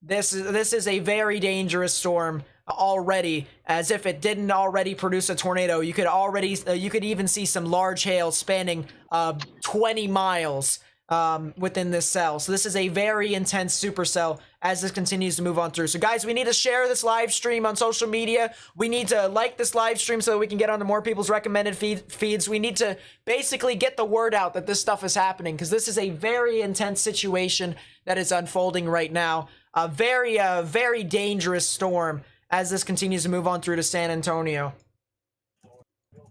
this is a very dangerous storm already. As if it didn't already produce a tornado, you could even see some large hail spanning 20 miles within this cell. So this is a very intense supercell as this continues to move on through. So guys, we need to share this live stream on social media. We need to like this live stream so that we can get onto more people's recommended feeds. We need to basically get the word out that this stuff is happening, because this is a very intense situation that is unfolding right now. A very dangerous storm as this continues to move on through to San Antonio.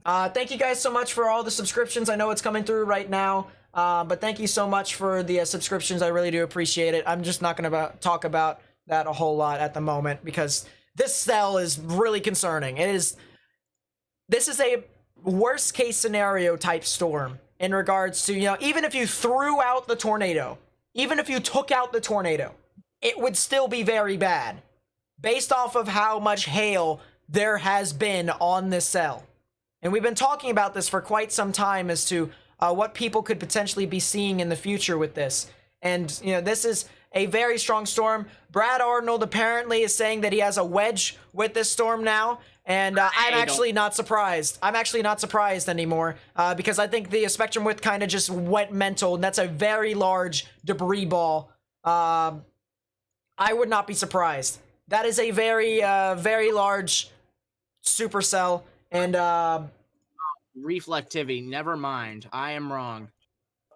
Thank you guys so much for all the subscriptions. I know it's coming through right now. But thank you so much for the subscriptions. I really do appreciate it. I'm just not going to talk about that a whole lot at the moment, because this cell is really concerning. This is a worst case scenario type storm in regards to, you know, even if you threw out the tornado, even if you took out the tornado, it would still be very bad based off of how much hail there has been on this cell. And we've been talking about this for quite some time as to what people could potentially be seeing in the future with this. And, you know, this is a very strong storm. Brad Arnold apparently is saying that he has a wedge with this storm now. And I'm actually not surprised. I'm actually not surprised anymore, because I think the spectrum width kind of just went mental, and that's a very large debris ball. I would not be surprised. That is a very large supercell, and reflectivity. Never mind. I am wrong.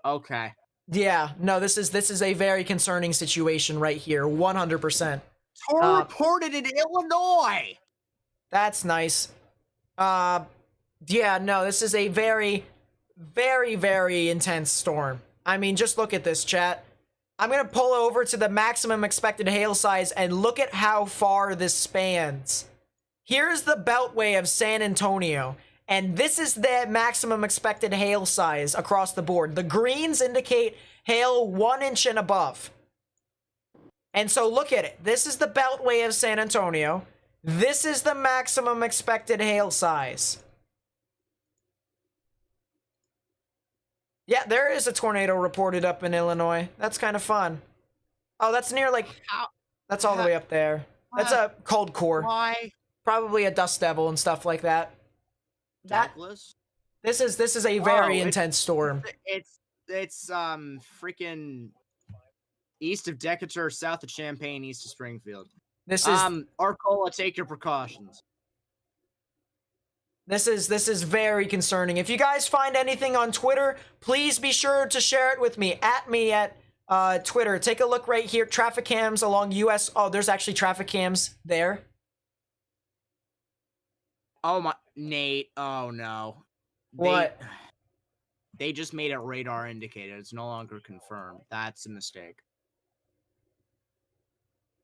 Okay. Yeah, no, this is a very concerning situation right here. 100%. Reported in Illinois. That's nice. Yeah, no, this is a very intense storm. I mean, just look at this, chat. I'm gonna pull over to the maximum expected hail size and look at how far this spans. Here's the beltway of San Antonio, and this is the maximum expected hail size across the board. The greens indicate hail 1 inch and above. And so look at it. This is the beltway of San Antonio. This is the maximum expected hail size. Yeah, there is a tornado reported up in Illinois. That's kind of fun. Oh, that's near, like, that's all the way up there. That's a cold core. Why? Probably a dust devil and stuff like that. Douglas? This is a very intense storm. It's freaking east of Decatur, south of Champaign, east of Springfield. This is Arcola, take your precautions. This is very concerning. If you guys find anything on Twitter, please be sure to share it with me. At me at Twitter. Take a look right here. Traffic cams along US. Oh, there's actually traffic cams there. Oh my, Nate. Oh no. What? They just made it radar indicated. It's no longer confirmed. That's a mistake.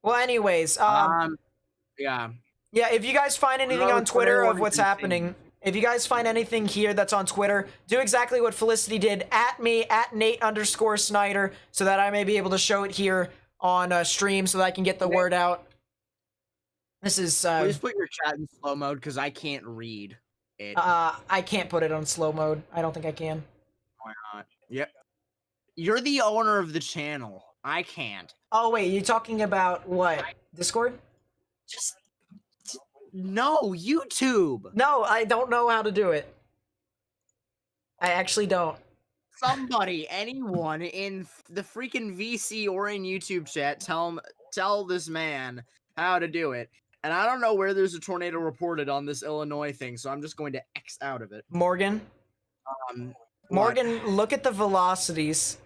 Well, anyways, yeah. Yeah, if you guys find anything on Twitter of what's happening, if you guys find anything here that's on Twitter, do exactly what Felicity did. At me, at Nate_Snyder, so that I may be able to show it here on stream so that I can get the word out. This is, Please put your chat in slow mode, because I can't read it. I can't put it on slow mode. I don't think I can. Why not? Yep. You're the owner of the channel. I can't. Oh, wait, you're talking about what? Discord? Just... No, YouTube. No, I don't know how to do it. I actually don't. Somebody, anyone in the freaking VC or in YouTube chat, tell this man how to do it. And I don't know where there's a tornado reported on this Illinois thing, so I'm just going to X out of it. Morgan? Morgan, look at the velocities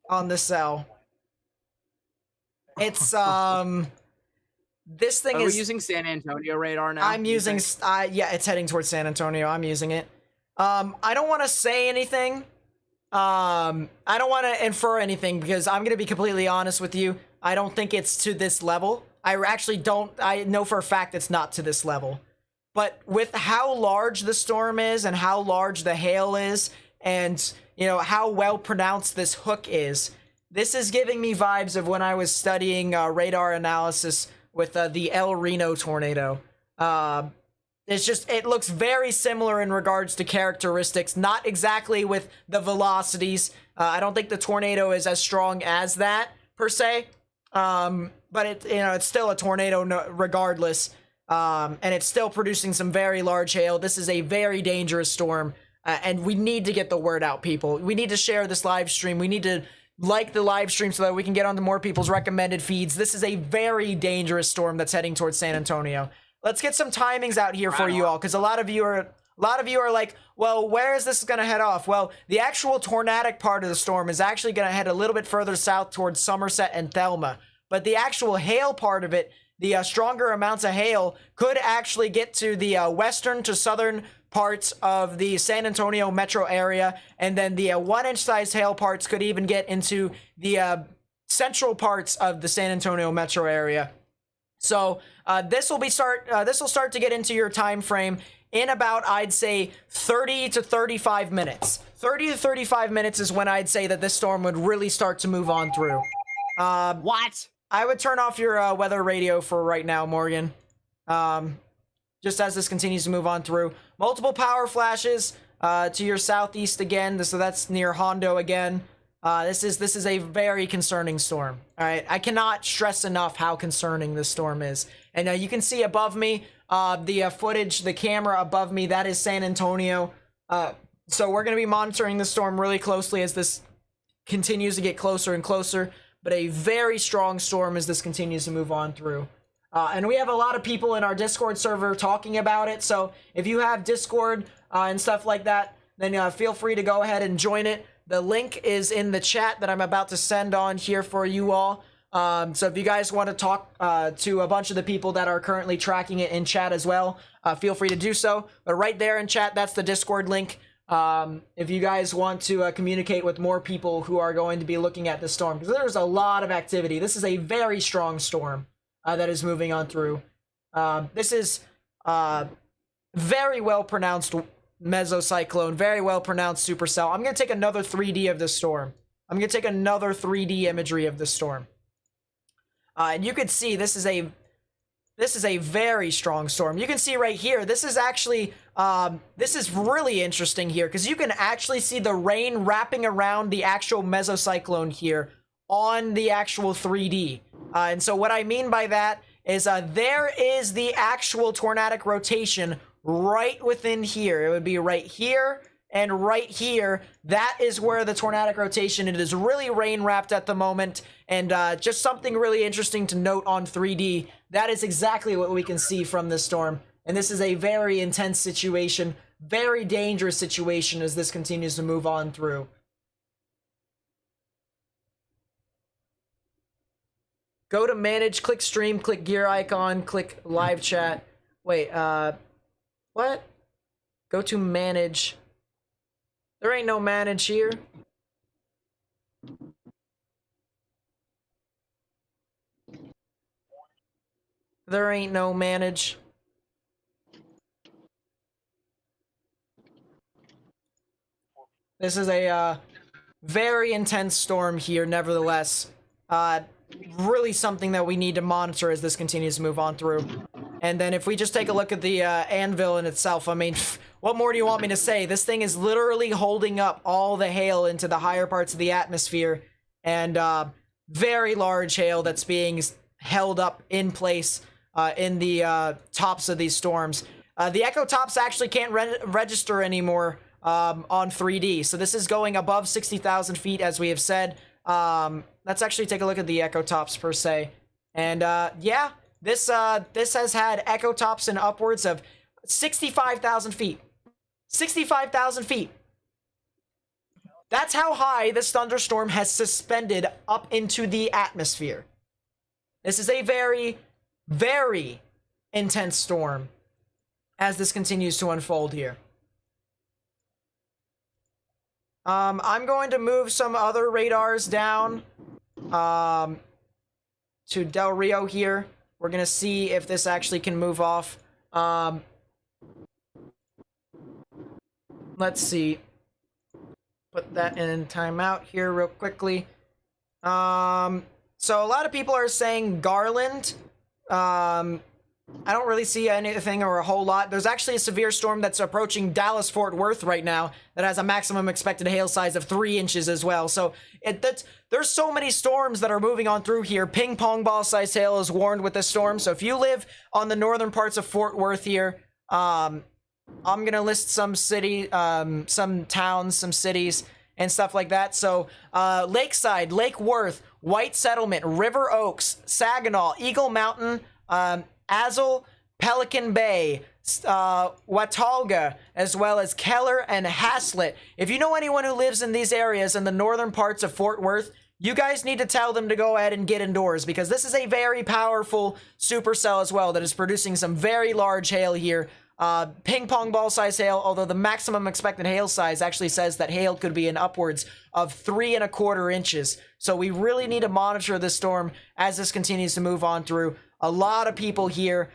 on the cell. It's, this thing Are is... we using San Antonio radar now? I'm using... yeah, it's heading towards San Antonio. I'm using it. I don't want to say anything. I don't want to infer anything, because I'm going to be completely honest with you. I don't think it's to this level. I actually don't... I know for a fact it's not to this level. But with how large the storm is, and how large the hail is, and, you know, how well pronounced this hook is, this is giving me vibes of when I was studying radar analysis with the El Reno tornado. It's just, it looks very similar in regards to characteristics, not exactly with the velocities. I don't think the tornado is as strong as that, per se. But it, you know, it's still a tornado regardless. And it's still producing some very large hail. This is a very dangerous storm. and we need to get the word out, people. We need to share this live stream. We need to like the live stream so that we can get onto more people's recommended feeds. This is a very dangerous storm that's heading towards San Antonio. Let's get some timings out here for you all, because a lot of you are like, well, where is this going to head off? Well, the actual tornadic part of the storm is actually going to head a little bit further south towards Somerset and Thelma. But the actual hail part of it, the stronger amounts of hail, could actually get to the western to southern parts of the San Antonio metro area. And then the 1-inch size hail parts could even get into the central parts of the San Antonio metro area. So this will start to get into your time frame in about, I'd say, 30 to 35 minutes. 30 to 35 minutes is when I'd say that this storm would really start to move on through. What? I would turn off your weather radio for right now, Morgan. Just as this continues to move on through. Multiple power flashes to your southeast again. So that's near Hondo again. This is a very concerning storm. All right, I cannot stress enough how concerning this storm is. And you can see above me, the footage, the camera above me, that is San Antonio. So we're going to be monitoring the storm really closely as this continues to get closer and closer. But a very strong storm as this continues to move on through. And we have a lot of people in our Discord server talking about it. So if you have Discord and stuff like that, then feel free to go ahead and join it. The link is in the chat that I'm about to send on here for you all. So if you guys want to talk to a bunch of the people that are currently tracking it in chat as well, feel free to do so. But right there in chat, that's the Discord link. If you guys want to communicate with more people who are going to be looking at this storm, because there's a lot of activity. This is a very strong storm that is moving on through. This is very well pronounced mesocyclone, very well pronounced supercell. I'm going to take another 3D of this storm. I'm going to take another 3D imagery of this storm. And you can see this is a very strong storm. You can see right here, this is actually, this is really interesting here, because you can actually see the rain wrapping around the actual mesocyclone here on the actual 3D. And so what I mean by that is there is the actual tornadic rotation right within here. It would be right here and right here. That is where the tornadic rotation, it is really rain wrapped at the moment. And just something really interesting to note on 3D, that is exactly what we can see from this storm. And this is a very intense situation, very dangerous situation as this continues to move on through. Go to manage, click stream, click gear icon, click live chat. Wait, what? Go to manage. There ain't no manage here. There ain't no manage. This is a very intense storm here, nevertheless. Really something that we need to monitor as this continues to move on through. And then if we just take a look at the anvil in itself, I mean, what more do you want me to say? This thing is literally holding up all the hail into the higher parts of the atmosphere. And very large hail that's being held up in place in the tops of these storms. The echo tops actually can't register anymore on 3D. So this is going above 60,000 feet, as we have said. Let's actually take a look at the echo tops per se. And yeah, this has had echo tops in upwards of 65,000 feet. 65,000 feet. That's how high this thunderstorm has suspended up into the atmosphere. This is a very, very intense storm as this continues to unfold here. I'm going to move some other radars down to Del Rio here. We're going to see if this actually can move off. Let's see. Put that in timeout here real quickly. So a lot of people are saying Garland. I don't really see anything or a whole lot. There's actually a severe storm that's approaching Dallas-Fort Worth right now that has a maximum expected hail size of 3 inches as well. So there's so many storms that are moving on through here. Ping pong ball size hail is warned with this storm. So if you live on the northern parts of Fort Worth here, I'm gonna list some some towns, some cities, and stuff like that. So, Lakeside, Lake Worth, White Settlement, River Oaks, Saginaw, Eagle Mountain, Azle, Pelican Bay, Watauga, as well as Keller and Haslett. If you know anyone who lives in these areas in the northern parts of Fort Worth, you guys need to tell them to go ahead and get indoors, because this is a very powerful supercell as well that is producing some very large hail here. Ping pong ball size hail, although the maximum expected hail size actually says that hail could be in upwards of 3¼ inches. So we really need to monitor this storm as this continues to move on through. A lot of people here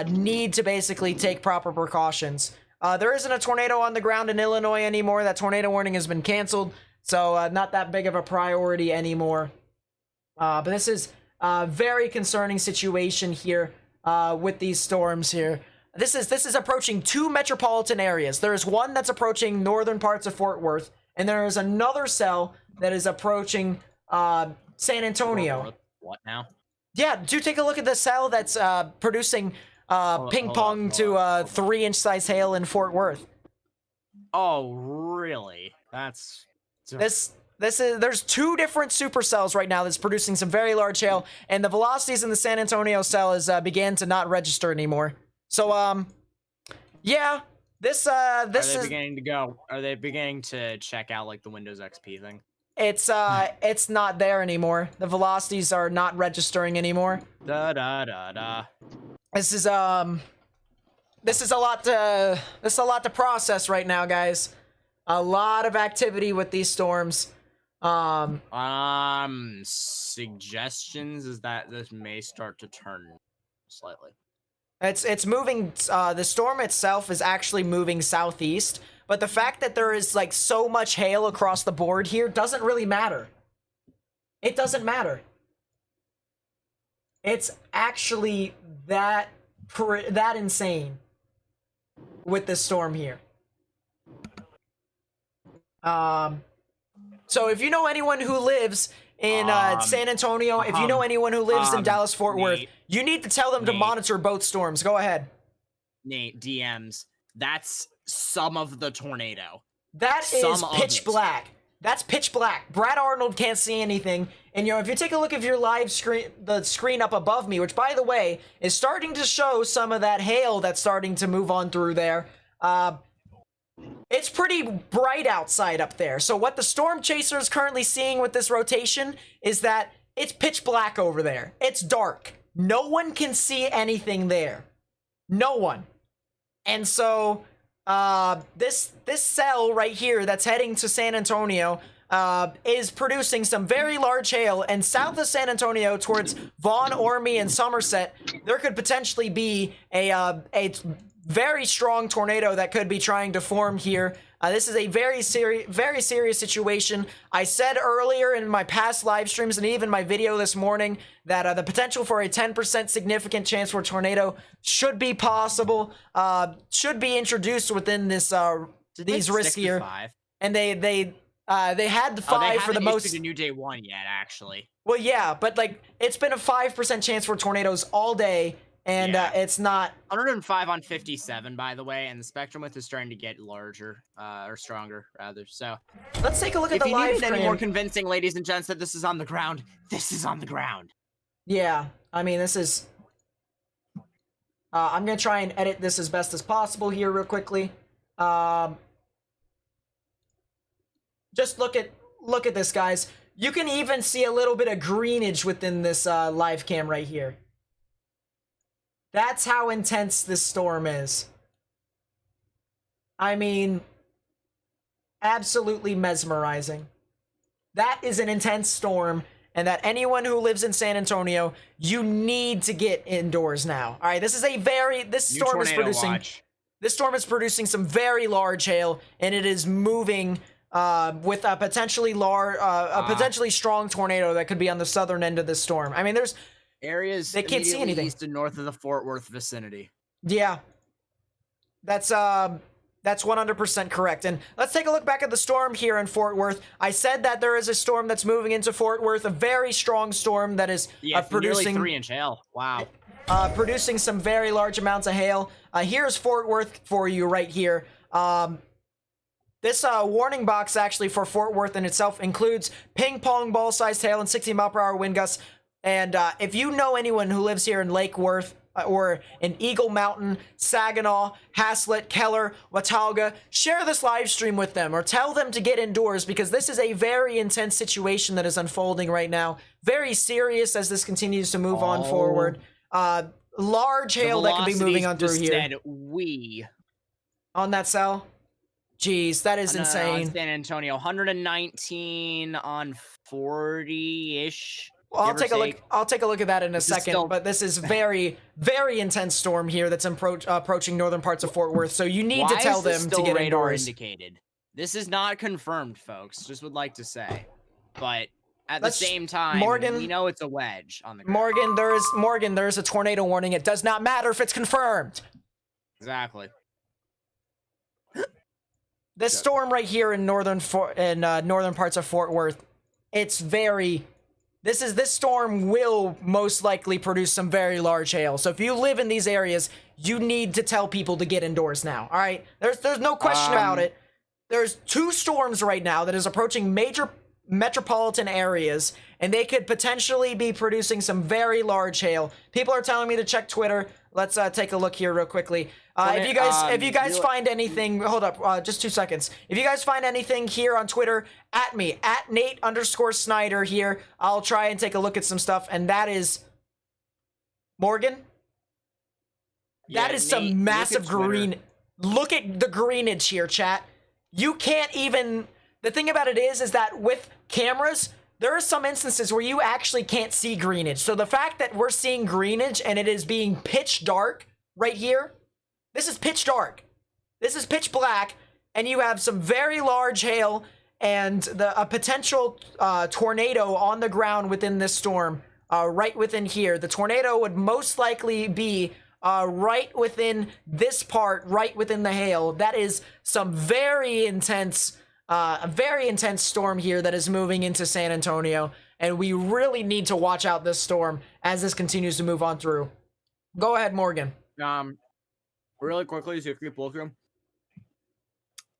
need to basically take proper precautions. There isn't a tornado on the ground in Illinois anymore. That tornado warning has been canceled. So not that big of a priority anymore. But this is a very concerning situation here with these storms here. This is approaching 2 metropolitan areas. There is one that's approaching northern parts of Fort Worth, and there is another cell that is approaching San Antonio. What now? Yeah, do take a look at the cell that's producing ping pong to 3-inch size hail in Fort Worth. Oh, really? That's... There's 2 different supercells right now that's producing some very large hail, and the velocities in the San Antonio cell is began to not register anymore. So yeah, this Are they is beginning to go? Are they beginning to check out like the Windows XP thing? it's not there anymore. The velocities are not registering anymore. Da da da da. This is a lot to process right now, guys. A lot of activity with these storms. Suggestions is that this may start to turn slightly. It's moving, the storm itself is actually moving southeast, but the fact that there is like so much hail across the board here doesn't really matter. It doesn't matter. It's actually that insane with this storm here. So if you know anyone who lives in San Antonio, if you know anyone who lives in Dallas Fort Worth, you need to tell them to monitor both storms. Go ahead. Nate, DMs. That's some of the tornado. That is pitch black. That's pitch black. Brad Arnold can't see anything. And if you take a look at your live screen, the screen up above me, which by the way is starting to show some of that hail that's starting to move on through there. It's pretty bright outside up there. So what the storm chaser is currently seeing with this rotation is that it's pitch black over there. It's dark. No one can see anything there. No one. And so this cell right here that's heading to San Antonio is producing some very large hail, and south of San Antonio towards Vaughan, Ormy, and Somerset, there could potentially be a very strong tornado that could be trying to form here. This is a very serious situation. I said earlier in my past live streams and even my video this morning that the potential for a 10% significant chance for a tornado should be possible, should be introduced within this these risks here. And they had the 5 for the most. They haven't issued a new day 1 yet, actually. Well, yeah, but like it's been a 5% chance for tornadoes all day. And it's not 105 on 57, by the way, and the spectrum width is starting to get larger, or stronger, rather. So let's take a look at the live stream. If you need any cam. more convincing, ladies and gents, that this is on the ground, this is on the ground. Yeah, I mean, this is. I'm gonna try and edit this as best as possible here, real quickly. Just look at this, guys. You can even see a little bit of greenage within this live cam right here. That's how intense this storm is. I mean, absolutely mesmerizing. That is an intense storm, and that anyone who lives in San Antonio, you need to get indoors now. All right, this is this storm is producing. This storm is producing some very large hail, and it is moving with a potentially potentially strong tornado that could be on the southern end of this storm. I mean, there's areas they can't see anything east and north of the Fort Worth vicinity. Yeah, that's 100% correct. And let's take a look back at the storm here in Fort Worth. I said that there is a storm that's moving into Fort Worth, a very strong storm that is producing nearly 3-inch hail. Wow. producing some very large amounts of hail. Here's Fort Worth for you right here. This warning box actually for Fort Worth in itself includes ping pong ball sized hail and 60-mile-per-hour wind gusts. And if you know anyone who lives here in Lake Worth or in Eagle Mountain, Saginaw, Haslett, Keller, Watauga, share this live stream with them or tell them to get indoors, because this is a very intense situation that is unfolding right now. Very serious as this continues to move on forward. Large hail that could be moving on through here. On that cell? Jeez, that is insane. On San Antonio, 119 on 40-ish. Well, I'll take a look. I'll take a look at that in a second. But this is very, very intense storm here that's approaching northern parts of Fort Worth. So you need to tell them to get indoors. Indicated. This is not confirmed, folks. Just would like to say, but at the same time, Morgan, we know it's a wedge on the ground. Morgan, there is a tornado warning. It does not matter if it's confirmed. Exactly. This storm right here in northern parts of Fort Worth, it's very. This storm will most likely produce some very large hail. So if you live in these areas, you need to tell people to get indoors now. All right, there's no question about it. There's 2 storms right now that is approaching major metropolitan areas, and they could potentially be producing some very large hail. People are telling me to check Twitter. Let's take a look here real quickly. If you guys find anything, hold up, just 2 seconds. If you guys find anything here on Twitter, at me, at Nate_Snyder here. I'll try and take a look at some stuff, and that is Morgan. Yeah, that is some massive green. Look at the greenage here, chat. You can't even. The thing about it is that with cameras, there are some instances where you actually can't see greenage. So the fact that we're seeing greenage and it is being pitch dark right here, this is pitch dark. This is pitch black, and you have some very large hail and a potential tornado on the ground within this storm, right within here. The tornado would most likely be right within this part, right within the hail. That is some very intense, a very intense storm here that is moving into San Antonio, and we really need to watch out this storm as this continues to move on through. Go ahead, Morgan. Really quickly, to keep looking.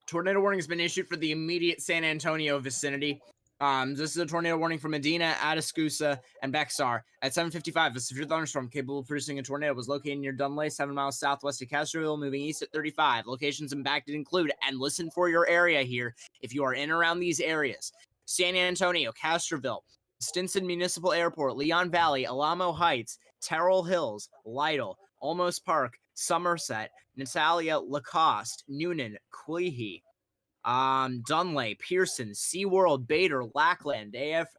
Tornado warning has been issued for the immediate San Antonio vicinity. This is a tornado warning for Medina, Atascocita, and Bexar. At 7:55, a severe thunderstorm capable of producing a tornado was located near Dunlay, 7 miles southwest of Castroville, moving east at 35. Locations impacted include, and listen for your area here, if you are in around these areas: San Antonio, Castroville, Stinson Municipal Airport, Leon Valley, Alamo Heights, Terrell Hills, Lytle, Olmos Park, Somerset, Natalia, Lacoste, Noonan, Queehee, Dunlay, Pearson, SeaWorld, Bader, Lackland,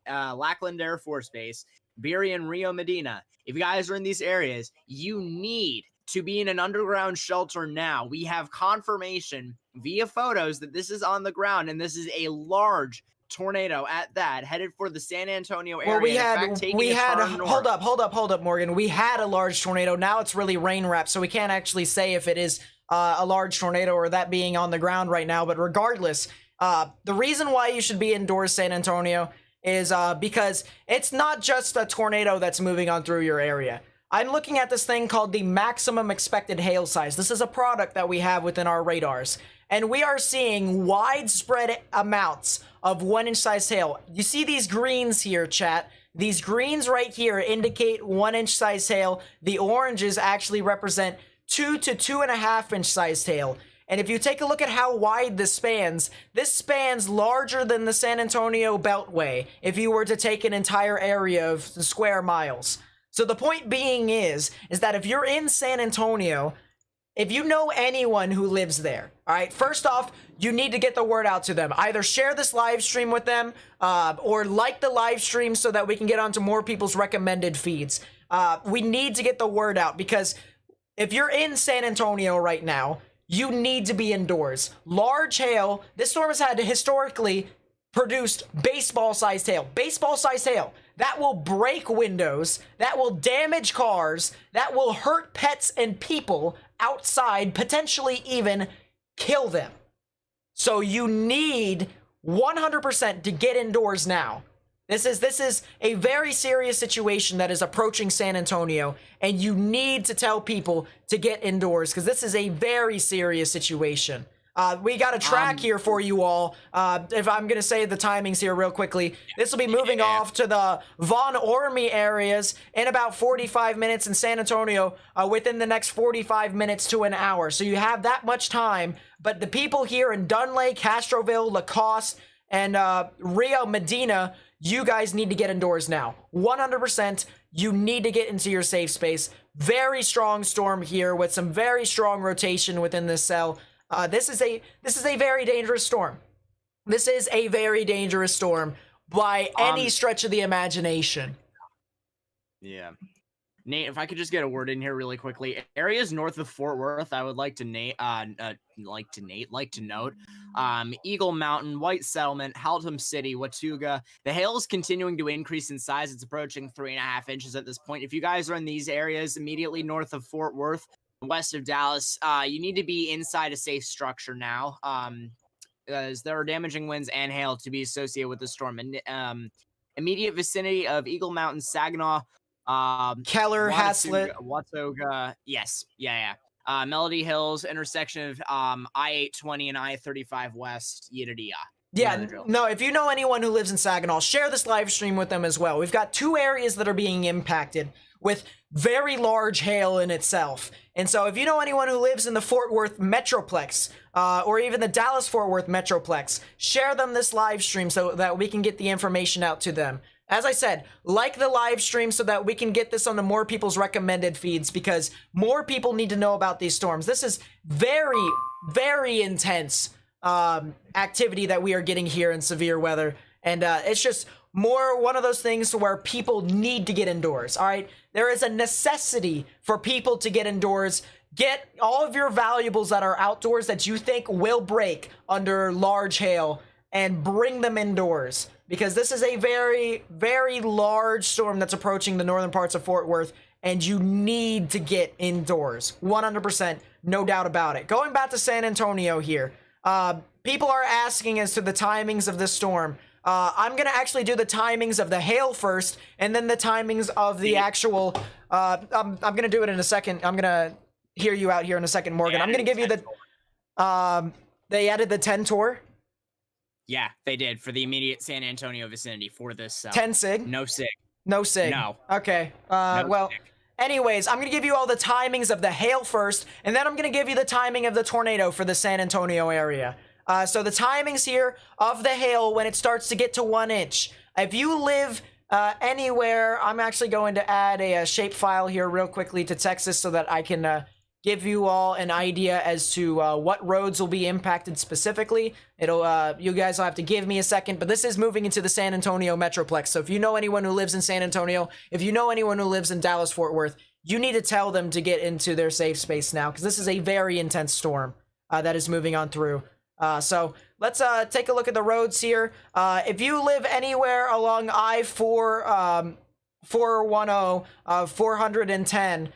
Lackland Air Force Base, Berrien, Rio Medina. If you guys are in these areas, you need to be in an underground shelter now. We have confirmation via photos that this is on the ground, and this is a large tornado at that, headed for the San Antonio area. Well, we had hold up, Morgan. We had a large tornado. Now it's really rain wrapped, so we can't actually say if it is a large tornado or that being on the ground right now. But regardless, the reason why you should be indoors, San Antonio, is because it's not just a tornado that's moving on through your area. I'm looking at this thing called the maximum expected hail size. This is a product that we have within our radars, and we are seeing widespread amounts of 1-inch size hail. You see these greens here, chat. These greens right here indicate 1-inch size hail. The oranges actually represent 2 to 2.5-inch size hail. And if you take a look at how wide this spans larger than the San Antonio Beltway if you were to take an entire area of square miles. So the point being is that if you're in San Antonio, if you know anyone who lives there, all right, first off, you need to get the word out to them. Either share this live stream with them or like the live stream so that we can get onto more people's recommended feeds. We need to get the word out, because if you're in San Antonio right now, you need to be indoors. Large hail, this storm has had historically produced baseball-sized hail. Baseball-sized hail. That will break windows, that will damage cars, that will hurt pets and people outside, potentially even kill them. So you need 100% to get indoors now. This is a very serious situation that is approaching San Antonio, and you need to tell people to get indoors because this is a very serious situation. We got a track here for you all. If I'm going to say the timings here real quickly, this will be moving off to the Von Ormy areas in about 45 minutes in San Antonio within the next 45 minutes to an hour. So you have that much time. But the people here in Dunlay, Castroville, Lacoste, and Rio Medina, you guys need to get indoors now. 100%, you need to get into your safe space. Very strong storm here with some very strong rotation within this cell. This is a very dangerous storm. This is a very dangerous storm by any stretch of the imagination. Yeah. Nate, if I could just get a word in here really quickly. Areas north of Fort Worth, I would like to note. Eagle Mountain, White Settlement, Haltom City, Watauga. The hail is continuing to increase in size. It's approaching 3.5 inches at this point. If you guys are in these areas immediately north of Fort Worth, west of Dallas, you need to be inside a safe structure now. As there are damaging winds and hail to be associated with the storm. And immediate vicinity of Eagle Mountain, Saginaw, Keller, Haslett, Watauga, yes, yeah. Melody Hills, intersection of I-820 and I-35 West, yada. Yeah, no, if you know anyone who lives in Saginaw, share this live stream with them as well. We've got 2 areas that are being impacted with very large hail in itself. And so if you know anyone who lives in the Fort Worth Metroplex, or even the Dallas-Fort Worth Metroplex, share them this live stream so that we can get the information out to them. As I said, like the live stream so that we can get this onto more people's recommended feeds because more people need to know about these storms. This is very, very intense activity that we are getting here in severe weather. And it's just more one of those things where people need to get indoors, all right? There is a necessity for people to get indoors. Get all of your valuables that are outdoors that you think will break under large hail and bring them indoors because this is a very, very large storm that's approaching the northern parts of Fort Worth and you need to get indoors. 100%, no doubt about it. Going back to San Antonio here, people are asking as to the timings of this storm. I'm going to actually do the timings of the hail first and then the timings of the actual, I'm going to do it in a second. I'm going to hear you out here in a second, Morgan. I'm going to give you the, they added the 10 tour. Yeah, they did for the immediate San Antonio vicinity for this. 10 sig? No sig. No sig. No. Okay. No well, sig. Anyways, I'm going to give you all the timings of the hail first, and then I'm going to give you the timing of the tornado for the San Antonio area. So the timings here of the hail when it starts to get to 1 inch. If you live anywhere, I'm actually going to add a shape file here real quickly to Texas so that I can give you all an idea as to what roads will be impacted specifically. It'll you guys will have to give me a second, but this is moving into the San Antonio Metroplex. So if you know anyone who lives in San Antonio, if you know anyone who lives in Dallas-Fort Worth, you need to tell them to get into their safe space now because this is a very intense storm that is moving on through. So let's take a look at the roads here. If you live anywhere along I-4, 410, 410,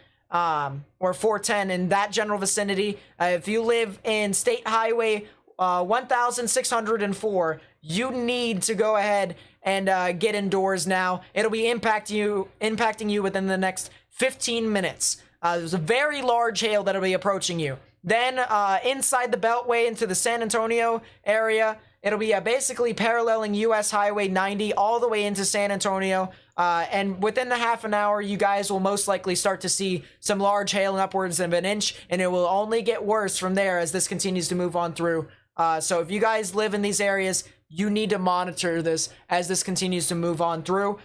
or 410 in that general vicinity, if you live in State Highway 1604, you need to go ahead and get indoors now. It'll be impacting you within the next 15 minutes. There's a very large hail that'll be approaching you. Then inside the Beltway into the San Antonio area, it'll be basically paralleling US Highway 90 all the way into San Antonio. And within the half an hour, you guys will most likely start to see some large hail and upwards of 1 inch, and it will only get worse from there as this continues to move on through. So if you guys live in these areas, you need to monitor this as this continues to move on through.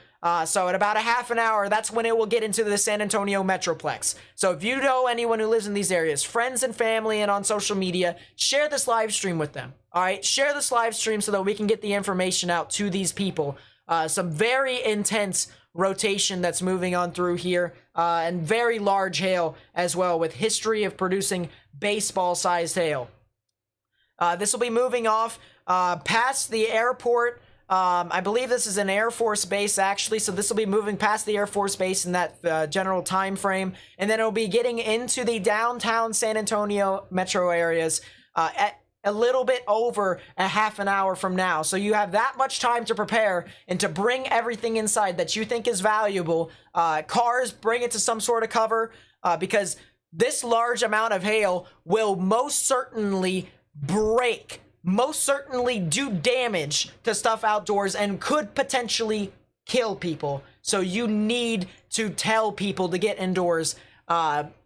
So at about a half an hour, that's when it will get into the San Antonio Metroplex. So if you know anyone who lives in these areas, friends and family and on social media, share this live stream with them. All right, share this live stream so that we can get the information out to these people. Some very intense rotation that's moving on through here, and very large hail as well, with history of producing baseball-sized hail. This will be moving off past the airport. I believe this is an Air Force base, actually, so this will be moving past the Air Force base in that general time frame, and then it'll be getting into the downtown San Antonio metro areas a little bit over a half an hour from now. So you have that much time to prepare and to bring everything inside that you think is valuable. Cars, bring it to some sort of cover, because this large amount of hail will most certainly do damage to stuff outdoors and could potentially kill people. So you need to tell people to get indoors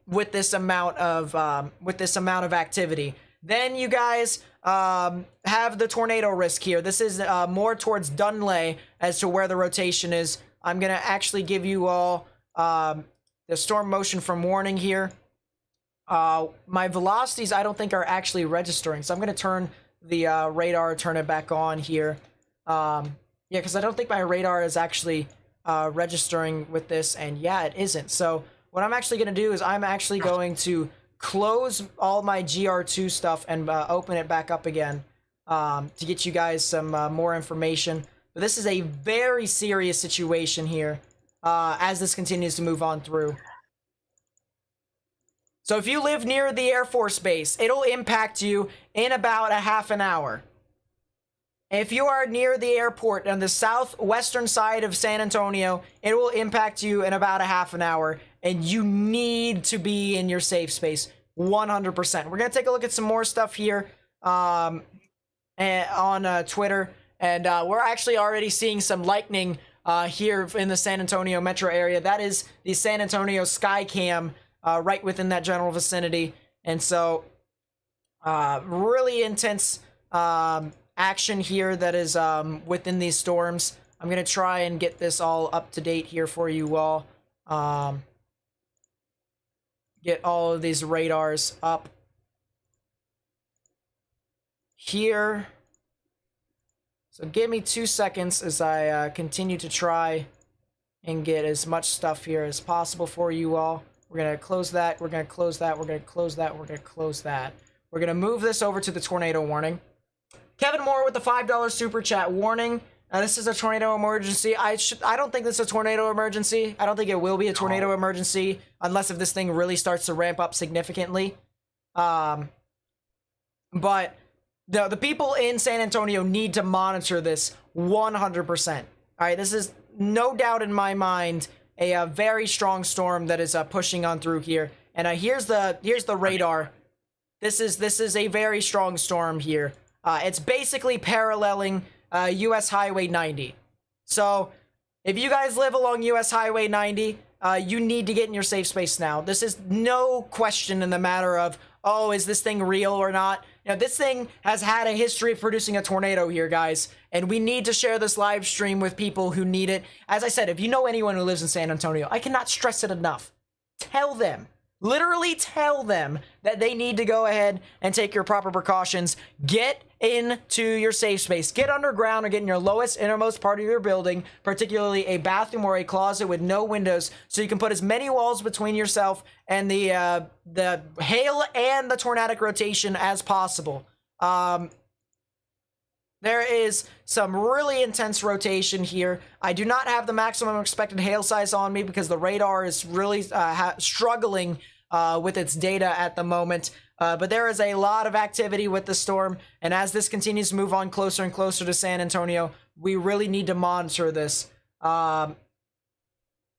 with this amount of activity. Then you guys have the tornado risk here. This is more towards Dunlay as to where the rotation is. I'm gonna actually give you all the storm motion from warning here. My velocities I don't think are actually registering, so I'm gonna turn the radar, turn it back on here. Yeah, because I don't think my radar is actually registering with this, and yeah, it isn't. So what I'm actually gonna do is I'm actually going to close all my GR2 stuff and open it back up again to get you guys some more information. But this is a very serious situation here as this continues to move on through. So if you live near the Air Force Base, it'll impact you in about a half an hour. If you are near the airport on the southwestern side of San Antonio, it will impact you in about a half an hour, and you need to be in your safe space 100%. We're going to take a look at some more stuff here on Twitter, and we're actually already seeing some lightning here in the San Antonio metro area. That is the San Antonio Skycam right within that general vicinity, and so really intense action here that is within these storms. I'm gonna try and get this all up to date here for you all. Get all of these radars up here. So give me 2 seconds as I continue to try and get as much stuff here as possible for you all. We're gonna close that, we're gonna close that, we're gonna close that, we're gonna close that. We're gonna move this over to the tornado warning. Kevin Moore with the $5 super chat warning. This is a tornado emergency. I don't think this is a tornado emergency. I don't think it will be a tornado emergency unless if this thing really starts to ramp up significantly. But the people in San Antonio need to monitor this 100%. All right, this is no doubt in my mind a very strong storm that is pushing on through here. And here's the radar. This is a very strong storm here. It's basically paralleling US Highway 90. So if you guys live along US Highway 90, you need to get in your safe space now. This is no question in the matter of, oh, is this thing real or not? You know, this thing has had a history of producing a tornado here, guys, and we need to share this live stream with people who need it. As I said, if you know anyone who lives in San Antonio, I cannot stress it enough. Tell them. Literally tell them that they need to go ahead and take your proper precautions. Get into your safe space. Get underground or get in your lowest, innermost part of your building, particularly a bathroom or a closet with no windows, so you can put as many walls between yourself and the hail and the tornadic rotation as possible. There is some really intense rotation here. I do not have the maximum expected hail size on me because the radar is really struggling with its data at the moment. But there is a lot of activity with the storm, and as this continues to move on closer and closer to San Antonio, we really need to monitor this.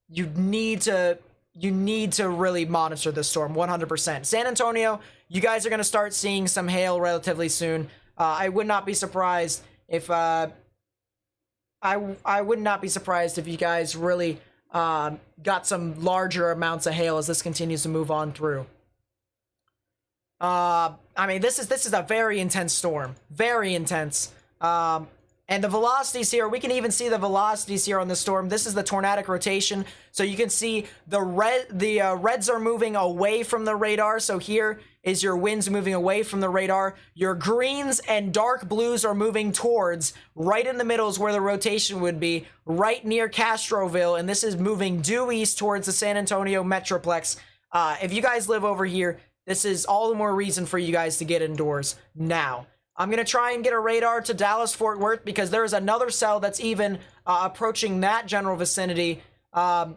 You need to really monitor this storm 100%. San Antonio, you guys are going to start seeing some hail relatively soon. I would not be surprised if I would not be surprised if you guys really got some larger amounts of hail as this continues to move on through. I mean, this is a very intense storm, very intense. And the velocities here, we can even see the velocities here on the storm. This is the tornadic rotation, so you can see the reds are moving away from the radar. So here is your winds moving away from the radar. Your greens and dark blues are moving towards, right in the middle is where the rotation would be, right near Castroville, and this is moving due east towards the San Antonio Metroplex. If you guys live over here, this is all the more reason for you guys to get indoors now. I'm going to try and get a radar to Dallas-Fort Worth because there is another cell that's even approaching that general vicinity. And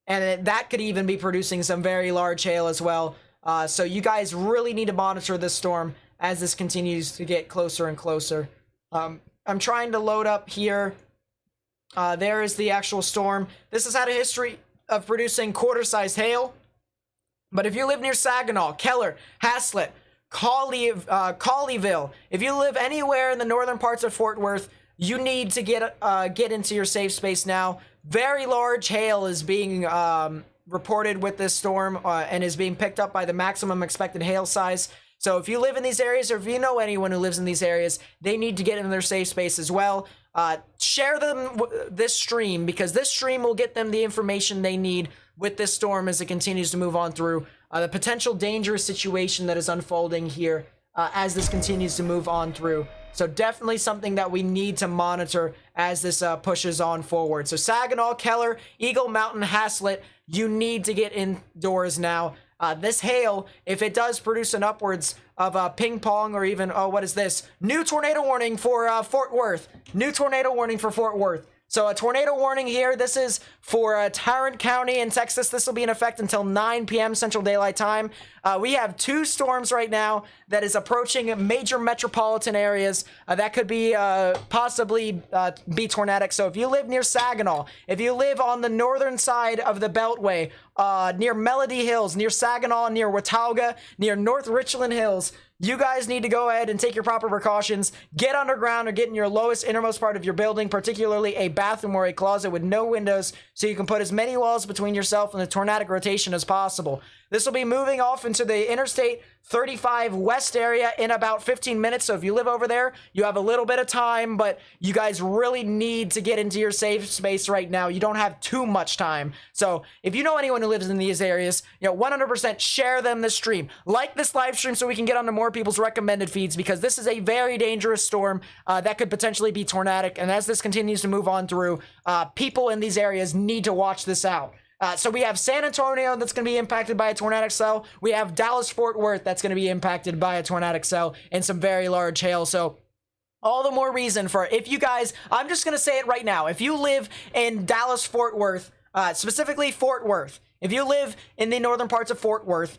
that could even be producing some very large hail as well. So you guys really need to monitor this storm as this continues to get closer and closer. I'm trying to load up here. There is the actual storm. This has had a history of producing quarter-sized hail. But if you live near Saginaw, Keller, Haslett, Colleyville, if you live anywhere in the northern parts of Fort Worth, you need to get into your safe space now. Very large hail is being reported with this storm and is being picked up by the maximum expected hail size. So if you live in these areas, or if you know anyone who lives in these areas, they need to get in their safe space as well. Share them this stream, because this stream will get them the information they need with this storm as it continues to move on through. The potential dangerous situation that is unfolding here as this continues to move on through. So definitely something that we need to monitor as this pushes on forward. So Saginaw, Keller, Eagle Mountain, Haslett, you need to get indoors now. This hail, if it does produce an upwards of ping pong, or even, oh, what is this? New tornado warning for Fort Worth. New tornado warning for Fort Worth. So a tornado warning here. This is for Tarrant County in Texas. This will be in effect until 9 p.m. Central Daylight Time. We have 2 storms right now that is approaching major metropolitan areas. That could be possibly be tornadic. So if you live near Saginaw, if you live on the northern side of the Beltway, near Melody Hills, near Saginaw, near Watauga, near North Richland Hills, you guys need to go ahead and take your proper precautions. Get underground or get in your lowest, innermost part of your building, particularly a bathroom or a closet with no windows, so you can put as many walls between yourself and the tornadic rotation as possible. This will be moving off into the Interstate 35 West area in about 15 minutes. So if you live over there, you have a little bit of time, but you guys really need to get into your safe space right now. You don't have too much time. So if you know anyone who lives in these areas, 100% share them this stream. Like this live stream so we can get onto more people's recommended feeds, because this is a very dangerous storm that could potentially be tornadic. And as this continues to move on through, people in these areas need to watch this out. So we have San Antonio that's going to be impacted by a tornadic cell. We have Dallas-Fort Worth that's going to be impacted by a tornadic cell and some very large hail. So all the more reason for, if you guys, I'm just going to say it right now. If you live in Dallas-Fort Worth, specifically Fort Worth, if you live in the northern parts of Fort Worth,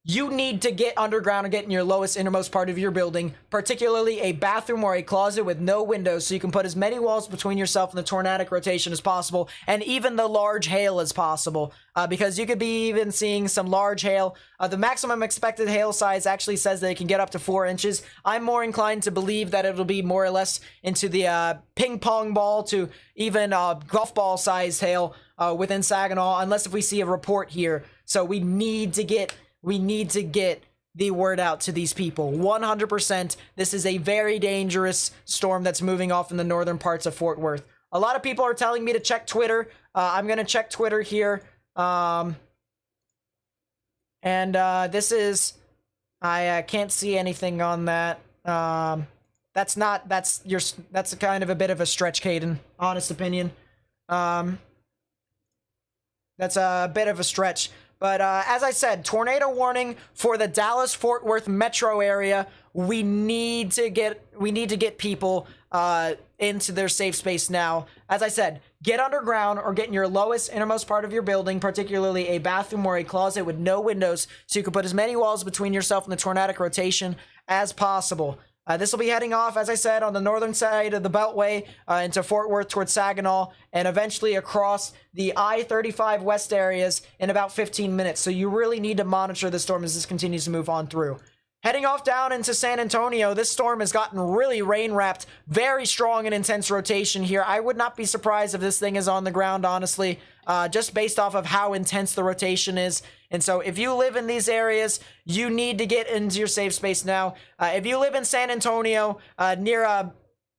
you need to get underground and get in your lowest, innermost part of your building, particularly a bathroom or a closet with no windows, so you can put as many walls between yourself and the tornadic rotation as possible, and even the large hail as possible, because you could be even seeing some large hail. The maximum expected hail size actually says that it can get up to 4 inches. I'm more inclined to believe that it'll be more or less into the ping pong ball to even golf ball sized hail within Saginaw, unless if we see a report here. So we need to get the word out to these people. 100%. This is a very dangerous storm that's moving off in the northern parts of Fort Worth. A lot of people are telling me to check Twitter. I'm going to check Twitter here. This is, I can't see anything on that. That's kind of a bit of a stretch, Caden. Honest opinion. That's a bit of a stretch. But as I said, tornado warning for the Dallas-Fort Worth metro area. We need to get people into their safe space now. As I said, get underground or get in your lowest, innermost part of your building, particularly a bathroom or a closet with no windows, so you can put as many walls between yourself and the tornadic rotation as possible. This will be heading off, as I said, on the northern side of the Beltway into Fort Worth towards Saginaw, and eventually across the I-35 West areas in about 15 minutes. So you really need to monitor the storm as this continues to move on through. Heading off down into San Antonio, this storm has gotten really rain-wrapped, very strong and intense rotation here. I would not be surprised if this thing is on the ground, honestly, just based off of how intense the rotation is. And so if you live in these areas, you need to get into your safe space now. If you live in San Antonio, near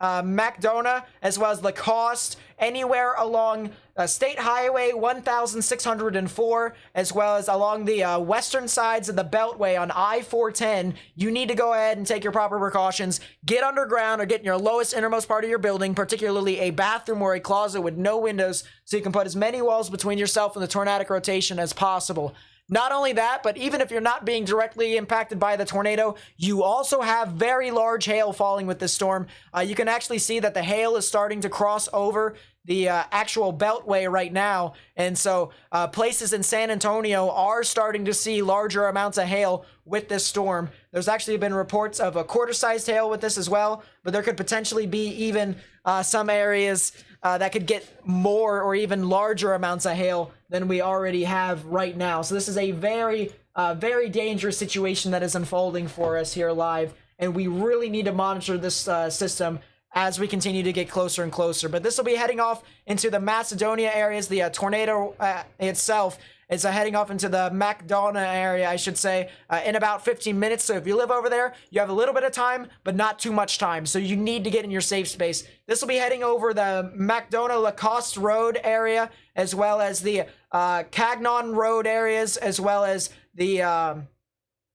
McDonough, as well as Lacoste, anywhere along State Highway 1604, as well as along the western sides of the Beltway on I-410, you need to go ahead and take your proper precautions. Get underground or get in your lowest, innermost part of your building, particularly a bathroom or a closet with no windows, so you can put as many walls between yourself and the tornadic rotation as possible. Not only that, but even if you're not being directly impacted by the tornado, you also have very large hail falling with this storm. You can actually see that the hail is starting to cross over the actual beltway right now. And so places in San Antonio are starting to see larger amounts of hail with this storm. There's actually been reports of a quarter-sized hail with this as well, but there could potentially be even some areas that could get more or even larger amounts of hail than we already have right now. So this is a very, very dangerous situation that is unfolding for us here live, and we really need to monitor this system as we continue to get closer and closer. But this will be heading off into the Macedonia areas. The tornado itself is heading off into the McDonough area, I should say, in about 15 minutes. So if you live over there, you have a little bit of time, but not too much time. So you need to get in your safe space. This will be heading over the McDonough Lacoste Road area, as well as the Cagnon Road areas, as well as the...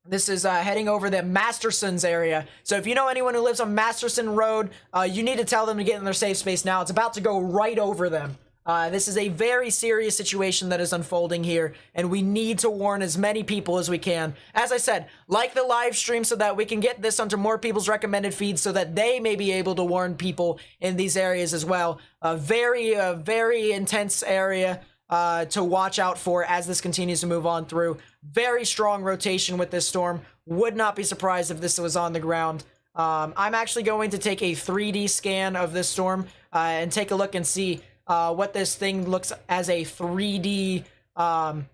This is heading over the Masterson's area. So if you know anyone who lives on Masterson Road, you need to tell them to get in their safe space now. It's about to go right over them. This is a very serious situation that is unfolding here, and we need to warn as many people as we can. As I said, like the live stream so that we can get this onto more people's recommended feeds so that they may be able to warn people in these areas as well. A very intense area to watch out for as this continues to move on through. Very strong rotation with this storm. Would not be surprised if this was on the ground. I'm actually going to take a 3D scan of this storm and take a look and see what this thing looks as a 3D on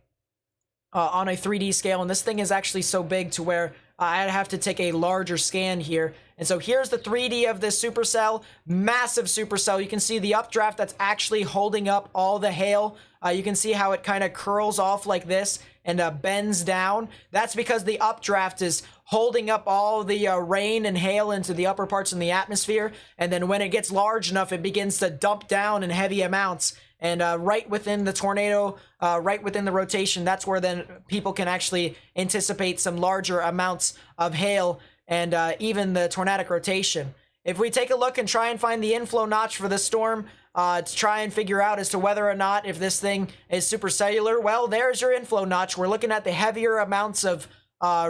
a 3D scale. And this thing is actually so big to where I'd have to take a larger scan here. And so here's the 3D of this supercell, massive supercell. You can see the updraft that's actually holding up all the hail. You can see how it kind of curls off like this and bends down. That's because the updraft is holding up all the rain and hail into the upper parts of the atmosphere. And then when it gets large enough, it begins to dump down in heavy amounts. And right within the tornado, right within the rotation, that's where then people can actually anticipate some larger amounts of hail and even the tornadic rotation. If we take a look and try and find the inflow notch for this storm, to try and figure out as to whether or not if this thing is supercellular, well, there's your inflow notch. We're looking at the heavier amounts of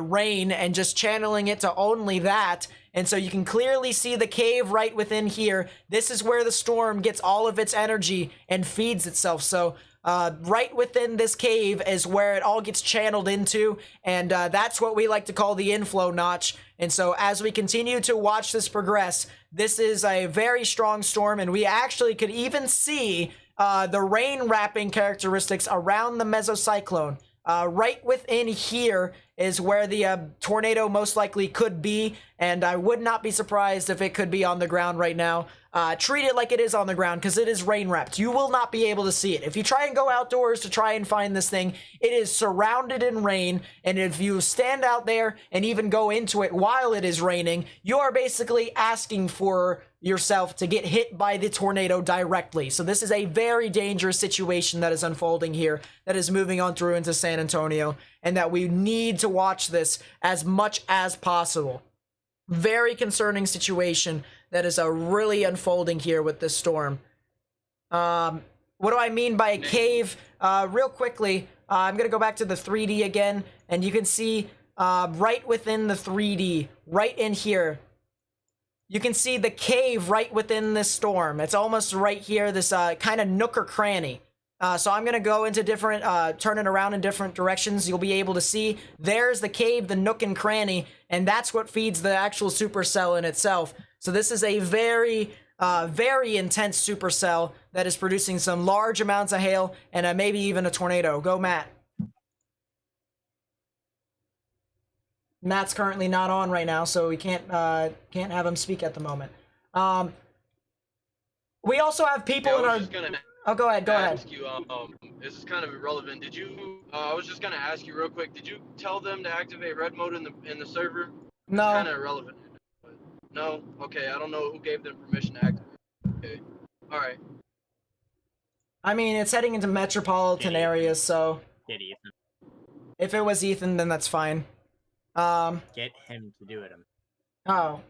rain and just channeling it to only that. And so you can clearly see the cave right within here. This is where the storm gets all of its energy and feeds itself. So right within this cave is where it all gets channeled into, and that's what we like to call the inflow notch. And so as we continue to watch this progress, this is a very strong storm, and we actually could even see the rain wrapping characteristics around the mesocyclone. Right within here is where the tornado most likely could be, and I would not be surprised if it could be on the ground right now. Treat it like it is on the ground because it is rain wrapped. You will not be able to see it. If you try and go outdoors to try and find this thing, it is surrounded in rain, and if you stand out there and even go into it while it is raining, you are basically asking for yourself to get hit by the tornado directly. So this is a very dangerous situation that is unfolding here, that is moving on through into San Antonio, and that we need to watch this as much as possible. Very concerning situation that is really unfolding here with this storm. What do I mean by a cave? Real quickly, I'm going to go back to the 3D again, and you can see right within the 3D, right in here, you can see the cave right within this storm. It's almost right here, this kind of nook or cranny. So I'm going to go into different, turn it around in different directions. You'll be able to see there's the cave, the nook and cranny, and that's what feeds the actual supercell in itself. So this is a very, very intense supercell that is producing some large amounts of hail and maybe even a tornado. Go, Matt. Matt's currently not on right now, so we can't have him speak at the moment. We also have people in our... Oh, go ahead. Ask you, this is kind of irrelevant. Did you? I was just gonna ask you real quick. Did you tell them to activate red mode in the server? No. It's kind of irrelevant. No. Okay. I don't know who gave them permission to activate. Okay. All right. I mean, it's heading into metropolitan areas, so Get Ethan. if it was Ethan, then that's fine. Get him to do it. Oh,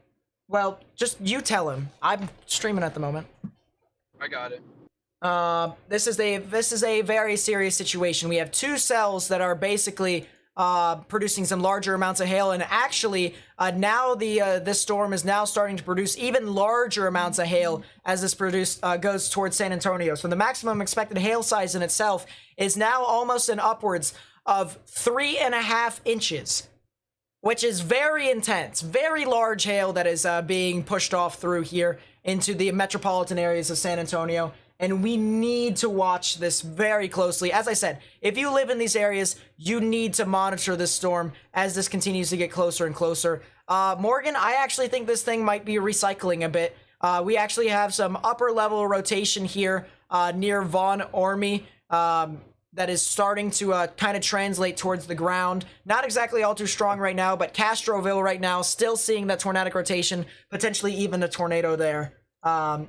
well, just you tell him. I'm streaming at the moment. I got it. This is a very serious situation. We have two cells that are basically producing some larger amounts of hail, and actually now this storm is now starting to produce even larger amounts of hail as this goes towards San Antonio. So the maximum expected hail size in itself is now almost in upwards of 3.5 inches, which is very intense, very large hail that is being pushed off through here into the metropolitan areas of San Antonio. And we need to watch this very closely. As I said, if you live in these areas, you need to monitor this storm as this continues to get closer and closer. Morgan, I actually think this thing might be recycling a bit. We actually have some upper level rotation here near Von Ormy that is starting to kind of translate towards the ground. Not exactly all too strong right now, but Castroville right now still seeing that tornadic rotation, potentially even a tornado there.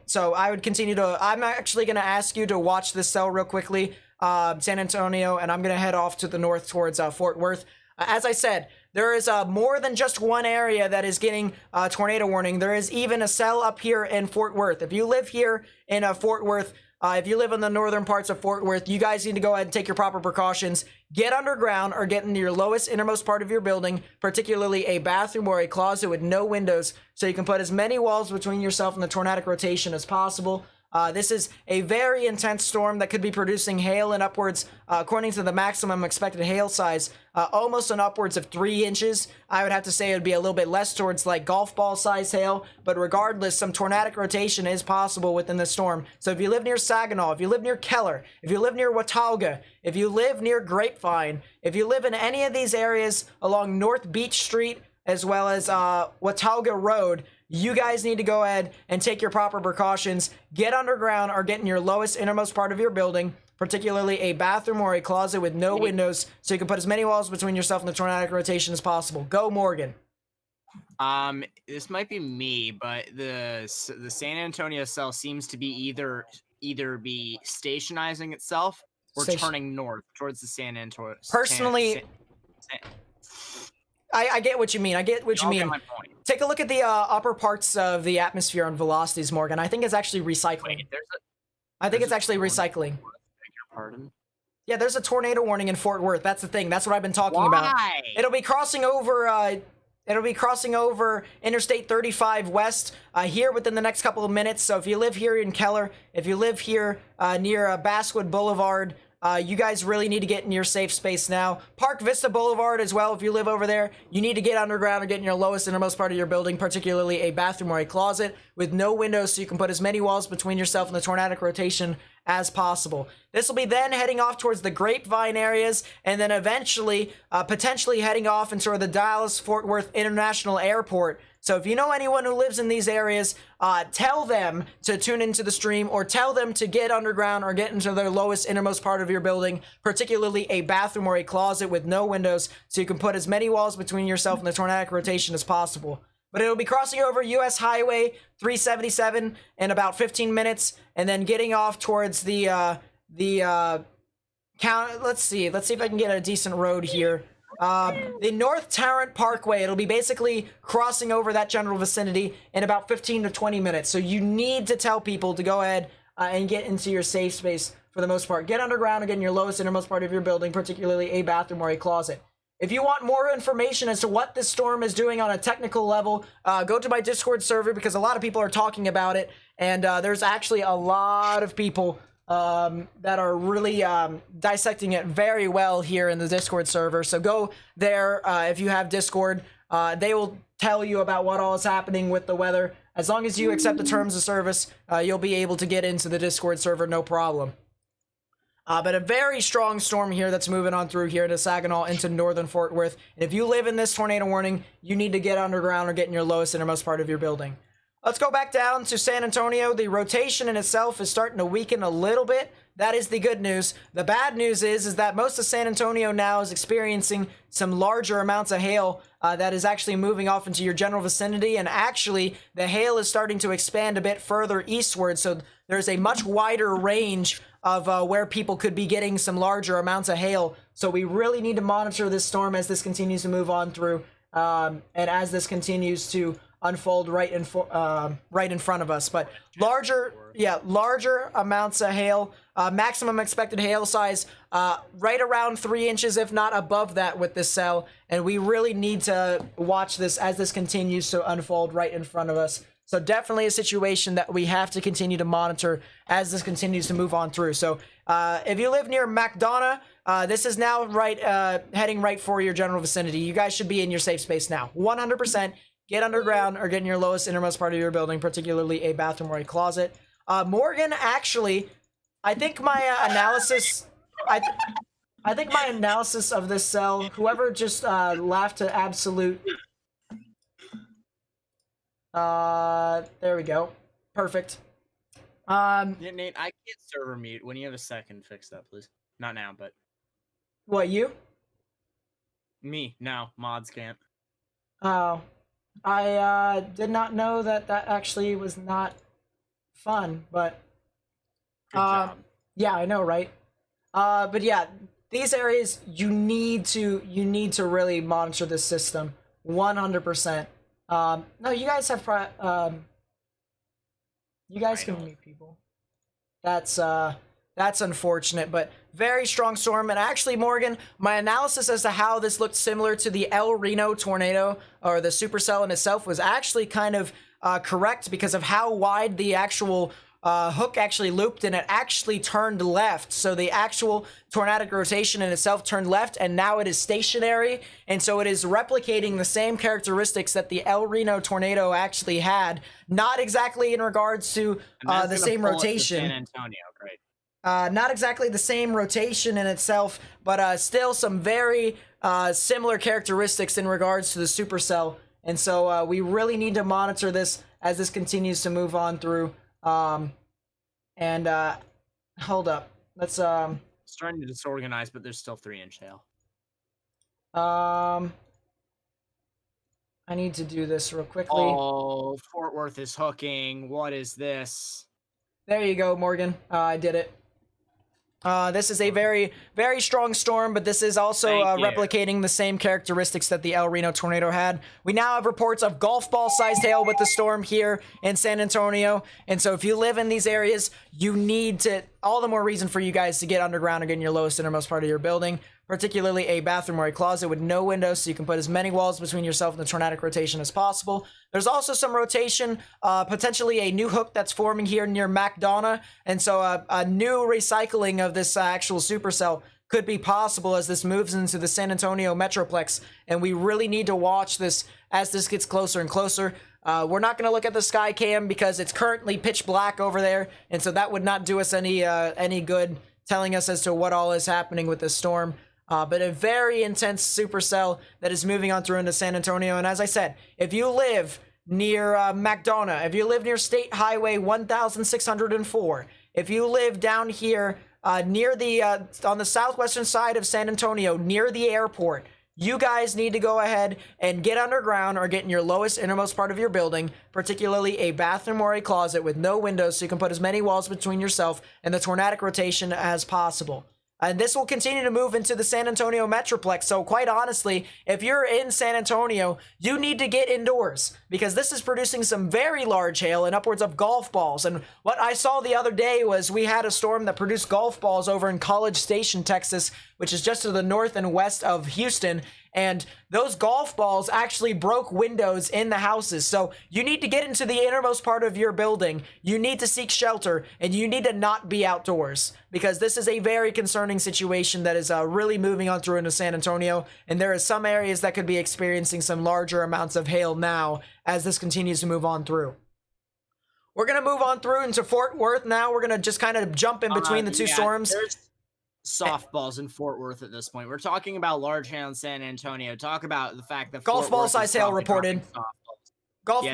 So I would continue to, I'm actually going to ask you to watch this cell real quickly, San Antonio, and I'm going to head off to the north towards Fort Worth. As I said, there is more than just one area that is getting tornado warning. There is even a cell up here in Fort Worth. If you live here in Fort Worth, if you live in the northern parts of Fort Worth, you guys need to go ahead and take your proper precautions. Get underground or get into your lowest innermost part of your building, particularly a bathroom or a closet with no windows, so you can put as many walls between yourself and the tornadic rotation as possible. This is a very intense storm that could be producing hail in upwards, according to the maximum expected hail size, almost in upwards of 3 inches. I would have to say it would be a little bit less towards like golf ball size hail, but regardless, some tornadic rotation is possible within the storm. So if you live near Saginaw, if you live near Keller, if you live near Watauga, if you live near Grapevine, if you live in any of these areas along North Beach Street, as well as Watauga Road, you guys need to go ahead and take your proper precautions. Get underground or get in your lowest innermost part of your building, particularly a bathroom or a closet with no windows, so you can put as many walls between yourself and the tornadic rotation as possible. Go, Morgan. This might be me, but the San Antonio cell seems to be either be stationizing itself or turning north towards the San Antonio. Personally, I get what you mean. I get what you mean. Take a look at the upper parts of the atmosphere and velocities, Morgan. I think it's actually recycling. Wait, I think it's actually recycling. Pardon? Yeah, there's a tornado warning in Fort Worth. That's the thing. That's what I've been talking about. It'll be crossing over. It'll be crossing over Interstate 35 West here within the next couple of minutes. So if you live here in Keller, if you live here near Basswood Boulevard, you guys really need to get in your safe space now. Park Vista Boulevard as well, if you live over there, you need to get underground or get in your lowest innermost part of your building, particularly a bathroom or a closet with no windows, so you can put as many walls between yourself and the tornadic rotation as possible. This will be then heading off towards the Grapevine areas, and then eventually potentially heading off into the Dallas-Fort Worth International Airport. So if you know anyone who lives in these areas, tell them to tune into the stream, or tell them to get underground or get into their lowest innermost part of your building, particularly a bathroom or a closet with no windows, so you can put as many walls between yourself and the tornadic rotation as possible. But it'll be crossing over US Highway 377 in about 15 minutes, and then getting off towards the let's see if I can get a decent road here. The North Tarrant Parkway, it'll be basically crossing over that general vicinity in about 15 to 20 minutes. So you need to tell people to go ahead and get into your safe space for the most part. Get underground and get in your lowest innermost part of your building, particularly a bathroom or a closet. If you want more information as to what this storm is doing on a technical level, go to my Discord server, because a lot of people are talking about it, and there's actually a lot of people that are really dissecting it very well here in the Discord server. So go there if you have Discord. They will tell you about what all is happening with the weather. As long as you accept the terms of service, you'll be able to get into the Discord server, no problem. But a very strong storm here that's moving on through here to Saginaw into northern Fort Worth. And if you live in this tornado warning, you need to get underground or get in your lowest innermost part of your building. Let's go back down to San Antonio. The rotation in itself is starting to weaken a little bit. That is the good news. The bad news is that most of San Antonio now is experiencing some larger amounts of hail that is actually moving off into your general vicinity. And actually, the hail is starting to expand a bit further eastward. So there's a much wider range of where people could be getting some larger amounts of hail. So we really need to monitor this storm as this continues to move on through. And as this continues to unfold right in front of us. But larger amounts of hail, maximum expected hail size, right around 3 inches, if not above that, with this cell. And we really need to watch this as this continues to unfold right in front of us. So definitely a situation that we have to continue to monitor as this continues to move on through. So if you live near McDonough, this is now heading right for your general vicinity. You guys should be in your safe space now. 100% get underground or get in your lowest innermost part of your building, particularly a bathroom or a closet. Morgan, actually, I think my analysis... I think my analysis of this cell, whoever just laughed to absolute... there we go. Perfect. Yeah, Nate, I can't server mute. When you have a second, fix that, please. Not now, but... What, you? Me. No, mods can't. Oh. I did not know that actually was not fun, but... Good job. Yeah, I know, right? But yeah, these areas, you need to really monitor this system. 100%. No, you guys have you guys can meet people. That's unfortunate, but very strong storm. And actually, Morgan, my analysis as to how this looked similar to the El Reno tornado or the supercell in itself was actually kind of correct because of how wide the actual hook actually looped, and it actually turned left. So the actual tornadic rotation in itself turned left, and now it is stationary, and so it is replicating the same characteristics that the El Reno tornado actually had. Not exactly in regards to the same rotation. San Antonio, great. Not exactly the same rotation in itself, but still some very similar characteristics in regards to the supercell. And so we really need to monitor this as this continues to move on through. And hold up. Let's It's starting to disorganize, but there's still 3-inch hail. I need to do this real quickly. Oh, Fort Worth is hooking. What is this? There you go, Morgan. I did it. This is a very, very strong storm, but this is also replicating the same characteristics that the El Reno tornado had. We now have reports of golf ball-sized hail with the storm here in San Antonio, and so if you live in these areas, you need to... all the more reason for you guys to get underground or get in your lowest innermost part of your building, particularly a bathroom or a closet with no windows, so you can put as many walls between yourself and the tornadic rotation as possible. There's also some rotation, potentially a new hook that's forming here near McDonough, and so a new recycling of this actual supercell could be possible as this moves into the San Antonio Metroplex, and we really need to watch this as this gets closer and closer. We're not going to look at the sky cam because it's currently pitch black over there, and so that would not do us any good telling us as to what all is happening with this storm. But a very intense supercell that is moving on through into San Antonio. And as I said, if you live near McDonough, if you live near State Highway 1604, if you live down here near the on the southwestern side of San Antonio, near the airport, you guys need to go ahead and get underground or get in your lowest innermost part of your building, particularly a bathroom or a closet with no windows, so you can put as many walls between yourself and the tornadic rotation as possible. And this will continue to move into the San Antonio Metroplex. So quite honestly, if you're in San Antonio, you need to get indoors because this is producing some very large hail and upwards of golf balls. And what I saw the other day was we had a storm that produced golf balls over in College Station, Texas, which is just to the north and west of Houston. And those golf balls actually broke windows in the houses. So you need to get into the innermost part of your building. You need to seek shelter, and you need to not be outdoors because this is a very concerning situation that is really moving on through into San Antonio. And there are some areas that could be experiencing some larger amounts of hail now as this continues to move on through. We're going to move on through into Fort Worth now. We're going to just kind of jump in between the two storms. There's softballs in Fort Worth at this point. We're talking about large hail in San Antonio. Talk about the fact that golf ball size hail reported. Golf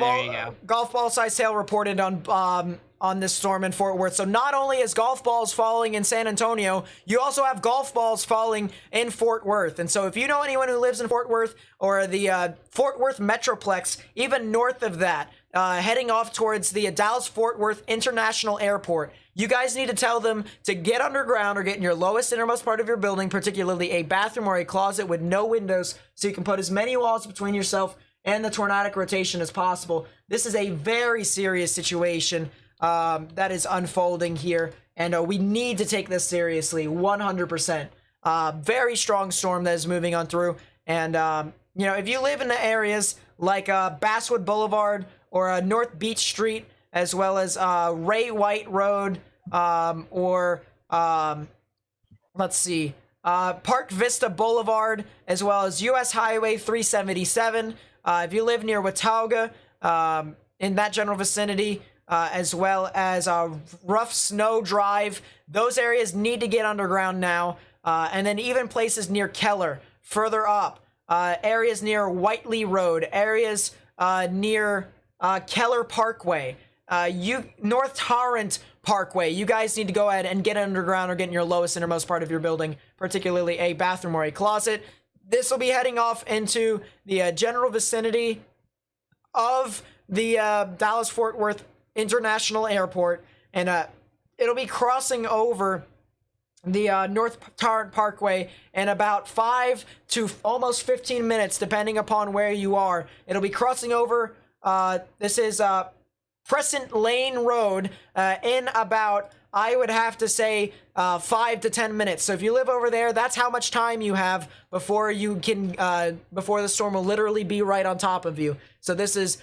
ball size hail reported on this storm in Fort Worth. So not only is golf balls falling in San Antonio, you also have golf balls falling in Fort Worth. And so if you know anyone who lives in Fort Worth or the Fort Worth Metroplex, even north of that, heading off towards the Dallas-Fort Worth International Airport, you guys need to tell them to get underground or get in your lowest innermost part of your building, particularly a bathroom or a closet with no windows, so you can put as many walls between yourself and the tornadic rotation as possible. This is a very serious situation that is unfolding here, and we need to take this seriously 100%. Very strong storm that is moving on through, and you know, if you live in the areas like Basswood Boulevard or North Beach Street, as well as Ray White Road, or let's see, Park Vista Boulevard, as well as US Highway 377. If you live near Watauga, in that general vicinity, as well as Rough Snow Drive, those areas need to get underground now. And then even places near Keller, further up, areas near Whiteley Road, areas near Keller Parkway, North Torrent Parkway. You guys need to go ahead and get underground or get in your lowest innermost part of your building, particularly a bathroom or a closet. This will be heading off into the general vicinity of the Dallas-Fort Worth International Airport, and it'll be crossing over the North Torrent Parkway in about 5 to almost 15 minutes, depending upon where you are. It'll be crossing over, this is Crescent Lane Road, in about, I would have to say, 5 to 10 minutes. So if you live over there, that's how much time you have before you can, before the storm will literally be right on top of you. So this is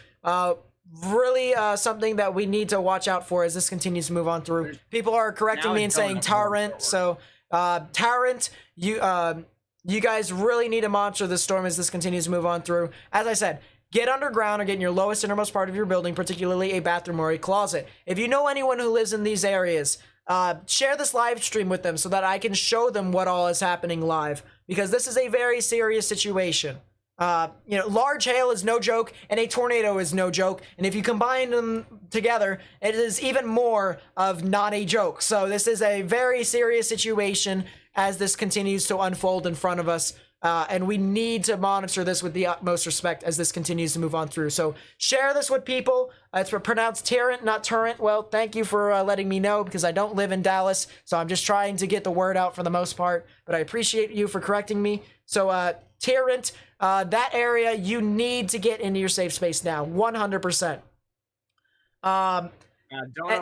really something that we need to watch out for as this continues to move on through. People are correcting me and saying Torrent. So Torrent, you guys really need to monitor this storm as this continues to move on through. As I said, get underground or get in your lowest innermost part of your building, particularly a bathroom or a closet. If you know anyone who lives in these areas, share this live stream with them so that I can show them what all is happening live, because this is a very serious situation. You know, large hail is no joke, and a tornado is no joke, and if you combine them together, it is even more of not a joke. So this is a very serious situation as this continues to unfold in front of us, and we need to monitor this with the utmost respect as this continues to move on through. So share this with people. It's pronounced Tarrant, not Torrent. Well, thank you for letting me know, because I don't live in Dallas, so I'm just trying to get the word out for the most part, but I appreciate you for correcting me. So Tarrant, that area, you need to get into your safe space now, 100%. Donut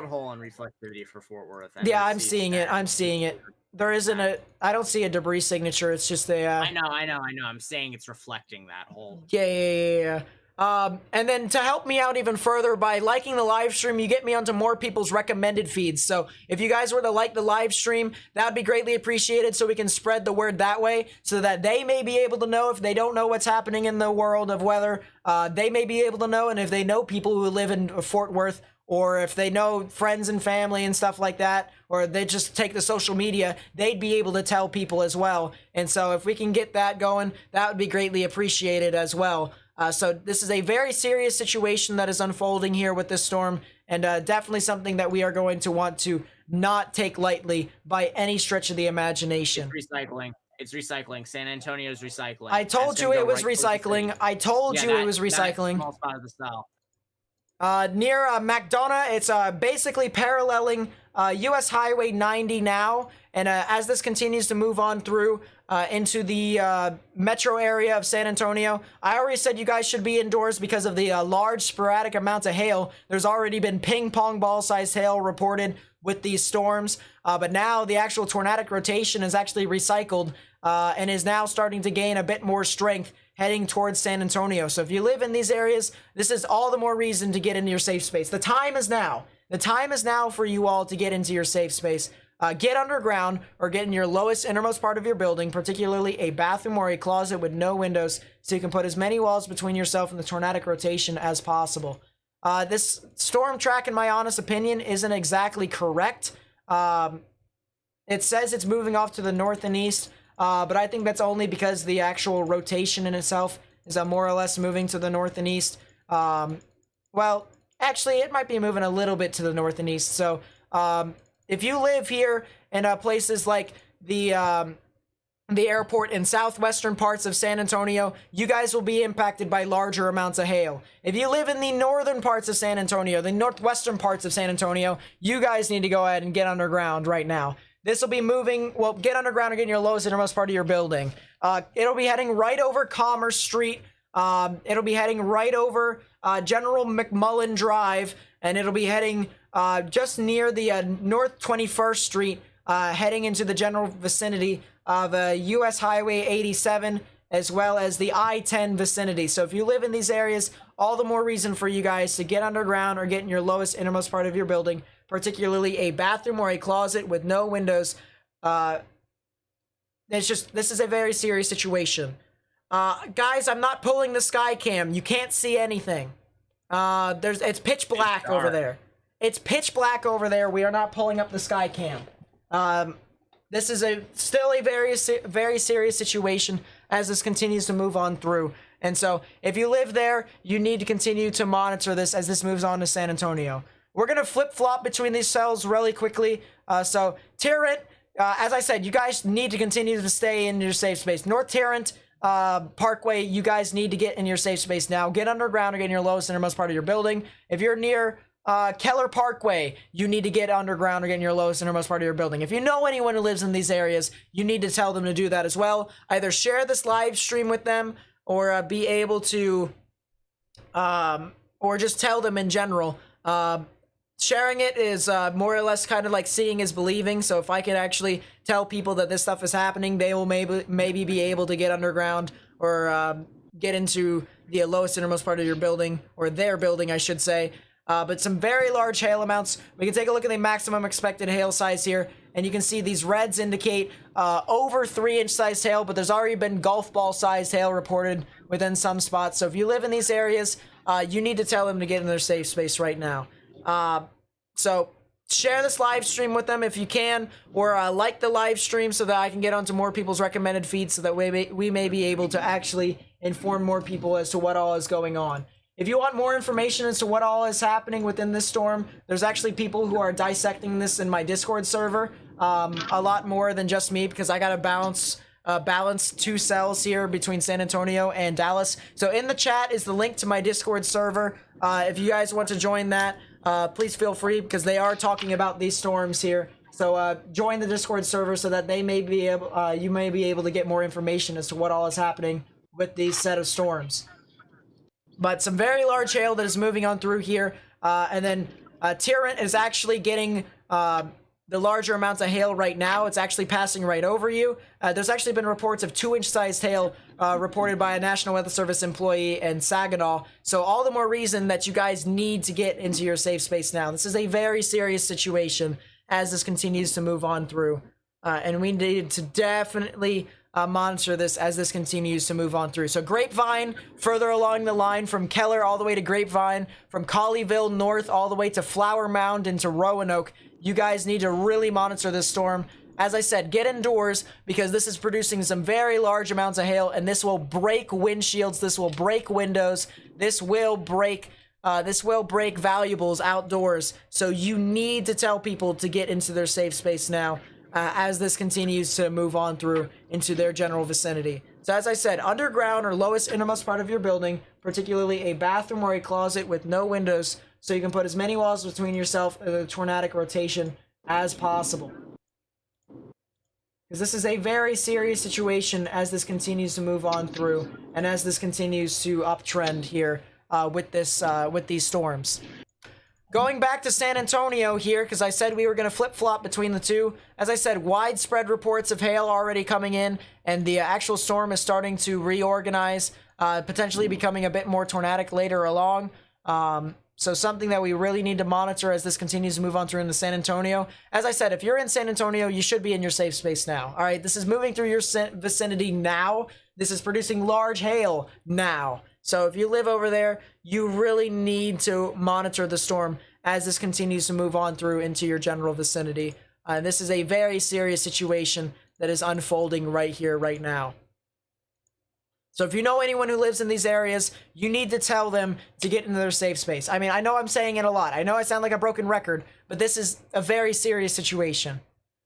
hole on reflectivity for Fort Worth. Yeah, I'm seeing it. I'm seeing it. There isn't a, I don't see a debris signature. It's just a. I know. I'm saying it's reflecting that hole. Yeah. And then to help me out even further, by liking the live stream, you get me onto more people's recommended feeds. So if you guys were to like the live stream, that would be greatly appreciated, so we can spread the word that way, so that they may be able to know if they don't know what's happening in the world of weather. They may be able to know, and if they know people who live in Fort Worth, or if they know friends and family and stuff like that, or they just take the social media, they'd be able to tell people as well. And so if we can get that going, that would be greatly appreciated as well. So this is a very serious situation that is unfolding here with this storm, and definitely something that we are going to want to not take lightly by any stretch of the imagination. It's recycling. It's recycling. San Antonio's recycling. I told you it was recycling. I told you it was recycling. Small spot of the south. Near McDonough, it's basically paralleling US Highway 90 now, and as this continues to move on through into the metro area of San Antonio, I already said you guys should be indoors because of the large sporadic amounts of hail. There's already been ping pong ball sized hail reported with these storms, but now the actual tornadic rotation is actually recycled and is now starting to gain a bit more strength heading towards San Antonio. So if you live in these areas, this is all the more reason to get into your safe space. The time is now. The time is now for you all to get into your safe space. Get underground or get in your lowest innermost part of your building, particularly a bathroom or a closet with no windows, so you can put as many walls between yourself and the tornadic rotation as possible. This storm track, in my honest opinion, isn't exactly correct. It says it's moving off to the north and east, but I think that's only because the actual rotation in itself is more or less moving to the north and east. Well, actually, it might be moving a little bit to the north and east. So if you live here in places like the airport in southwestern parts of San Antonio, you guys will be impacted by larger amounts of hail. If you live in the northern parts of San Antonio, the northwestern parts of San Antonio, you guys need to go ahead and get underground right now. This will be moving, well, get underground or get in your lowest innermost part of your building. It'll be heading right over Commerce Street, It'll be heading right over General McMullen Drive, and it'll be heading just near the North 21st Street, heading into the general vicinity of US Highway 87, as well as the I-10 vicinity. So if you live in these areas, all the more reason for you guys to get underground or get in your lowest innermost part of your building, particularly a bathroom or a closet with no windows. This is a very serious situation. Guys, I'm not pulling the sky cam. You can't see anything. It's pitch black over there. It's pitch black over there. We are not pulling up the sky cam. This is still a very serious situation as this continues to move on through. And so, if you live there, you need to continue to monitor this as this moves on to San Antonio. We're going to flip-flop between these cells really quickly. So, Tarrant, as I said, you guys need to continue to stay in your safe space. North Tarrant Parkway, you guys need to get in your safe space now. Get underground or get in your lowest innermost part of your building. If you're near Keller Parkway, you need to get underground or get in your lowest innermost part of your building. If you know anyone who lives in these areas, you need to tell them to do that as well. Either share this live stream with them or be able to, or just tell them in general. Sharing it is more or less kind of like seeing is believing. So if I can actually tell people that this stuff is happening, they will maybe be able to get underground or get into the lowest innermost part of your building, or their building, I should say. But some very large hail amounts. We can take a look at the maximum expected hail size here, and you can see these reds indicate over 3-inch sized hail, but there's already been golf ball sized hail reported within some spots. So if you live in these areas, you need to tell them to get in their safe space right now. So share this live stream with them if you can, or like the live stream so that I can get onto more people's recommended feeds, so that we may be able to actually inform more people as to what all is going on. If you want more information as to what all is happening within this storm, there's actually people who are dissecting this in my Discord server. A lot more than just me, because I gotta balance 2 cells here between San Antonio and Dallas. So in the chat is the link to my Discord server. If you guys want to join that, please feel free, because they are talking about these storms here. So join the Discord server so that you may be able to get more information as to what all is happening with these set of storms. But some very large hail that is moving on through here. And then Tarrant is actually getting the larger amounts of hail right now. It's actually passing right over you. There's actually been reports of 2-inch sized hail reported by a National Weather Service employee in Saginaw. So all the more reason that you guys need to get into your safe space now. This is a very serious situation as this continues to move on through. And we need to definitely monitor this as this continues to move on through. So Grapevine, further along the line from Keller all the way to Grapevine, from Colleyville north all the way to Flower Mound into Roanoke. You guys need to really monitor this storm. As I said, get indoors, because this is producing some very large amounts of hail, and this will break windshields, this will break windows, this will break valuables outdoors. So you need to tell people to get into their safe space now. As this continues to move on through into their general vicinity. So as I said, underground or lowest innermost part of your building, particularly a bathroom or a closet with no windows, so you can put as many walls between yourself and the tornadic rotation as possible. Because this is a very serious situation as this continues to move on through, and as this continues to uptrend here with these storms. Going back to San Antonio here, because I said we were going to flip-flop between the two. As I said, widespread reports of hail already coming in, and the actual storm is starting to reorganize, potentially becoming a bit more tornadic later along. So something that we really need to monitor as this continues to move on through into San Antonio. As I said, if you're in San Antonio, you should be in your safe space now. All right, this is moving through your vicinity now. This is producing large hail now. So if you live over there, you really need to monitor the storm as this continues to move on through into your general vicinity. This is a very serious situation that is unfolding right here, right now. So if you know anyone who lives in these areas, you need to tell them to get into their safe space. I mean, I know I'm saying it a lot. I know I sound like a broken record, but this is a very serious situation.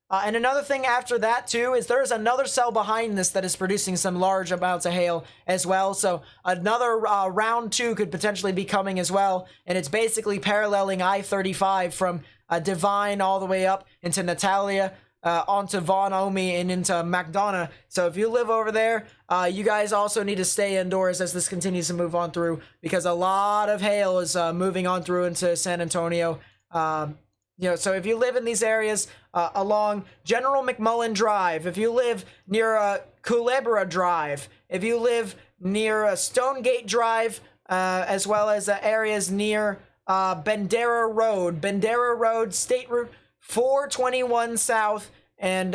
And another thing after that, too, is there's another cell behind this that is producing some large amounts of hail as well. So another round 2 could potentially be coming as well. And it's basically paralleling I-35 from Divine all the way up into Natalia. onto Von Omi and into McDonough. So if you live over there, you guys also need to stay indoors as this continues to move on through, because a lot of hail is moving on through into San Antonio. So if you live in these areas along General McMullen Drive, if you live near Culebra Drive, if you live near Stonegate Drive, as well as areas near Bandera Road, State Route 421 South, and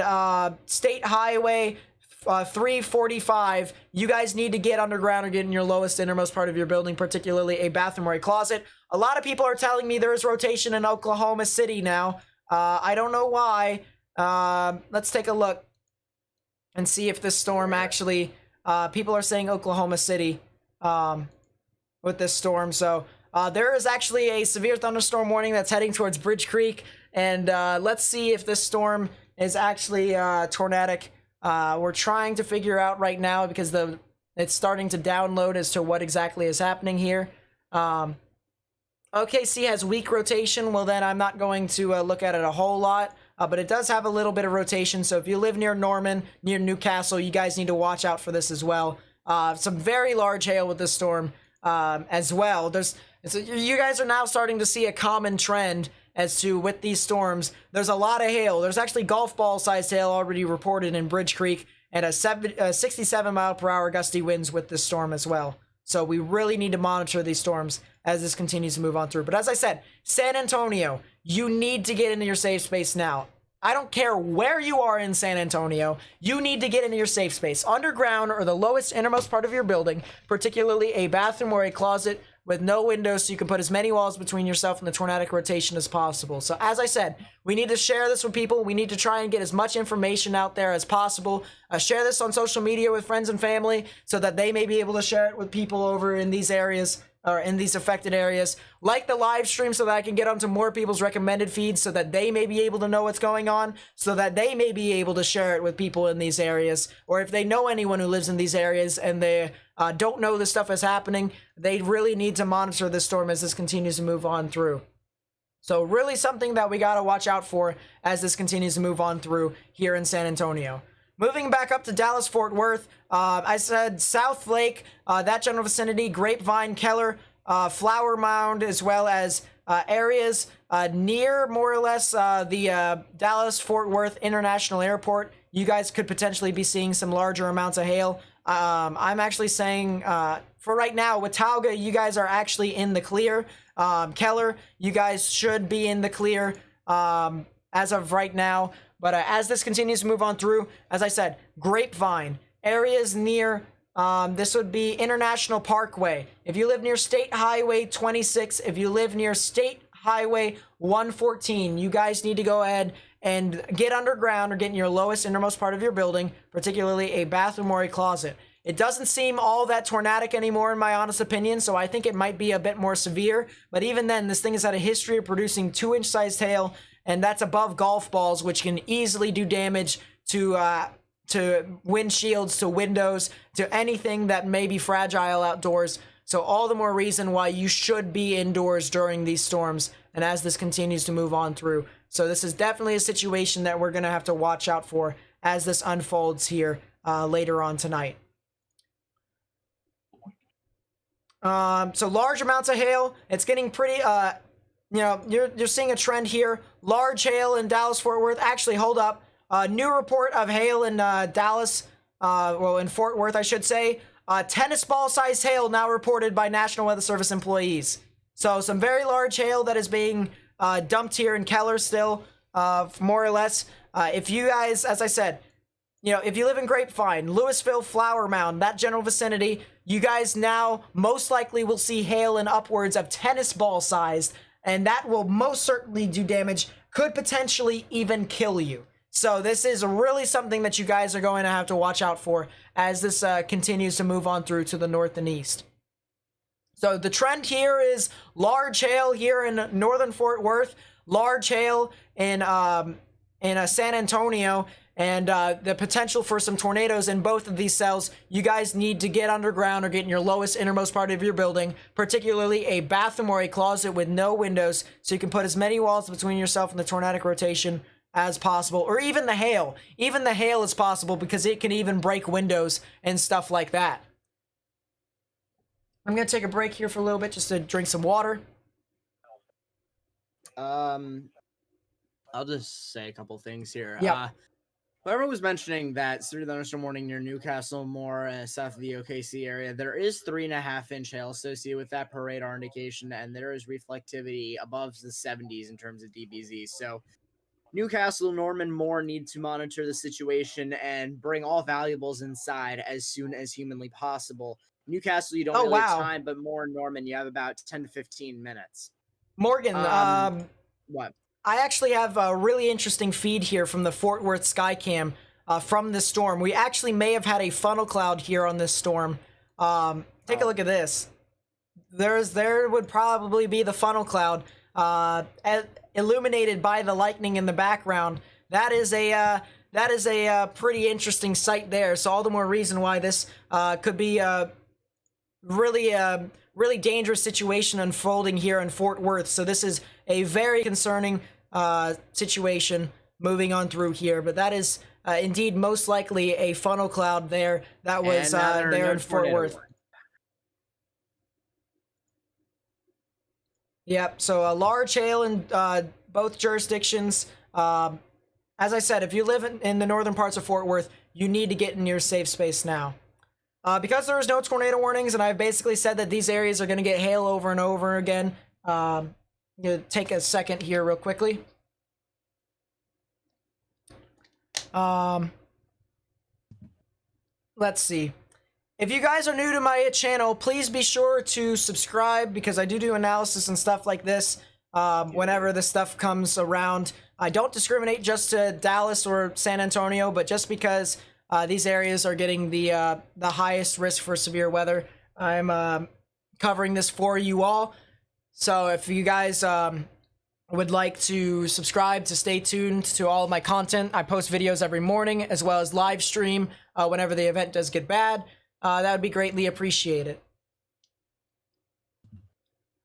State Highway 345, you guys need to get underground or get in your lowest innermost part of your building, particularly a bathroom or a closet. A lot of people are telling me there is rotation in Oklahoma City now. I don't know why. Let's take a look and see if this storm actually... people are saying Oklahoma City with this storm. So there is actually a severe thunderstorm warning that's heading towards Bridge Creek. And let's see if this storm is actually tornadic. We're trying to figure out right now because it's starting to download as to what exactly is happening here. OKC has weak rotation. Well, then I'm not going to look at it a whole lot. But it does have a little bit of rotation. So if you live near Norman, near Newcastle, you guys need to watch out for this as well. Some very large hail with this storm as well. You guys are now starting to see a common trend as to with these storms. There's a lot of hail. There's actually golf ball sized hail already reported in Bridge Creek, and a 67 mile per hour gusty winds with this storm as well. So we really need to monitor these storms as this continues to move on through. But as I said, San Antonio, you need to get into your safe space now. I don't care where you are in San Antonio, you need to get into your safe space. Underground or the lowest innermost part of your building, particularly a bathroom or a closet with no windows, so you can put as many walls between yourself and the tornadic rotation as possible. So as I said, we need to share this with people. We need to try and get as much information out there as possible. Share this on social media with friends and family so that they may be able to share it with people over in these areas or in these affected areas. Like the live stream so that I can get onto more people's recommended feeds so that they may be able to know what's going on, so that they may be able to share it with people in these areas. Or if they know anyone who lives in these areas and they don't know this stuff is happening, they really need to monitor this storm as this continues to move on through. So really something that we got to watch out for as this continues to move on through here in San Antonio. Moving back up to Dallas-Fort Worth, I said South Lake, that general vicinity, Grapevine, Keller, Flower Mound, as well as areas near more or less the Dallas-Fort Worth International Airport. You guys could potentially be seeing some larger amounts of hail. I'm actually saying for right now, Watauga, you guys are actually in the clear. Keller, you guys should be in the clear as of right now. But as this continues to move on through, as I said, Grapevine, areas near, this would be International Parkway. If you live near State Highway 26, if you live near State Highway 114, you guys need to go ahead and get underground or get in your lowest innermost part of your building, particularly a bathroom or a closet. It doesn't seem all that tornadic anymore in my honest opinion, so I think it might be a bit more severe. But even then, this thing has had a history of producing 2-inch sized hail, and that's above golf balls, which can easily do damage to windshields, to windows, to anything that may be fragile outdoors. So all the more reason why you should be indoors during these storms and as this continues to move on through. So this is definitely a situation that we're going to have to watch out for as this unfolds here later on tonight. So large amounts of hail. It's getting pretty, you're seeing a trend here. Large hail in Dallas-Fort Worth. Actually, hold up. New report of hail in Dallas, in Fort Worth, I should say. Tennis ball sized hail now reported by National Weather Service employees. So some very large hail that is being dumped here in Keller still, more or less. If you guys, as I said, if you live in Grapevine, Louisville, Flower Mound, that general vicinity, you guys now most likely will see hail in upwards of tennis ball sized, and that will most certainly do damage, could potentially even kill you. So this is really something that you guys are going to have to watch out for as this continues to move on through to the north and east. So the trend here is large hail here in northern Fort Worth, large hail in San Antonio, and the potential for some tornadoes in both of these cells. You guys need to get underground or get in your lowest innermost part of your building, particularly a bathroom or a closet with no windows, so you can put as many walls between yourself and the tornadic rotation as possible, or even the hail. Even the hail is possible because it can even break windows and stuff like that. I'm gonna take a break here for a little bit just to drink some water. I'll just say a couple things here. Yeah. Whoever was mentioning that severe thunderstorm warning near Newcastle, more south of the OKC area, there is 3.5-inch hail associated with that per radar indication, and there is reflectivity above the 70s in terms of DBZ. So Newcastle, Norman, Moore need to monitor the situation and bring all valuables inside as soon as humanly possible. Newcastle, you don't really have time, but Moore and Norman, you have about 10 to 15 minutes. Morgan, What? I actually have a really interesting feed here from the Fort Worth Skycam from this storm. We actually may have had a funnel cloud here on this storm. Take a look at this. There would probably be the funnel cloud illuminated by the lightning in the background. That is a pretty interesting sight there. So all the more reason why this could be a really dangerous situation unfolding here in Fort Worth. So this is a very concerning situation moving on through here, but that is indeed most likely a funnel cloud there that was there in Fort Worth. Yep, so a large hail in both jurisdictions. As I said, if you live in the northern parts of Fort Worth, you need to get in your safe space now. Because there is no tornado warnings, and I've basically said that these areas are going to get hail over and over again, I'm going to take a second here real quickly. Let's see. If you guys are new to my channel, please be sure to subscribe because I do analysis and stuff like this whenever this stuff comes around. I don't discriminate just to Dallas or San Antonio, but just because these areas are getting the highest risk for severe weather, I'm covering this for you all. So if you guys would like to subscribe to stay tuned to all of my content, I post videos every morning as well as live stream whenever the event does get bad. That would be greatly appreciated.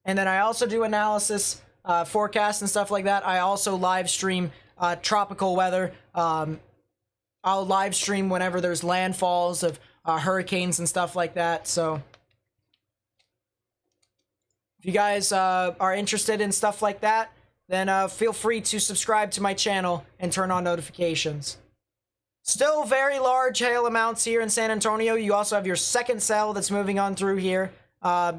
And then I also do analysis, forecasts and stuff like that. I also live stream tropical weather. I'll live stream whenever there's landfalls of hurricanes and stuff like that. So if you guys are interested in stuff like that, then feel free to subscribe to my channel and turn on notifications. Still very large hail amounts here in San Antonio. You also have your second cell that's moving on through here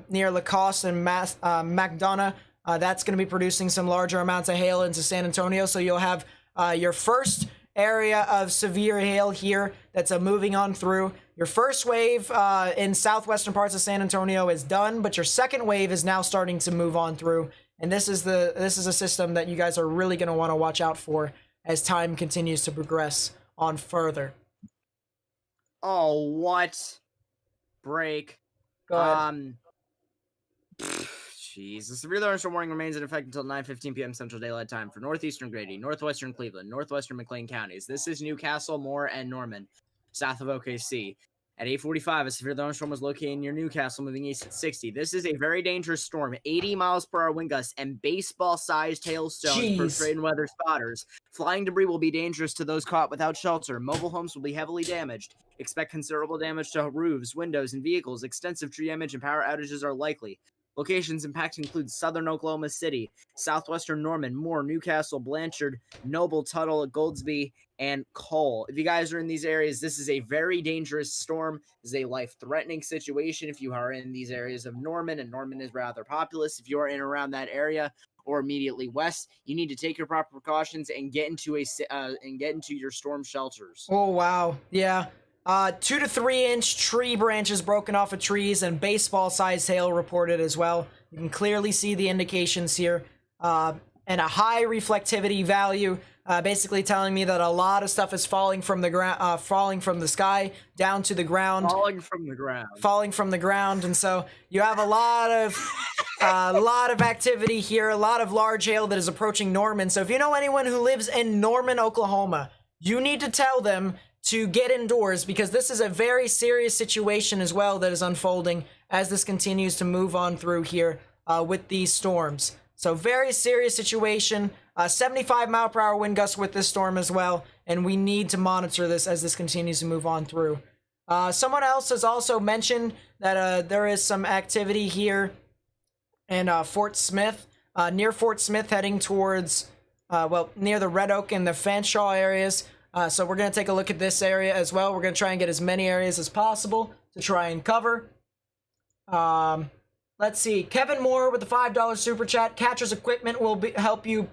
near Lacoste and McDonough. That's going to be producing some larger amounts of hail into San Antonio. So you'll have your first area of severe hail here that's moving on through. Your first wave in southwestern parts of San Antonio is done, but your second wave is now starting to move on through. And this is a system that you guys are really going to want to watch out for as time continues to progress on further. Oh, what? Break. Go ahead. Jeez. The severe thunderstorm warning remains in effect until 9:15 p.m. Central Daylight Time for northeastern Grady, northwestern Cleveland, northwestern McLean counties. This is Newcastle, Moore, and Norman, south of OKC. At 8:45, a severe thunderstorm was located near Newcastle, moving east at 60. This is a very dangerous storm. 80 miles per hour wind gusts and baseball-sized hailstones portrayed in weather spotters. Flying debris will be dangerous to those caught without shelter. Mobile homes will be heavily damaged. Expect considerable damage to roofs, windows, and vehicles. Extensive tree damage and power outages are likely. Locations impacted include southern Oklahoma City, southwestern Norman, Moore, Newcastle, Blanchard, Noble, Tuttle, Goldsby, and Cole. If you guys are in these areas, this is a very dangerous storm. This is a life-threatening situation if you are in these areas of Norman, and Norman is rather populous. If you are in around that area or immediately west, you need to take your proper precautions and get into your storm shelters. Oh wow, yeah. 2 to 3 inch tree branches broken off of trees and baseball-sized hail reported as well. You can clearly see the indications here. And a high reflectivity value, basically telling me that a lot of stuff is falling from the ground, falling from the sky down to the ground. Falling from the ground. Falling from the ground, and so you have a lot of activity here, a lot of large hail that is approaching Norman. So if you know anyone who lives in Norman, Oklahoma, you need to tell them to get indoors because this is a very serious situation as well that is unfolding as this continues to move on through here with these storms. So very serious situation. 75-mile-per-hour wind gusts with this storm as well, and we need to monitor this as this continues to move on through. Someone else has also mentioned that there is some activity here in Fort Smith, near Fort Smith, heading towards, near the Red Oak and the Fanshawe areas. So we're going to take a look at this area as well. We're going to try and get as many areas as possible to try and cover. Let's see. Kevin Moore with the $5 super chat. Catcher's equipment will help you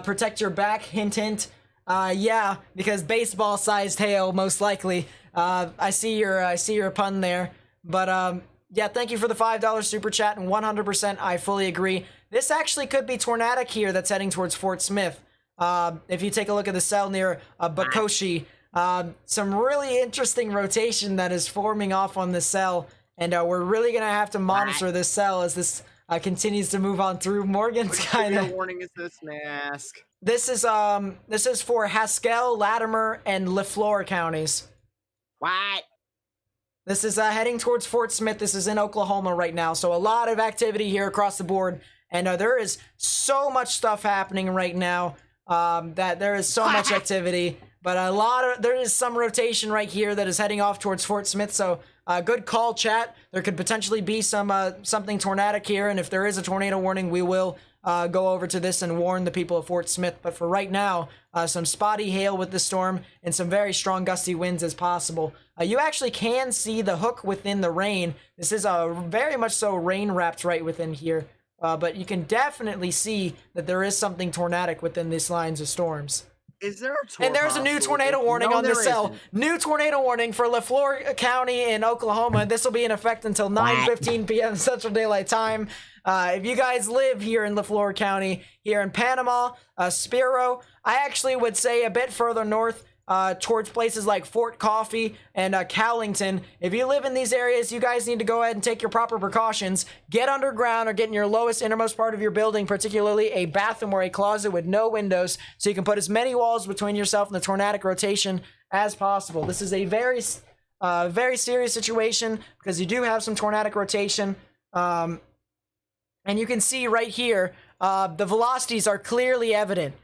protect your back. Hint, hint. Yeah, because baseball-sized hail, most likely. I see your pun there. But yeah, thank you for the $5 super chat, and 100% I fully agree. This actually could be tornadic here that's heading towards Fort Smith. If you take a look at the cell near Bakoshi, some really interesting rotation that is forming off on the cell, and we're really gonna have to monitor this cell as this continues to move on through. Morgan's kind of warning is this mask. This is for Haskell, Latimer, and LeFlore counties. What? This is heading towards Fort Smith. This is in Oklahoma right now, so a lot of activity here across the board, and there is so much stuff happening right now. That there is so much activity, but there is some rotation right here that is heading off towards Fort Smith. So good call, chat. There could potentially be something tornadic here, and if there is a tornado warning, we will go over to this and warn the people of Fort Smith. But for right now, some spotty hail with the storm and some very strong gusty winds as possible. You actually can see the hook within the rain. This is very much so rain wrapped right within here. But you can definitely see that there is something tornadic within these lines of storms. Is there a And there's a new tornado warning on this cell. New tornado warning for LeFlore County in Oklahoma. This will be in effect until 9:15 p.m. Central Daylight Time. If you guys live here in LeFlore County, here in Panama, Spiro, I actually would say a bit further north, towards places like Fort Coffee and Cowlington. If you live in these areas, you guys need to go ahead and take your proper precautions. Get underground or get in your lowest, innermost part of your building, particularly a bathroom or a closet with no windows, so you can put as many walls between yourself and the tornadic rotation as possible. This is a very serious situation because you do have some tornadic rotation. And you can see right here, the velocities are clearly evident.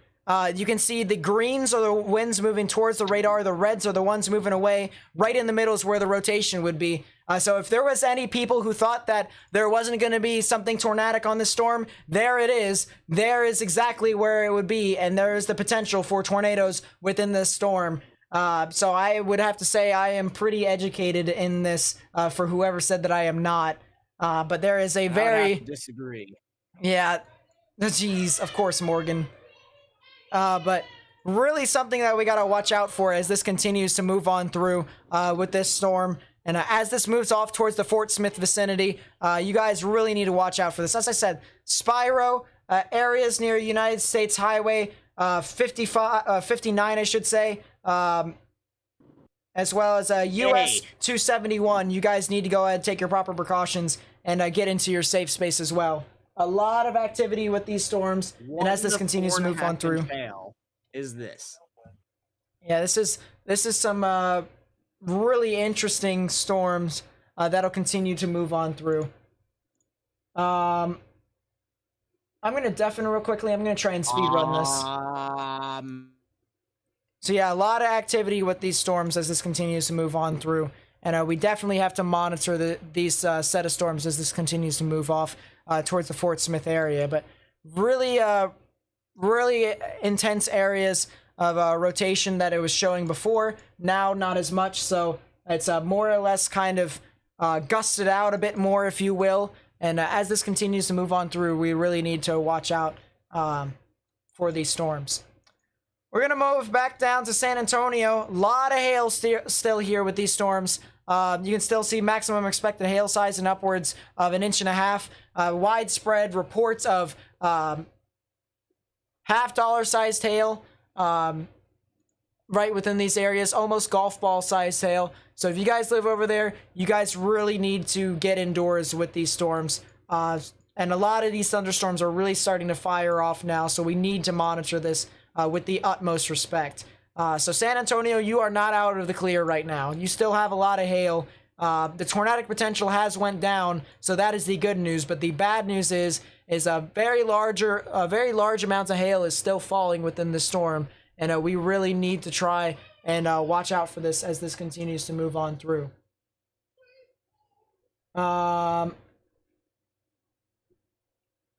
You can see the greens are the winds moving towards the radar, the reds are the ones moving away. Right in the middle is where the rotation would be. So if there was any people who thought that there wasn't going to be something tornadic on this storm, there it is. There is exactly where it would be, and there is the potential for tornadoes within this storm. So I would have to say I am pretty educated in this, for whoever said that I am not. But there is a very... disagree. Yeah. Jeez, of course, Morgan. But really something that we got to watch out for as this continues to move on through with this storm. And as this moves off towards the Fort Smith vicinity, you guys really need to watch out for this. As I said, Spiro, areas near United States Highway 59, I should say, as well as US 271. You guys need to go ahead and take your proper precautions and get into your safe space as well. A lot of activity with these storms, and as this continues to move on through, is this? Yeah, this is some really interesting storms that'll continue to move on through. I'm gonna deafen real quickly. I'm gonna try and speed run this. So yeah, a lot of activity with these storms as this continues to move on through, and we definitely have to monitor these set of storms as this continues to move off towards the Fort Smith area. But really intense areas of rotation that it was showing before. Now not as much, so it's more or less kind of gusted out a bit more, if you will. And as this continues to move on through, we really need to watch out for these storms. We're going to move back down to San Antonio. A lot of hail still here with these storms. You can still see maximum expected hail size in upwards of 1.5 inches. Widespread reports of half-dollar sized hail right within these areas. Almost golf ball sized hail. So if you guys live over there, you guys really need to get indoors with these storms. And a lot of these thunderstorms are really starting to fire off now. So we need to monitor this with the utmost respect. So San Antonio, you are not out of the clear right now. You still have a lot of hail. The tornadic potential has went down, so that is the good news. But the bad news is is a very large amount of hail is still falling within the storm, and we really need to try and watch out for this as this continues to move on through.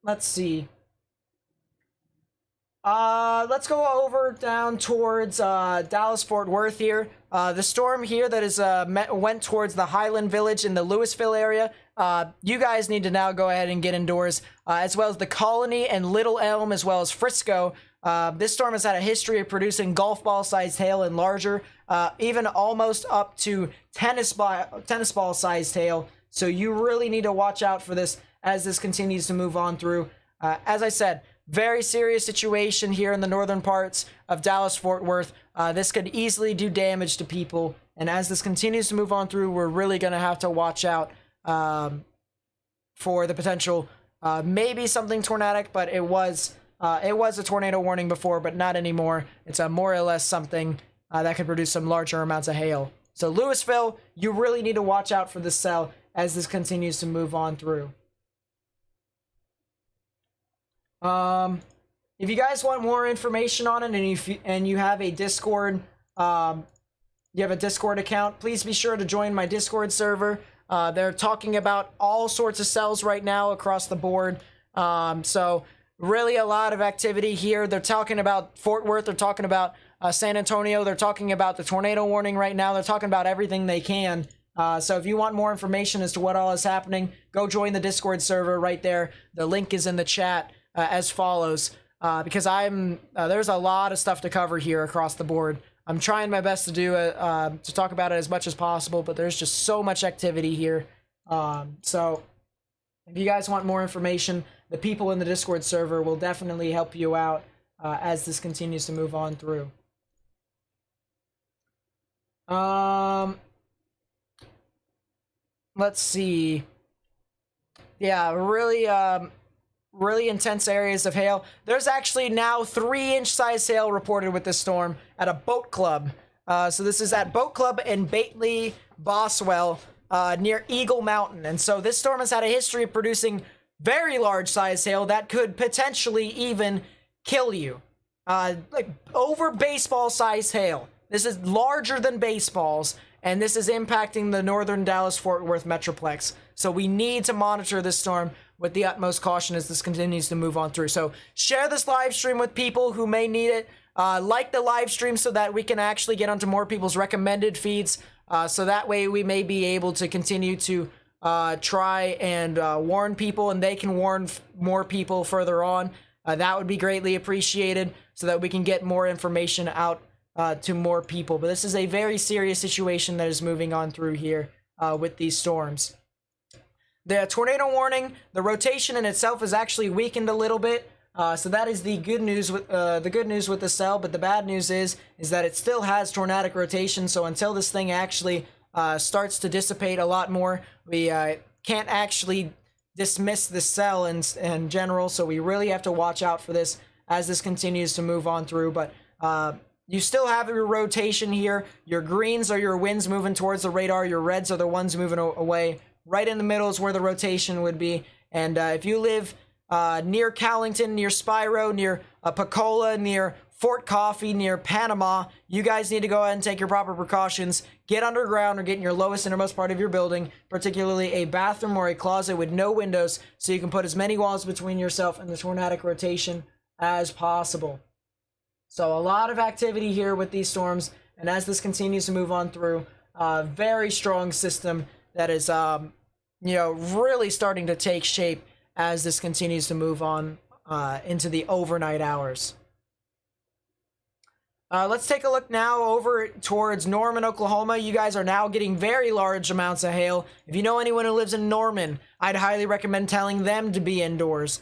Let's see. Let's go over down towards Dallas-Fort Worth here. The storm here that is went towards the Highland Village in the Louisville area. You guys need to now go ahead and get indoors, as well as the Colony and Little Elm, as well as Frisco. This storm has had a history of producing golf ball-sized hail and larger, even almost up to tennis ball-sized hail. So you really need to watch out for this as this continues to move on through. As I said, very serious situation here in the northern parts of Dallas-Fort Worth. This could easily do damage to people, and as this continues to move on through, we're really going to have to watch out for the potential, maybe something tornadic, but it was a tornado warning before, but not anymore. It's a more or less something that could produce some larger amounts of hail. So Louisville, you really need to watch out for this cell as this continues to move on through. If you guys want more information on it, and you have a Discord, account, please be sure to join my Discord server. They're talking about all sorts of cells right now across the board. So really a lot of activity here. They're talking about Fort Worth. They're talking about San Antonio. They're talking about the tornado warning right now. They're talking about everything they can. So if you want more information as to what all is happening, go join the Discord server right there. The link is in the chat. As follows, because there's a lot of stuff to cover here across the board. I'm trying my best to do to talk about it as much as possible, but there's just so much activity here. So if you guys want more information, the people in the Discord server will definitely help you out as this continues to move on through. Let's see. Yeah, really intense areas of hail. There's actually now 3-inch size hail reported with this storm at a boat club. So this is at Boat Club in Bately, Boswell, near Eagle Mountain. And so this storm has had a history of producing very large size hail that could potentially even kill you. Like over baseball size hail. This is larger than baseballs, and this is impacting the northern Dallas-Fort Worth Metroplex. So we need to monitor this storm with the utmost caution as this continues to move on through. So share this live stream with people who may need it. Like the live stream so that we can actually get onto more people's recommended feeds. So that way we may be able to continue to try and warn people, and they can warn more people further on. That would be greatly appreciated so that we can get more information out to more people. But this is a very serious situation that is moving on through here with these storms. The tornado warning, the rotation in itself is actually weakened a little bit. So that is the good news with the cell, but the bad news is that it still has tornadic rotation. So until this thing actually starts to dissipate a lot more, we can't actually dismiss the cell in general. So we really have to watch out for this as this continues to move on through. But you still have your rotation here. Your greens are your winds moving towards the radar. Your reds are the ones moving away. Right in the middle is where the rotation would be. And if you live near Callington, near Spiro, near Pacola, near Fort Coffee, near Panama, you guys need to go ahead and take your proper precautions. Get underground or get in your lowest innermost part of your building, particularly a bathroom or a closet with no windows, so you can put as many walls between yourself and the tornadic rotation as possible. So a lot of activity here with these storms, and as this continues to move on through, very strong system that is, really starting to take shape as this continues to move on into the overnight hours. Let's take a look now over towards Norman, Oklahoma. You guys are now getting very large amounts of hail. If you know anyone who lives in Norman, I'd highly recommend telling them to be indoors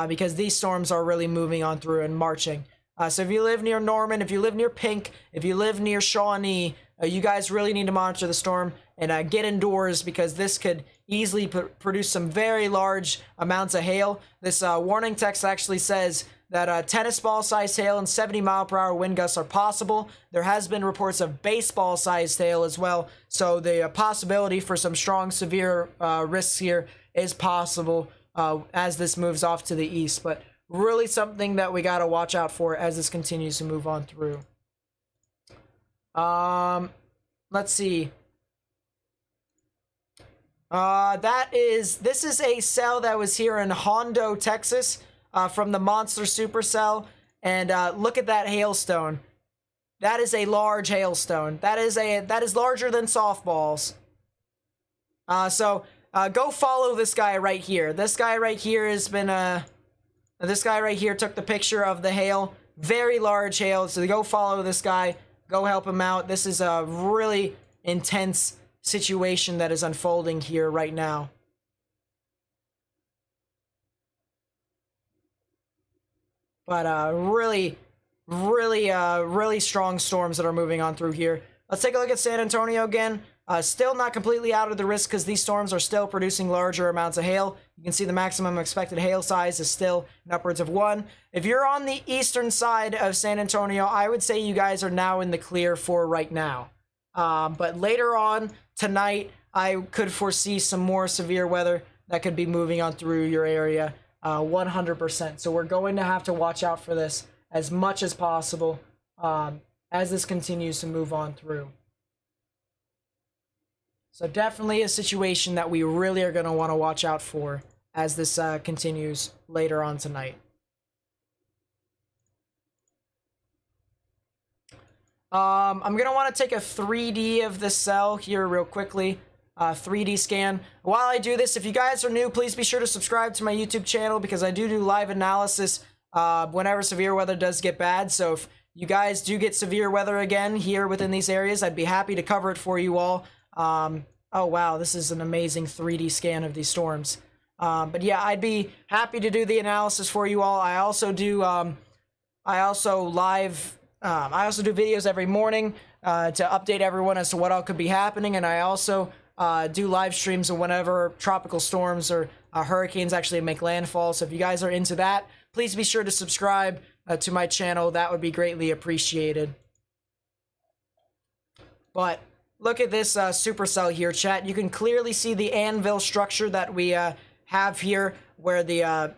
because these storms are really moving on through and marching. So if you live near Norman, if you live near Pink, if you live near Shawnee, you guys really need to monitor the storm and get indoors because this could easily produce some very large amounts of hail. This warning text actually says that tennis ball sized hail and 70-mile-per-hour wind gusts are possible. There has been reports of baseball sized hail as well, so the possibility for some strong severe risks here is possible. as this moves off to the east. But really something that we got to watch out for as this continues to move on through. Let's see. This is a cell that was here in Hondo, Texas, from the Monster Supercell. And look at that hailstone. That is a large hailstone. That is larger than softballs. So go follow this guy right here. This guy right here has been this guy right here took the picture of the hail. Very large hail. So go follow this guy. Go help him out. This is a really intense situation that is unfolding here right now. But really strong storms that are moving on through here. Let's take a look at San Antonio again. Still not completely out of the risk because these storms are still producing larger amounts of hail. You can see the maximum expected hail size is still upwards of 1. If you're on the eastern side of San Antonio, I would say you guys are now in the clear for right now. But later on tonight, I could foresee some more severe weather that could be moving on through your area 100%. So we're going to have to watch out for this as much as possible as this continues to move on through. So definitely a situation that we really are going to want to watch out for as this continues later on tonight. I'm going to want to take a 3D of this cell here real quickly. 3D scan. While I do this, if you guys are new, please be sure to subscribe to my YouTube channel because I do live analysis whenever severe weather does get bad. So if you guys do get severe weather again here within these areas, I'd be happy to cover it for you all. Oh wow, this is an amazing 3D scan of these storms. But yeah, I'd be happy to do the analysis for you all. I also do videos every morning to update everyone as to what all could be happening, and I also do live streams of whenever tropical storms or hurricanes actually make landfall. So if you guys are into that, please be sure to subscribe to my channel. That would be greatly appreciated. But look at this supercell here, chat. You can clearly see the anvil structure that we have here, where the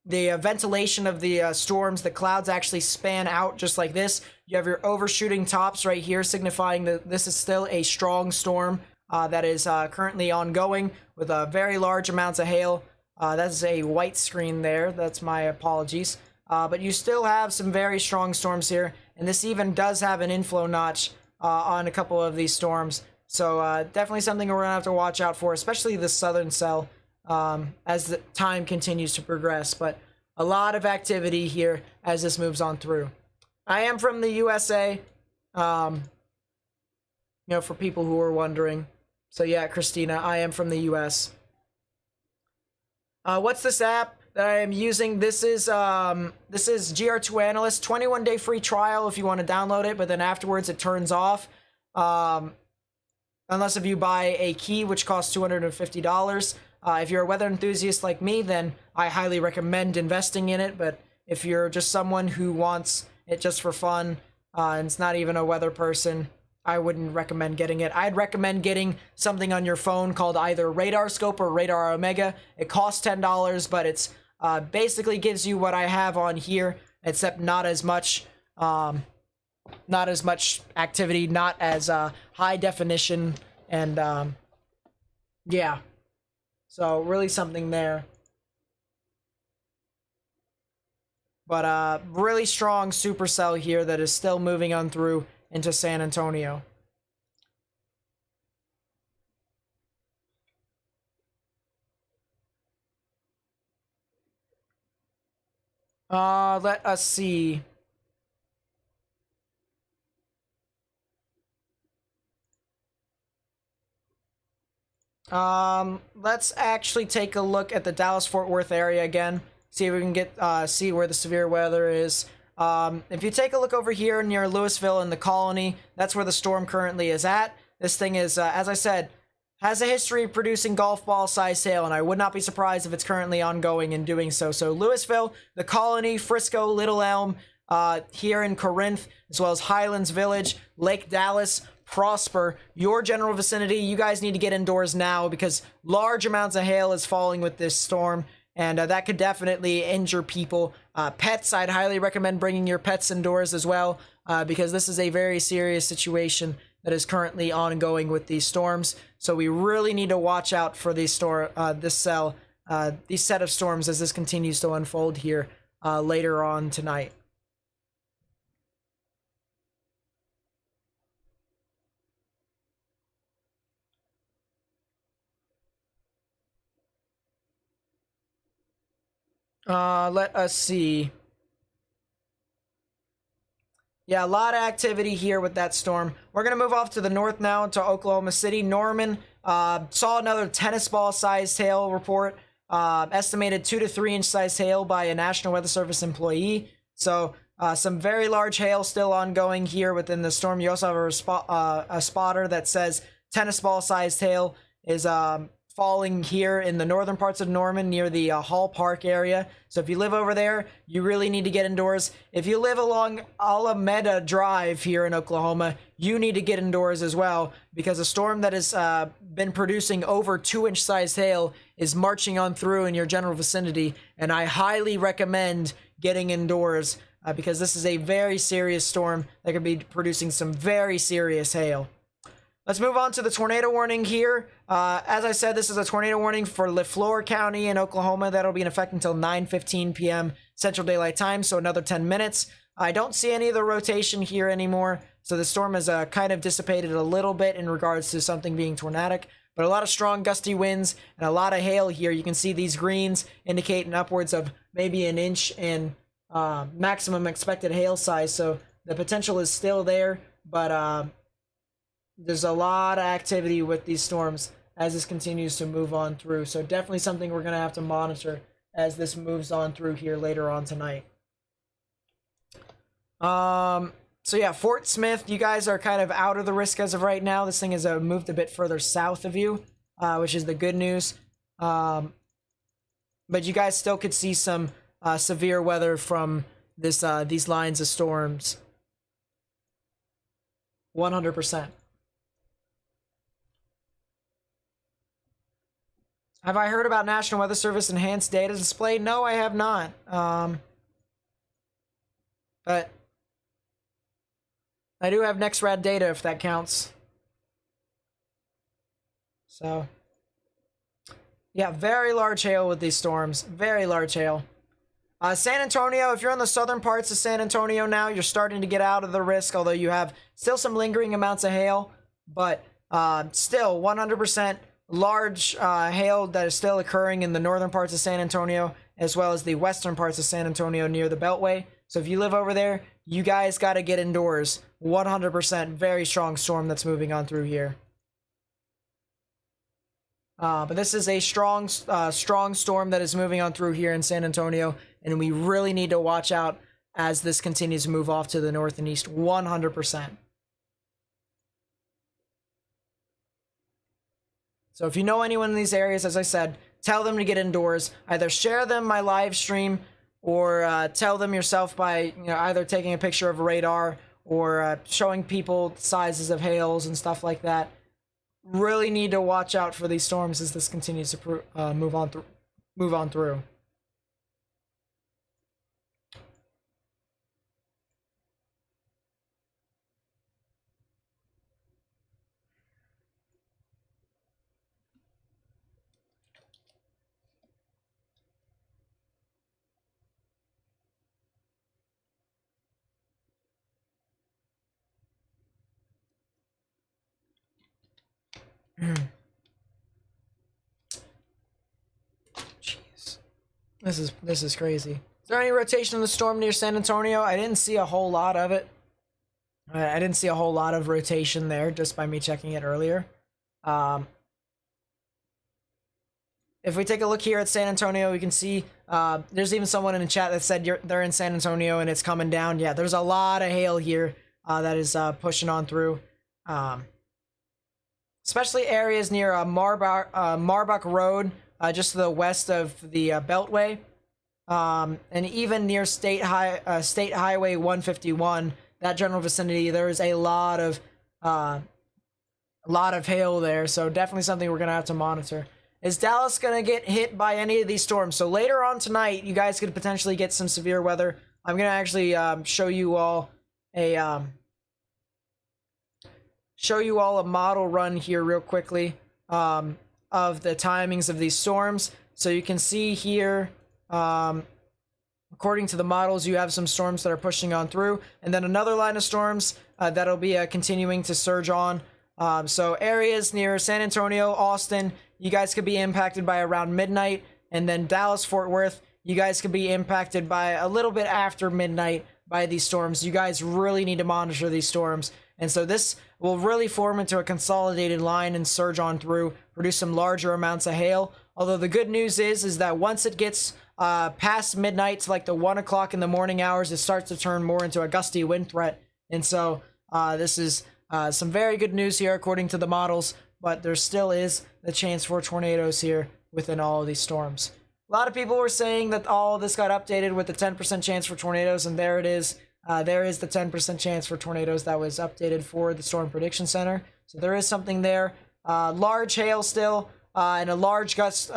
ventilation of the storms, the clouds actually span out just like this. You have your overshooting tops right here, signifying that this is still a strong storm that is currently ongoing with very large amounts of hail. That's a white screen there. That's my apologies. But you still have some very strong storms here, and this even does have an inflow notch on a couple of these storms. So definitely something we're going to have to watch out for, especially the southern cell as the time continues to progress. But a lot of activity here as this moves on through. I am from the USA, for people who are wondering. So yeah, Christina, I am from the US. What's this app that I am using? This is GR2 Analyst, 21-day free trial if you want to download it, but then afterwards it turns off. Unless if you buy a key, which costs $250. If you're a weather enthusiast like me, then I highly recommend investing in it. But if you're just someone who wants it just for fun, and it's not even a weather person, I wouldn't recommend getting it. I'd recommend getting something on your phone called either Radar Scope or Radar Omega. It costs $10, but it's basically gives you what I have on here, except not as much activity, not as high definition, and yeah. So really something there. But really strong supercell here that is still moving on through into San Antonio. Let us see. Let's actually take a look at the Dallas-Fort Worth area again. See if we can get see where the severe weather is. If you take a look over here near Louisville in the Colony, that's where the storm currently is at. This thing is, as I said, has a history of producing golf ball size hail, and I would not be surprised if it's currently ongoing and doing so. So Louisville, the Colony, Frisco, Little Elm, here in Corinth, as well as Highlands Village, Lake Dallas, Prosper, your general vicinity. You guys need to get indoors now because large amounts of hail is falling with this storm, and that could definitely injure people. Pets, I'd highly recommend bringing your pets indoors as well, because this is a very serious situation that is currently ongoing with these storms. So we really need to watch out for these these set of storms as this continues to unfold here later on tonight. Let us see. Yeah, a lot of activity here with that storm. We're going to move off to the north now to Oklahoma City. Norman saw another tennis ball sized hail report. Estimated 2 to 3 inch sized hail by a National Weather Service employee. So some very large hail still ongoing here within the storm. You also have a spotter that says tennis ball sized hail is falling here in the northern parts of Norman near the Hall Park area. So if you live over there, you really need to get indoors. If you live along Alameda Drive here in Oklahoma, you need to get indoors as well, because a storm that has been producing over 2 inch sized hail is marching on through in your general vicinity, and I highly recommend getting indoors because this is a very serious storm that could be producing some very serious hail. Let's move on to the tornado warning here. As I said, this is a tornado warning for Leflore County in Oklahoma. That'll be in effect until 9:15 p.m. Central Daylight Time, so another 10 minutes. I don't see any of the rotation here anymore, so the storm has kind of dissipated a little bit in regards to something being tornadic, but a lot of strong gusty winds and a lot of hail here. You can see these greens indicating upwards of maybe an inch in maximum expected hail size, so the potential is still there, but there's a lot of activity with these storms as this continues to move on through. So definitely something we're going to have to monitor as this moves on through here later on tonight. So yeah, Fort Smith, you guys are kind of out of the risk as of right now. This thing has moved a bit further south of you, which is the good news. But you guys still could see some severe weather from these lines of storms. 100%. Have I heard about National Weather Service enhanced data display? No, I have not. But I do have NextRad data if that counts. So, yeah, very large hail with these storms. Very large hail. San Antonio, if you're in the southern parts of San Antonio now, you're starting to get out of the risk, although you have still some lingering amounts of hail. But still, 100% large hail that is still occurring in the northern parts of San Antonio, as well as the western parts of San Antonio near the Beltway. So if you live over there, you guys got to get indoors. 100% very strong storm that's moving on through here. But this is a strong storm that is moving on through here in San Antonio, and we really need to watch out as this continues to move off to the north and east. 100%. So if you know anyone in these areas, as I said, tell them to get indoors. Either share them my live stream, or tell them yourself by either taking a picture of a radar or showing people sizes of hails and stuff like that. Really need to watch out for these storms as this continues to move on through. Jeez, this is crazy. Is there any rotation in the storm near San Antonio? I didn't see a whole lot of it. I didn't see a whole lot of rotation there just by me checking it earlier. If we take a look here at San Antonio, we can see there's even someone in the chat that said they're in San Antonio and it's coming down. Yeah, there's a lot of hail here that is pushing on through. Especially areas near Marbach Road, just to the west of the Beltway. and even near State Highway 151, that general vicinity, there is a lot of hail there. So definitely something we're gonna have to monitor. Is Dallas gonna get hit by any of these storms? So later on tonight, you guys could potentially get some severe weather. I'm gonna actually show you all a model run here real quickly of the timings of these storms. So you can see here, according to the models, you have some storms that are pushing on through, and then another line of storms that'll be continuing to surge on. So areas near San Antonio, Austin, you guys could be impacted by around midnight, and then Dallas, Fort Worth, you guys could be impacted by a little bit after midnight by these storms. You guys really need to monitor these storms. And so this will really form into a consolidated line and surge on through, produce some larger amounts of hail. Although the good news is that once it gets past midnight to like the 1 o'clock in the morning hours, it starts to turn more into a gusty wind threat. And so this is some very good news here according to the models, but there still is the chance for tornadoes here within all of these storms. A lot of people were saying that all of this got updated with the 10% chance for tornadoes, and there it is. There is the 10% chance for tornadoes that was updated for the Storm Prediction Center. So there is something there. Large hail still, and a large gust,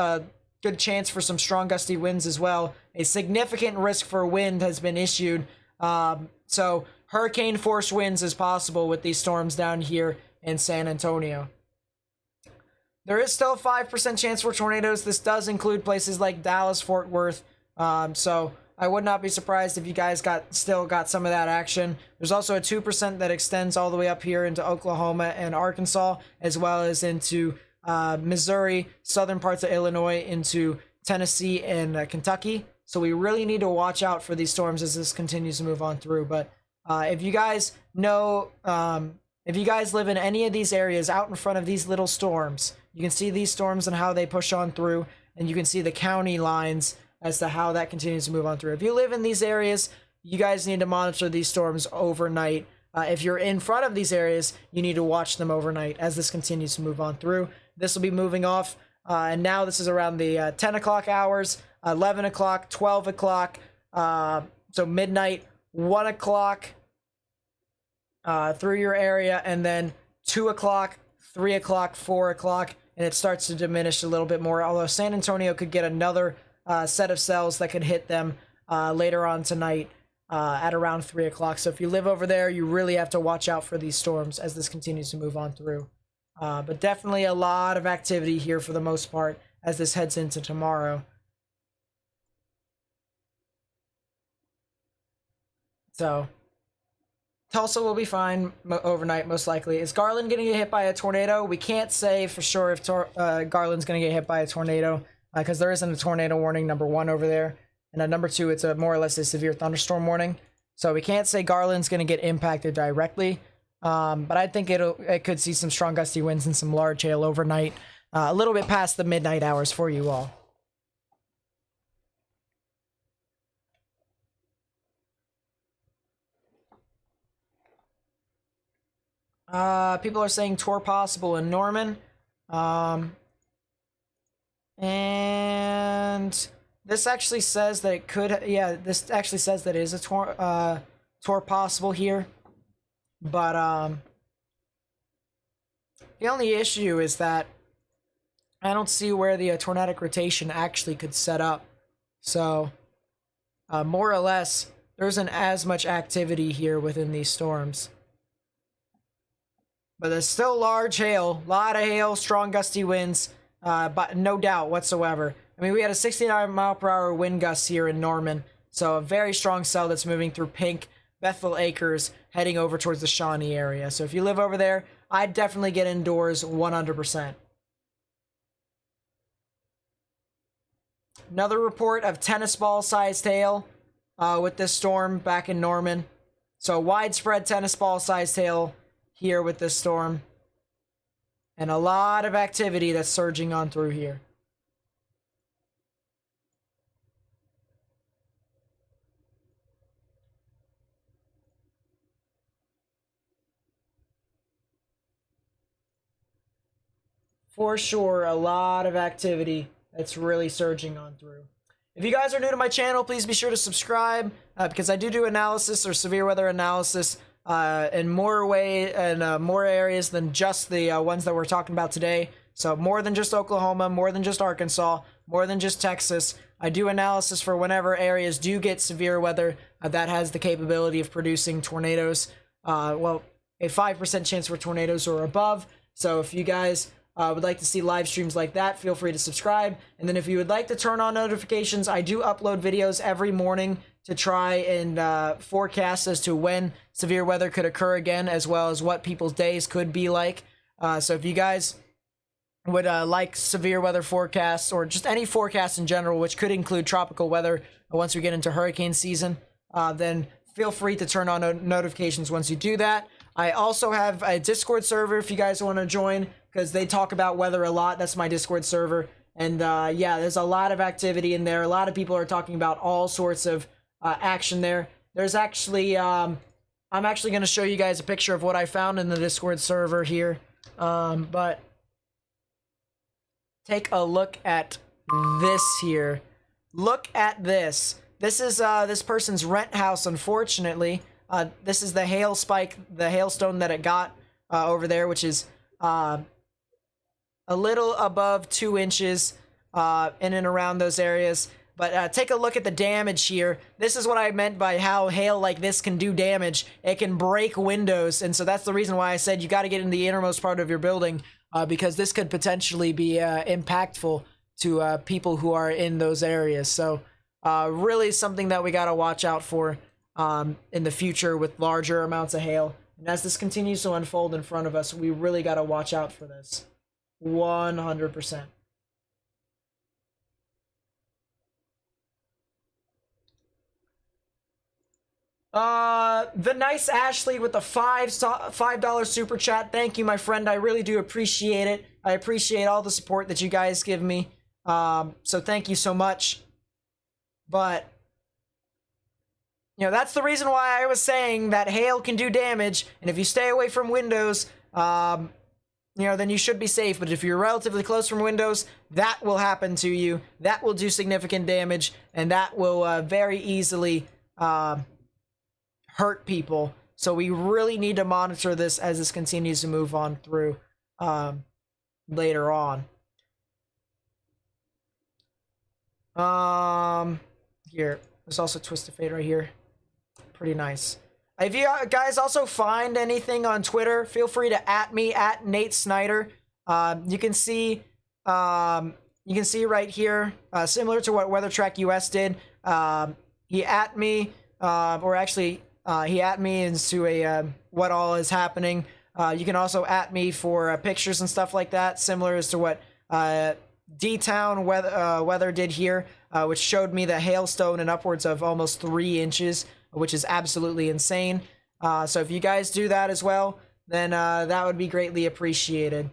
good chance for some strong gusty winds as well. A significant risk for wind has been issued. So hurricane force winds is possible with these storms down here in San Antonio. There is still a 5% chance for tornadoes. This does include places like Dallas, Fort Worth. So I would not be surprised if you guys still got some of that action. There's also a 2% that extends all the way up here into Oklahoma and Arkansas, as well as into Missouri, southern parts of Illinois, into Tennessee and Kentucky. So we really need to watch out for these storms as this continues to move on through. But if you guys know, if you guys live in any of these areas out in front of these little storms, you can see these storms and how they push on through, and you can see the county lines as to how that continues to move on through. If you live in these areas, you guys need to monitor these storms overnight. If you're in front of these areas, you need to watch them overnight as this continues to move on through. This will be moving off, and now this is around the 10 o'clock hours, 11 o'clock, 12 o'clock, so midnight, 1 o'clock through your area, and then 2 o'clock, 3 o'clock, 4 o'clock, and it starts to diminish a little bit more, although San Antonio could get another set of cells that could hit them later on tonight at around 3 o'clock. So if you live over there, you really have to watch out for these storms as this continues to move on through. But definitely a lot of activity here for the most part as this heads into tomorrow. So Tulsa will be fine overnight, most likely. Is Garland going to get hit by a tornado? We can't say for sure if Garland's going to get hit by a tornado because there isn't a tornado warning, number one, over there. And number two, it's more or less a severe thunderstorm warning. So we can't say Garland's going to get impacted directly. But I think it could see some strong gusty winds and some large hail overnight, a little bit past the midnight hours for you all. People are saying tour possible in Norman. And this actually says that it could, yeah, this actually says that it is a tour possible here. But, the only issue is that I don't see where the tornadic rotation actually could set up. So, more or less, there isn't as much activity here within these storms. But there's still large hail, a lot of hail, strong gusty winds, but no doubt whatsoever. I mean, we had a 69-mile-per-hour wind gust here in Norman, so a very strong cell that's moving through Pink, Bethel Acres, heading over towards the Shawnee area. So if you live over there, I'd definitely get indoors 100%. Another report of tennis ball-sized hail with this storm back in Norman. So widespread tennis ball-sized hail here with this storm. And a lot of activity that's surging on through here. For sure, a lot of activity that's really surging on through. If you guys are new to my channel, please be sure to subscribe because I do analysis or severe weather analysis in more areas than just the ones that we're talking about today. So more than just Oklahoma, more than just Arkansas, more than just Texas. I do analysis for whenever areas do get severe weather that has the capability of producing tornadoes. Well, a 5% chance for tornadoes or above. So if you guys would like to see live streams like that, feel free to subscribe. And then if you would like to turn on notifications, I do upload videos every morning to try and forecast as to when severe weather could occur again, as well as what people's days could be like. So if you guys would like severe weather forecasts or just any forecast in general, which could include tropical weather once we get into hurricane season, then feel free to turn on notifications once you do that. I also have a Discord server if you guys want to join, because they talk about weather a lot. That's my Discord server. And yeah, there's a lot of activity in there. A lot of people are talking about all sorts of action there. There's actually, I'm actually going to show you guys a picture of what I found in the Discord server here. But take a look at this here. Look at this. This is this person's rent house, unfortunately. This is the hail spike, the hailstone that it got over there, which is a little above 2 inches in and around those areas. But take a look at the damage here. This is what I meant by how hail like this can do damage. It can break windows, and so that's the reason why I said you got to get in the innermost part of your building because this could potentially be impactful to people who are in those areas. So really something that we got to watch out for in the future with larger amounts of hail. And as this continues to unfold in front of us, we really got to watch out for this. 100%. The nice Ashley with the $5 super chat. Thank you, my friend. I really do appreciate it. I appreciate all the support that you guys give me. So thank you so much. But you know, that's the reason why I was saying that hail can do damage, and if you stay away from windows, you know, then you should be safe. But if you're relatively close from windows, that will happen to you. That will do significant damage, and that will very easily hurt people. So we really need to monitor this as this continues to move on through later on. Here, there's also Twisted Fate right here. Pretty nice. If you guys also find anything on Twitter, feel free to @ me at Nate Snyder. You can see right here, similar to what Weather Track US did. He @ me, or actually, he @ me into a what all is happening. You can also @ me for pictures and stuff like that, similar as to what D-Town weather did here, which showed me the hailstone in upwards of almost 3 inches, which is absolutely insane. So if you guys do that as well, then that would be greatly appreciated.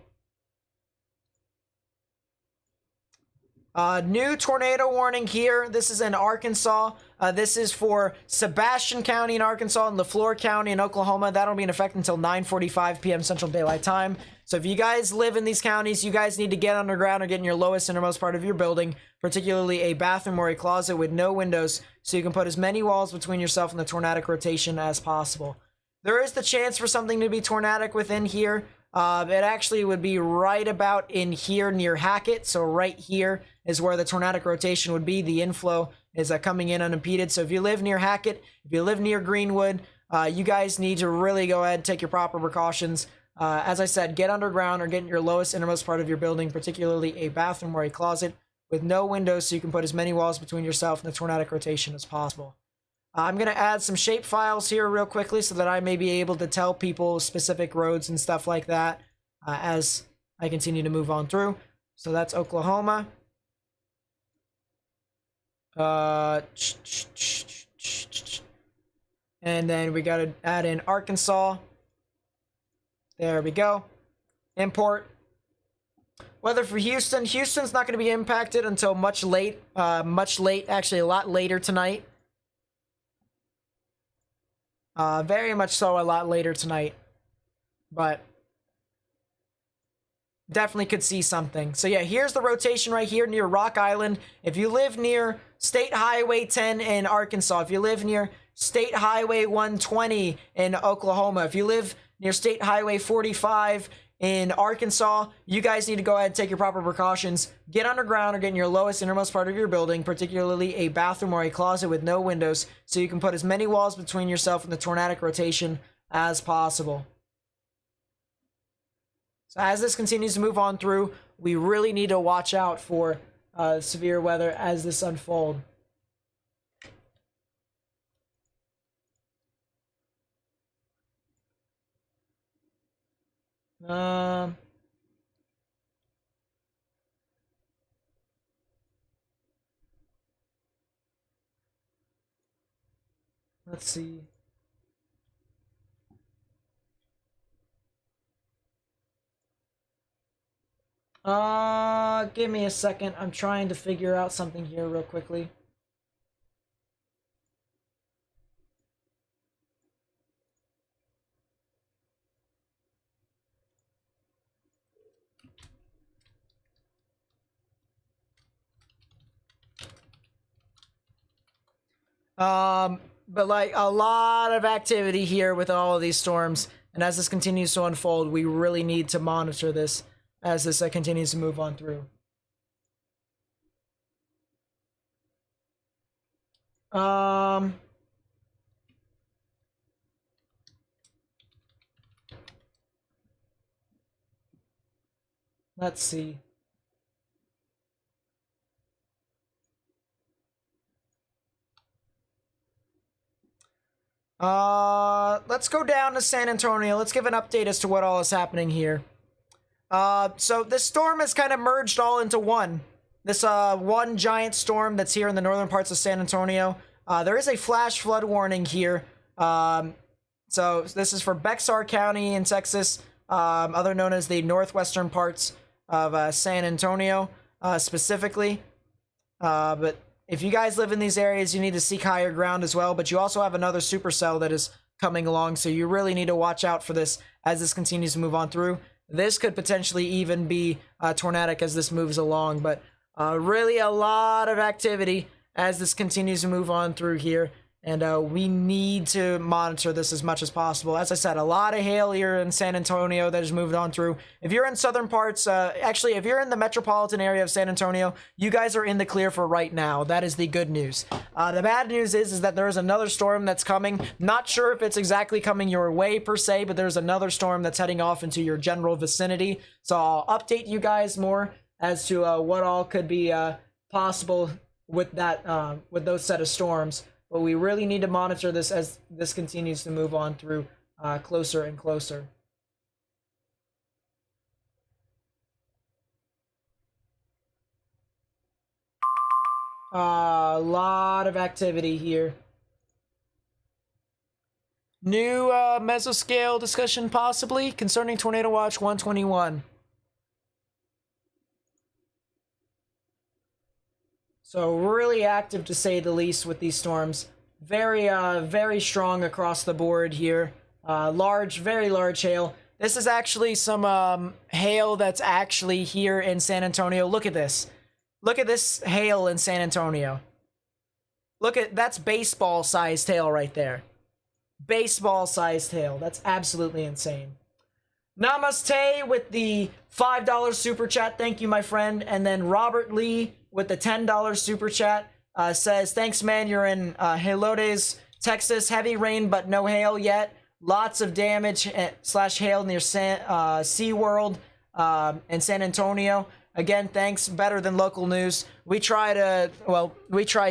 New tornado warning here. This is in Arkansas. This is for Sebastian County in Arkansas and LaFleur County in Oklahoma. That'll be in effect until 9:45 p.m. Central Daylight Time. So if you guys live in these counties, you guys need to get underground or get in your lowest innermost part of your building, particularly a bathroom or a closet with no windows, so you can put as many walls between yourself and the tornadic rotation as possible. There is the chance for something to be tornadic within here. It actually would be right about in here near Hackett. So right here is where the tornadic rotation would be. The inflow is coming in unimpeded. So if you live near Hackett, if you live near Greenwood, you guys need to really go ahead and take your proper precautions. As I said, get underground or get in your lowest innermost part of your building, particularly a bathroom or a closet with no windows, so you can put as many walls between yourself and the tornadic rotation as possible. I'm going to add some shape files here real quickly so that I may be able to tell people specific roads and stuff like that as I continue to move on through. So that's Oklahoma. And then we got to add in Arkansas. There we go. Import. Weather for Houston. Houston's not going to be impacted until much late, actually a lot later tonight. Very much so a lot later tonight. But definitely could see something. So yeah, here's the rotation right here near Rock Island. If you live near State Highway 10 in Arkansas, if you live near State Highway 120 in Oklahoma, if you live near State Highway 45 in Arkansas, you guys need to go ahead and take your proper precautions. Get underground or get in your lowest innermost part of your building, particularly a bathroom or a closet with no windows, so you can put as many walls between yourself and the tornadic rotation as possible. So as this continues to move on through, we really need to watch out for severe weather as this unfolds. Let's see. Give me a second. I'm trying to figure out something here real quickly. But like a lot of activity here with all of these storms, and as this continues to unfold, we really need to monitor this as this continues to move on through. Let's see. Let's go down to San Antonio. Let's give an update as to what all is happening here. So this storm has kind of merged all into one. This one giant storm that's here in the northern parts of San Antonio. There is a flash flood warning here. So this is for Bexar County in Texas, other known as the northwestern parts of San Antonio, specifically. But if you guys live in these areas, you need to seek higher ground as well. But you also have another supercell that is coming along, so you really need to watch out for this as this continues to move on through. This could potentially even be tornadic as this moves along, but really a lot of activity as this continues to move on through here. And we need to monitor this as much as possible. As I said, a lot of hail here in San Antonio that has moved on through. If you're in southern parts, actually, if you're in the metropolitan area of San Antonio, you guys are in the clear for right now. That is the good news. The bad news is that there is another storm that's coming. Not sure if it's exactly coming your way per se, but there's another storm that's heading off into your general vicinity. So I'll update you guys more as to what all could be possible with that, with those set of storms. But we really need to monitor this as this continues to move on through closer and closer. A lot of activity here. New mesoscale discussion possibly concerning Tornado Watch 121. So really active to say the least with these storms. Very strong across the board here. Very large hail. This is actually some hail that's actually here in San Antonio. Look at this. Look at this hail in San Antonio. That's baseball-sized hail right there. Baseball-sized hail. That's absolutely insane. Namaste with the $5 super chat. Thank you, my friend. And then Robert Lee with the $10 super chat says, thanks, man. You're in Helotes, Texas. Heavy rain, but no hail yet. Lots of damage / hail near SeaWorld in San Antonio. Again, thanks. Better than local news. We try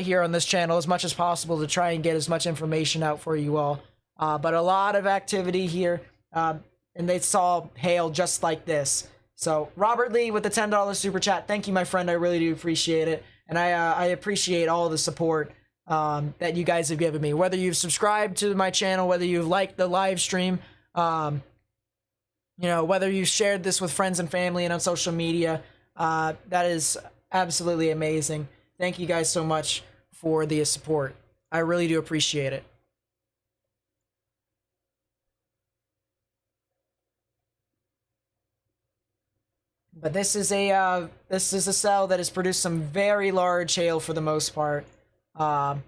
here on this channel as much as possible to try and get as much information out for you all. But a lot of activity here. And they saw hail just like this. So Robert Lee with the $10 super chat. Thank you, my friend. I really do appreciate it. And I appreciate all the support that you guys have given me. Whether you've subscribed to my channel, whether you've liked the live stream, you know, whether you shared this with friends and family and on social media, that is absolutely amazing. Thank you guys so much for the support. I really do appreciate it. But this is a cell that has produced some very large hail for the most part. Yeah,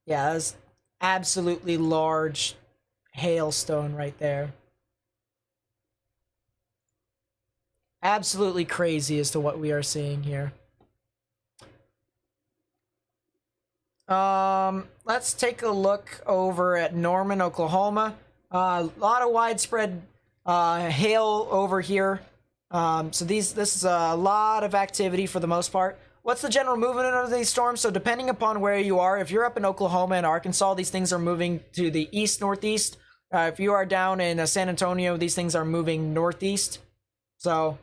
that's absolutely large hailstone right there. Absolutely crazy as to what we are seeing here. Let's take a look over at Norman, Oklahoma. A lot of widespread hail over here. So this is a lot of activity for the most part. What's the general movement of these storms? So depending upon where you are, if you're up in Oklahoma and Arkansas, these things are moving to the east-northeast. If you are down in San Antonio, these things are moving northeast. So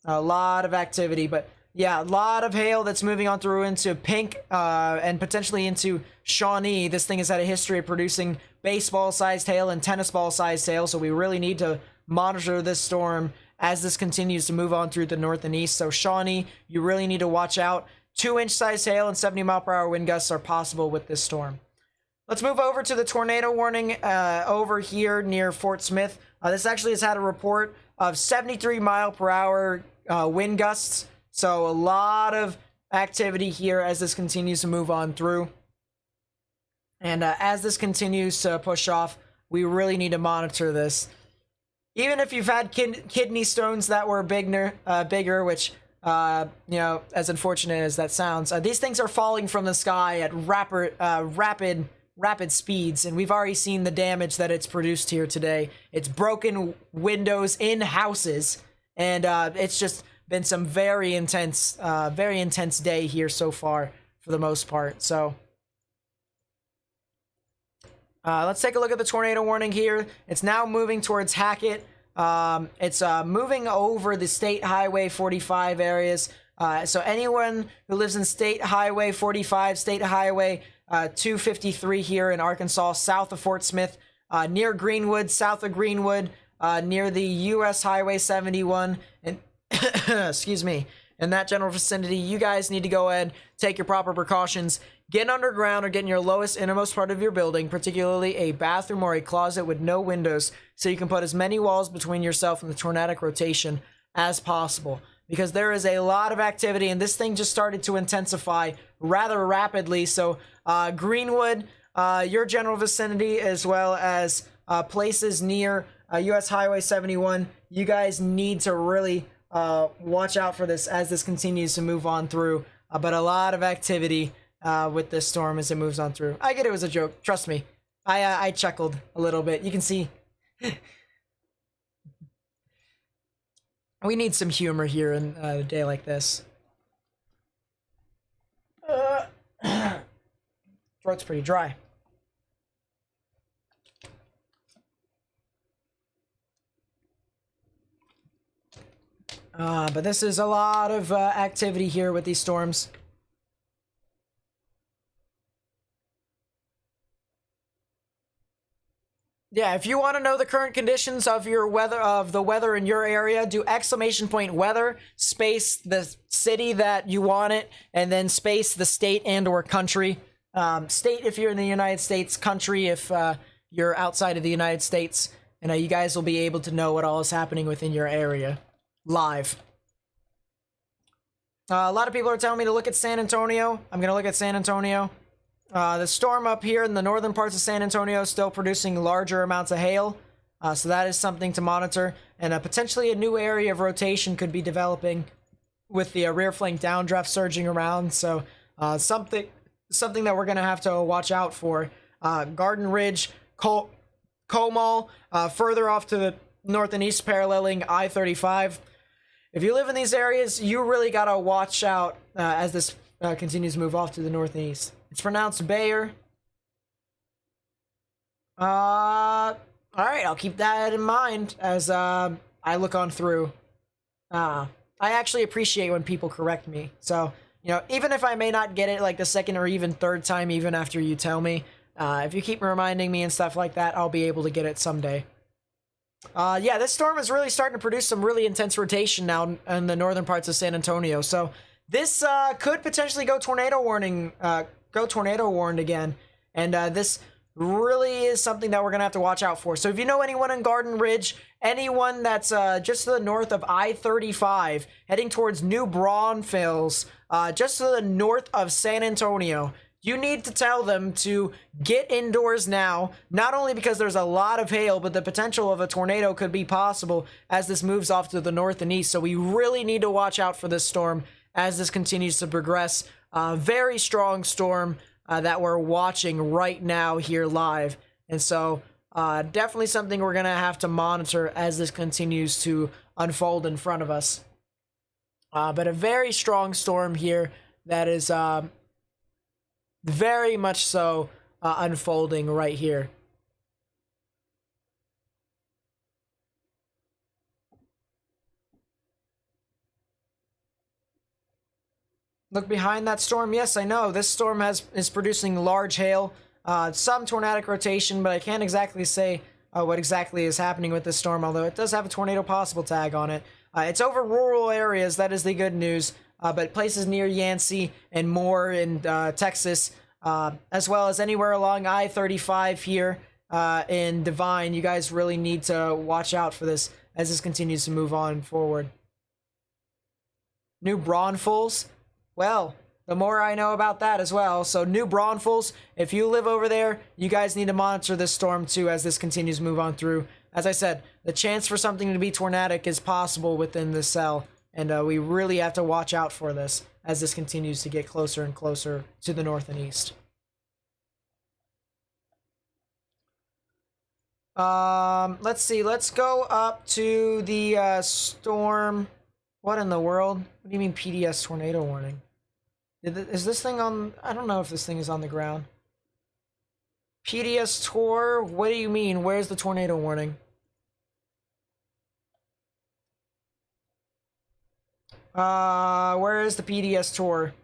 a lot of activity, but yeah, a lot of hail that's moving on through into Pink and potentially into Shawnee. This thing has had a history of producing baseball-sized hail and tennis ball-sized hail, so we really need to monitor this storm as this continues to move on through the north and east. So Shawnee, you really need to watch out. 2-inch size hail and 70-mile-per-hour wind gusts are possible with this storm. Let's move over to the tornado warning over here near Fort Smith. This actually has had a report of 73-mile-per-hour wind gusts. So a lot of activity here as this continues to move on through. And as this continues to push off, we really need to monitor this. Even if you've had kidney stones that were bigger, which, you know, as unfortunate as that sounds, these things are falling from the sky at rapid speeds, and we've already seen the damage that it's produced here today. It's broken windows in houses, and it's just been some very intense day here so far for the most part. So let's take a look at the tornado warning here. It's now moving towards Hackett. It's moving over the State Highway 45 areas. So anyone who lives in State Highway 45, State Highway 253 here in Arkansas, south of Fort Smith, near Greenwood, south of Greenwood, near the U.S. Highway 71, and excuse me, in that general vicinity, you guys need to go ahead, take your proper precautions, get underground or get in your lowest, innermost part of your building, particularly a bathroom or a closet with no windows, so you can put as many walls between yourself and the tornadic rotation as possible. Because there is a lot of activity, and this thing just started to intensify rather rapidly. So Greenwood, your general vicinity, as well as places near U.S. Highway 71, you guys need to really watch out for this as this continues to move on through. But a lot of activity with this storm as it moves on through. I get it was a joke. Trust me. I chuckled a little bit. You can see. We need some humor here in a day like this. Throat's pretty dry. But this is a lot of activity here with these storms. Yeah, if you want to know the current conditions of your weather, of the weather in your area, do /weather, space the city that you want it, and then space the state and or country. State if you're in the United States, country if you're outside of the United States, and you guys will be able to know what all is happening within your area live. A lot of people are telling me to look at San Antonio. I'm going to look at San Antonio. The storm up here in the northern parts of San Antonio is still producing larger amounts of hail. So that is something to monitor. And potentially a new area of rotation could be developing with the rear flank downdraft surging around. So something that we're going to have to watch out for. Garden Ridge, Comal, further off to the north and east paralleling I-35. If you live in these areas, you really got to watch out as this continues to move off to the north and east. It's pronounced Bayer. Alright, I'll keep that in mind as I look on through. I actually appreciate when people correct me. So, you know, even if I may not get it like the second or even third time, even after you tell me, if you keep reminding me and stuff like that, I'll be able to get it someday. Yeah, this storm is really starting to produce some really intense rotation now in the northern parts of San Antonio. So this could potentially go tornado warning, go tornado warned again. And this really is something that we're going to have to watch out for. So if you know anyone in Garden Ridge, anyone that's just to the north of I-35, heading towards New Braunfels, just to the north of San Antonio, you need to tell them to get indoors now, not only because there's a lot of hail, but the potential of a tornado could be possible as this moves off to the north and east. So we really need to watch out for this storm as this continues to progress. Very strong storm that we're watching right now here live. And so definitely something we're going to have to monitor as this continues to unfold in front of us. But a very strong storm here that is very much so unfolding right here. Look behind that storm. Yes, I know. This storm is producing large hail, some tornadic rotation, but I can't exactly say what exactly is happening with this storm, although it does have a tornado possible tag on it. It's over rural areas. That is the good news. But places near Yancey and more in Texas, as well as anywhere along I-35 here in Divine, you guys really need to watch out for this as this continues to move on forward. New Braunfels. Well, the more I know about that as well. So New Braunfels, if you live over there, you guys need to monitor this storm too as this continues to move on through. As I said, the chance for something to be tornadic is possible within this cell, and we really have to watch out for this as this continues to get closer and closer to the north and east. Let's see. Let's go up to the storm. What in the world? What do you mean PDS tornado warning? Is this thing on... I don't know if this thing is on the ground. PDS Tor? What do you mean? Where's the tornado warning? Where is the PDS Tor?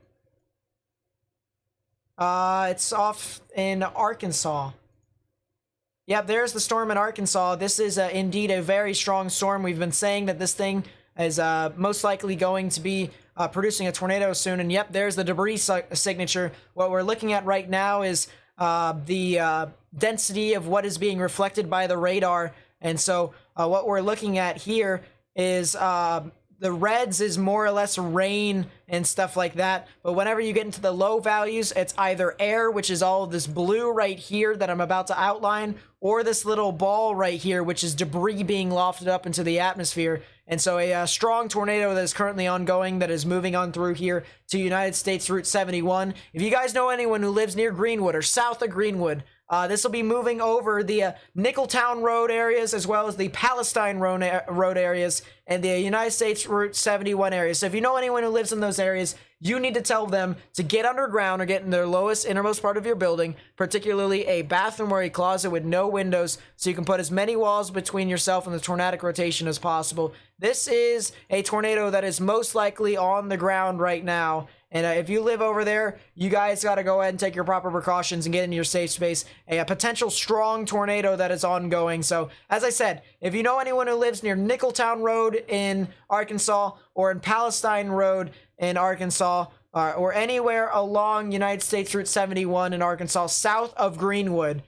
It's off in Arkansas. Yep, there's the storm in Arkansas. This is indeed a very strong storm. We've been saying that this thing is most likely going to be producing a tornado soon. And yep, there's the debris signature. What we're looking at right now is the density of what is being reflected by the radar. And so what we're looking at here is the reds is more or less rain and stuff like that. But whenever you get into the low values, it's either air, which is all of this blue right here that I'm about to outline, or this little ball right here, which is debris being lofted up into the atmosphere. And so a strong tornado that is currently ongoing that is moving on through here to United States Route 71. If you guys know anyone who lives near Greenwood or south of Greenwood, this will be moving over the Nickeltown Road areas as well as the Palestine Road areas and the United States Route 71 areas. So if you know anyone who lives in those areas, you need to tell them to get underground or get in their lowest, innermost part of your building, particularly a bathroom or a closet with no windows, so you can put as many walls between yourself and the tornadic rotation as possible. This is a tornado that is most likely on the ground right now. And if you live over there, you guys got to go ahead and take your proper precautions and get into your safe space. A potential strong tornado that is ongoing. So, as I said, if you know anyone who lives near Nickeltown Road in Arkansas or in Palestine Road in Arkansas or anywhere along United States Route 71 in Arkansas, south of Greenwood,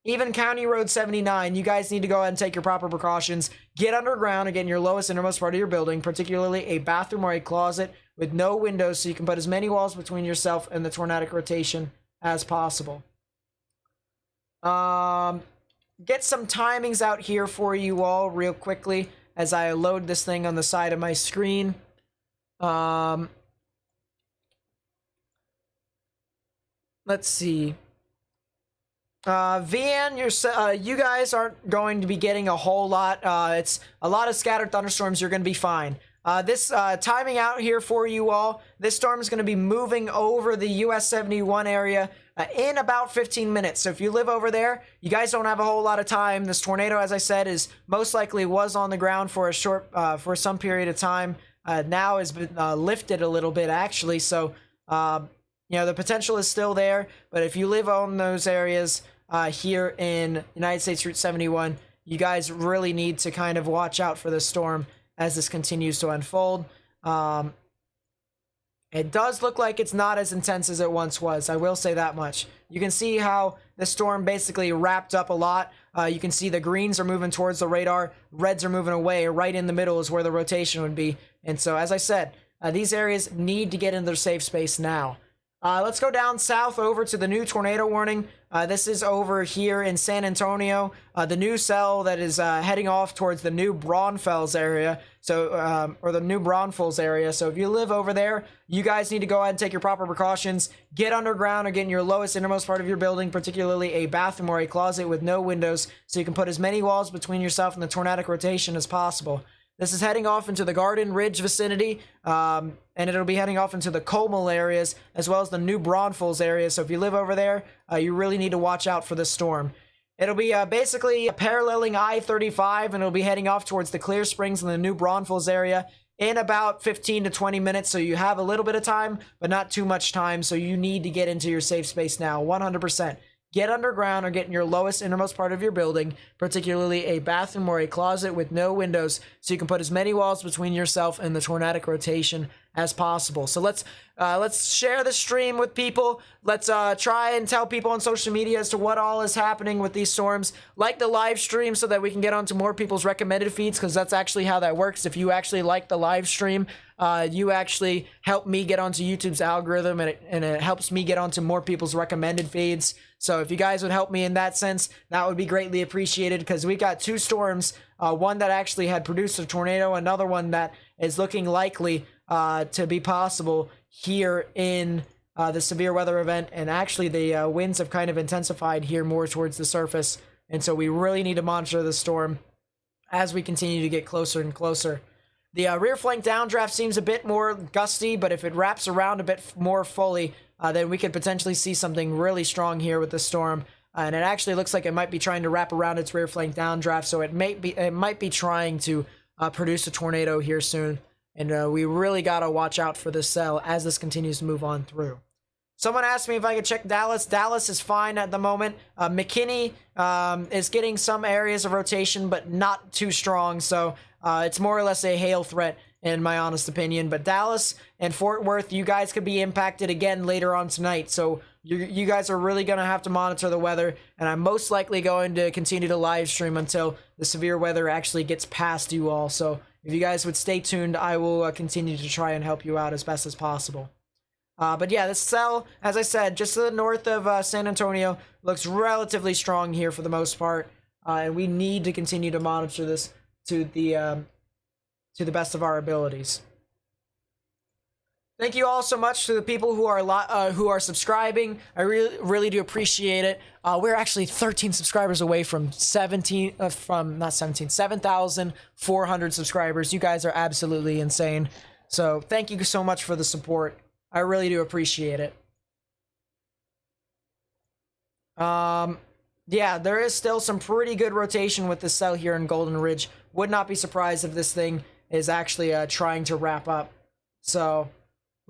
even County Road 79, you guys need to go ahead and take your proper precautions. Get underground and get in your lowest, innermost part of your building, particularly a bathroom or a closet with no windows, so you can put as many walls between yourself and the tornadic rotation as possible. Get some timings out here for you all real quickly as I load this thing on the side of my screen. Let's see. VN, you guys aren't going to be getting a whole lot. It's a lot of scattered thunderstorms. You're going to be fine. This timing out here for you all. This storm is going to be moving over the US 71 area in about 15 minutes. So if you live over there, you guys don't have a whole lot of time. This tornado, as I said, is most likely was on the ground for a short, for some period of time. Now has been lifted a little bit actually. So, you know, the potential is still there. But if you live on those areas here in United States Route 71, you guys really need to kind of watch out for this storm as this continues to unfold. It does look like it's not as intense as it once was. I will say that much. You can see how the storm basically wrapped up a lot. You can see the greens are moving towards the radar, reds are moving away. Right in the middle is where the rotation would be. And so, as I said, these areas need to get into their safe space now. Let's go down south over to the new tornado warning. This is over here in San Antonio, the new cell that is heading off towards the new Braunfels area, or the new Braunfels area. So if you live over there, you guys need to go ahead and take your proper precautions. Get underground or get in your lowest innermost part of your building, particularly a bathroom or a closet with no windows, so you can put as many walls between yourself and the tornadic rotation as possible. This is heading off into the Garden Ridge vicinity, and it'll be heading off into the Comel areas, as well as the New Braunfels area. So if you live over there, you really need to watch out for this storm. It'll be basically paralleling I-35, and it'll be heading off towards the Clear Springs and the New Braunfels area in about 15 to 20 minutes. So you have a little bit of time, but not too much time. So you need to get into your safe space now, 100%. Get underground or get in your lowest innermost part of your building, particularly a bathroom or a closet with no windows, so you can put as many walls between yourself and the tornadic rotation as possible. So let's share the stream with people. Let's try and tell people on social media as to what all is happening with these storms. Like the live stream so that we can get onto more people's recommended feeds, because that's actually how that works. If you actually like the live stream, you actually help me get onto YouTube's algorithm, and it helps me get onto more people's recommended feeds. So if you guys would help me in that sense, that would be greatly appreciated, because we got two storms, one that actually had produced a tornado, another one that is looking likely to be possible here in the severe weather event. And actually the winds have kind of intensified here more towards the surface, and so we really need to monitor the storm as we continue to get closer and closer. The rear flank downdraft seems a bit more gusty, but if it wraps around a bit more fully, then we could potentially see something really strong here with the storm. And it actually looks like it might be trying to wrap around its rear flank downdraft, so it might be trying to produce a tornado here soon. And we really gotta watch out for this cell as this continues to move on through. Someone asked me if I could check Dallas. Dallas is fine at the moment. McKinney is getting some areas of rotation, but not too strong. So it's more or less a hail threat, in my honest opinion. But Dallas and Fort Worth, you guys could be impacted again later on tonight. So you guys are really going to have to monitor the weather. And I'm most likely going to continue to live stream until the severe weather actually gets past you all. So if you guys would stay tuned, I will continue to try and help you out as best as possible. But yeah, this cell, as I said, just to the north of San Antonio, looks relatively strong here for the most part. And we need to continue to monitor this to the best of our abilities. Thank you all so much to the people who are subscribing. I really do appreciate it. We're actually 13 subscribers away from 7,400 subscribers. You guys are absolutely insane. So thank you so much for the support. I really do appreciate it. Yeah, there is still some pretty good rotation with this cell here in Golden Ridge. Would not be surprised if this thing is actually trying to wrap up. So,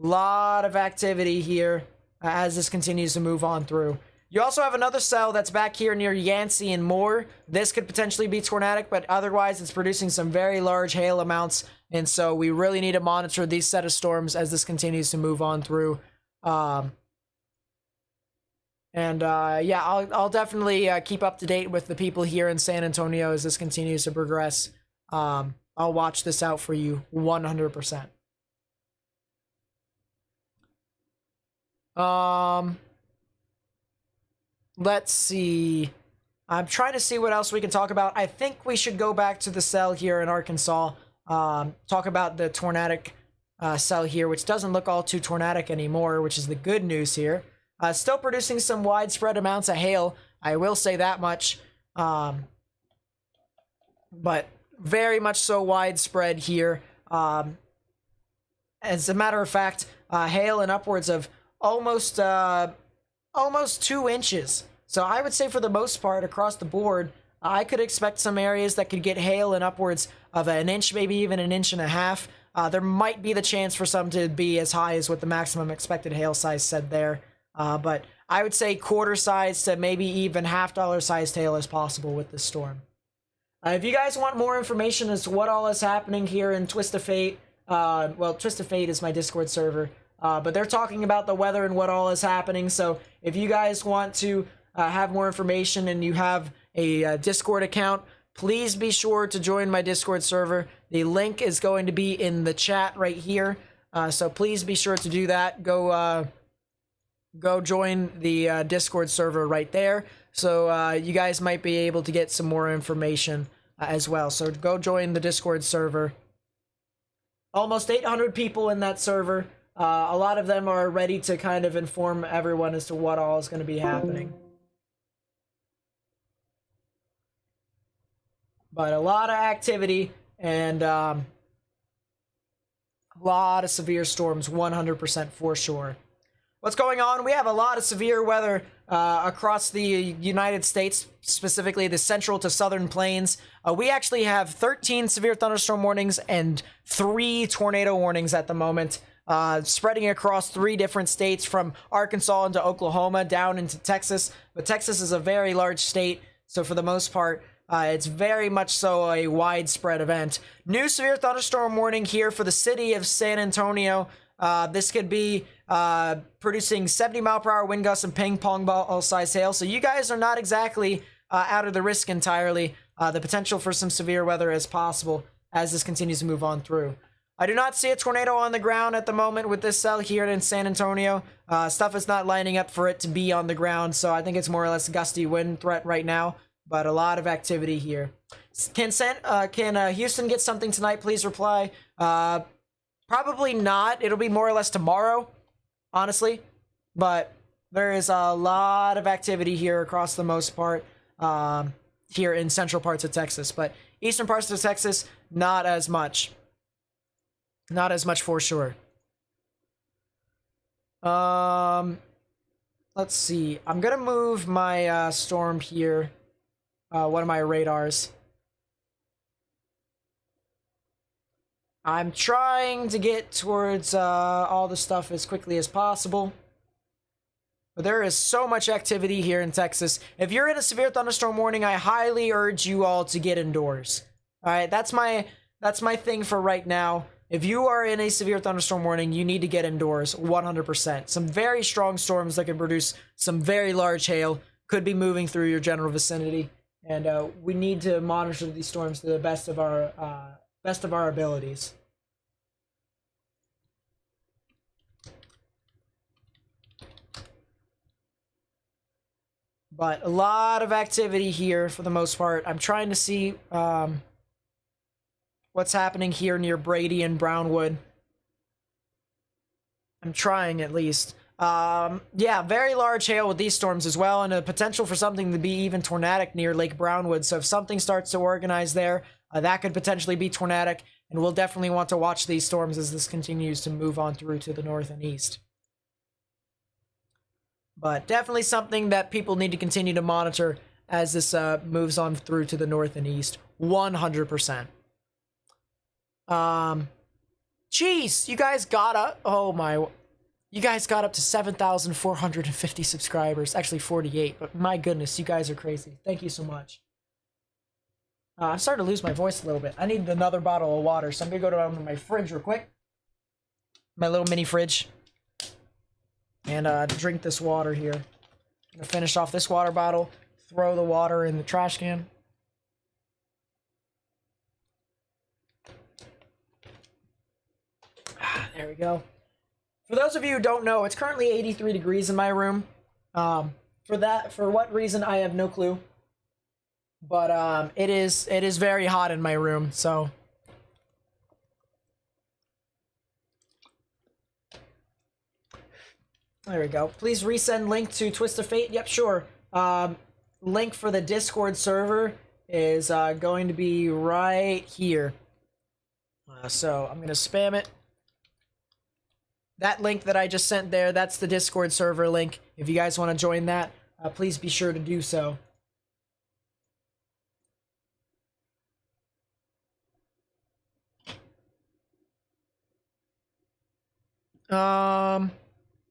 a lot of activity here as this continues to move on through. You also have another cell that's back here near Yancey and Moore. This could potentially be tornadic, but otherwise it's producing some very large hail amounts. And so we really need to monitor these set of storms as this continues to move on through. Yeah, I'll definitely keep up to date with the people here in San Antonio as this continues to progress. I'll watch this out for you 100%. Let's see. I'm trying to see what else we can talk about. I think we should go back to the cell here in Arkansas. Talk about the tornadic cell here, which doesn't look all too tornadic anymore, which is the good news here. Still producing some widespread amounts of hail, I will say that much. But very much so widespread here. As a matter of fact, hail in upwards of almost 2 inches. So I would say for the most part across the board, I could expect some areas that could get hail in upwards of 1 inch, maybe even 1.5 inches. There might be the chance for some to be as high as what the maximum expected hail size said there. But I would say quarter size to maybe even $half sized hail is possible with this storm. If you guys want more information as to what all is happening here in Twist of Fate, well, Twist of Fate is my Discord server, but they're talking about the weather and what all is happening. So if you guys want to have more information and you have a Discord account, please be sure to join my Discord server. The link is going to be in the chat right here. So please be sure to do that. Go join the Discord server right there. So you guys might be able to get some more information as well. So go join the Discord server. Almost 800 people in that server. A lot of them are ready to kind of inform everyone as to what all is going to be happening. But a lot of activity and a lot of severe storms, 100% for sure. What's going on? We have a lot of severe weather across the United States, specifically the central to southern plains. We actually have 13 severe thunderstorm warnings and 3 tornado warnings at the moment, spreading across 3 different states from Arkansas into Oklahoma down into Texas. But Texas is a very large state, so for the most part, it's very much so a widespread event. New severe thunderstorm warning here for the city of San Antonio. This could be producing 70-mile-per-hour wind gusts and ping pong ball size hail. So you guys are not exactly out of the risk entirely. The potential for some severe weather is possible as this continues to move on through. I do not see a tornado on the ground at the moment with this cell here in San Antonio. Stuff is not lining up for it to be on the ground, so I think it's more or less a gusty wind threat right now, but a lot of activity here. Can Houston get something tonight? Please reply. Probably not. It'll be more or less tomorrow, honestly. But there is a lot of activity here across the most part here in central parts of Texas. But eastern parts of Texas, not as much. Not as much for sure. Let's see. I'm going to move my storm here. One of my radars. I'm trying to get towards all the stuff as quickly as possible. But there is so much activity here in Texas. If you're in a severe thunderstorm warning, I highly urge you all to get indoors. All right, that's my thing for right now. If you are in a severe thunderstorm warning, you need to get indoors 100%. Some very strong storms that can produce some very large hail could be moving through your general vicinity. And we need to monitor these storms to the best of our abilities. But a lot of activity here for the most part. I'm trying to see what's happening here near Brady and Brownwood. I'm trying at least. Yeah, very large hail with these storms as well, and a potential for something to be even tornadic near Lake Brownwood. So if something starts to organize there, that could potentially be tornadic, and we'll definitely want to watch these storms as this continues to move on through to the north and east. But definitely something that people need to continue to monitor as this moves on through to the north and east. 100%. Jeez, you guys got up. Oh my. You guys got up to 7,450 subscribers. Actually 48, but my goodness, you guys are crazy. Thank you so much. I'm starting to lose my voice a little bit. I need another bottle of water, so I'm gonna go to my fridge real quick. My little mini fridge. And drink this water here. I'm gonna finish off this water bottle, throw the water in the trash can. There we go. For those of you who don't know, it's currently 83 degrees in my room. For what reason, I have no clue. But it is very hot in my room, so. There we go. Please resend link to Twist of Fate. Yep, sure. Link for the Discord server is going to be right here. So I'm going to spam it. That link that I just sent there, that's the Discord server link. If you guys want to join that, please be sure to do so.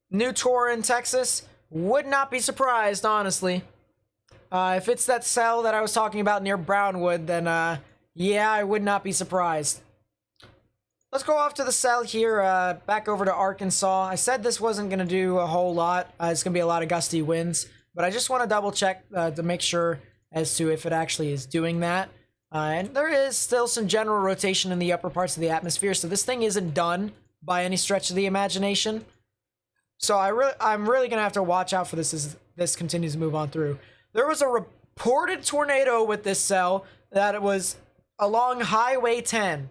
New tour in Texas. Would not be surprised, honestly. If it's that cell that I was talking about near Brownwood, then yeah, I would not be surprised. Let's go off to the cell here, back over to Arkansas. I said this wasn't going to do a whole lot. It's going to be a lot of gusty winds. but I just want to double check to make sure as to if it actually is doing that. And there is still some general rotation in the upper parts of the atmosphere, so this thing isn't done by any stretch of the imagination. So I'm really gonna have to watch out for this as this continues to move on through. There was a reported tornado with this cell that it was along Highway 10,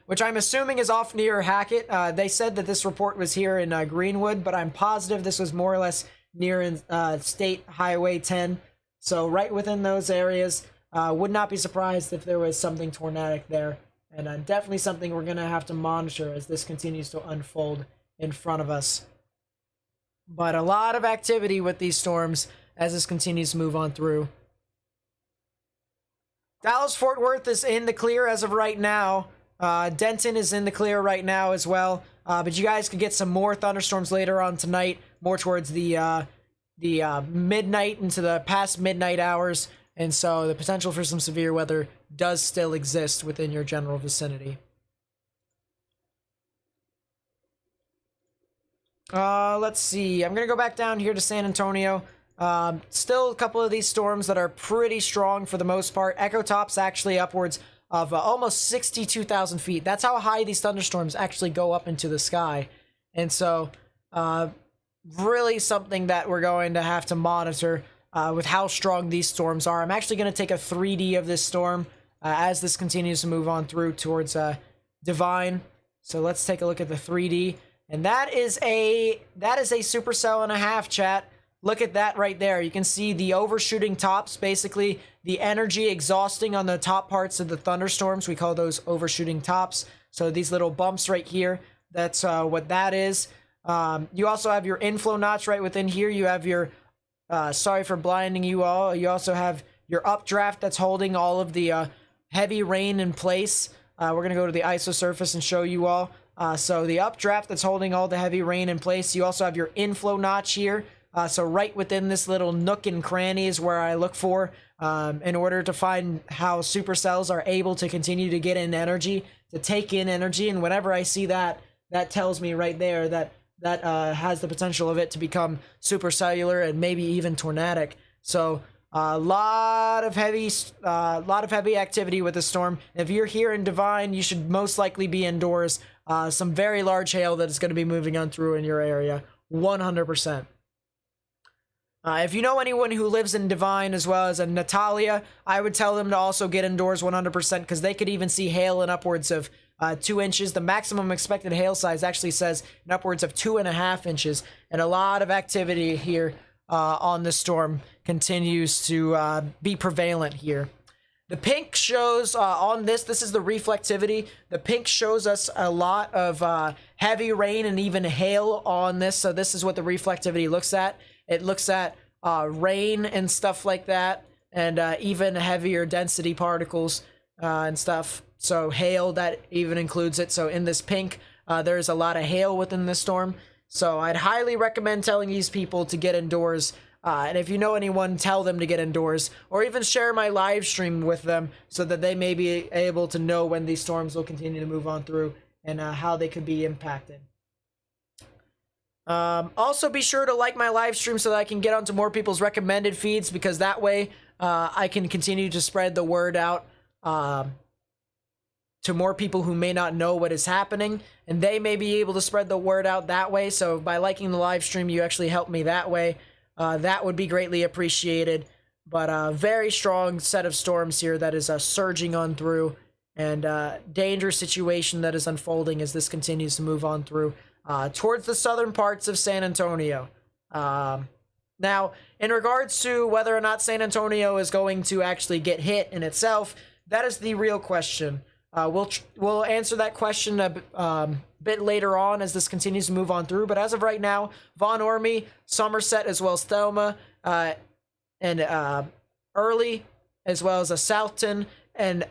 which I'm assuming is off near Hackett. They said that this report was here in Greenwood, but I'm positive this was more or less near in State Highway 10. So right within those areas. Would not be surprised if there was something tornadic there. And definitely something we're going to have to monitor as this continues to unfold in front of us. But a lot of activity with these storms as this continues to move on through. Dallas-Fort Worth is in the clear as of right now. Denton is in the clear right now as well. But you guys could get some more thunderstorms later on tonight, more towards the midnight into the past midnight hours. And so the potential for some severe weather does still exist within your general vicinity. Let's see. I'm going to go back down here to San Antonio. Still a couple of these storms that are pretty strong for the most part. Echo tops actually upwards of almost 62,000 feet. That's how high these thunderstorms actually go up into the sky. And so really something that we're going to have to monitor with how strong these storms are. I'm actually going to take a 3D of this storm as this continues to move on through towards Divine. So let's take a look at the 3D. And that is a supercell and a half, chat. Look at that right there. You can see the overshooting tops, basically the energy exhausting on the top parts of the thunderstorms. We call those overshooting tops. So these little bumps right here, that's what that is. You also have your inflow notch right within here. You have your sorry for blinding you all. You also have your updraft that's holding all of the heavy rain in place. We're going to go to the ISO surface and show you all. So the updraft that's holding all the heavy rain in place. You also have your inflow notch here. So right within this little nook and cranny is where I look for in order to find how supercells are able to continue to get in energy, to take in energy. And whenever I see that, that tells me right there that has the potential of it to become supercellular and maybe even tornadic. So a lot of heavy activity with the storm. If you're here in Divine, you should most likely be indoors. Some very large hail that is going to be moving on through in your area, 100%. If you know anyone who lives in Divine as well as in Natalia, I would tell them to also get indoors 100% because they could even see hail in upwards of 2 inches. The maximum expected hail size actually says in upwards of 2.5 inches. And a lot of activity here on this storm continues to be prevalent here. The pink shows on this is the reflectivity. The pink shows us a lot of heavy rain and even hail on this. So this is what the reflectivity looks at. It looks at rain and stuff like that, and even heavier density particles and stuff. So hail, that even includes it. So in this pink, there's a lot of hail within this storm. So I'd highly recommend telling these people to get indoors. And if you know anyone, tell them to get indoors, or even share my live stream with them so that they may be able to know when these storms will continue to move on through and how they could be impacted. Also be sure to like my live stream so that I can get onto more people's recommended feeds, because that way I can continue to spread the word out to more people who may not know what is happening, and they may be able to spread the word out that way. So by liking the live stream, you actually help me that way. That would be greatly appreciated. But a very strong set of storms here that is surging on through, and dangerous situation that is unfolding as this continues to move on through towards the southern parts of San Antonio. Now, in regards to whether or not San Antonio is going to actually get hit in itself, that is the real question. We'll answer that question a bit later on as this continues to move on through. But as of right now, Von Ormy, Somerset, as well as Thelma, and Early, as well as Southton and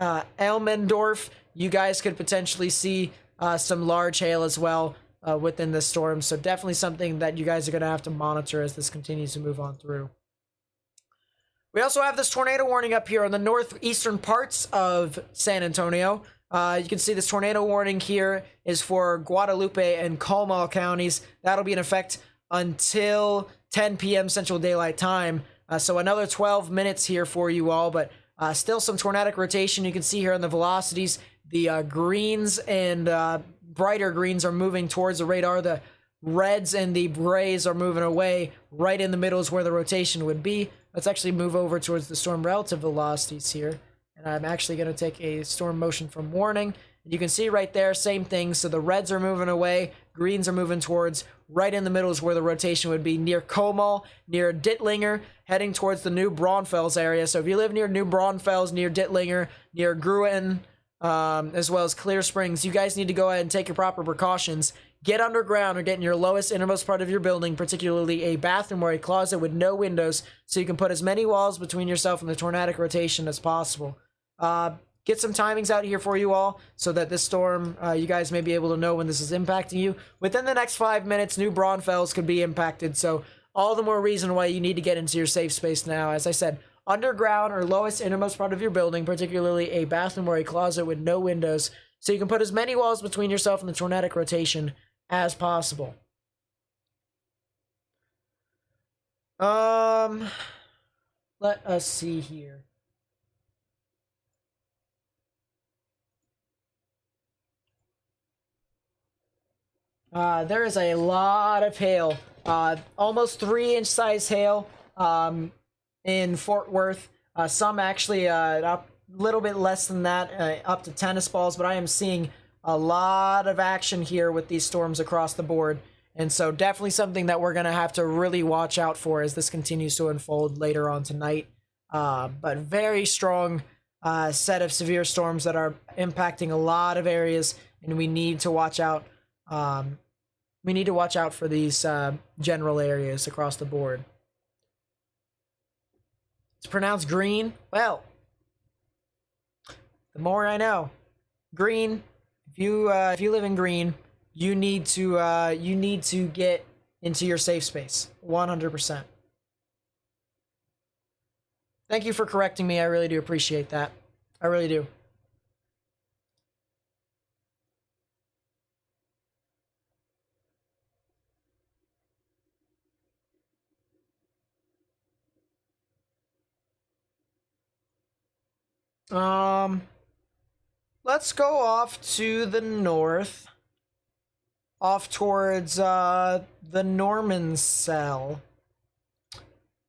Elmendorf, you guys could potentially see some large hail as well within the storm. So definitely something that you guys are going to have to monitor as this continues to move on through. We also have this tornado warning up here on the northeastern parts of San Antonio. You can see this tornado warning here is for Guadalupe and Comal counties. That'll be in effect until 10 p.m. Central Daylight Time. So another 12 minutes here for you all, but still some tornadic rotation. You can see here on the velocities, the greens and brighter greens are moving towards the radar. The reds and the grays are moving away. Right in the middle is where the rotation would be. Let's actually move over towards the storm relative velocities here. And I'm actually going to take a storm motion from warning. And you can see right there, same thing. So the reds are moving away, greens are moving towards. Right in the middle is where the rotation would be, near Comal, near Dittlinger, heading towards the New Braunfels area. So if you live near New Braunfels, near Dittlinger, near Gruen, as well as Clear Springs, you guys need to go ahead and take your proper precautions. Get underground or get in your lowest innermost part of your building, particularly a bathroom or a closet with no windows, so you can put as many walls between yourself and the tornadic rotation as possible. Get some timings out here for you all so that this storm, you guys may be able to know when this is impacting you. Within the next 5 minutes, New Braunfels could be impacted, so all the more reason why you need to get into your safe space now. As I said, underground or lowest innermost part of your building, particularly a bathroom or a closet with no windows, so you can put as many walls between yourself and the tornadic rotation as possible. Let us see here. There is a lot of hail, almost 3-inch size hail in Fort Worth. Some actually a little bit less than that, up to tennis balls, but I am seeing a lot of action here with these storms across the board. And so definitely something that we're going to have to really watch out for as this continues to unfold later on tonight. But very strong set of severe storms that are impacting a lot of areas, and we need to watch out. We need to watch out for these general areas across the board. It's pronounced green. Well, the more I know. Green. If you live in green, you need to get into your safe space. 100%. Thank you for correcting me. I really do appreciate that. I really do. Let's go off to the north. Off towards the Norman cell.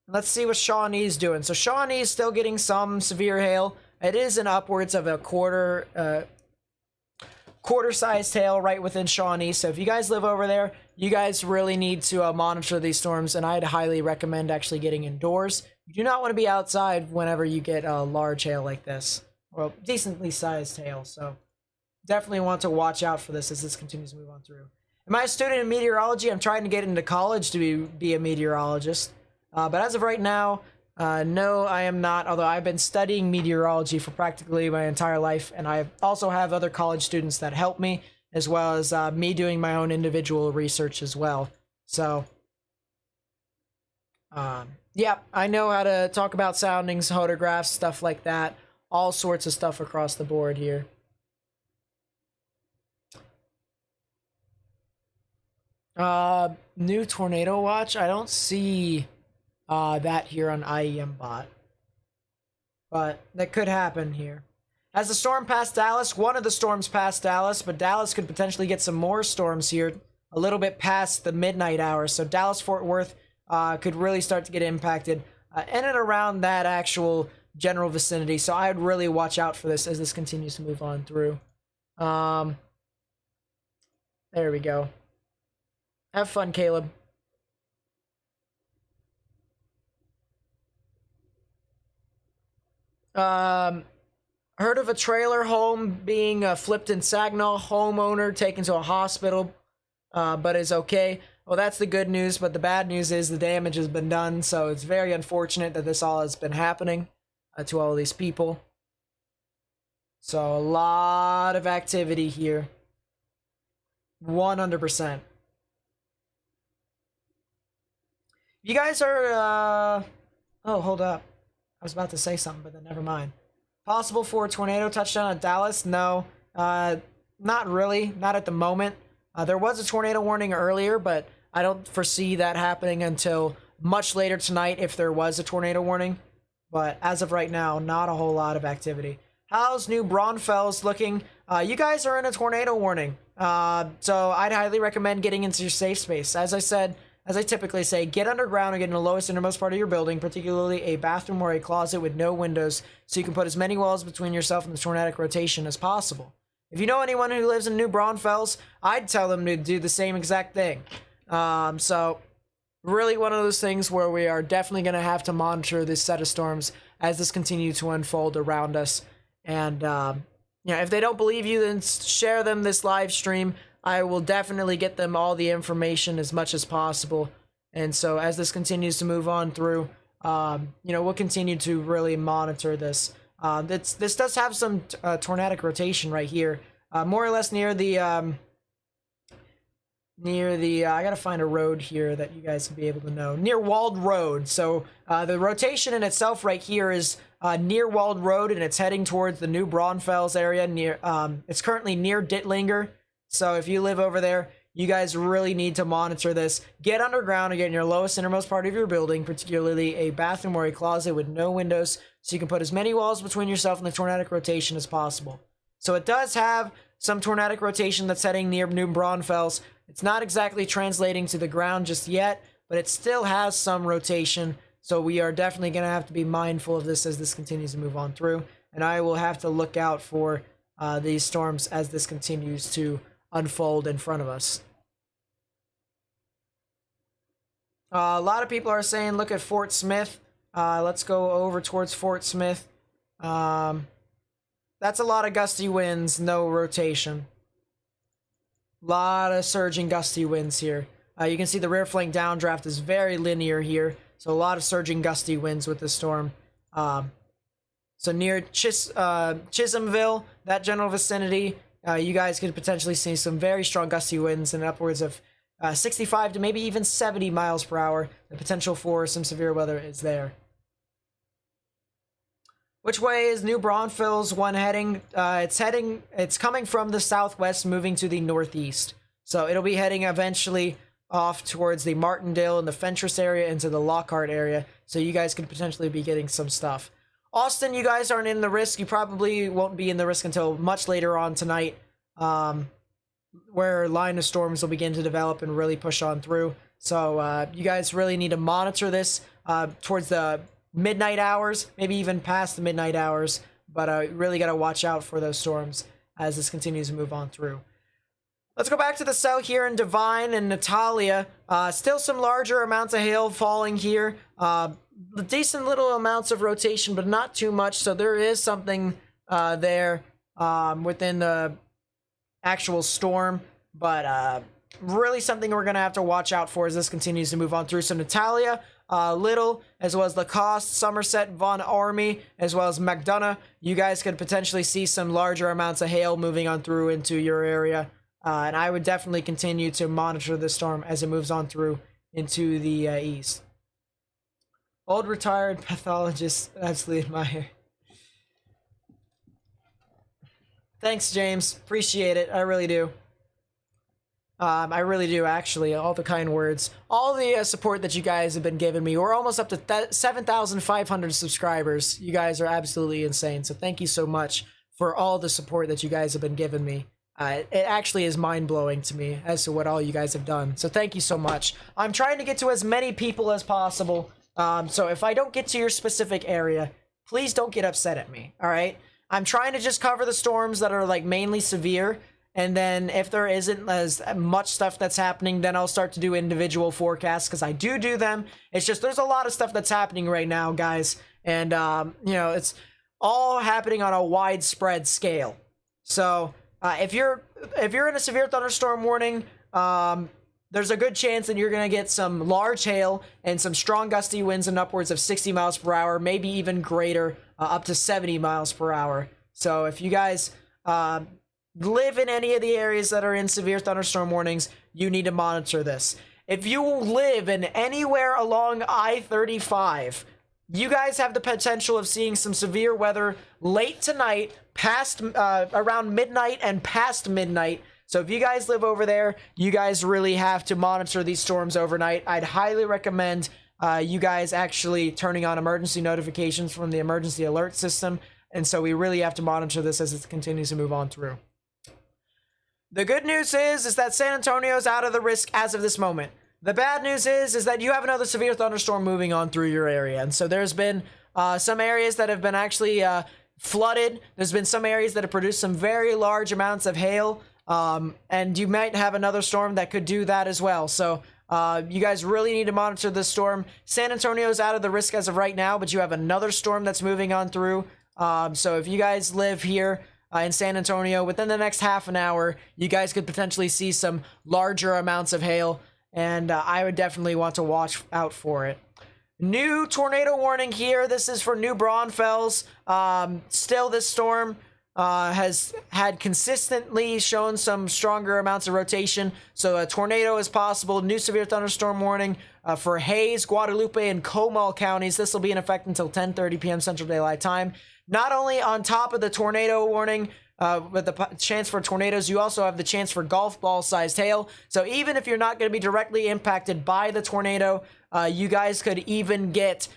Let's see what Shawnee's doing. So Shawnee's still getting some severe hail. It is in upwards of a quarter-sized hail right within Shawnee. So if you guys live over there, you guys really need to monitor these storms, and I'd highly recommend actually getting indoors. You do not want to be outside whenever you get a large hail like this. Well, decently sized hail, so definitely want to watch out for this as this continues to move on through. Am I a student in meteorology? I'm trying to get into college to be a meteorologist. But as of right now, no, I am not, although I've been studying meteorology for practically my entire life, and I also have other college students that help me, as well as me doing my own individual research as well. So, yeah, I know how to talk about soundings, photographs, stuff like that. All sorts of stuff across the board here. New tornado watch? I don't see that here on IEM bot. But that could happen here. As the storm passed Dallas, one of the storms passed Dallas, but Dallas could potentially get some more storms here a little bit past the midnight hour. So Dallas-Fort Worth could really start to get impacted in and around that actual general vicinity. So I would really watch out for this as this continues to move on through. There we go. Have fun, Caleb. Heard of a trailer home being flipped in Saginaw, homeowner taken to a hospital, but is okay. Well, that's the good news, but the bad news is the damage has been done, so it's very unfortunate that this all has been happening to all of these people. So a lot of activity here. 100%. You guys are, oh, hold up. I was about to say something, but then never mind. Possible for a tornado touchdown at Dallas? No, not really. Not at the moment. There was a tornado warning earlier, but I don't foresee that happening until much later tonight if there was a tornado warning. But as of right now, not a whole lot of activity. How's New Braunfels looking? You guys are in a tornado warning. So I'd highly recommend getting into your safe space. As I said, as I typically say, get underground or get in the lowest innermost part of your building, particularly a bathroom or a closet with no windows, so you can put as many walls between yourself and the tornadic rotation as possible. If you know anyone who lives in New Braunfels, I'd tell them to do the same exact thing. So really one of those things where we are definitely going to have to monitor this set of storms as this continues to unfold around us. And if they don't believe you, then share them this live stream. I will definitely get them all the information as much as possible. And so as this continues to move on through, we'll continue to really monitor this. This does have some tornadic rotation right here, more or less near the I gotta find a road here that you guys will be able to know, near Walled Road. So the rotation in itself right here is near Walled Road, and it's heading towards the New Braunfels area. It's currently near Dittlinger. So if you live over there, you guys really need to monitor this. Get underground and get in your lowest innermost part of your building, particularly a bathroom or a closet with no windows, so you can put as many walls between yourself and the tornadic rotation as possible. So it does have some tornadic rotation that's heading near New Braunfels. It's not exactly translating to the ground just yet, but it still has some rotation. So we are definitely going to have to be mindful of this as this continues to move on through. And I will have to look out for these storms as this continues to unfold in front of us. A lot of people are saying look at Fort Smith. Let's go over towards Fort Smith. That's a lot of gusty winds, no rotation. Lot of surging gusty winds here. You can see the rear flank downdraft is very linear here, so a lot of surging gusty winds with this storm. So near Chisholmville, that general vicinity, you guys could potentially see some very strong gusty winds and upwards of 65 to maybe even 70 miles per hour. The potential for some severe weather is there. Which way is New Braunfels one heading? It's coming from the southwest, moving to the northeast. So it'll be heading eventually off towards the Martindale and the Fentress area into the Lockhart area. So you guys could potentially be getting some stuff. Austin, you guys aren't in the risk. You probably won't be in the risk until much later on tonight, where line of storms will begin to develop and really push on through. So you guys really need to monitor this towards the midnight hours, maybe even past the midnight hours, but really got to watch out for those storms as this continues to move on through. Let's go back to the cell here in Divine and Natalia. Still some larger amounts of hail falling here. Decent little amounts of rotation, but not too much, so there is something there within the actual storm, but really something we're going to have to watch out for as this continues to move on through. So Natalia, Little, as well as Lacoste, Somerset, Von Army, as well as McDonough, you guys could potentially see some larger amounts of hail moving on through into your area. And I would definitely continue to monitor the storm as it moves on through into the east. Old retired pathologist, absolutely admire. Thanks, James. Appreciate it. I really do. I really do, actually. All the kind words. All the support that you guys have been giving me. We're almost up to 7,500 subscribers. You guys are absolutely insane. So thank you so much for all the support that you guys have been giving me. It actually is mind-blowing to me as to what all you guys have done. So thank you so much. I'm trying to get to as many people as possible. So if I don't get to your specific area, please don't get upset at me, all right? I'm trying to just cover the storms that are like mainly severe, and then if there isn't as much stuff that's happening, then I'll start to do individual forecasts, because I do them. It's just there's a lot of stuff that's happening right now, guys, and it's all happening on a widespread scale. So if you're in a severe thunderstorm warning, there's a good chance that you're going to get some large hail and some strong gusty winds and upwards of 60 miles per hour, maybe even greater, up to 70 miles per hour. So if you guys live in any of the areas that are in severe thunderstorm warnings, you need to monitor this. If you live in anywhere along I-35, you guys have the potential of seeing some severe weather late tonight, past around midnight and past midnight. So if you guys live over there, you guys really have to monitor these storms overnight. I'd highly recommend you guys actually turning on emergency notifications from the emergency alert system. And so we really have to monitor this as it continues to move on through. The good news is that San Antonio is out of the risk as of this moment. The bad news is that you have another severe thunderstorm moving on through your area. And so there's been some areas that have been actually flooded. There's been some areas that have produced some very large amounts of hail. And you might have another storm that could do that as well. So you guys really need to monitor this storm. San Antonio is out of the risk as of right now, but you have another storm that's moving on through. So if you guys live here in San Antonio, within the next half an hour, you guys could potentially see some larger amounts of hail. And I would definitely want to watch out for it. New tornado warning here. This is for New Braunfels. Still, this storm has had consistently shown some stronger amounts of rotation. So a tornado is possible. New severe thunderstorm warning for Hayes, Guadalupe, and Comal counties. This will be in effect until 10:30 p.m. Central Daylight Time. Not only on top of the tornado warning, with the chance for tornadoes, you also have the chance for golf ball sized hail. So even if you're not going to be directly impacted by the tornado, you guys could even get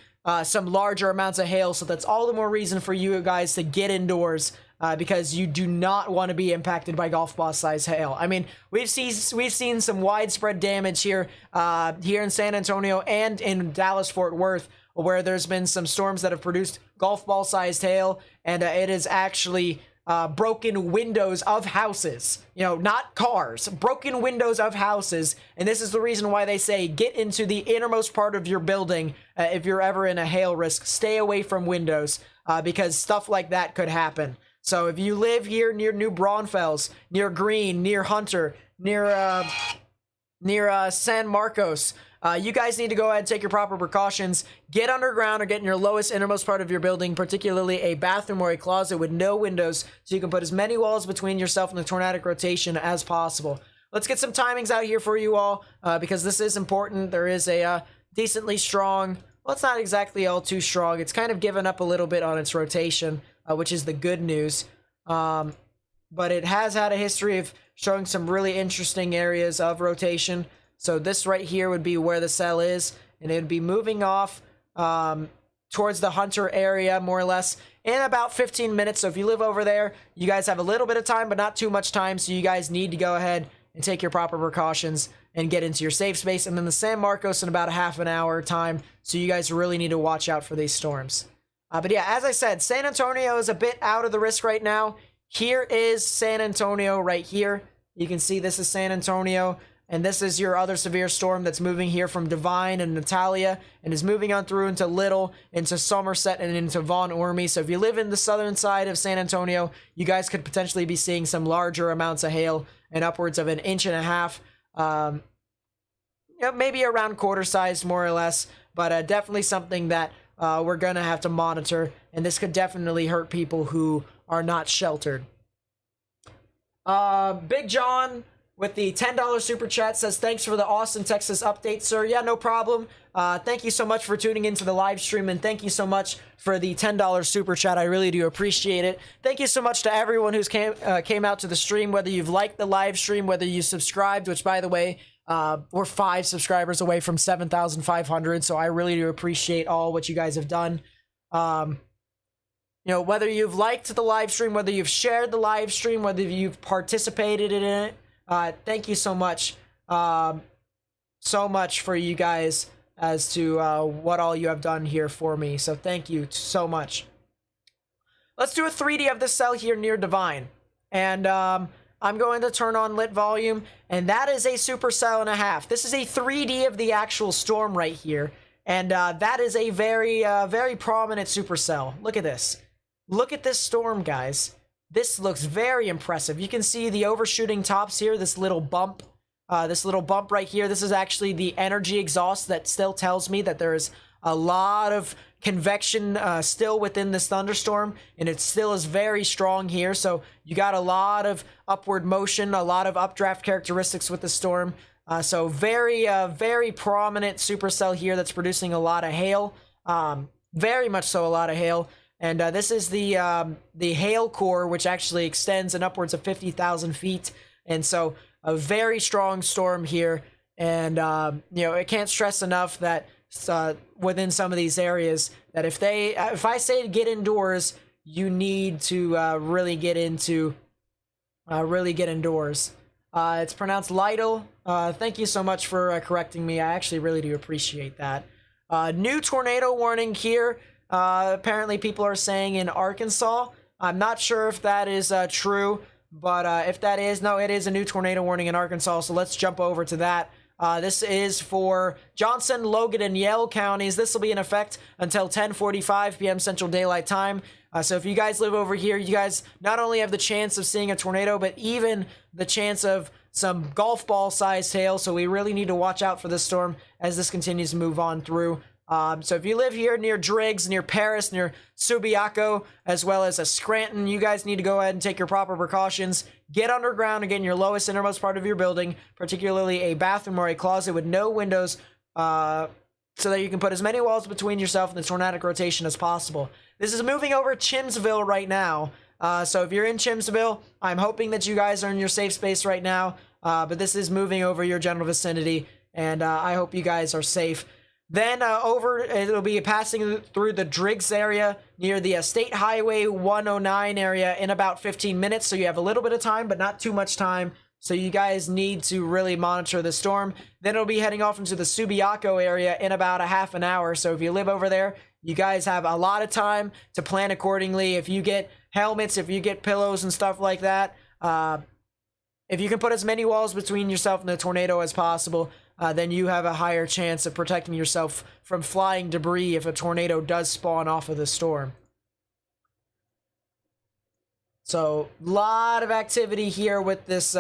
some larger amounts of hail. So that's all the more reason for you guys to get indoors, because you do not want to be impacted by golf ball sized hail. I mean, we've seen some widespread damage here in San Antonio and in Dallas Fort Worth, where there's been some storms that have produced golf ball sized hail, and it is actually broken windows of houses, not cars, broken windows of houses. And this is the reason why they say get into the innermost part of your building. If you're ever in a hail risk, stay away from windows, because stuff like that could happen. So if you live here near New Braunfels, near Green, near Hunter, near San Marcos, you guys need to go ahead and take your proper precautions. Get underground or get in your lowest innermost part of your building, particularly a bathroom or a closet with no windows, so you can put as many walls between yourself and the tornadic rotation as possible. Let's get some timings out here for you all, because this is important. There is a decently strong, well, it's not exactly all too strong. It's kind of given up a little bit on its rotation, which is the good news. But it has had a history of showing some really interesting areas of rotation. So this right here would be where the cell is, and it would be moving off towards the Hunter area, more or less, in about 15 minutes. So if you live over there, you guys have a little bit of time, but not too much time. So you guys need to go ahead and take your proper precautions and get into your safe space. And then the San Marcos in about a half an hour time. So you guys really need to watch out for these storms. But yeah, as I said, San Antonio is a bit out of the risk right now. Here is San Antonio right here. You can see this is San Antonio. And this is your other severe storm that's moving here from Divine and Natalia, and is moving on through into Little, into Somerset, and into Von Ormy. So if you live in the southern side of San Antonio, you guys could potentially be seeing some larger amounts of hail, and upwards of 1.5 inches. Maybe around quarter sized, more or less, but definitely something that we're going to have to monitor, and this could definitely hurt people who are not sheltered. Big John with the $10 super chat says, thanks for the Austin, Texas update, sir. Yeah, no problem. Thank you so much for tuning into the live stream, and thank you so much for the $10 super chat. I really do appreciate it. Thank you so much to everyone who's came out to the stream, whether you've liked the live stream, whether you subscribed, which, by the way, we're 5 subscribers away from 7,500, so I really do appreciate all what you guys have done. Whether you've liked the live stream, whether you've shared the live stream, whether you've participated in it, thank you so much for you guys as to what all you have done here for me. So thank you so much. Let's do a 3D of this cell here near Divine. And I'm going to turn on lit volume, and that is a supercell and a half. This is a 3D of the actual storm right here. And that is a very, very prominent supercell. Look at this. Look at this storm, guys. This looks very impressive. You can see the overshooting tops here, this little bump right here. This is actually the energy exhaust that still tells me that there's a lot of convection still within this thunderstorm, and it still is very strong here. So you got a lot of upward motion, a lot of updraft characteristics with the storm. So very, very prominent supercell here that's producing a lot of hail. Very much so a lot of hail. And this is the hail core, which actually extends in upwards of 50,000 feet. And so a very strong storm here. And, I can't stress enough that within some of these areas. That if I say to get indoors, you need to really get indoors. It's pronounced Lytle. Thank you so much for correcting me. I actually really do appreciate that. New tornado warning here. Apparently people are saying in Arkansas. I'm not sure if that is true, but if that is, no, it is a new tornado warning in Arkansas, so let's jump over to that. This is for Johnson, Logan, and Yell counties. This will be in effect until 10:45 p.m. Central Daylight Time. So if you guys live over here, you guys not only have the chance of seeing a tornado, but even the chance of some golf ball sized hail. So we really need to watch out for this storm as this continues to move on through. So if you live here near Driggs, near Paris, near Subiaco, as well as Scranton, you guys need to go ahead and take your proper precautions. Get underground and get in your lowest, innermost part of your building, particularly a bathroom or a closet with no windows, so that you can put as many walls between yourself and the tornadic rotation as possible. This is moving over Chimsville right now. So if you're in Chimsville, I'm hoping that you guys are in your safe space right now. But this is moving over your general vicinity, and I hope you guys are safe. Then it'll be passing through the Driggs area near the State Highway 109 area in about 15 minutes. So you have a little bit of time, but not too much time. So you guys need to really monitor the storm. Then it'll be heading off into the Subiaco area in about a half an hour. So if you live over there, you guys have a lot of time to plan accordingly. If you get helmets, if you get pillows and stuff like that, if you can put as many walls between yourself and the tornado as possible, then you have a higher chance of protecting yourself from flying debris if a tornado does spawn off of the storm. So, a lot of activity here with this,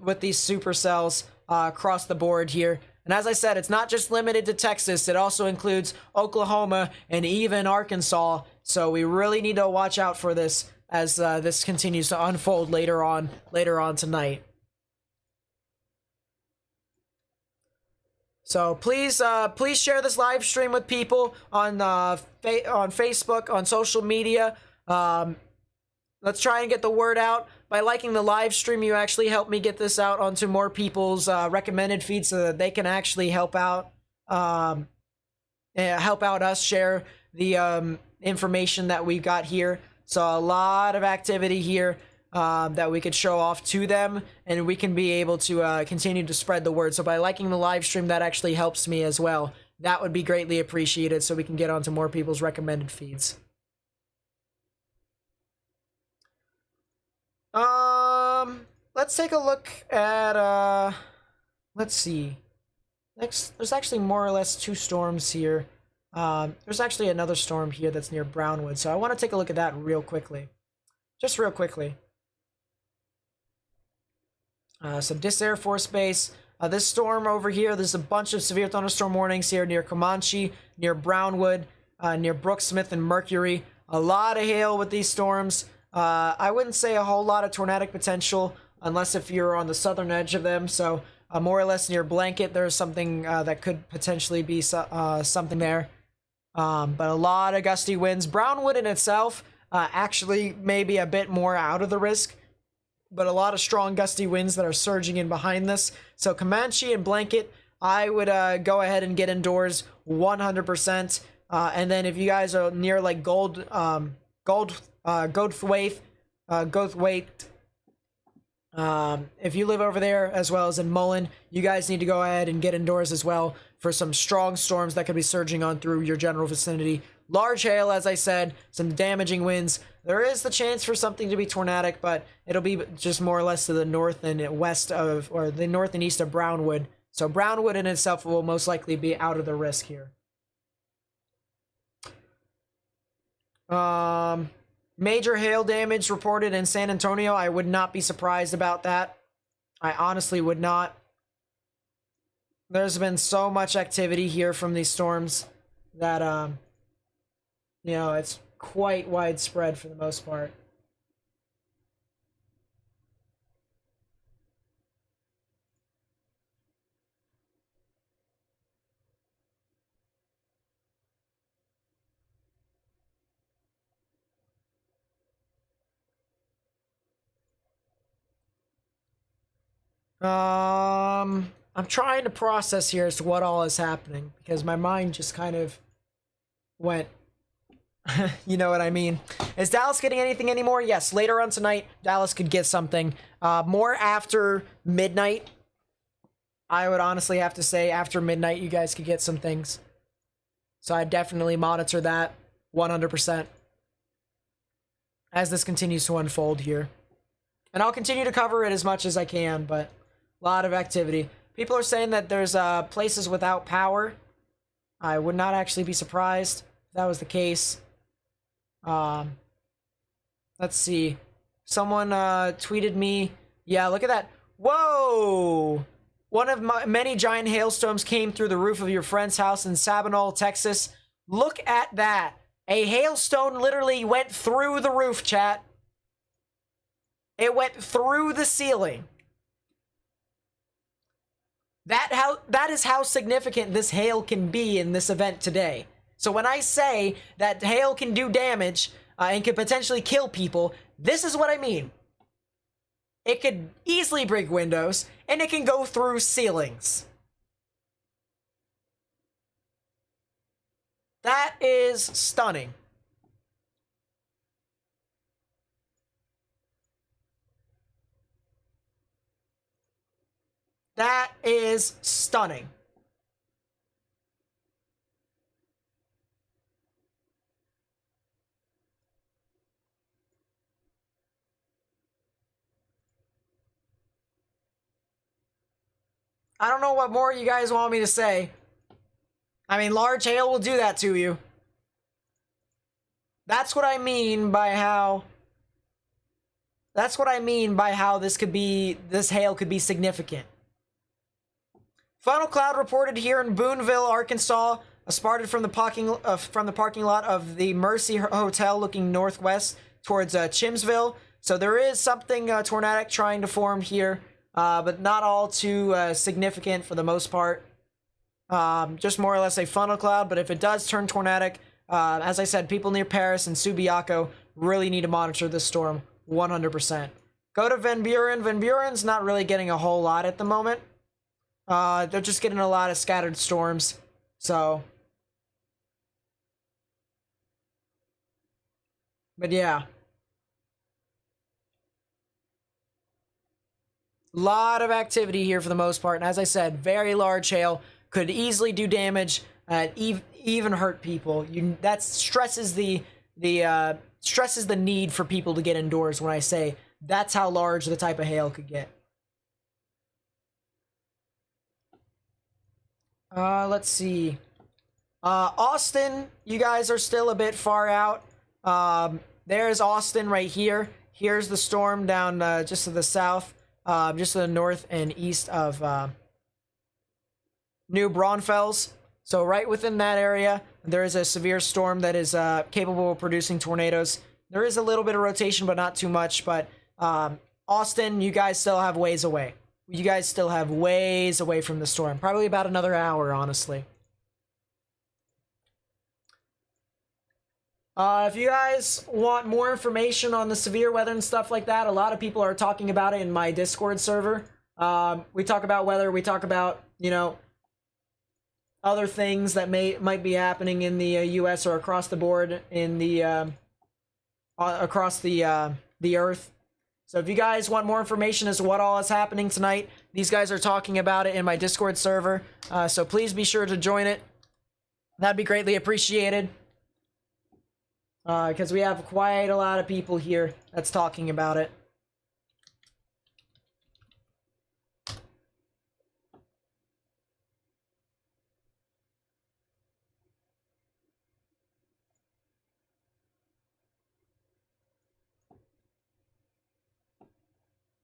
with these supercells across the board here. And as I said, it's not just limited to Texas; it also includes Oklahoma and even Arkansas. So we really need to watch out for this as this continues to unfold later on tonight. So please share this live stream with people on Facebook, on social media. Let's try and get the word out. By liking the live stream, you actually help me get this out onto more people's recommended feeds so that they can actually help out us share the information that we got here. So a lot of activity here that we could show off to them, and we can be able to continue to spread the word. So by liking the live stream, that actually helps me as well. That would be greatly appreciated so we can get onto more people's recommended feeds. Let's take a look at, let's see. Next, there's actually more or less two storms here. There's actually another storm here that's near Brownwood, so I want to take a look at that real quickly. Just real quickly. So this Air Force Base, this storm over here, there's a bunch of severe thunderstorm warnings here near Comanche, near Brownwood, near Brooksmith and Mercury. A lot of hail with these storms. I wouldn't say a whole lot of tornadic potential unless if you're on the southern edge of them. So more or less near Blanket, there's something that could potentially be something there. But a lot of gusty winds. Brownwood in itself actually maybe a bit more out of the risk, but a lot of strong gusty winds that are surging in behind this. So Comanche and Blanket, I would go ahead and get indoors 100%. And then if you guys are near like Goldthwaite, if you live over there as well as in Mullen, you guys need to go ahead and get indoors as well for some strong storms that could be surging on through your general vicinity. Large hail, as I said, some damaging winds. There is the chance for something to be tornadic, but it'll be just more or less to the north and west of, or the north and east of Brownwood. So Brownwood in itself will most likely be out of the risk here. Major hail damage reported in San Antonio. I would not be surprised about that. I honestly would not. There's been so much activity here from these storms that, you know, it's quite widespread for the most part. I'm trying to process here as to what all is happening because my mind just kind of went. You know what I mean? Is Dallas getting anything anymore? Yes, later on tonight, Dallas could get something. More after midnight. I would honestly have to say after midnight, you guys could get some things. So I definitely monitor that 100% as this continues to unfold here. And I'll continue to cover it as much as I can, but a lot of activity. People are saying that there's places without power. I would not actually be surprised if that was the case. Let's see. Someone tweeted me. Yeah, look at that. Whoa! One of my many giant hailstones came through the roof of your friend's house in Sabinal, Texas. Look at that. A hailstone literally went through the roof, chat. It went through the ceiling. That is how significant this hail can be in this event today. So when I say that hail can do damage and can potentially kill people, this is what I mean. It could easily break windows, and it can go through ceilings. That is stunning. That is stunning. I don't know what more you guys want me to say. I mean, large hail will do that to you. That's what I mean by how... That's what I mean by how this hail could be significant. Funnel cloud reported here in Boonville, Arkansas, spotted from the parking lot of the Mercy Hotel looking northwest towards Chimsville. So there is something tornadic trying to form here, but not all too significant for the most part. Just more or less a funnel cloud, but if it does turn tornadic, as I said, people near Paris and Subiaco really need to monitor this storm 100%. Go to Van Buren. Van Buren's not really getting a whole lot at the moment. They're just getting a lot of scattered storms, so. But yeah. Lot of activity here for the most part, and as I said, very large hail could easily do damage, even hurt people. That stresses the need for people to get indoors when I say that's how large the type of hail could get. Let's see. Austin, you guys are still a bit far out. There's Austin right here. Here's the storm down just to the south, just to the north and east of New Braunfels. So right within that area, there is a severe storm that is capable of producing tornadoes. There is a little bit of rotation, but not too much. But Austin, you guys still have ways away. You guys still have ways away from the storm. Probably about another hour, honestly. If you guys want more information on the severe weather and stuff like that, a lot of people are talking about it in my Discord server. We talk about weather. We talk about, other things that might be happening in the U.S. or across the board in the across the Earth. So if you guys want more information as to what all is happening tonight, these guys are talking about it in my Discord server. So please be sure to join it. That'd be greatly appreciated. Because we have quite a lot of people here that's talking about it.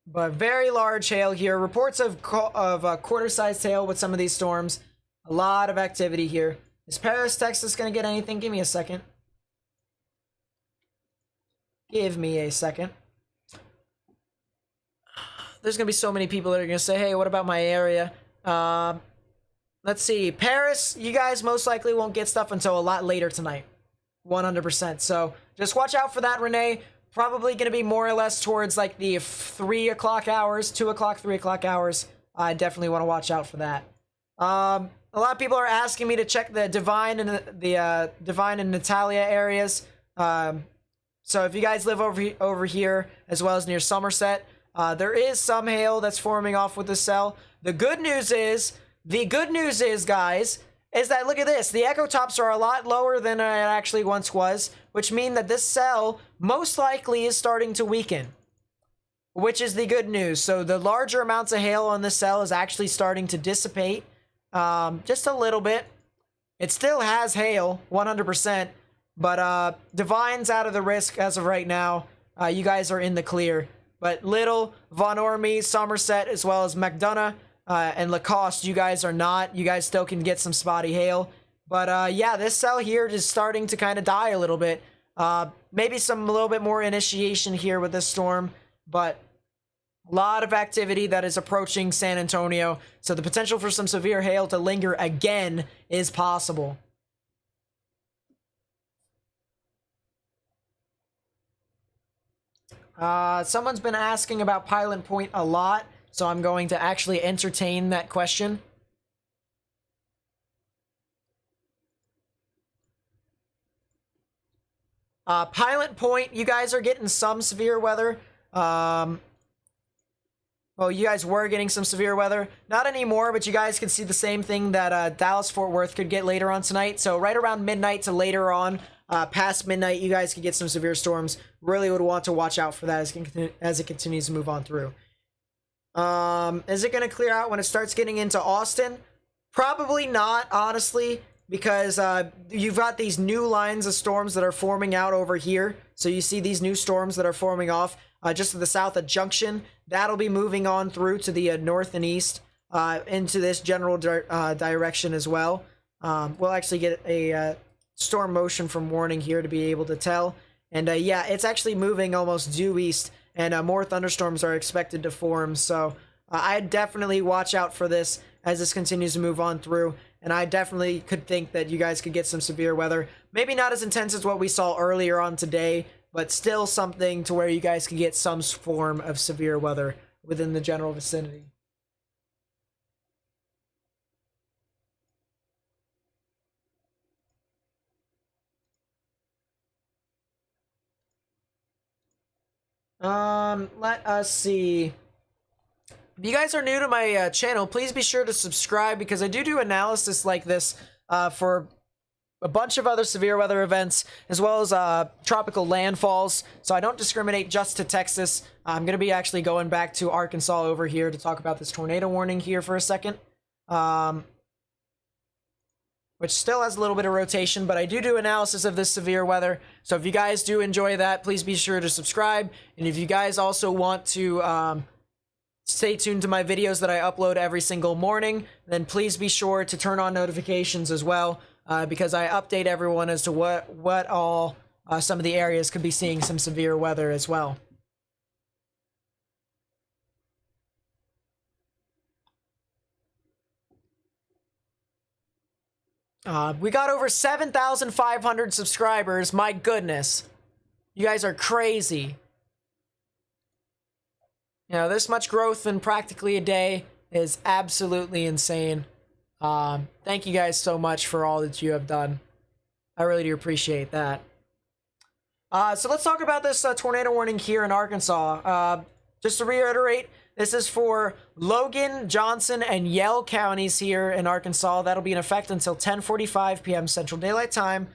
But very large hail here. Reports of quarter-sized hail with some of these storms. A lot of activity here. Is Paris, Texas going to get anything? Give me a second. Give me a second. There's going to be so many people that are going to say, hey, what about my area? Let's see. Paris, you guys most likely won't get stuff until a lot later tonight. 100%. So just watch out for that, Renee. Probably going to be more or less towards like the 3 o'clock hours, 2 o'clock, 3 o'clock hours. I definitely want to watch out for that. A lot of people are asking me to check the Divine and the Divine and Natalia areas. So if you guys live over here as well as near Somerset, there is some hail that's forming off with the cell. The good news is, guys, is that look at this. The echo tops are a lot lower than it actually once was, which means that this cell most likely is starting to weaken, which is the good news. So the larger amounts of hail on this cell is actually starting to dissipate just a little bit. It still has hail, 100%, but Divine's out of the risk as of right now. You guys are in the clear. But Little, Von Ormy, Somerset, as well as McDonough, and Lacoste, you guys are not. You guys still can get some spotty hail. But yeah, this cell here is starting to kind of die a little bit. Maybe a little bit more initiation here with this storm, but a lot of activity that is approaching San Antonio. So the potential for some severe hail to linger again is possible. Someone's been asking about Pilot Point a lot, so I'm going to actually entertain that question. Pilot Point, you guys are getting some severe weather. Well, you guys were getting some severe weather. Not anymore, but you guys can see the same thing that Dallas-Fort Worth could get later on tonight. So right around midnight to later on, past midnight, you guys could get some severe storms. Really would want to watch out for that as it continues to move on through. Is it going to clear out when it starts getting into Austin? Probably not, honestly, because you've got these new lines of storms that are forming out over here. So you see these new storms that are forming off just to the south of Junction. That'll be moving on through to the north and east into this general direction as well. We'll actually get a storm motion from warning here to be able to tell. And yeah, it's actually moving almost due east, and more thunderstorms are expected to form. So I'd definitely watch out for this as this continues to move on through. And I definitely could think that you guys could get some severe weather. Maybe not as intense as what we saw earlier on today, but still something to where you guys could get some form of severe weather within the general vicinity. Let us see. If you guys are new to my channel, please be sure to subscribe, because I do analysis like this for a bunch of other severe weather events, as well as tropical landfalls. So I don't discriminate just to Texas. I'm going to be actually going back to Arkansas over here to talk about this tornado warning here for a second. Which still has a little bit of rotation, but I do analysis of this severe weather. So if you guys do enjoy that, please be sure to subscribe. And if you guys also want to stay tuned to my videos that I upload every single morning, then please be sure to turn on notifications as well, because I update everyone as to what all some of the areas could be seeing some severe weather as well. We got over 7,500 subscribers. My goodness. You guys are crazy. You know, this much growth in practically a day is absolutely insane. Thank you guys so much for all that you have done. I really do appreciate that. So let's talk about this tornado warning here in Arkansas. Just to reiterate, this is for Logan, Johnson, and Yell counties here in Arkansas. That'll be in effect until 10:45 p.m. Central Daylight Time.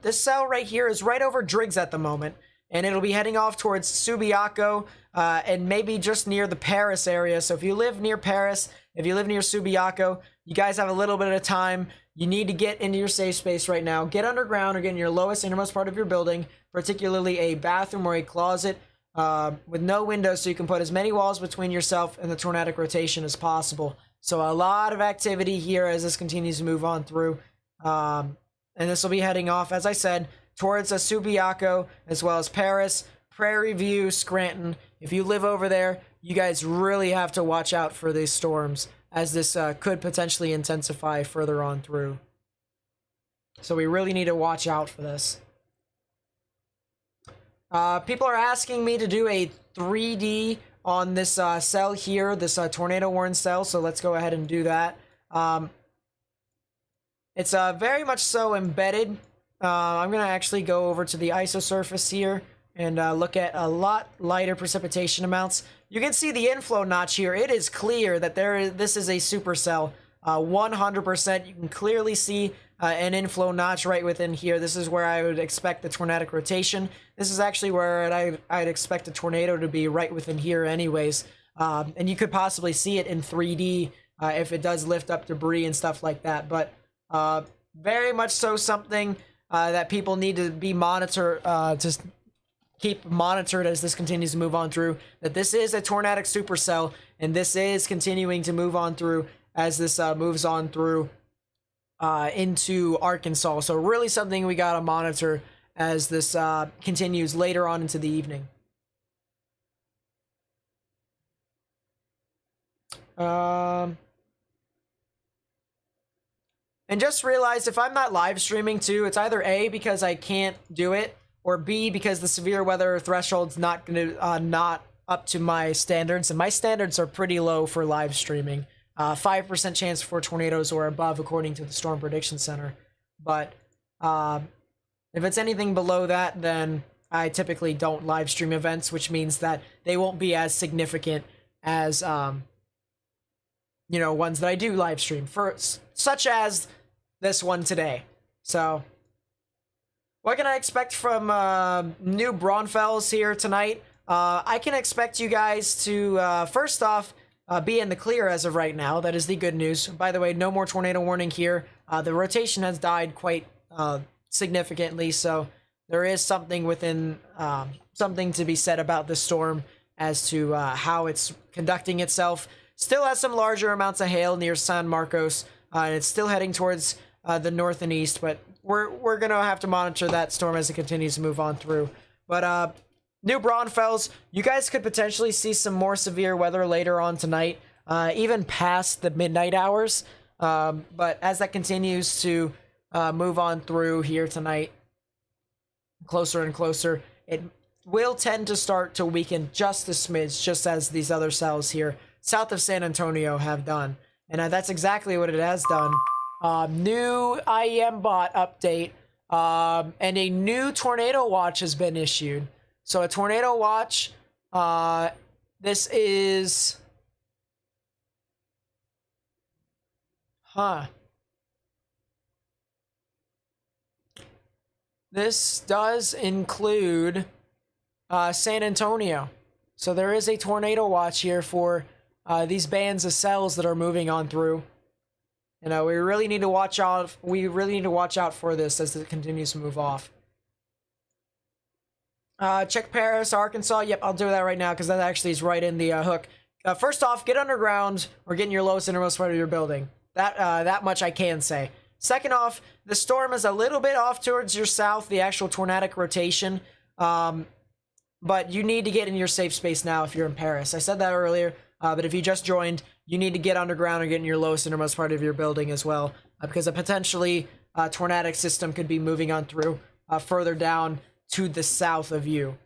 This cell right here is right over Driggs at the moment, and it'll be heading off towards Subiaco and maybe just near the Paris area. So if you live near Paris, if you live near Subiaco, you guys have a little bit of time. You need to get into your safe space right now. Get underground or get in your lowest, innermost part of your building, particularly a bathroom or a closet. With no windows, so you can put as many walls between yourself and the tornadic rotation as possible. So a lot of activity here as this continues to move on through. And this will be heading off, as I said, towards Subiaco, as well as Paris, Prairie View, Scranton. If you live over there, you guys really have to watch out for these storms, as this could potentially intensify further on through. So we really need to watch out for this. People are asking me to do a 3D on this cell here, this tornado warning cell. So let's go ahead and do that. It's very much so embedded. I'm gonna actually go over to the ISO surface here and look at a lot lighter precipitation amounts. You can see the inflow notch here. It is clear that this is a supercell. 100%. You can clearly see an inflow notch right within here. This is where I would expect the tornadic rotation. This is actually where I'd expect a tornado to be, right within here anyways. And you could possibly see it in 3D if it does lift up debris and stuff like that. But very much so something that people need to be monitored, to keep monitored as this continues to move on through. That this is a tornadic supercell, and this is continuing to move on through as this moves on through into Arkansas. So really something we gotta monitor as this continues later on into the evening. And just realized if I'm not live streaming too, it's either A, because I can't do it, or B, because the severe weather threshold's not gonna not up to my standards, and my standards are pretty low for live streaming. 5% chance for tornadoes or above, according to the Storm Prediction Center. But if it's anything below that, then I typically don't live stream events, which means that they won't be as significant as you know, ones that I do live stream, for such as this one today. So what can I expect from New Braunfels here tonight? I can expect you guys to first off be in the clear as of right now. That is the good news. By the way, no more tornado warning here. The rotation has died quite significantly, so there is something within something to be said about this storm as to how it's conducting itself. Still has some larger amounts of hail near San Marcos, and it's still heading towards the north and east, but we're gonna have to monitor that storm as it continues to move on through. But New Braunfels, you guys could potentially see some more severe weather later on tonight, even past the midnight hours. But as that continues to move on through here tonight, closer and closer, it will tend to start to weaken just a smidge, just as these other cells here south of San Antonio have done. And that's exactly what it has done. New IEM bot update, and a new tornado watch has been issued. So a tornado watch, this is, this does include San Antonio. So there is a tornado watch here for these bands of cells that are moving on through. You know, we really need to watch out. We really need to watch out for this as it continues to move off. Check Paris, Arkansas. Yep, I'll do that right now because that actually is right in the hook. First off, get underground or get in your lowest innermost part of your building. That much I can say. Second off, the storm is a little bit off towards your south, the actual tornadic rotation. But you need to get in your safe space now if you're in Paris. I said that earlier, but if you just joined, you need to get underground or get in your lowest innermost part of your building as well, because a potentially tornadic system could be moving on through further down to the south of you.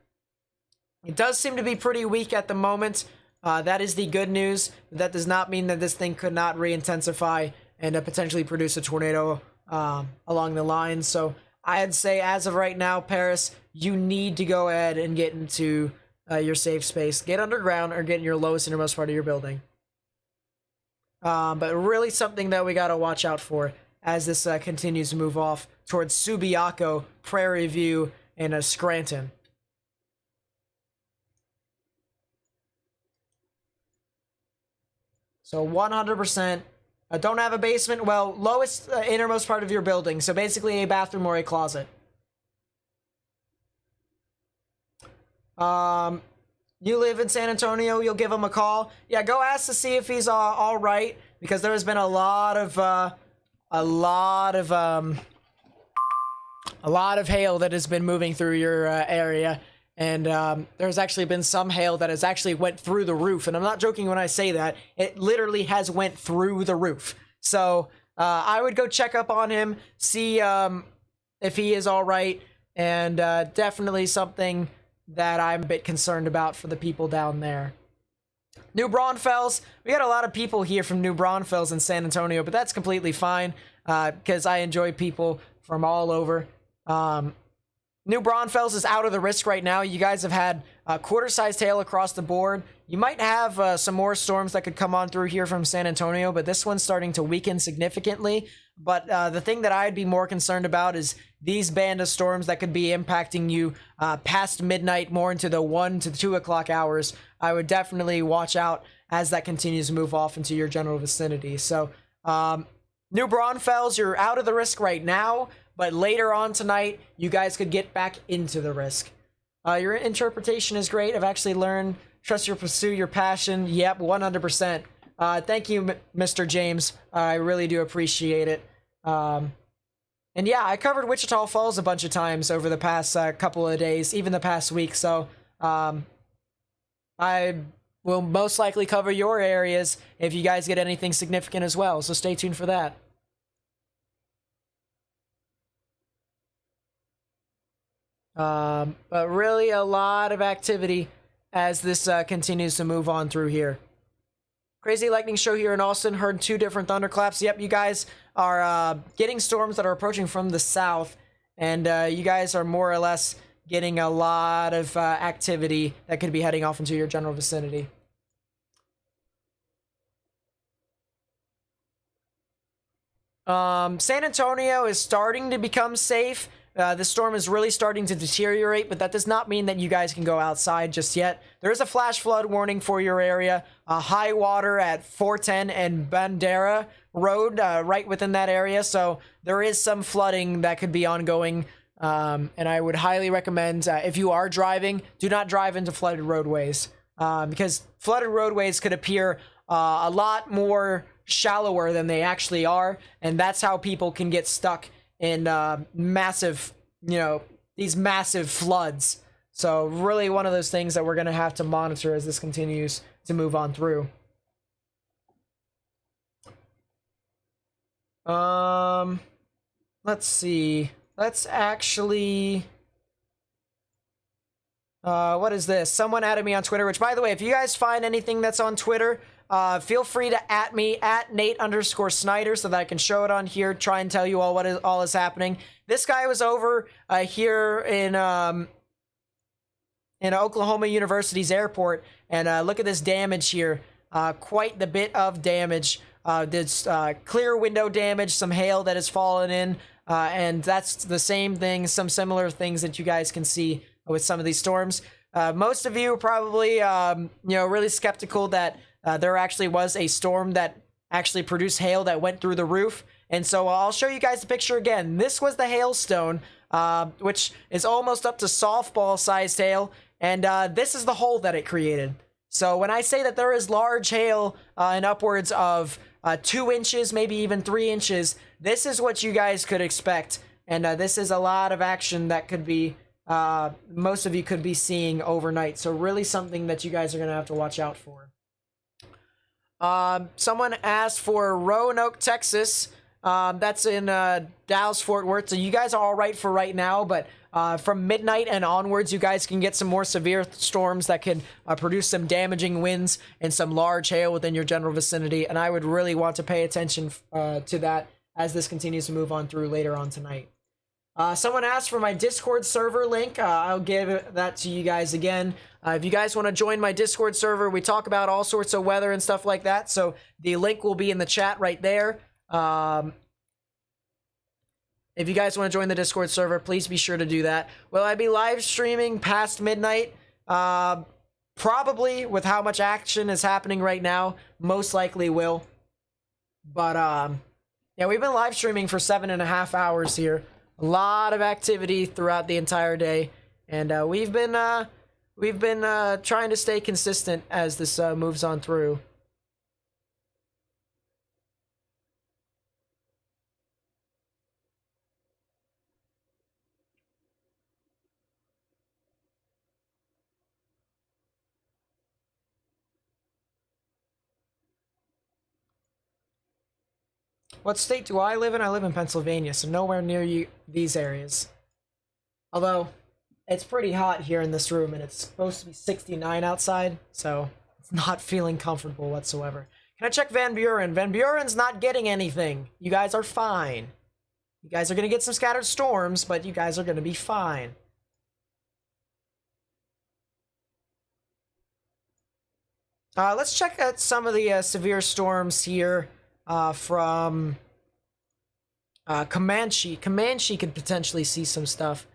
It does seem to be pretty weak at the moment. That is the good news. That does not mean that this thing could not re-intensify and potentially produce a tornado along the line. So I'd say as of right now, Paris, you need to go ahead and get into your safe space. Get underground or get in your lowest innermost part of your building. But really something that we got to watch out for as this continues to move off towards Subiaco, Prairie View, and Scranton. So 100%. Don't have a basement? Well, lowest innermost part of your building. So basically a bathroom or a closet. You live in San Antonio, you'll give him a call. Yeah, go ask to see if he's all right, because there has been a lot of hail that has been moving through your area. And there's actually been some hail that has actually went through the roof. And I'm not joking when I say that. It literally has went through the roof. So I would go check up on him, see if he is all right. And definitely something that I'm a bit concerned about for the people down there. New Braunfels. We got a lot of people here from New Braunfels in San Antonio, but that's completely fine because I enjoy people from all over. New Braunfels is out of the risk right now. You guys have had quarter-sized hail across the board. You might have some more storms that could come on through here from San Antonio, but this one's starting to weaken significantly. But the thing that I'd be more concerned about is these band of storms that could be impacting you past midnight, more into the 1 to 2 o'clock hours. I would definitely watch out as that continues to move off into your general vicinity. So, New Braunfels, you're out of the risk right now, but later on tonight, you guys could get back into the risk. Your interpretation is great. I've actually learned, trust your pursue your passion. Yep, 100%. Thank you, Mr. James. I really do appreciate it. And yeah, I covered Wichita Falls a bunch of times over the past couple of days, even the past week. So I will most likely cover your areas if you guys get anything significant as well. So stay tuned for that. But really a lot of activity as this continues to move on through here. Crazy lightning show here in Austin. Heard 2 different thunderclaps. Yep, you guys are getting storms that are approaching from the south. And you guys are more or less getting a lot of activity that could be heading off into your general vicinity. San Antonio is starting to become safe. The storm is really starting to deteriorate, but that does not mean that you guys can go outside just yet. There is a flash flood warning for your area. High water at 410 and Bandera Road, right within that area. So there is some flooding that could be ongoing. And I would highly recommend, if you are driving, do not drive into flooded roadways. Because flooded roadways could appear a lot more shallower than they actually are. And that's how people can get stuck in massive, these massive floods. So really one of those things that we're going to have to monitor as this continues to move on through. Let's see. Let's actually... what is this? Someone added me on Twitter, which, by the way, if you guys find anything that's on Twitter, feel free to at me at Nate_Snyder so that I can show it on here, try and tell you all what all is happening. This guy was over here in Oklahoma University's airport, and look at this damage here. Quite the bit of damage. There's clear window damage, some hail that has fallen in, and that's the same thing, some similar things that you guys can see with some of these storms. Most of you are probably, really skeptical that there actually was a storm that actually produced hail that went through the roof. And so I'll show you guys the picture again. This was the hailstone, which is almost up to softball-sized hail. And this is the hole that it created. So when I say that there is large hail in upwards of 2 inches, maybe even 3 inches, this is what you guys could expect. And this is a lot of action that could be, most of you could be seeing overnight. So really something that you guys are going to have to watch out for. Someone asked for Roanoke, Texas. That's in Dallas, Fort Worth. So you guys are all right for right now, but from midnight and onwards, you guys can get some more severe storms that can produce some damaging winds and some large hail within your general vicinity. And I would really want to pay attention to that as this continues to move on through later on tonight. Someone asked for my Discord server link. I'll give that to you guys again. If you guys want to join my Discord server, we talk about all sorts of weather and stuff like that. So the link will be in the chat right there. If you guys want to join the Discord server, please be sure to do that. Will I be live streaming past midnight? Probably, with how much action is happening right now. Most likely will. But, yeah, we've been live streaming for 7.5 hours here. A lot of activity throughout the entire day. And we've been trying to stay consistent as this moves on through. What state do I live in? I live in Pennsylvania, so nowhere near these areas. Although, it's pretty hot here in this room, and it's supposed to be 69 outside, so not feeling comfortable whatsoever. Can I check Van Buren? Van Buren's not getting anything. You guys are fine. You guys are going to get some scattered storms, but you guys are going to be fine. Let's check out some of the severe storms here from Comanche. Comanche could potentially see some stuff.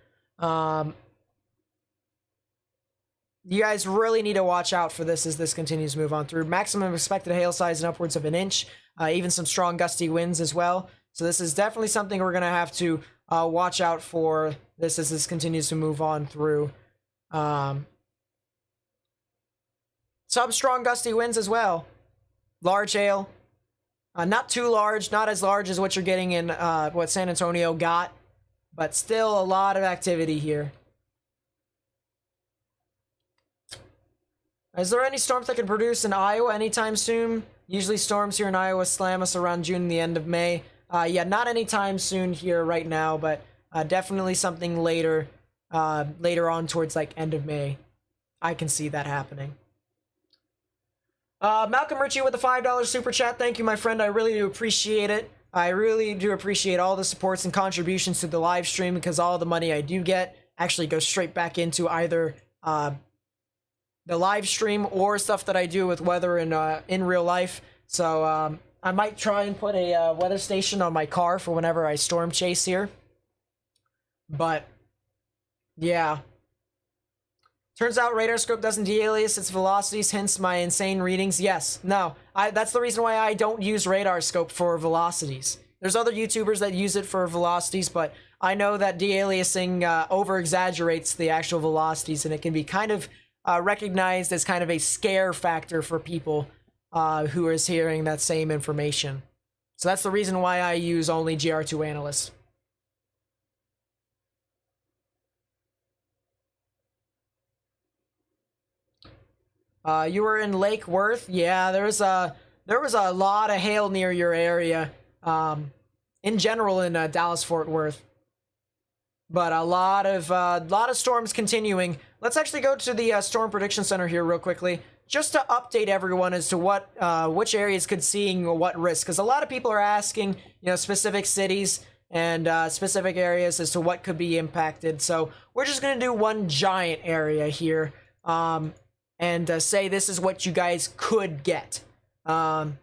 You guys really need to watch out for this as this continues to move on through. Maximum expected hail size and upwards of 1 inch. Even some strong gusty winds as well. So this is definitely something we're going to have to watch out for this as this continues to move on through. Some strong gusty winds as well. Large hail. Not too large, not as large as what you're getting in what San Antonio got, but still a lot of activity here. Is there any storms that can produce in Iowa anytime soon? Usually storms here in Iowa slam us around June and the end of May. Yeah, not anytime soon here right now, but definitely something later on towards like end of May. I can see that happening. Malcolm Ritchie with the $5 super chat. Thank you, my friend. I really do appreciate it. I really do appreciate all the supports and contributions to the live stream because all the money I do get actually goes straight back into either the live stream or stuff that I do with weather in real life. So I might try and put a weather station on my car for whenever I storm chase here. But yeah. Turns out radar scope doesn't de-alias its velocities, hence my insane readings. Yes, no, that's the reason why I don't use radar scope for velocities. There's other YouTubers that use it for velocities, but I know that de-aliasing over-exaggerates the actual velocities, and it can be kind of recognized as kind of a scare factor for people who is hearing that same information. So that's the reason why I use only GR2 Analyst. You were in Lake Worth? Yeah, there was a lot of hail near your area. In general in Dallas-Fort Worth. But a lot of storms continuing. Let's actually go to the Storm Prediction Center here real quickly, just to update everyone as to what which areas could seeing what risk. Because a lot of people are asking, specific cities and specific areas as to what could be impacted. So we're just gonna do one giant area here, and say this is what you guys could get. And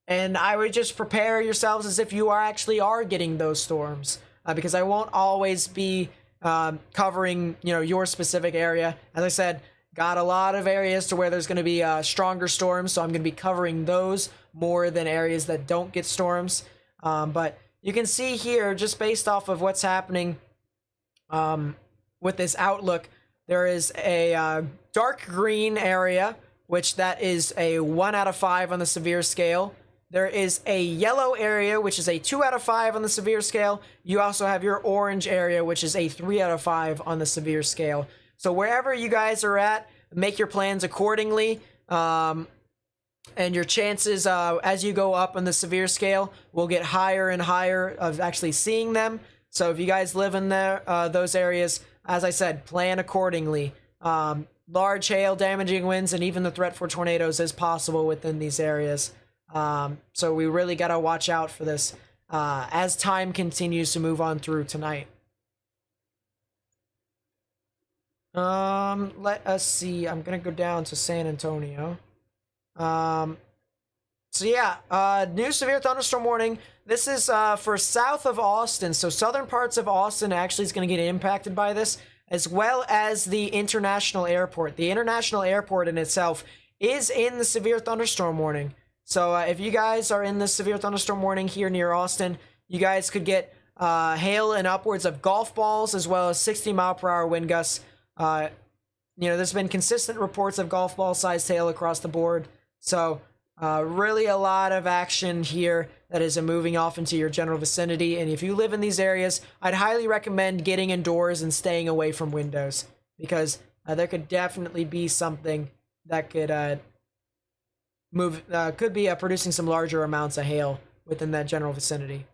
I would just prepare yourselves as if you are getting those storms. Because I won't always be covering, your specific area. As I said, got a lot of areas to where there's going to be stronger storms, so I'm going to be covering those more than areas that don't get storms. But you can see here, just based off of what's happening with this outlook, there is a dark green area, which that is a 1 out of 5 on the severe scale. There is a yellow area, which is a 2 out of 5 on the severe scale. You also have your orange area, which is a 3 out of 5 on the severe scale. So wherever you guys are at, make your plans accordingly. And your chances as you go up on the severe scale will get higher and higher of actually seeing them. So if you guys live in there, those areas, as I said, plan accordingly. Large hail, damaging winds, and even the threat for tornadoes is possible within these areas. So we really got to watch out for this as time continues to move on through tonight. Let us see. I'm going to go down to San Antonio. So yeah, new severe thunderstorm warning. This is for south of Austin. So southern parts of Austin actually is going to get impacted by this, as well as the international airport. The international airport in itself is in the severe thunderstorm warning. So if you guys are in the severe thunderstorm warning here near Austin, you guys could get hail and upwards of golf balls, as well as 60-mile-per-hour wind gusts. There's been consistent reports of golf ball-sized hail across the board. So really a lot of action here that is moving off into your general vicinity. And if you live in these areas, I'd highly recommend getting indoors and staying away from windows, because there could definitely be something that could could be producing some larger amounts of hail within that general vicinity.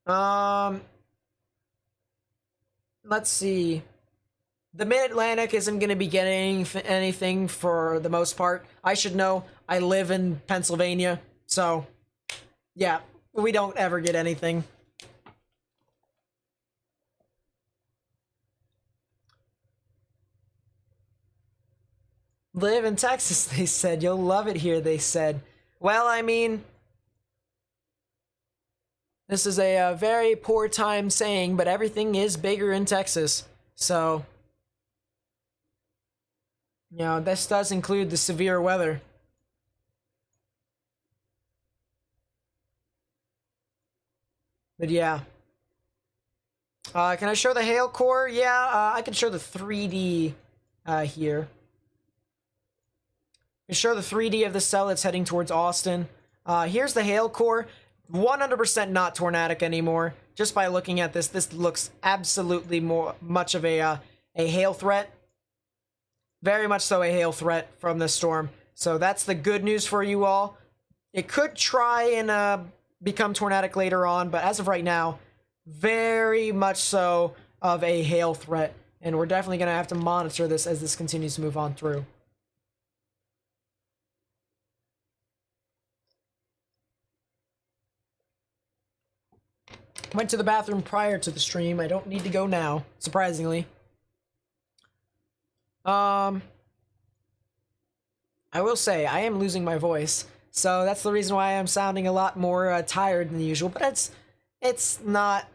Let's see. the Mid-Atlantic isn't going to be getting anything for the most part. I should know. I live in Pennsylvania, so yeah, we don't ever get anything. Live in Texas, they said. You'll love it here, they said. Well, I mean, this is a very poor time saying, but everything is bigger in Texas. So, you know, this does include the severe weather. But yeah. Can I show the hail core? Yeah, I can show the 3D here. I can show the 3D of the cell that's heading towards Austin. Here's the hail core. 100% not tornadic anymore. Just by looking at this looks absolutely much of a hail threat. Very much so a hail threat from this storm. So that's the good news for you all. It could try and become tornadic later on, but as of right now, very much so of a hail threat. And we're definitely going to have to monitor this as this continues to move on through. Went to the bathroom prior to the stream. I don't need to go now, surprisingly. I will say, I am losing my voice. So that's the reason why I'm sounding a lot more tired than usual. But it's not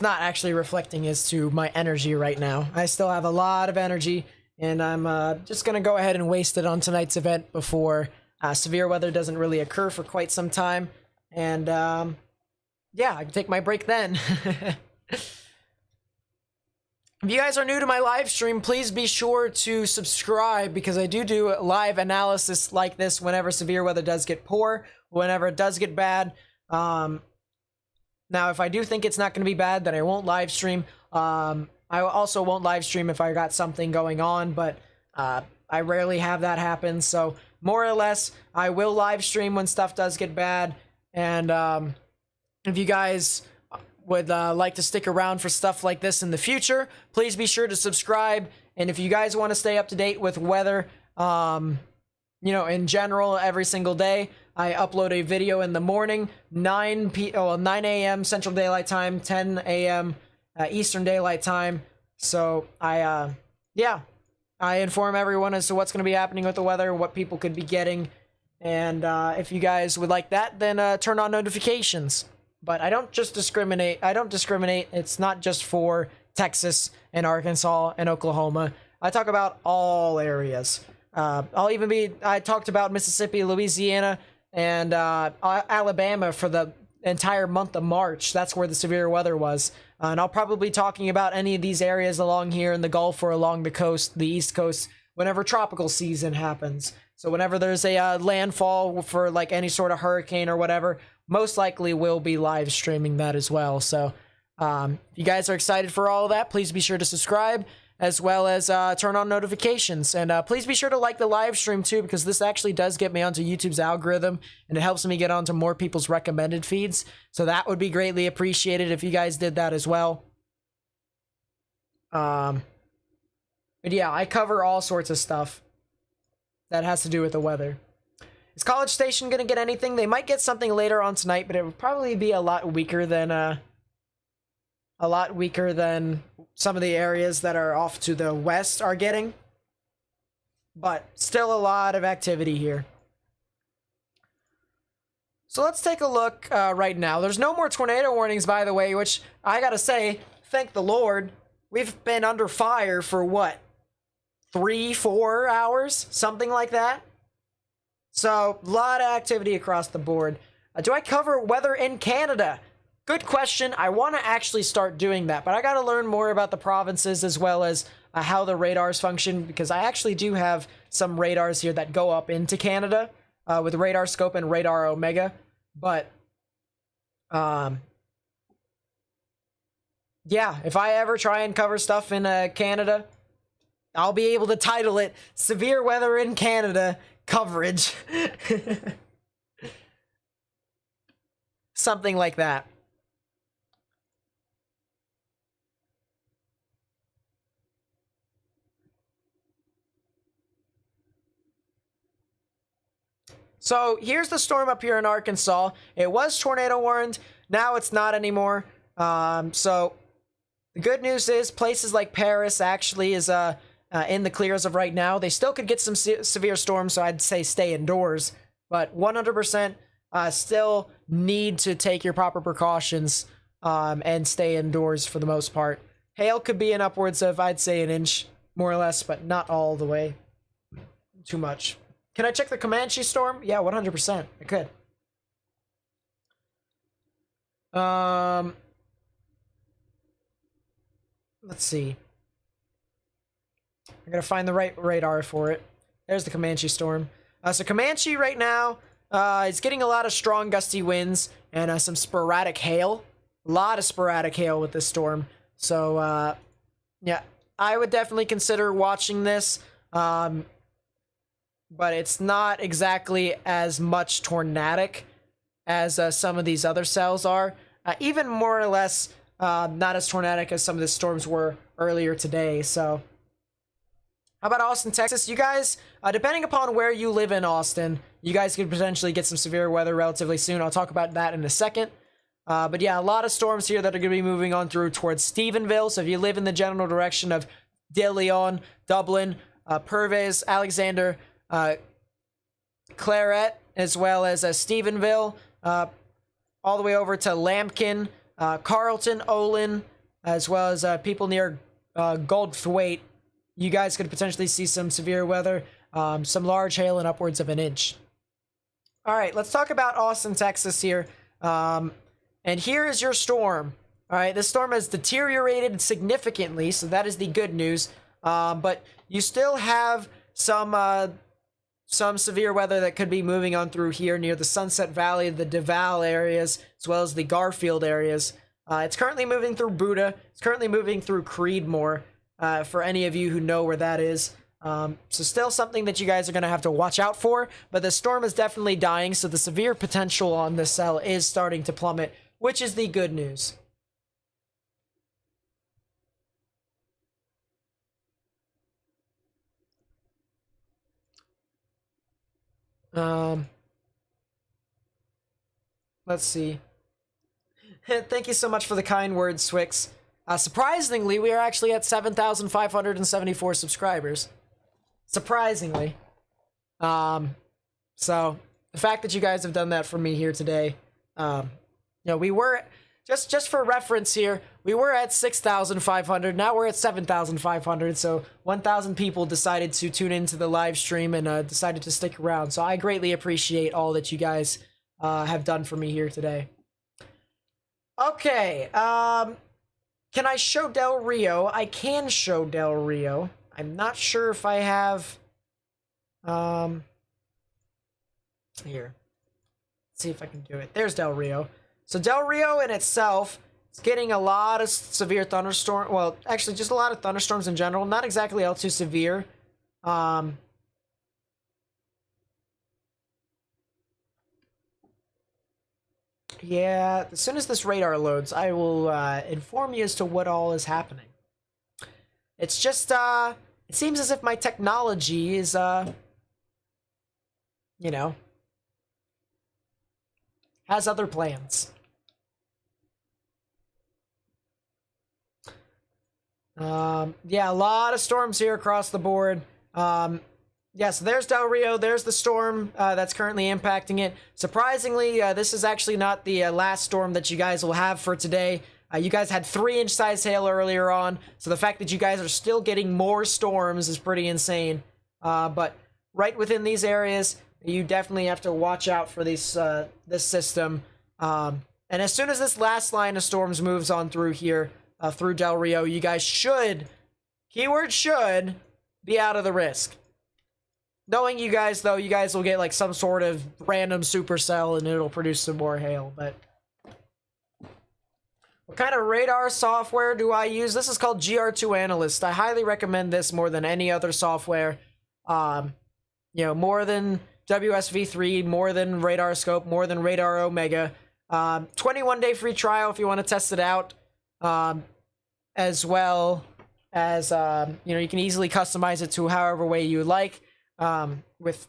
actually reflecting as to my energy right now. I still have a lot of energy, and I'm just going to go ahead and waste it on tonight's event before severe weather doesn't really occur for quite some time. And yeah, I can take my break then. If you guys are new to my live stream, please be sure to subscribe, because I do live analysis like this whenever severe weather does get poor, whenever it does get bad. Now, if I do think it's not going to be bad, then I won't live stream. I also won't live stream if I got something going on, but I rarely have that happen. So more or less, I will live stream when stuff does get bad. And if you guys would like to stick around for stuff like this in the future, please be sure to subscribe. And if you guys want to stay up to date with weather, you know, in general, every single day, I upload a video in the morning, 9 a.m. Central Daylight Time, 10 a.m. Eastern Daylight Time. So I inform everyone as to what's going to be happening with the weather, what people could be getting. And if you guys would like that, then turn on notifications. But I don't just discriminate. It's not just for Texas and Arkansas and Oklahoma. I talk about all areas. I talked about Mississippi, Louisiana, and Alabama for the entire month of March. That's where the severe weather was. And I'll probably be talking about any of these areas along here in the Gulf or along the coast, the East Coast, whenever tropical season happens. So whenever there's a landfall for like any sort of hurricane or whatever, most likely we'll be live streaming that as well. So if you guys are excited for all of that, please be sure to subscribe, as well as turn on notifications. And please be sure to like the live stream too, because this actually does get me onto YouTube's algorithm, and it helps me get onto more people's recommended feeds. So that would be greatly appreciated if you guys did that as well. But yeah, I cover all sorts of stuff that has to do with the weather. Is College Station going to get anything? They might get something later on tonight, but it would probably be a lot weaker than some of the areas that are off to the west are getting. But still a lot of activity here. So let's take a look right now. There's no more tornado warnings, by the way, which I gotta say, thank the Lord. We've been under fire for what? 3-4 hours? Something like that? So, a lot of activity across the board. Do I cover weather in Canada? Good question. I want to actually start doing that, but I got to learn more about the provinces as well as how the radars function, because I actually do have some radars here that go up into Canada with Radar Scope and Radar Omega. But, yeah, if I ever try and cover stuff in Canada, I'll be able to title it Severe Weather in Canada Coverage. Something like that. So here's the storm up here in Arkansas. It was tornado warned. Now it's not anymore. So the good news is places like Paris actually is in the clear as of right now. They still could get some severe storms, so I'd say stay indoors. But 100% still need to take your proper precautions and stay indoors for the most part. Hail could be in upwards of, I'd say, an inch, more or less, but not all the way. Too much. Can I check the Comanche storm? Yeah, 100%. I could. Let's see. I'm gonna find the right radar for it. There's the Comanche storm. So Comanche right now is getting a lot of strong gusty winds and some sporadic hail. A lot of sporadic hail with this storm. So yeah, I would definitely consider watching this. But it's not exactly as much tornadic as some of these other cells are. Even more or less not as tornadic as some of the storms were earlier today. So how about Austin, Texas? You guys, depending upon where you live in Austin, you guys could potentially get some severe weather relatively soon. I'll talk about that in a second. But yeah, a lot of storms here that are going to be moving on through towards Stephenville. So if you live in the general direction of De Leon, Dublin, Purves, Alexander, Claret, as well as Stephenville, all the way over to Lambkin, Carlton, Olin, as well as people near Goldthwaite, you guys could potentially see some severe weather, some large hail and upwards of an inch. All right, let's talk about Austin, Texas here. And here is your storm. All right, this storm has deteriorated significantly, so that is the good news. But you still have some severe weather that could be moving on through here near the Sunset Valley, the Duval areas, as well as the Garfield areas. It's currently moving through Buda. It's currently moving through Creedmoor, for any of you who know where that is. So still something that you guys are going to have to watch out for, but the storm is definitely dying, so the severe potential on this cell is starting to plummet, which is the good news. Let's see. Thank you so much for the kind words, Swix. Surprisingly, we are actually at 7,574 subscribers. Surprisingly. So the fact that you guys have done that for me here today, you know, we were just for reference here, we were at 6,500. Now we're at 7,500. So 1,000 people decided to tune into the live stream and decided to stick around. So I greatly appreciate all that you guys have done for me here today. Okay, can I show Del Rio? I can show Del Rio. I'm not sure if I have, here. Let's see if I can do it. There's Del Rio. So Del Rio in itself is getting a lot of severe thunderstorm. Well, actually, just a lot of thunderstorms in general. Not exactly all too severe. Yeah, as soon as this radar loads, I will inform you as to what all is happening. It's just, it seems as if my technology is, you know, has other plans. Yeah, a lot of storms here across the board. Yeah, so there's Del Rio, there's the storm that's currently impacting it. Surprisingly, this is actually not the last storm that you guys will have for today. You guys had 3-inch size hail earlier on, so the fact that you guys are still getting more storms is pretty insane. But right within these areas, you definitely have to watch out for these, this system. And as soon as this last line of storms moves on through here, through Del Rio, you guys should, keyword should, be out of the risk. Knowing you guys, though, you guys will get like some sort of random supercell and it'll produce some more hail, but what kind of radar software do I use? This is called GR2 Analyst. I highly recommend this more than any other software. You know, more than WSV3, more than Radar Scope, more than Radar Omega. 21-day free trial if you want to test it out. As well as, you know, you can easily customize it to however way you like. With,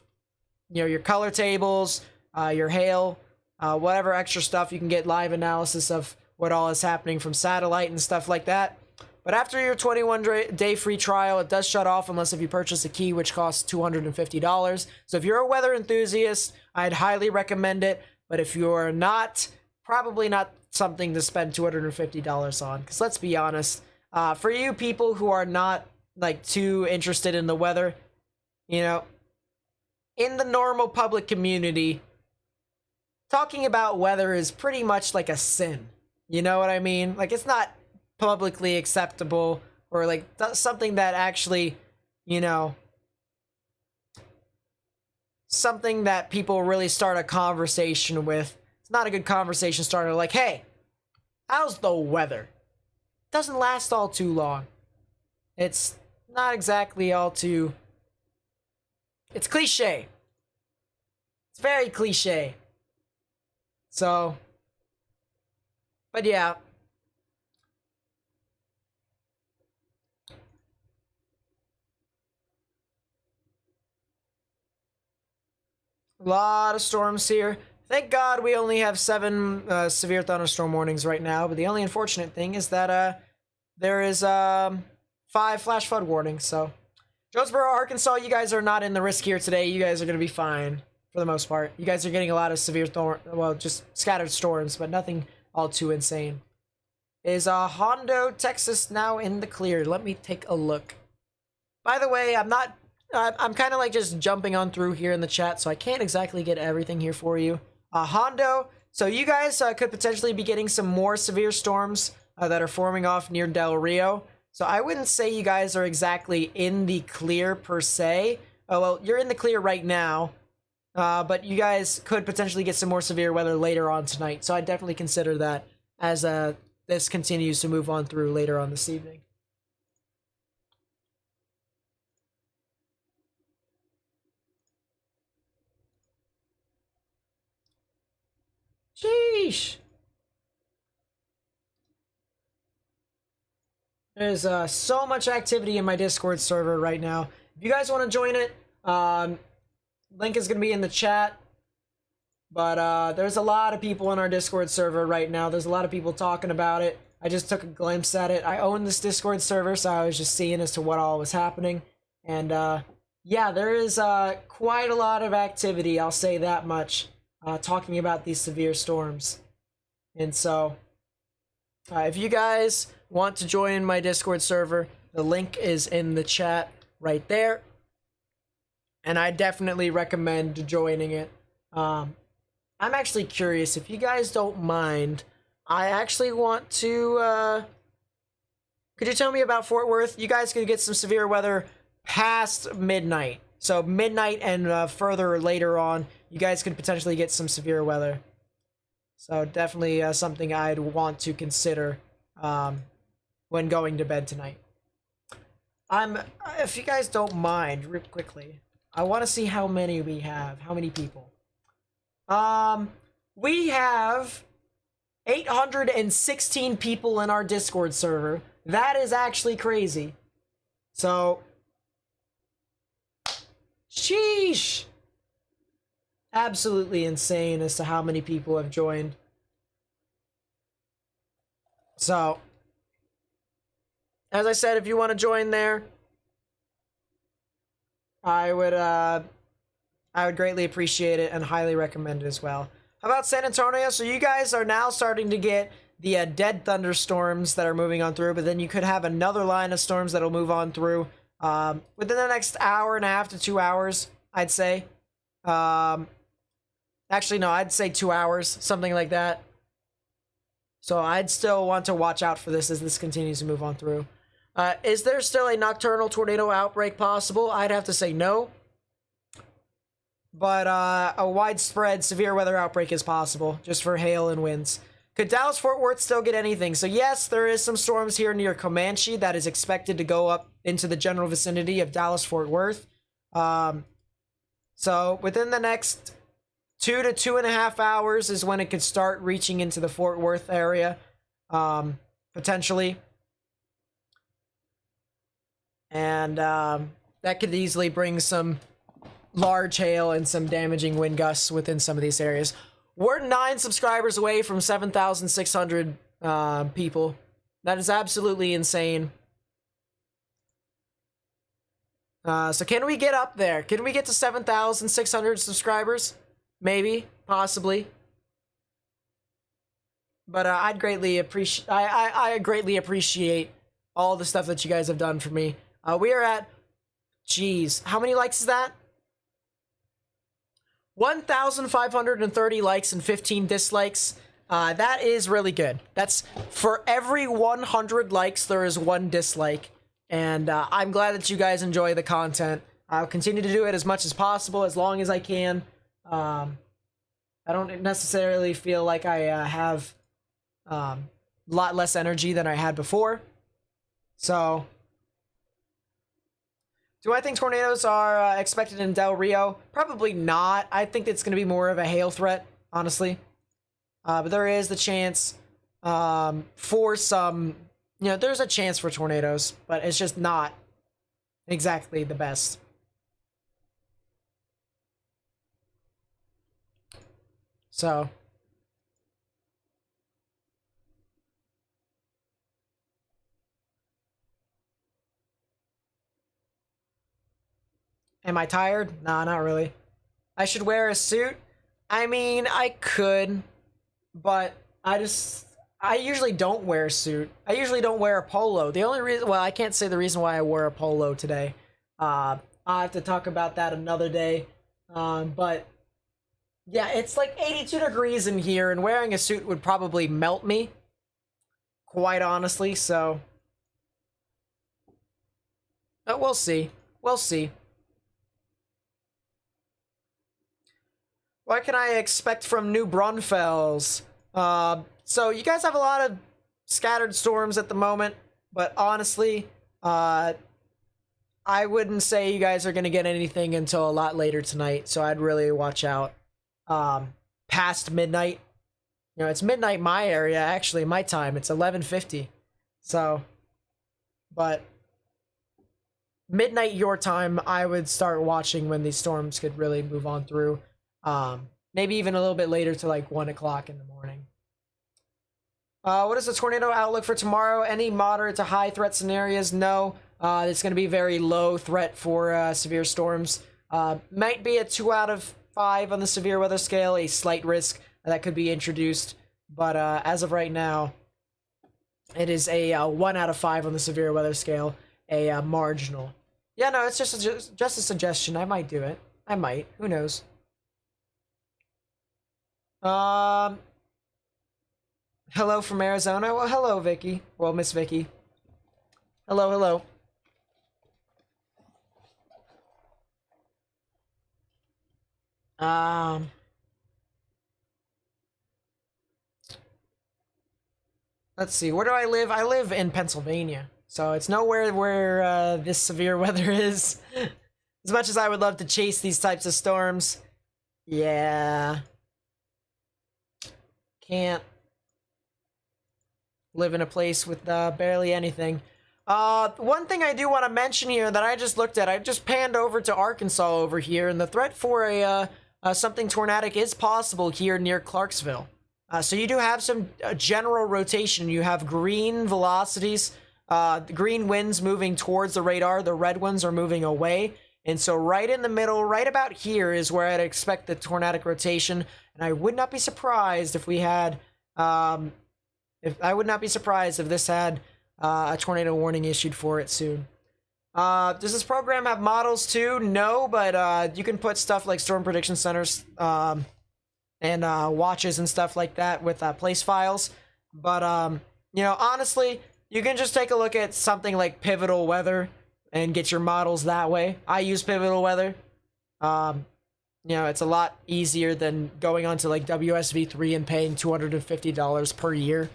your color tables, your hail, whatever extra stuff. You can get live analysis of what all is happening from satellite and stuff like that. But after your 21-day free trial, it does shut off unless if you purchase a key, which costs $250. So if you're a weather enthusiast, I'd highly recommend it. But if you're not, probably not something to spend $250 on. Because let's be honest, for you people who are not like too interested in the weather, in the normal public community, talking about weather is pretty much like a sin. You know what I mean? Like, it's not publicly acceptable, or like something that actually, something that people really start a conversation with. It's not a good conversation starter. Like, hey, how's the weather? Doesn't last all too long. It's not exactly all too. It's cliche. It's very cliche. So, but yeah. A lot of storms here. Thank God we only have 7 severe thunderstorm warnings right now, but the only unfortunate thing is that there is 5 flash flood warnings. So, Jonesboro, Arkansas, you guys are not in the risk here today. You guys are going to be fine for the most part. You guys are getting a lot of severe just scattered storms, but nothing all too insane. Is Hondo, Texas now in the clear? Let me take a look. By the way, I'm kind of like just jumping on through here in the chat, so I can't exactly get everything here for you. Hondo, so you guys could potentially be getting some more severe storms that are forming off near Del Rio. So I wouldn't say you guys are exactly in the clear per se. Oh, well, you're in the clear right now, but you guys could potentially get some more severe weather later on tonight. So I definitely consider that as this continues to move on through later on this evening. Sheesh. There's so much activity in my Discord server right now. If you guys want to join it, link is going to be in the chat. But there's a lot of people in our Discord server right now. There's a lot of people talking about it. I just took a glimpse at it. I own this Discord server, so I was just seeing as to what all was happening. And yeah, there is quite a lot of activity, I'll say that much, talking about these severe storms. And so, if you guys want to join my Discord server, the link is in the chat right there. And I definitely recommend joining it. I'm actually curious, if you guys don't mind, I actually want to, could you tell me about Fort Worth? You guys could get some severe weather past midnight. So midnight and further later on, you guys could potentially get some severe weather. So definitely something I'd want to consider when going to bed tonight. If you guys don't mind, real quickly, I want to see how many we have. How many people? We have 816 people in our Discord server. That is actually crazy. So, sheesh. Absolutely insane as to how many people have joined. So, as I said, if you want to join there, I would greatly appreciate it and highly recommend it as well. How about San Antonio? So you guys are now starting to get the dead thunderstorms that are moving on through, but then you could have another line of storms that'll move on through within the next hour and a half to 2 hours, I'd say. Actually, no, I'd say 2 hours, something like that. So I'd still want to watch out for this as this continues to move on through. Is there still a nocturnal tornado outbreak possible? I'd have to say no. But a widespread severe weather outbreak is possible, just for hail and winds. Could Dallas-Fort Worth still get anything? So yes, there is some storms here near Comanche that is expected to go up into the general vicinity of Dallas-Fort Worth. So within the next 2 to 2.5 hours is when it could start reaching into the Fort Worth area, potentially. And that could easily bring some large hail and some damaging wind gusts within some of these areas. We're 9 subscribers away from 7,600 people. That is absolutely insane. So can we get up there? Can we get to 7,600 subscribers? Maybe, possibly. But I'd greatly appreciate. I greatly appreciate all the stuff that you guys have done for me. We are at, jeez, how many likes is that? 1,530 likes and 15 dislikes. That is really good. That's for every 100 likes, there is 1 dislike. And I'm glad that you guys enjoy the content. I'll continue to do it as much as possible, as long as I can. I don't necessarily feel like I have a lot less energy than I had before. So, do I think tornadoes are expected in Del Rio? Probably not. I think it's going to be more of a hail threat, honestly. But there is the chance for some, you know, there's a chance for tornadoes, but it's just not exactly the best. So, am I tired? Nah, not really. I should wear a suit? I mean, I could, but I usually don't wear a suit. I usually don't wear a polo. The only reason, well, I can't say the reason why I wore a polo today. I'll have to talk about that another day. But yeah, it's like 82 degrees in here, and wearing a suit would probably melt me, quite honestly, so. But we'll see. We'll see. What can I expect from New Braunfels? So you guys have a lot of scattered storms at the moment, but honestly, I wouldn't say you guys are going to get anything until a lot later tonight, so I'd really watch out. Past midnight. You know, it's midnight my area, actually, my time. It's 11:50. So, but midnight your time, I would start watching when these storms could really move on through. Maybe even a little bit later to like 1 o'clock in the morning. What is the tornado outlook for tomorrow? Any moderate to high threat scenarios? No. It's going to be very low threat for severe storms. Might be a 2 out of 5 on the severe weather scale, a slight risk that could be introduced. But as of right now, it is a 1 out of 5 on the severe weather scale, a marginal. Yeah, no, it's just a suggestion. I might do it. I might. Who knows? Hello from Arizona. Well, hello, Vicky. Well, Miss Vicky. Hello, hello. Let's see. Where do I live? I live in Pennsylvania, so it's nowhere where this severe weather is. As much as I would love to chase these types of storms, yeah. Can't live in a place with barely anything. One thing I do want to mention here that I just looked at, I just panned over to Arkansas over here, and the threat for a something tornadic is possible here near Clarksville. So you do have some general rotation. You have green velocities, the green winds moving towards the radar, the red ones are moving away. And so right in the middle, right about here is where I'd expect the tornadic rotation. And I would not be surprised if we had, I would not be surprised if this had a tornado warning issued for it soon. Does this program have models too? No, but you can put stuff like storm prediction centers and watches and stuff like that with place files. But, you know, honestly, you can just take a look at something like Pivotal Weather and get your models that way. I use Pivotal Weather. You know, it's a lot easier than going onto like WSV3 and paying $250 per year.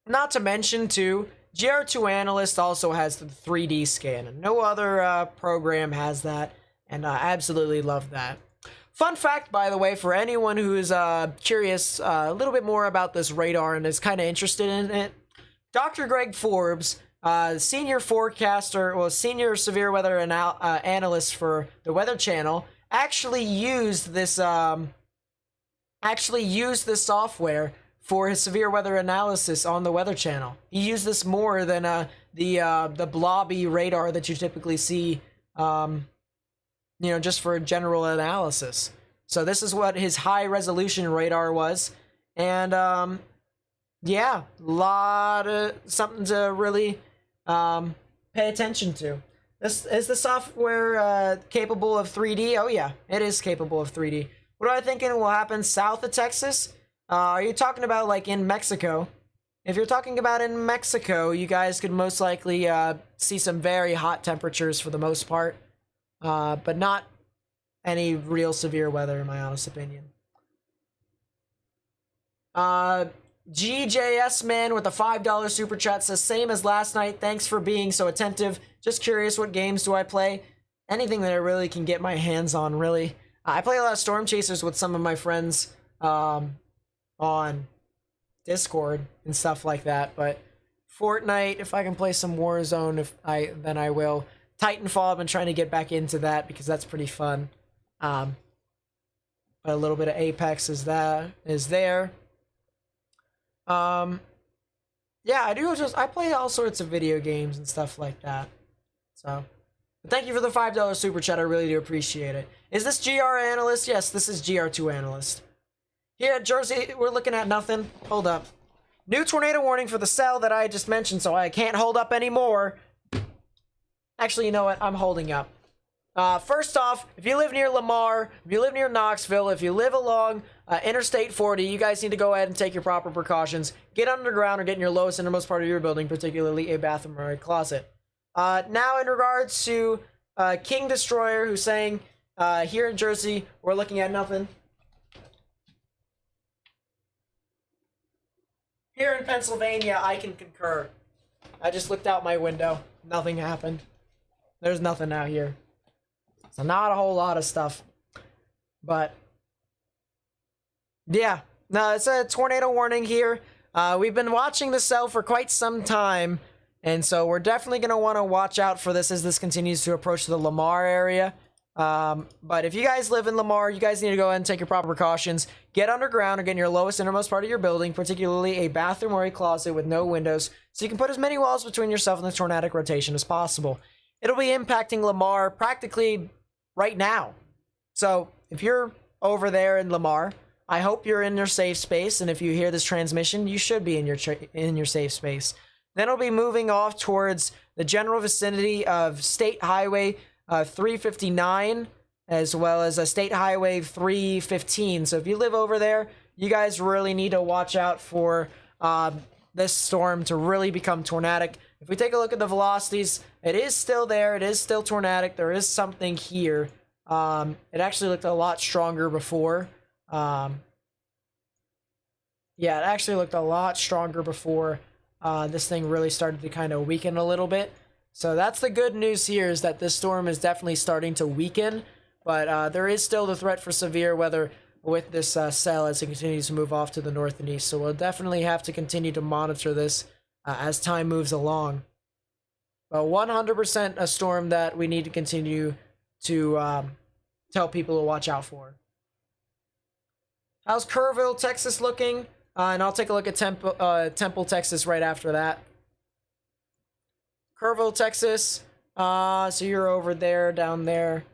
Not to mention, too, GR2 Analyst also has the 3D scan, and no other program has that, and I absolutely love that. Fun fact, by the way, for anyone who is curious a little bit more about this radar and is kind of interested in it, Dr. Greg Forbes senior forecaster, well, senior severe weather analyst for the Weather Channel, actually used this software for his severe weather analysis on the Weather Channel. He used this more than the blobby radar that you typically see, just for general analysis. So this is what his high resolution radar was, and yeah, lot of something to really pay attention to. This is the software capable of 3D. Oh yeah, it is capable of 3D. What am I thinking will happen south of Texas? Are you talking about like in Mexico? If you're talking about in Mexico, you guys could most likely see some very hot temperatures for the most part, but not any real severe weather in my honest opinion. GJS Man with a $5 super chat says, same as last night, thanks for being so attentive. Just curious, what games do I play? Anything that I really can get my hands on, really. I play a lot of Storm Chasers with some of my friends on Discord and stuff like that, but Fortnite, if I can play some Warzone, then I will. Titanfall, I've been trying to get back into that because that's pretty fun. But a little bit of Apex is there. Yeah, I play all sorts of video games and stuff like that. So, but thank you for the $5 super chat. I really do appreciate it. Is this GR Analyst? Yes, this is GR2 Analyst. Here at Jersey, we're looking at nothing. Hold up. New tornado warning for the cell that I just mentioned, so I can't hold up anymore. Actually, you know what? I'm holding up. First off, if you live near Lamar, if you live near Knoxville, if you live along Interstate 40, you guys need to go ahead and take your proper precautions. Get underground or get in your lowest innermost part of your building, particularly a bathroom or a closet. Now, in regards to King Destroyer, who's saying, here in Jersey, we're looking at nothing. Here in Pennsylvania, I can concur. I just looked out my window. Nothing happened. There's nothing out here. So not a whole lot of stuff. But yeah, no, it's a tornado warning here. We've been watching the cell for quite some time, and so we're definitely going to want to watch out for this as this continues to approach the Lamar area. But if you guys live in Lamar, you guys need to go ahead and take your proper precautions. Get underground or get in your lowest innermost part of your building, particularly a bathroom or a closet with no windows, so you can put as many walls between yourself and the tornadic rotation as possible. It'll be impacting Lamar practically right now. So if you're over there in Lamar, I hope you're in your safe space, and if you hear this transmission, you should be in your safe space. Then it'll be moving off towards the general vicinity of State Highway 359, as well as a State Highway 315. So if you live over there, you guys really need to watch out for this storm to really become tornadic. If we take a look at the velocities, it is still there. It is still tornadic. There is something here. It actually looked a lot stronger before. Yeah, it actually looked a lot stronger before this thing really started to kind of weaken a little bit. So that's the good news here, is that this storm is definitely starting to weaken, but there is still the threat for severe weather with this cell as it continues to move off to the north and east. So we'll definitely have to continue to monitor this as time moves along. But 100% a storm that we need to continue to tell people to watch out for. How's Kerrville, Texas looking? And I'll take a look at Temple, Texas right after that. Kerrville, Texas. So you're over there, down there.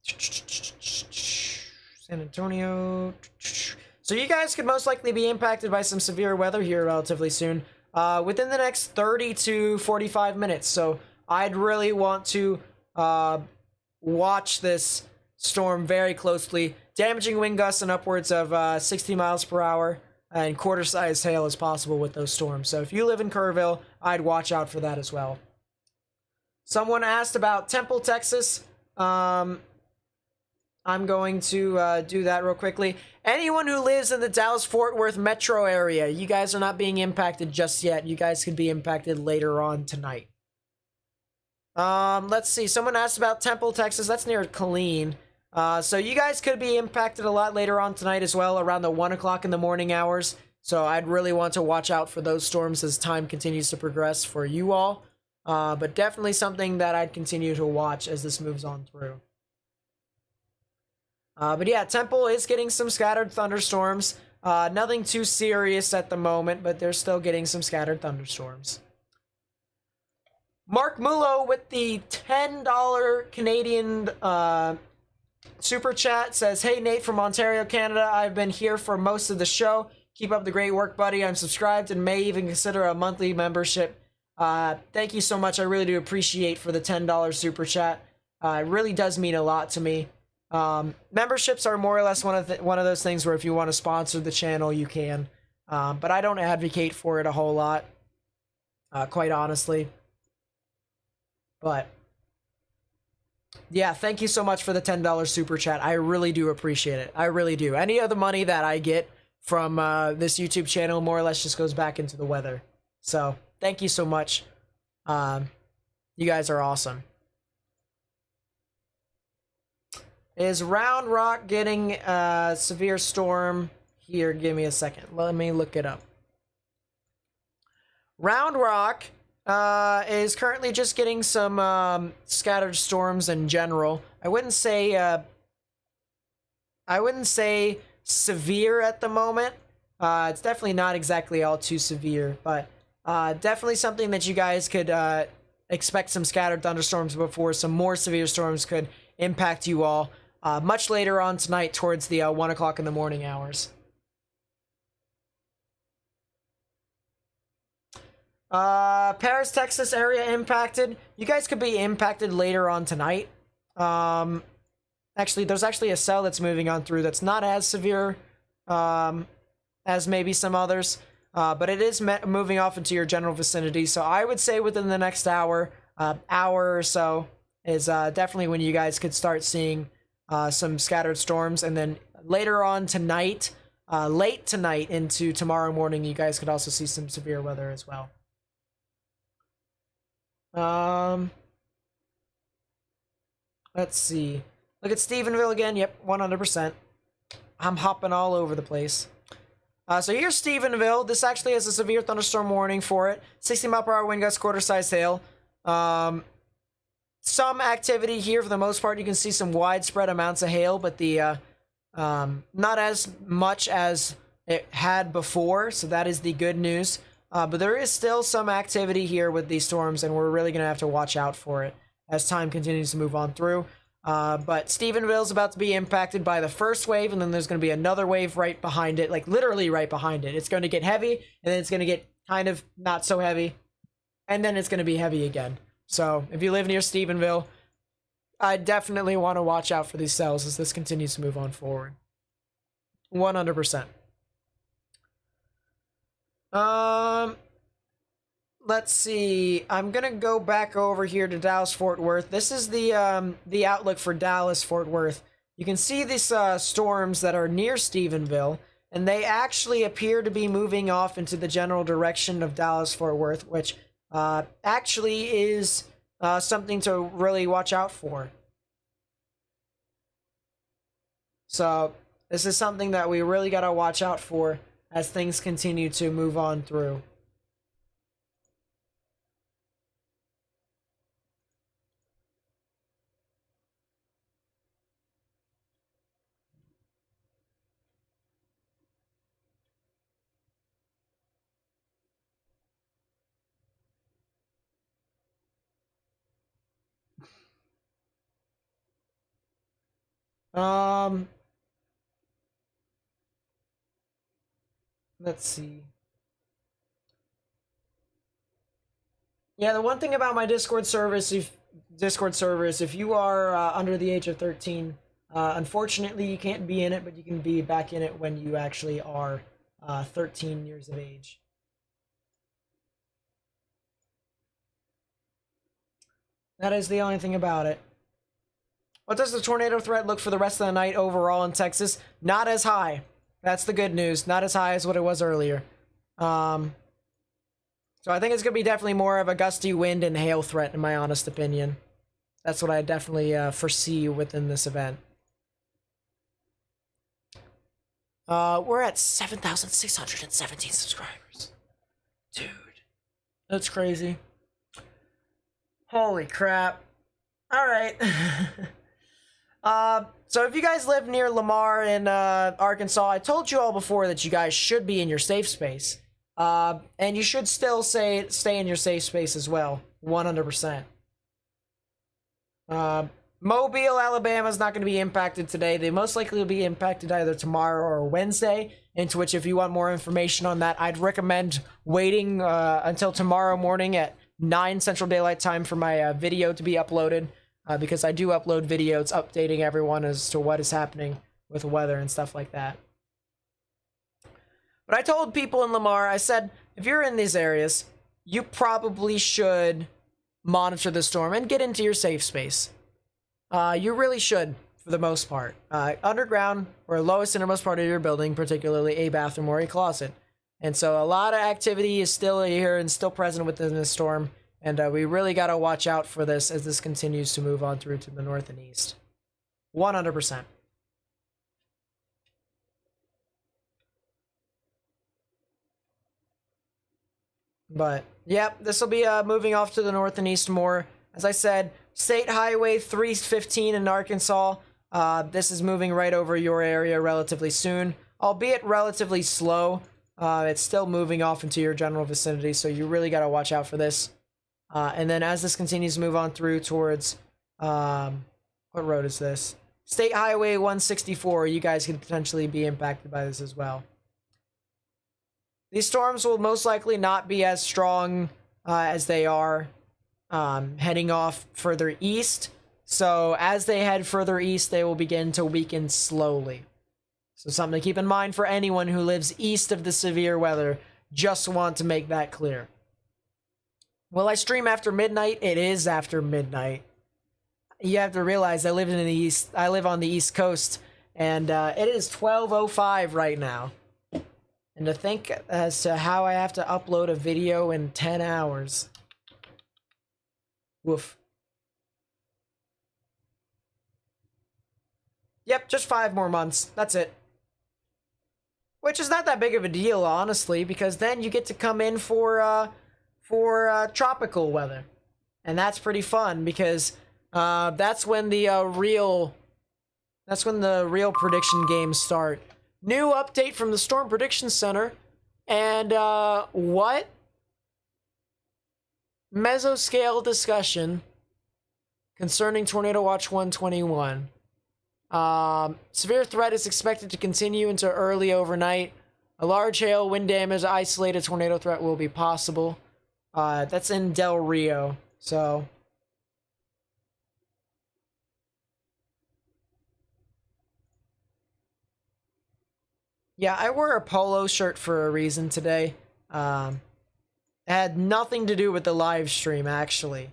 San Antonio. So you guys could most likely be impacted by some severe weather here relatively soon. Within the next 30 to 45 minutes. So I'd really want to watch this storm very closely. Damaging wind gusts and upwards of 60 miles per hour and quarter-sized hail is possible with those storms. So if you live in Kerrville, I'd watch out for that as well. Someone asked about Temple, Texas. I'm going to do that real quickly. Anyone who lives in the Dallas-Fort Worth metro area, you guys are not being impacted just yet. You guys could be impacted later on tonight. Let's see. Someone asked about Temple, Texas. That's near Killeen. So you guys could be impacted a lot later on tonight as well, around the 1 o'clock in the morning hours. So I'd really want to watch out for those storms as time continues to progress for you all. But definitely something that I'd continue to watch as this moves on through. But yeah, Temple is getting some scattered thunderstorms. Nothing too serious at the moment, but they're still getting some scattered thunderstorms. Mark Mullo with the $10 Canadian super chat says, "Hey Nate from Ontario, Canada. I've been here for most of the show. Keep up the great work, buddy. I'm subscribed and may even consider a monthly membership." Thank you so much. I really do appreciate for the $10 super chat. It really does mean a lot to me. Memberships are more or less one of those things where if you want to sponsor the channel, you can. But I don't advocate for it a whole lot, quite honestly. But yeah, thank you so much for the $10 super chat. I really do appreciate it. I really do. Any of the money that I get from this YouTube channel more or less just goes back into the weather. So thank you so much. You guys are awesome. Is Round Rock getting a severe storm? Here, give me a second. Let me look it up. Round Rock is currently just getting some scattered storms in general. I wouldn't say severe at the moment. It's definitely not exactly all too severe, but definitely something that you guys could expect some scattered thunderstorms before some more severe storms could impact you all much later on tonight towards the 1 o'clock in the morning hours. Paris, Texas area impacted. You guys could be impacted later on tonight. Actually, there's actually a cell that's moving on through that's not as severe as maybe some others. But it is moving off into your general vicinity. So I would say within the next hour or so is definitely when you guys could start seeing some scattered storms. And then later on tonight, late tonight into tomorrow morning, you guys could also see some severe weather as well. Let's see. Look at Stephenville again. Yep, 100%. I'm hopping all over the place. So here's Stephenville. This actually has a severe thunderstorm warning for it. 60-mile-per-hour wind gusts, quarter-sized hail. Some activity here for the most part. You can see some widespread amounts of hail, but the not as much as it had before. So that is the good news. But there is still some activity here with these storms, and we're really going to have to watch out for it as time continues to move on through. But Stephenville's about to be impacted by the first wave, and then there's going to be another wave right behind it, like literally right behind it. It's going to get heavy, and then it's going to get kind of not so heavy, and then it's going to be heavy again. So if you live near Stephenville, I definitely want to watch out for these cells as this continues to move on forward. 100%. Let's see. I'm gonna go back over here to Dallas-Fort Worth. This is the outlook for Dallas-Fort Worth. You can see these storms that are near Stephenville, and they actually appear to be moving off into the general direction of Dallas-Fort Worth, which actually is something to really watch out for. So this is something that we really gotta watch out for as things continue to move on through. Let's see. Yeah, the one thing about my Discord server is if you are under the age of 13, unfortunately you can't be in it, but you can be back in it when you actually are 13 years of age. That is the only thing about it. What does the tornado threat look for the rest of the night overall in Texas? Not as high. That's the good news. Not as high as what it was earlier. So I think it's going to be definitely more of a gusty wind and hail threat, in my honest opinion. That's what I definitely foresee within this event. We're at 7,617 subscribers. Dude, that's crazy. Holy crap. All right. So if you guys live near Lamar in Arkansas, I told you all before that you guys should be in your safe space. And you should still stay in your safe space as well, 100%. Mobile, Alabama is not going to be impacted today. They most likely will be impacted either tomorrow or Wednesday, into which if you want more information on that, I'd recommend waiting until tomorrow morning at 9 Central Daylight Time for my video to be uploaded, because I do upload videos updating everyone as to what is happening with weather and stuff like that. But I told people in Lamar, I said, if you're in these areas, you probably should monitor the storm and get into your safe space. You really should, for the most part. Underground, or lowest innermost part of your building, particularly a bathroom or a closet. And so a lot of activity is still here and still present within this storm. And we really got to watch out for this as this continues to move on through to the north and east. 100%. But, yep, this will be moving off to the north and east more. As I said, State Highway 315 in Arkansas. This is moving right over your area relatively soon, albeit relatively slow. It's still moving off into your general vicinity, so you really got to watch out for this. And then as this continues to move on through towards, what road is this? State Highway 164, you guys could potentially be impacted by this as well. These storms will most likely not be as strong as they are heading off further east. So as they head further east, they will begin to weaken slowly. So something to keep in mind for anyone who lives east of the severe weather. Just want to make that clear. Will I stream after midnight? It is after midnight. You have to realize I live in the east. I live on the East Coast, and it is 12:05 right now. And to think as to how I have to upload a video in 10 hours. Woof. Yep, just 5 more months. That's it. Which is not that big of a deal, honestly, because then you get to come in for tropical weather. And that's pretty fun, because that's when the real prediction games start. New update from the Storm Prediction Center, and what? Mesoscale discussion concerning Tornado Watch 121. Severe threat is expected to continue into early overnight. A large hail, wind damage, isolated tornado threat will be possible. That's in Del Rio, so... Yeah, I wore a polo shirt for a reason today. It had nothing to do with the live stream, actually.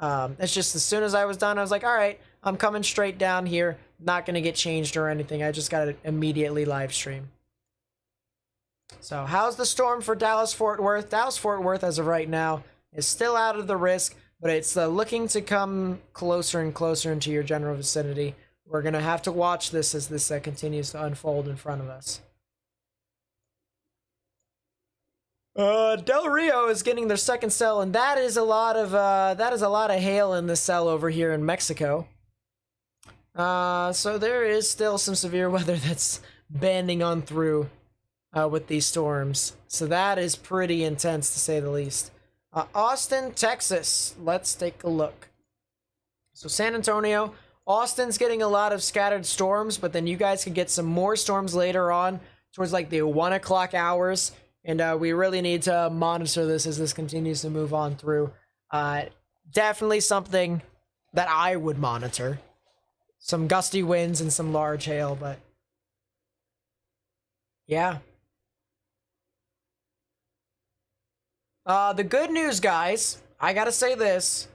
It's just as soon as I was done, I was like, alright, I'm coming straight down here. Not going to get changed or anything. I just got to immediately live stream. So, how's the storm for Dallas-Fort Worth? Dallas-Fort Worth, as of right now, is still out of the risk, but it's looking to come closer and closer into your general vicinity. We're going to have to watch this as this continues to unfold in front of us. Del Rio is getting their second cell, and that is a lot of hail in this cell over here in Mexico. So there is still some severe weather that's banding on through with these storms. So that is pretty intense, to say the least. Austin, Texas. Let's take a look. So San Antonio, Austin's getting a lot of scattered storms, but then you guys can get some more storms later on towards like the 1 o'clock hours. And we really need to monitor this as this continues to move on through. Definitely something that I would monitor. Some gusty winds and some large hail, but... yeah. The good news, guys, I gotta say this.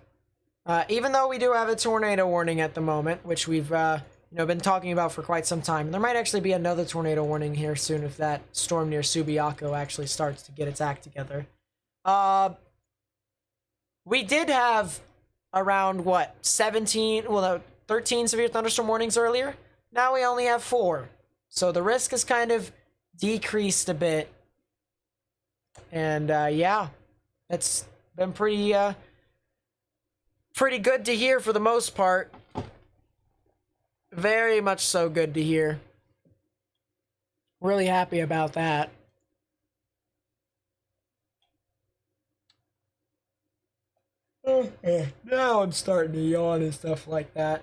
Even though we do have a tornado warning at the moment, which we've been talking about for quite some time, there might actually be another tornado warning here soon if that storm near Subiaco actually starts to get its act together. We did have around, 13 severe thunderstorm warnings earlier? Now we only have 4. So the risk is kind of decreased a bit. And yeah, it's been pretty good to hear for the most part. Very much so good to hear. Really happy about that. Now I'm starting to yawn and stuff like that.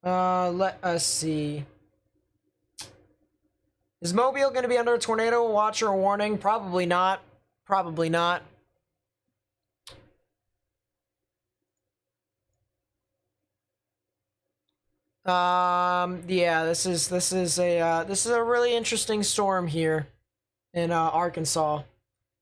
Let us see. Is Mobile going to be under a tornado watch or warning? Probably not. Probably not. Yeah, this is a really interesting storm here in Arkansas.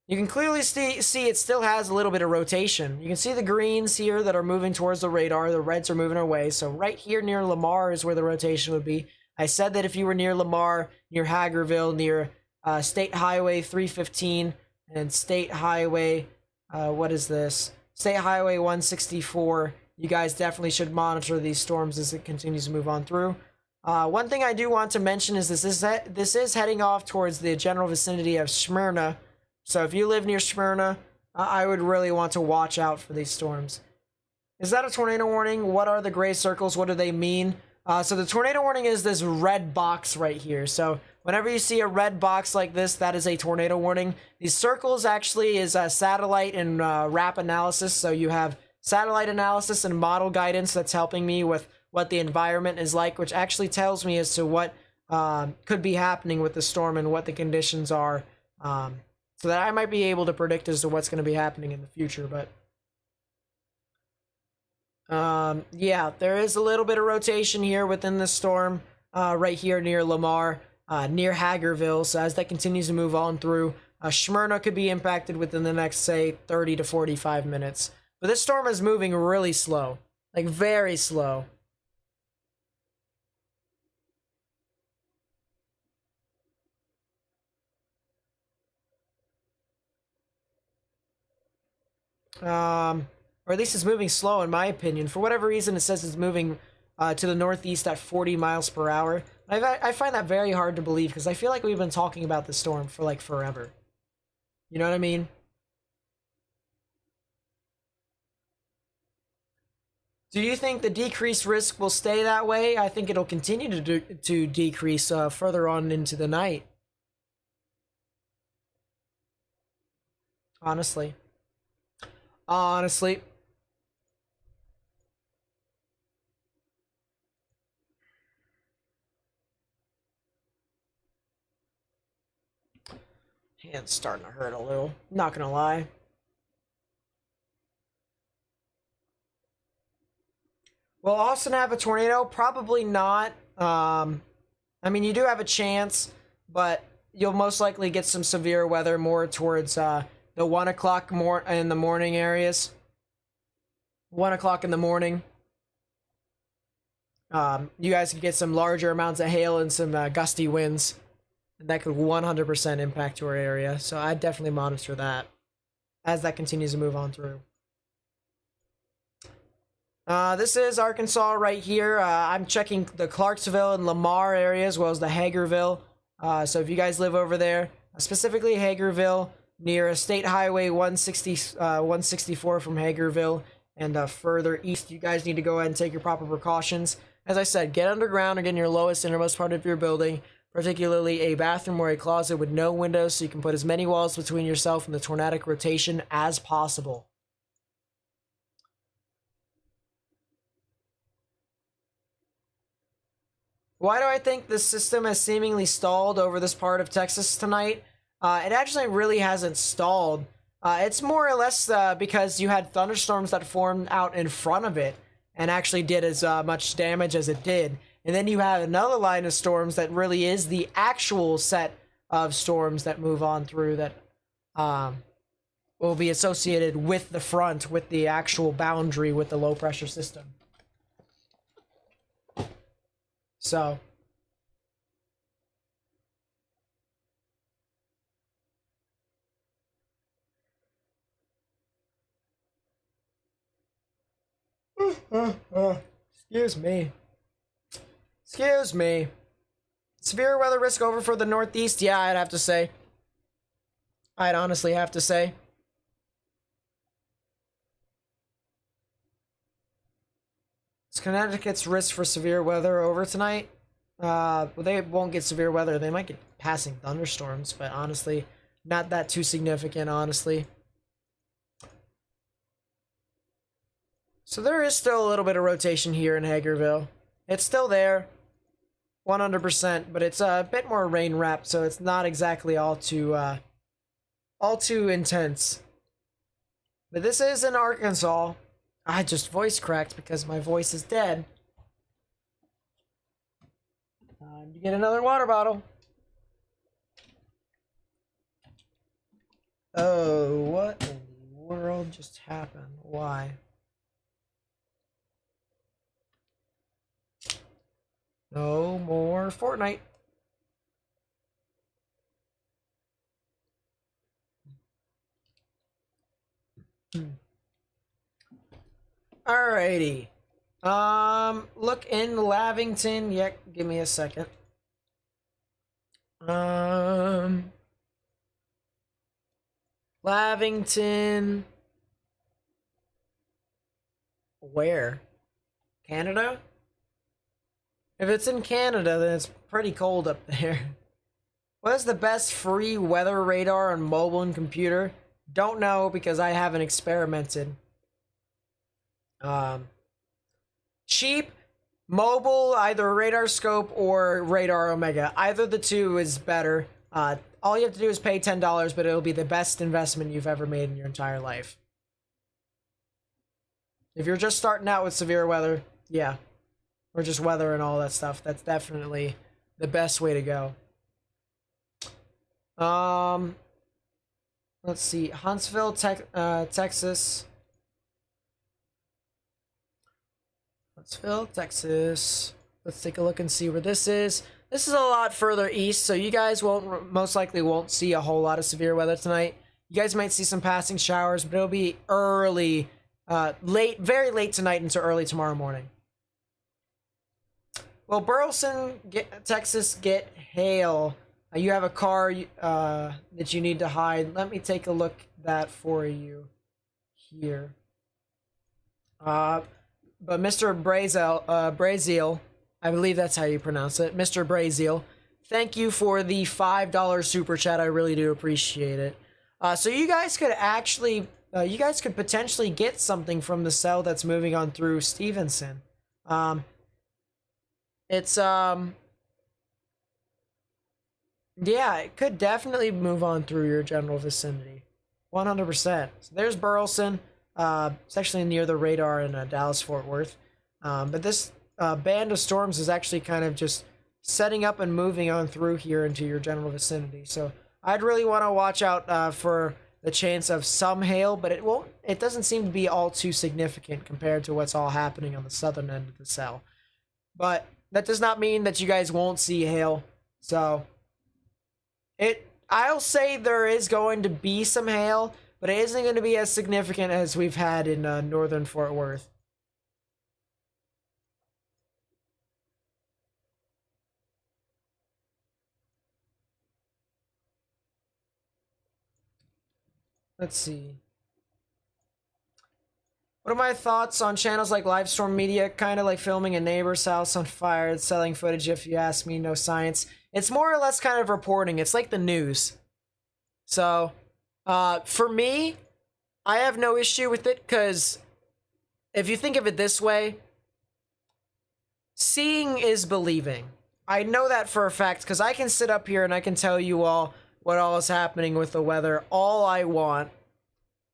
You can clearly see it still has a little bit of rotation. You can see the greens here that are moving towards the radar. The reds are moving away. So right here near Lamar is where the rotation would be. I said that if you were near Lamar, near Hagerville, near State Highway 315 and State Highway, what is this? State Highway 164, you guys definitely should monitor these storms as it continues to move on through. One thing I do want to mention is this is heading off towards the general vicinity of Smyrna. So if you live near Smyrna, I would really want to watch out for these storms. Is that a tornado warning? What are the gray circles? What do they mean? So the tornado warning is this red box right here. So whenever you see a red box like this, that is a tornado warning. These circles actually is satellite and RAP analysis. So you have satellite analysis and model guidance that's helping me with what the environment is like, which actually tells me as to what could be happening with the storm and what the conditions are. So that I might be able to predict as to what's going to be happening in the future. But yeah, there is a little bit of rotation here within the storm right here near Lamar, near Hagerville. So as that continues to move on through, Smyrna could be impacted within the next, say, 30 to 45 minutes. But this storm is moving really slow, like very slow. Or at least it's moving slow in my opinion. For whatever reason, it says it's moving to the northeast at 40 miles per hour. I find that very hard to believe because I feel like we've been talking about the storm for like forever. You know what I mean? Do you think the decreased risk will stay that way? I think it'll continue to decrease further on into the night. Honestly. Honestly. Hand's starting to hurt a little. Not gonna lie. Will Austin have a tornado? Probably not. I mean, you do have a chance, but you'll most likely get some severe weather more towards the 1 o'clock in the morning areas. 1 o'clock in the morning. You guys can get some larger amounts of hail and some gusty winds. And that could 100% impact your area. So I'd definitely monitor that as that continues to move on through. This is Arkansas right here. I'm checking the Clarksville and Lamar area as well as the Hagerville. So if you guys live over there, specifically Hagerville, near State Highway 164 from Hagerville and further east, you guys need to go ahead and take your proper precautions. As I said, get underground or get in your lowest, innermost part of your building, particularly a bathroom or a closet with no windows, so you can put as many walls between yourself and the tornadic rotation as possible. Why do I think the system has seemingly stalled over this part of Texas tonight? It actually really hasn't stalled. It's more or less because you had thunderstorms that formed out in front of it and actually did as much damage as it did. And then you have another line of storms that really is the actual set of storms that move on through that will be associated with the front, with the actual boundary with the low pressure system. So Excuse me. Excuse me. Severe weather risk over for the Northeast? Yeah, I'd have to say. I'd honestly have to say. Is Connecticut's risk for severe weather over tonight? Well, they won't get severe weather. They might get passing thunderstorms, but honestly, not that too significant, honestly. So there is still a little bit of rotation here in Hagerville. It's still there, 100%, but it's a bit more rain wrapped, so it's not exactly all too intense. But this is in Arkansas. I just voice cracked because my voice is dead. Time to get another water bottle. Oh, what in the world just happened? Why? No more Fortnite. Alrighty. Look in Lavington. Yeah, give me a second. Lavington. Where? Canada? If it's in Canada, then it's pretty cold up there. What is the best free weather radar on mobile and computer? Don't know because I haven't experimented. Cheap, mobile, either Radar Scope or Radar Omega. Either the two is better. All you have to do is pay $10, but it'll be the best investment you've ever made in your entire life. If you're just starting out with severe weather, yeah, or just weather and all that stuff, that's definitely the best way to go. Let's see, Huntsville, Texas. Huntsville, Texas. Let's take a look and see where this is. This is a lot further east, so you guys most likely won't see a whole lot of severe weather tonight. You guys might see some passing showers, but it'll be early, very late tonight into early tomorrow morning. Well, Burleson, Texas, get hail. You have a car that you need to hide. Let me take a look at that for you here. But Mr. Brazil, I believe that's how you pronounce it. Mr. Brazil, thank you for the $5 super chat. I really do appreciate it. So you guys could actually, you guys could potentially get something from the cell that's moving on through Stevenson. Yeah, it could definitely move on through your general vicinity. 100%. So there's Burleson. It's actually near the radar in Dallas-Fort Worth. But this band of storms is actually kind of just setting up and moving on through here into your general vicinity. So I'd really want to watch out for the chance of some hail, but it doesn't seem to be all too significant compared to what's all happening on the southern end of the cell. But that does not mean that you guys won't see hail. So I'll say there is going to be some hail, but it isn't going to be as significant as we've had in northern Fort Worth. Let's see. What are my thoughts on channels like Livestorm Media? Kind of like filming a neighbor's house on fire and selling footage, if you ask me. No science. It's more or less kind of reporting. It's like the news. So, for me, I have no issue with it because if you think of it this way, seeing is believing. I know that for a fact because I can sit up here and I can tell you all what all is happening with the weather all I want.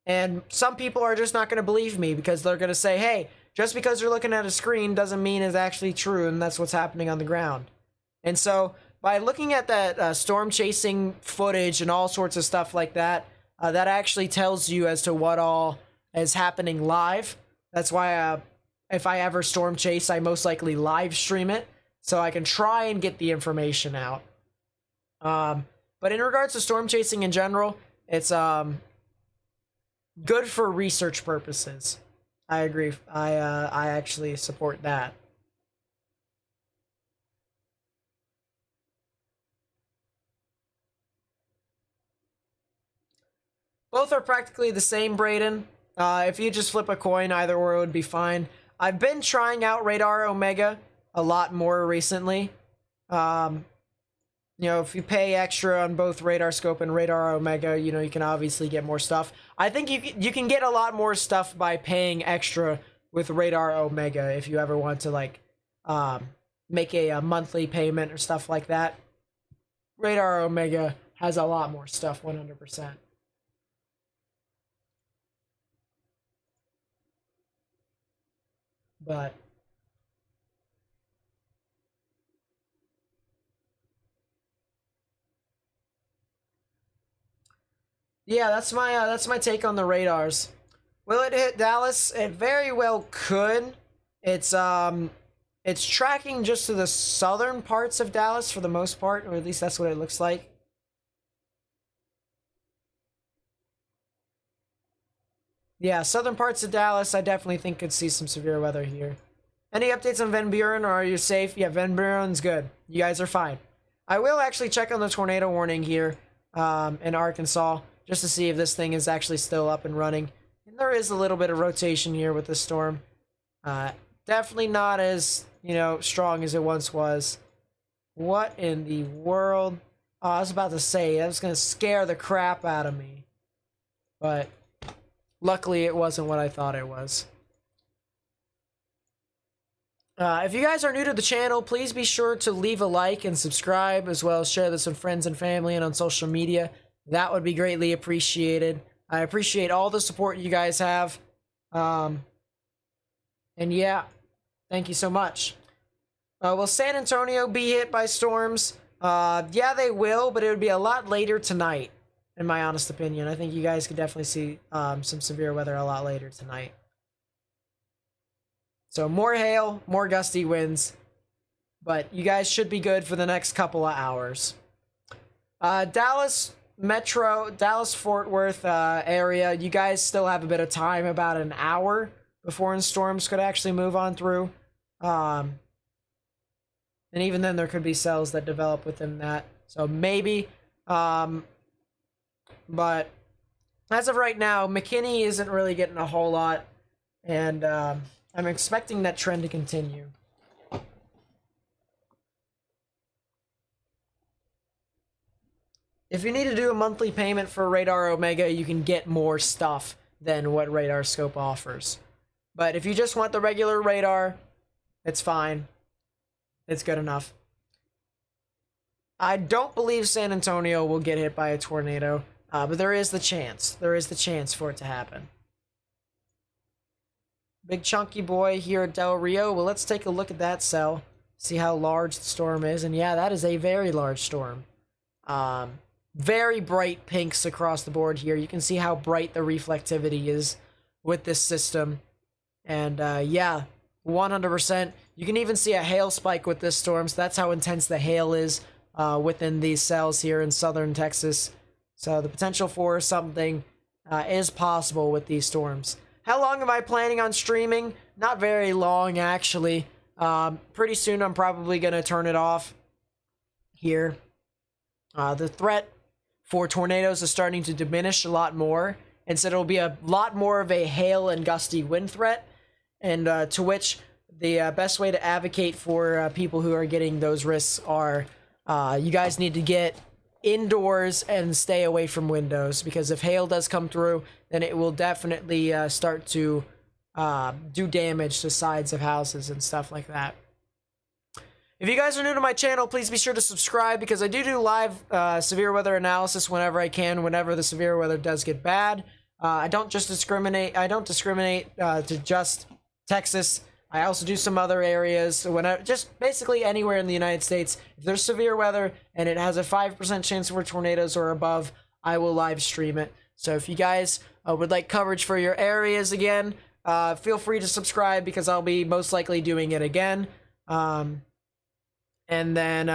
And some people are just not going to believe me because they're going to say, hey, just because you're looking at a screen doesn't mean it's actually true and that's what's happening on the ground. And so by looking at that storm chasing footage and all sorts of stuff like that, that actually tells you as to what all is happening live. That's why if I ever storm chase, I most likely live stream it so I can try and get the information out. But in regards to storm chasing in general, it's good for research purposes. I agree. I actually support that. Both are practically the same, Brayden. If you just flip a coin, either or would be fine. I've been trying out Radar Omega a lot more recently. You know, if you pay extra on both Radar Scope and Radar Omega, you know, you can obviously get more stuff. I think you can get a lot more stuff by paying extra with Radar Omega if you ever want to, like, make a monthly payment or stuff like that. Radar Omega has a lot more stuff, 100%. But yeah, that's my take on the radars. Will it hit Dallas? It very well could. It's tracking just to the southern parts of Dallas for the most part, or at least that's what it looks like. Yeah, southern parts of Dallas, I definitely think could see some severe weather here. Any updates on Van Buren, or are you safe? Yeah, Van Buren's good. You guys are fine. I will actually check on the tornado warning here in Arkansas, just to see if this thing is actually still up and running. And there is a little bit of rotation here with the storm. Definitely not as, you know, strong as it once was. What in the world? Oh, I was about to say, that was going to scare the crap out of me. But luckily, it wasn't what I thought it was. If you guys are new to the channel, please be sure to leave a like and subscribe, as well as share this with friends and family and on social media. That would be greatly appreciated. I appreciate all the support you guys have. And yeah, thank you so much. Will San Antonio be hit by storms? Yeah, they will, but it would be a lot later tonight, in my honest opinion. I think you guys could definitely see some severe weather a lot later tonight. So more hail, more gusty winds, but you guys should be good for the next couple of hours. Dallas Metro, Dallas-Fort Worth area, you guys still have a bit of time, about an hour before storms could actually move on through. And even then, there could be cells that develop within that. So maybe, but as of right now, McKinney isn't really getting a whole lot, and I'm expecting that trend to continue. If you need to do a monthly payment for Radar Omega, you can get more stuff than what Radar Scope offers. But if you just want the regular radar, it's fine. It's good enough. I don't believe San Antonio will get hit by a tornado, but there is the chance. There is the chance for it to happen. Big chunky boy here at Del Rio. Well, let's take a look at that cell. See how large the storm is. And yeah, that is a very large storm. Very bright pinks across the board here. You can see how bright the reflectivity is with this system. And yeah, 100%. You can even see a hail spike with this storm. So that's how intense the hail is within these cells here in southern Texas. So the potential for something is possible with these storms. How long am I planning on streaming? Not very long, actually. Pretty soon I'm probably going to turn it off here. The threat for tornadoes is starting to diminish a lot more. Instead, it'll be a lot more of a hail and gusty wind threat. And to which the best way to advocate for people who are getting those risks are you guys need to get indoors and stay away from windows, because if hail does come through, then it will definitely start to do damage to sides of houses and stuff like that. If you guys are new to my channel, please be sure to subscribe, because I do live severe weather analysis whenever I can, whenever the severe weather does get bad. I don't discriminate to just Texas. I also do some other areas, just basically anywhere in the United States. If there's severe weather and it has a 5% chance for tornadoes or above, I will live stream it. So if you guys would like coverage for your areas again, feel free to subscribe, because I'll be most likely doing it again. And then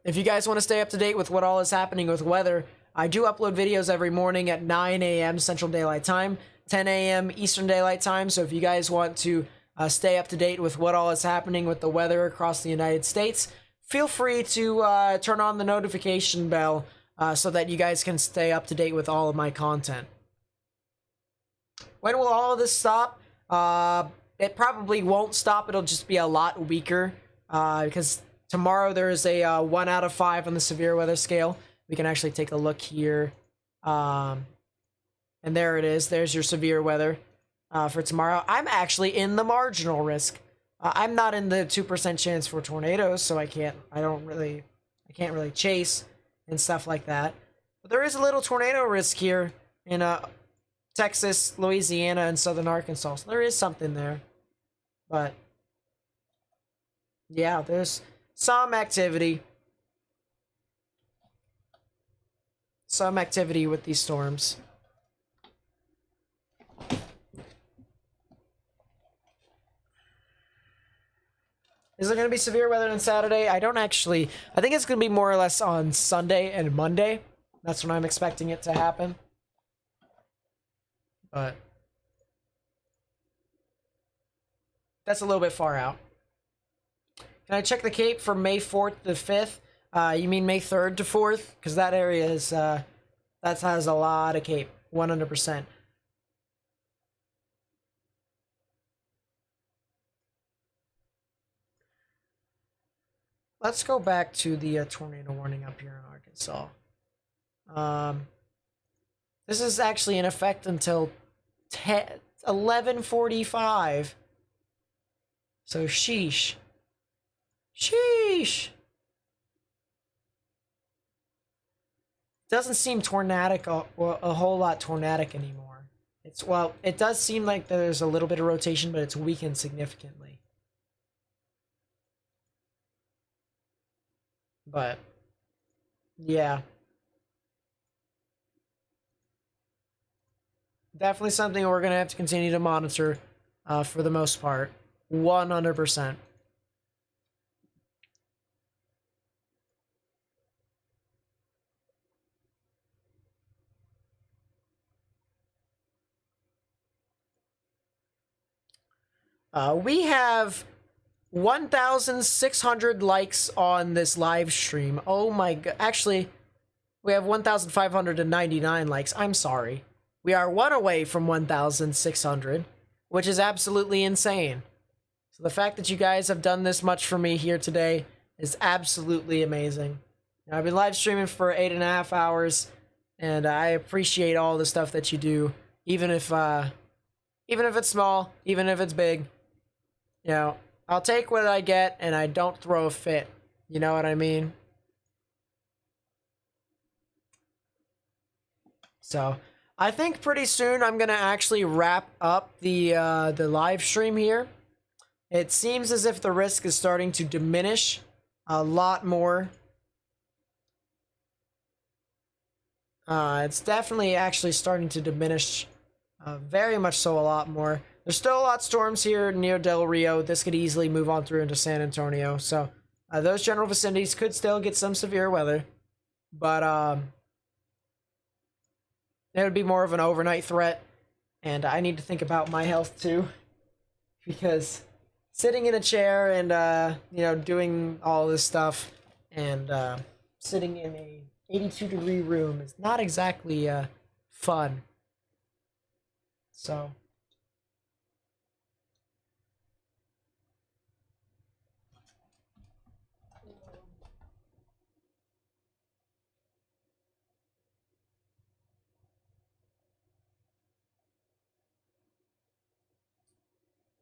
if you guys want to stay up to date with what all is happening with weather, I do upload videos every morning at 9 a.m. Central Daylight Time. 10 a.m. Eastern Daylight Time. So if you guys want to stay up to date with what all is happening with the weather across the United States, feel free to turn on the notification bell so that you guys can stay up to date with all of my content. When will all of this stop? It probably won't stop. It'll just be a lot weaker because tomorrow there is a 1 out of 5 on the severe weather scale. We can actually take a look here. And there it is. There's your severe weather for tomorrow. I'm actually in the marginal risk. I'm not in the 2% chance for tornadoes, so I can't really chase and stuff like that. But there is a little tornado risk here in Texas, Louisiana, and southern Arkansas. So there is something there. But yeah, there's some activity. Some activity with these storms. Is there going to be severe weather on Saturday? I think it's going to be more or less on Sunday and Monday. That's when I'm expecting it to happen. But that's a little bit far out. Can I check the Cape from May 4th to 5th? You mean May 3rd to 4th? Because that area is, that has a lot of Cape. 100%. Let's go back to the tornado warning up here in Arkansas. This is actually in effect until 11:45. So sheesh. Sheesh. Doesn't seem tornadic, a whole lot tornadic anymore. It does seem like there's a little bit of rotation, but it's weakened significantly. But yeah, definitely something we're gonna have to continue to monitor for the most part. 100%. We have 1,600 likes on this live stream. Oh my god. Actually, we have 1,599 likes. I'm sorry. We are one away from 1,600, which is absolutely insane. So the fact that you guys have done this much for me here today is absolutely amazing. Now, I've been live streaming for 8.5 hours, and I appreciate all the stuff that you do, even if it's small, even if it's big. You know, I'll take what I get, and I don't throw a fit. You know what I mean? So, I think pretty soon I'm gonna actually wrap up the live stream here. It seems as if the risk is starting to diminish a lot more. It's definitely actually starting to diminish very much so a lot more. There's still a lot of storms here near Del Rio. This could easily move on through into San Antonio. So those general vicinities could still get some severe weather. But it would be more of an overnight threat. And I need to think about my health too. Because sitting in a chair and, doing all this stuff and sitting in a 82-degree room is not exactly fun. So...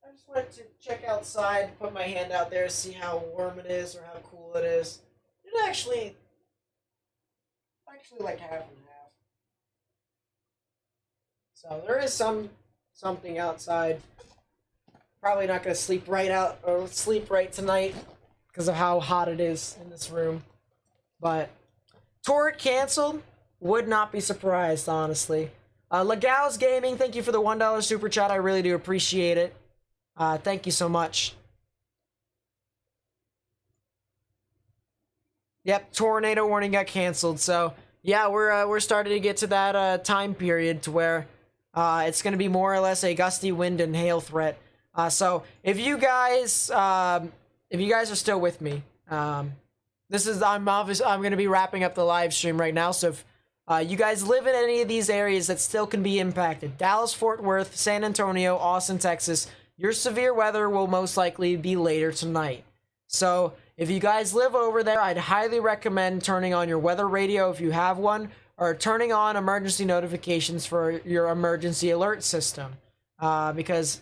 I just wanted to check outside, put my hand out there, see how warm it is or how cool it is. It actually like half and half. So there is something outside. Probably not gonna sleep right tonight because of how hot it is in this room. But tour canceled. Would not be surprised, honestly. Legal's Gaming, thank you for the $1 super chat. I really do appreciate it. Thank you so much. Yep, tornado warning got canceled. So yeah, we're starting to get to that time period to where It's going to be more or less a gusty wind and hail threat. So if you guys are still with me, I'm going to be wrapping up the live stream right now. So if you guys live in any of these areas that still can be impacted, Dallas, Fort Worth, San Antonio, Austin, Texas, your severe weather will most likely be later tonight. So if you guys live over there, I'd highly recommend turning on your weather radio if you have one, or turning on emergency notifications for your emergency alert system. Because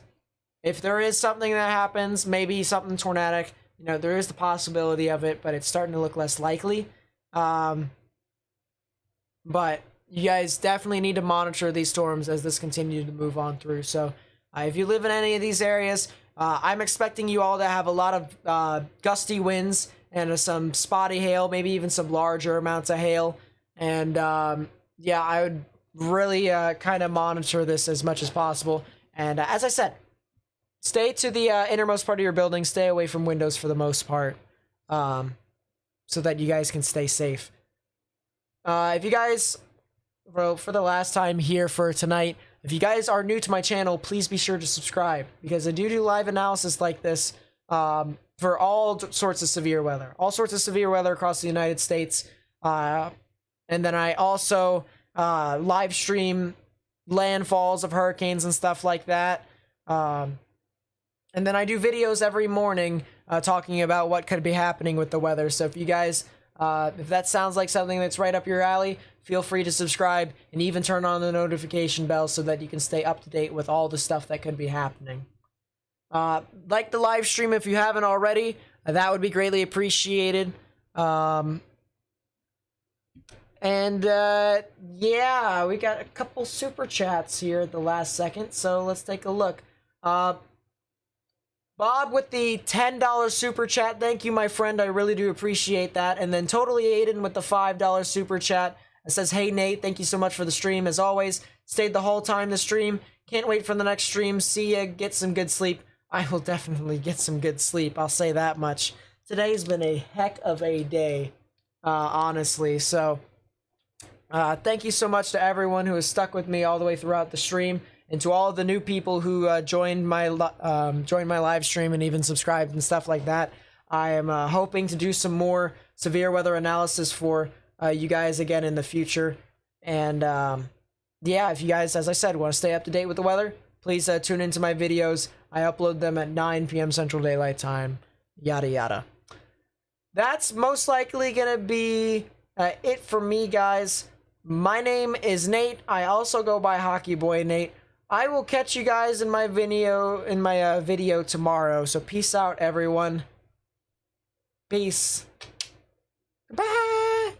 if there is something that happens, maybe something tornadic, there is the possibility of it, but it's starting to look less likely. But you guys definitely need to monitor these storms as this continues to move on through. So if you live in any of these areas, I'm expecting you all to have a lot of gusty winds and some spotty hail, maybe even some larger amounts of hail. And yeah, I would really kind of monitor this as much as possible. And as I said, stay to the innermost part of your building. Stay away from windows for the most part, so that you guys can stay safe. If you guys, for the last time here for tonight, if you guys are new to my channel, please be sure to subscribe, because I do live analysis like this for all sorts of severe weather. All sorts of severe weather across the United States. And then I also live stream landfalls of hurricanes and stuff like that. And then I do videos every morning talking about what could be happening with the weather. So if you guys, if that sounds like something that's right up your alley, feel free to subscribe and even turn on the notification bell so that you can stay up to date with all the stuff that could be happening. Like the live stream if you haven't already, that would be greatly appreciated. Yeah, we got a couple super chats here at the last second, so let's take a look. Bob with the $10 super chat, thank you, my friend. I really do appreciate that. And then Totally Aiden with the $5 super chat. It says, hey, Nate, thank you so much for the stream. As always, stayed the whole time the stream. Can't wait for the next stream. See ya. Get some good sleep. I will definitely get some good sleep. I'll say that much. Today's been a heck of a day, honestly. So, thank you so much to everyone who has stuck with me all the way throughout the stream, and to all of the new people who joined my live stream and even subscribed and stuff like that. I am hoping to do some more severe weather analysis for you guys again in the future. And yeah, if you guys, as I said, want to stay up to date with the weather, please tune into my videos. I upload them at 9 p.m. Central Daylight Time, yada yada. That's most likely gonna be it for me, guys. My name is Nate. I also go by Hockey Boy Nate. I will catch you guys in my video tomorrow. So peace out, everyone. Peace. Bye.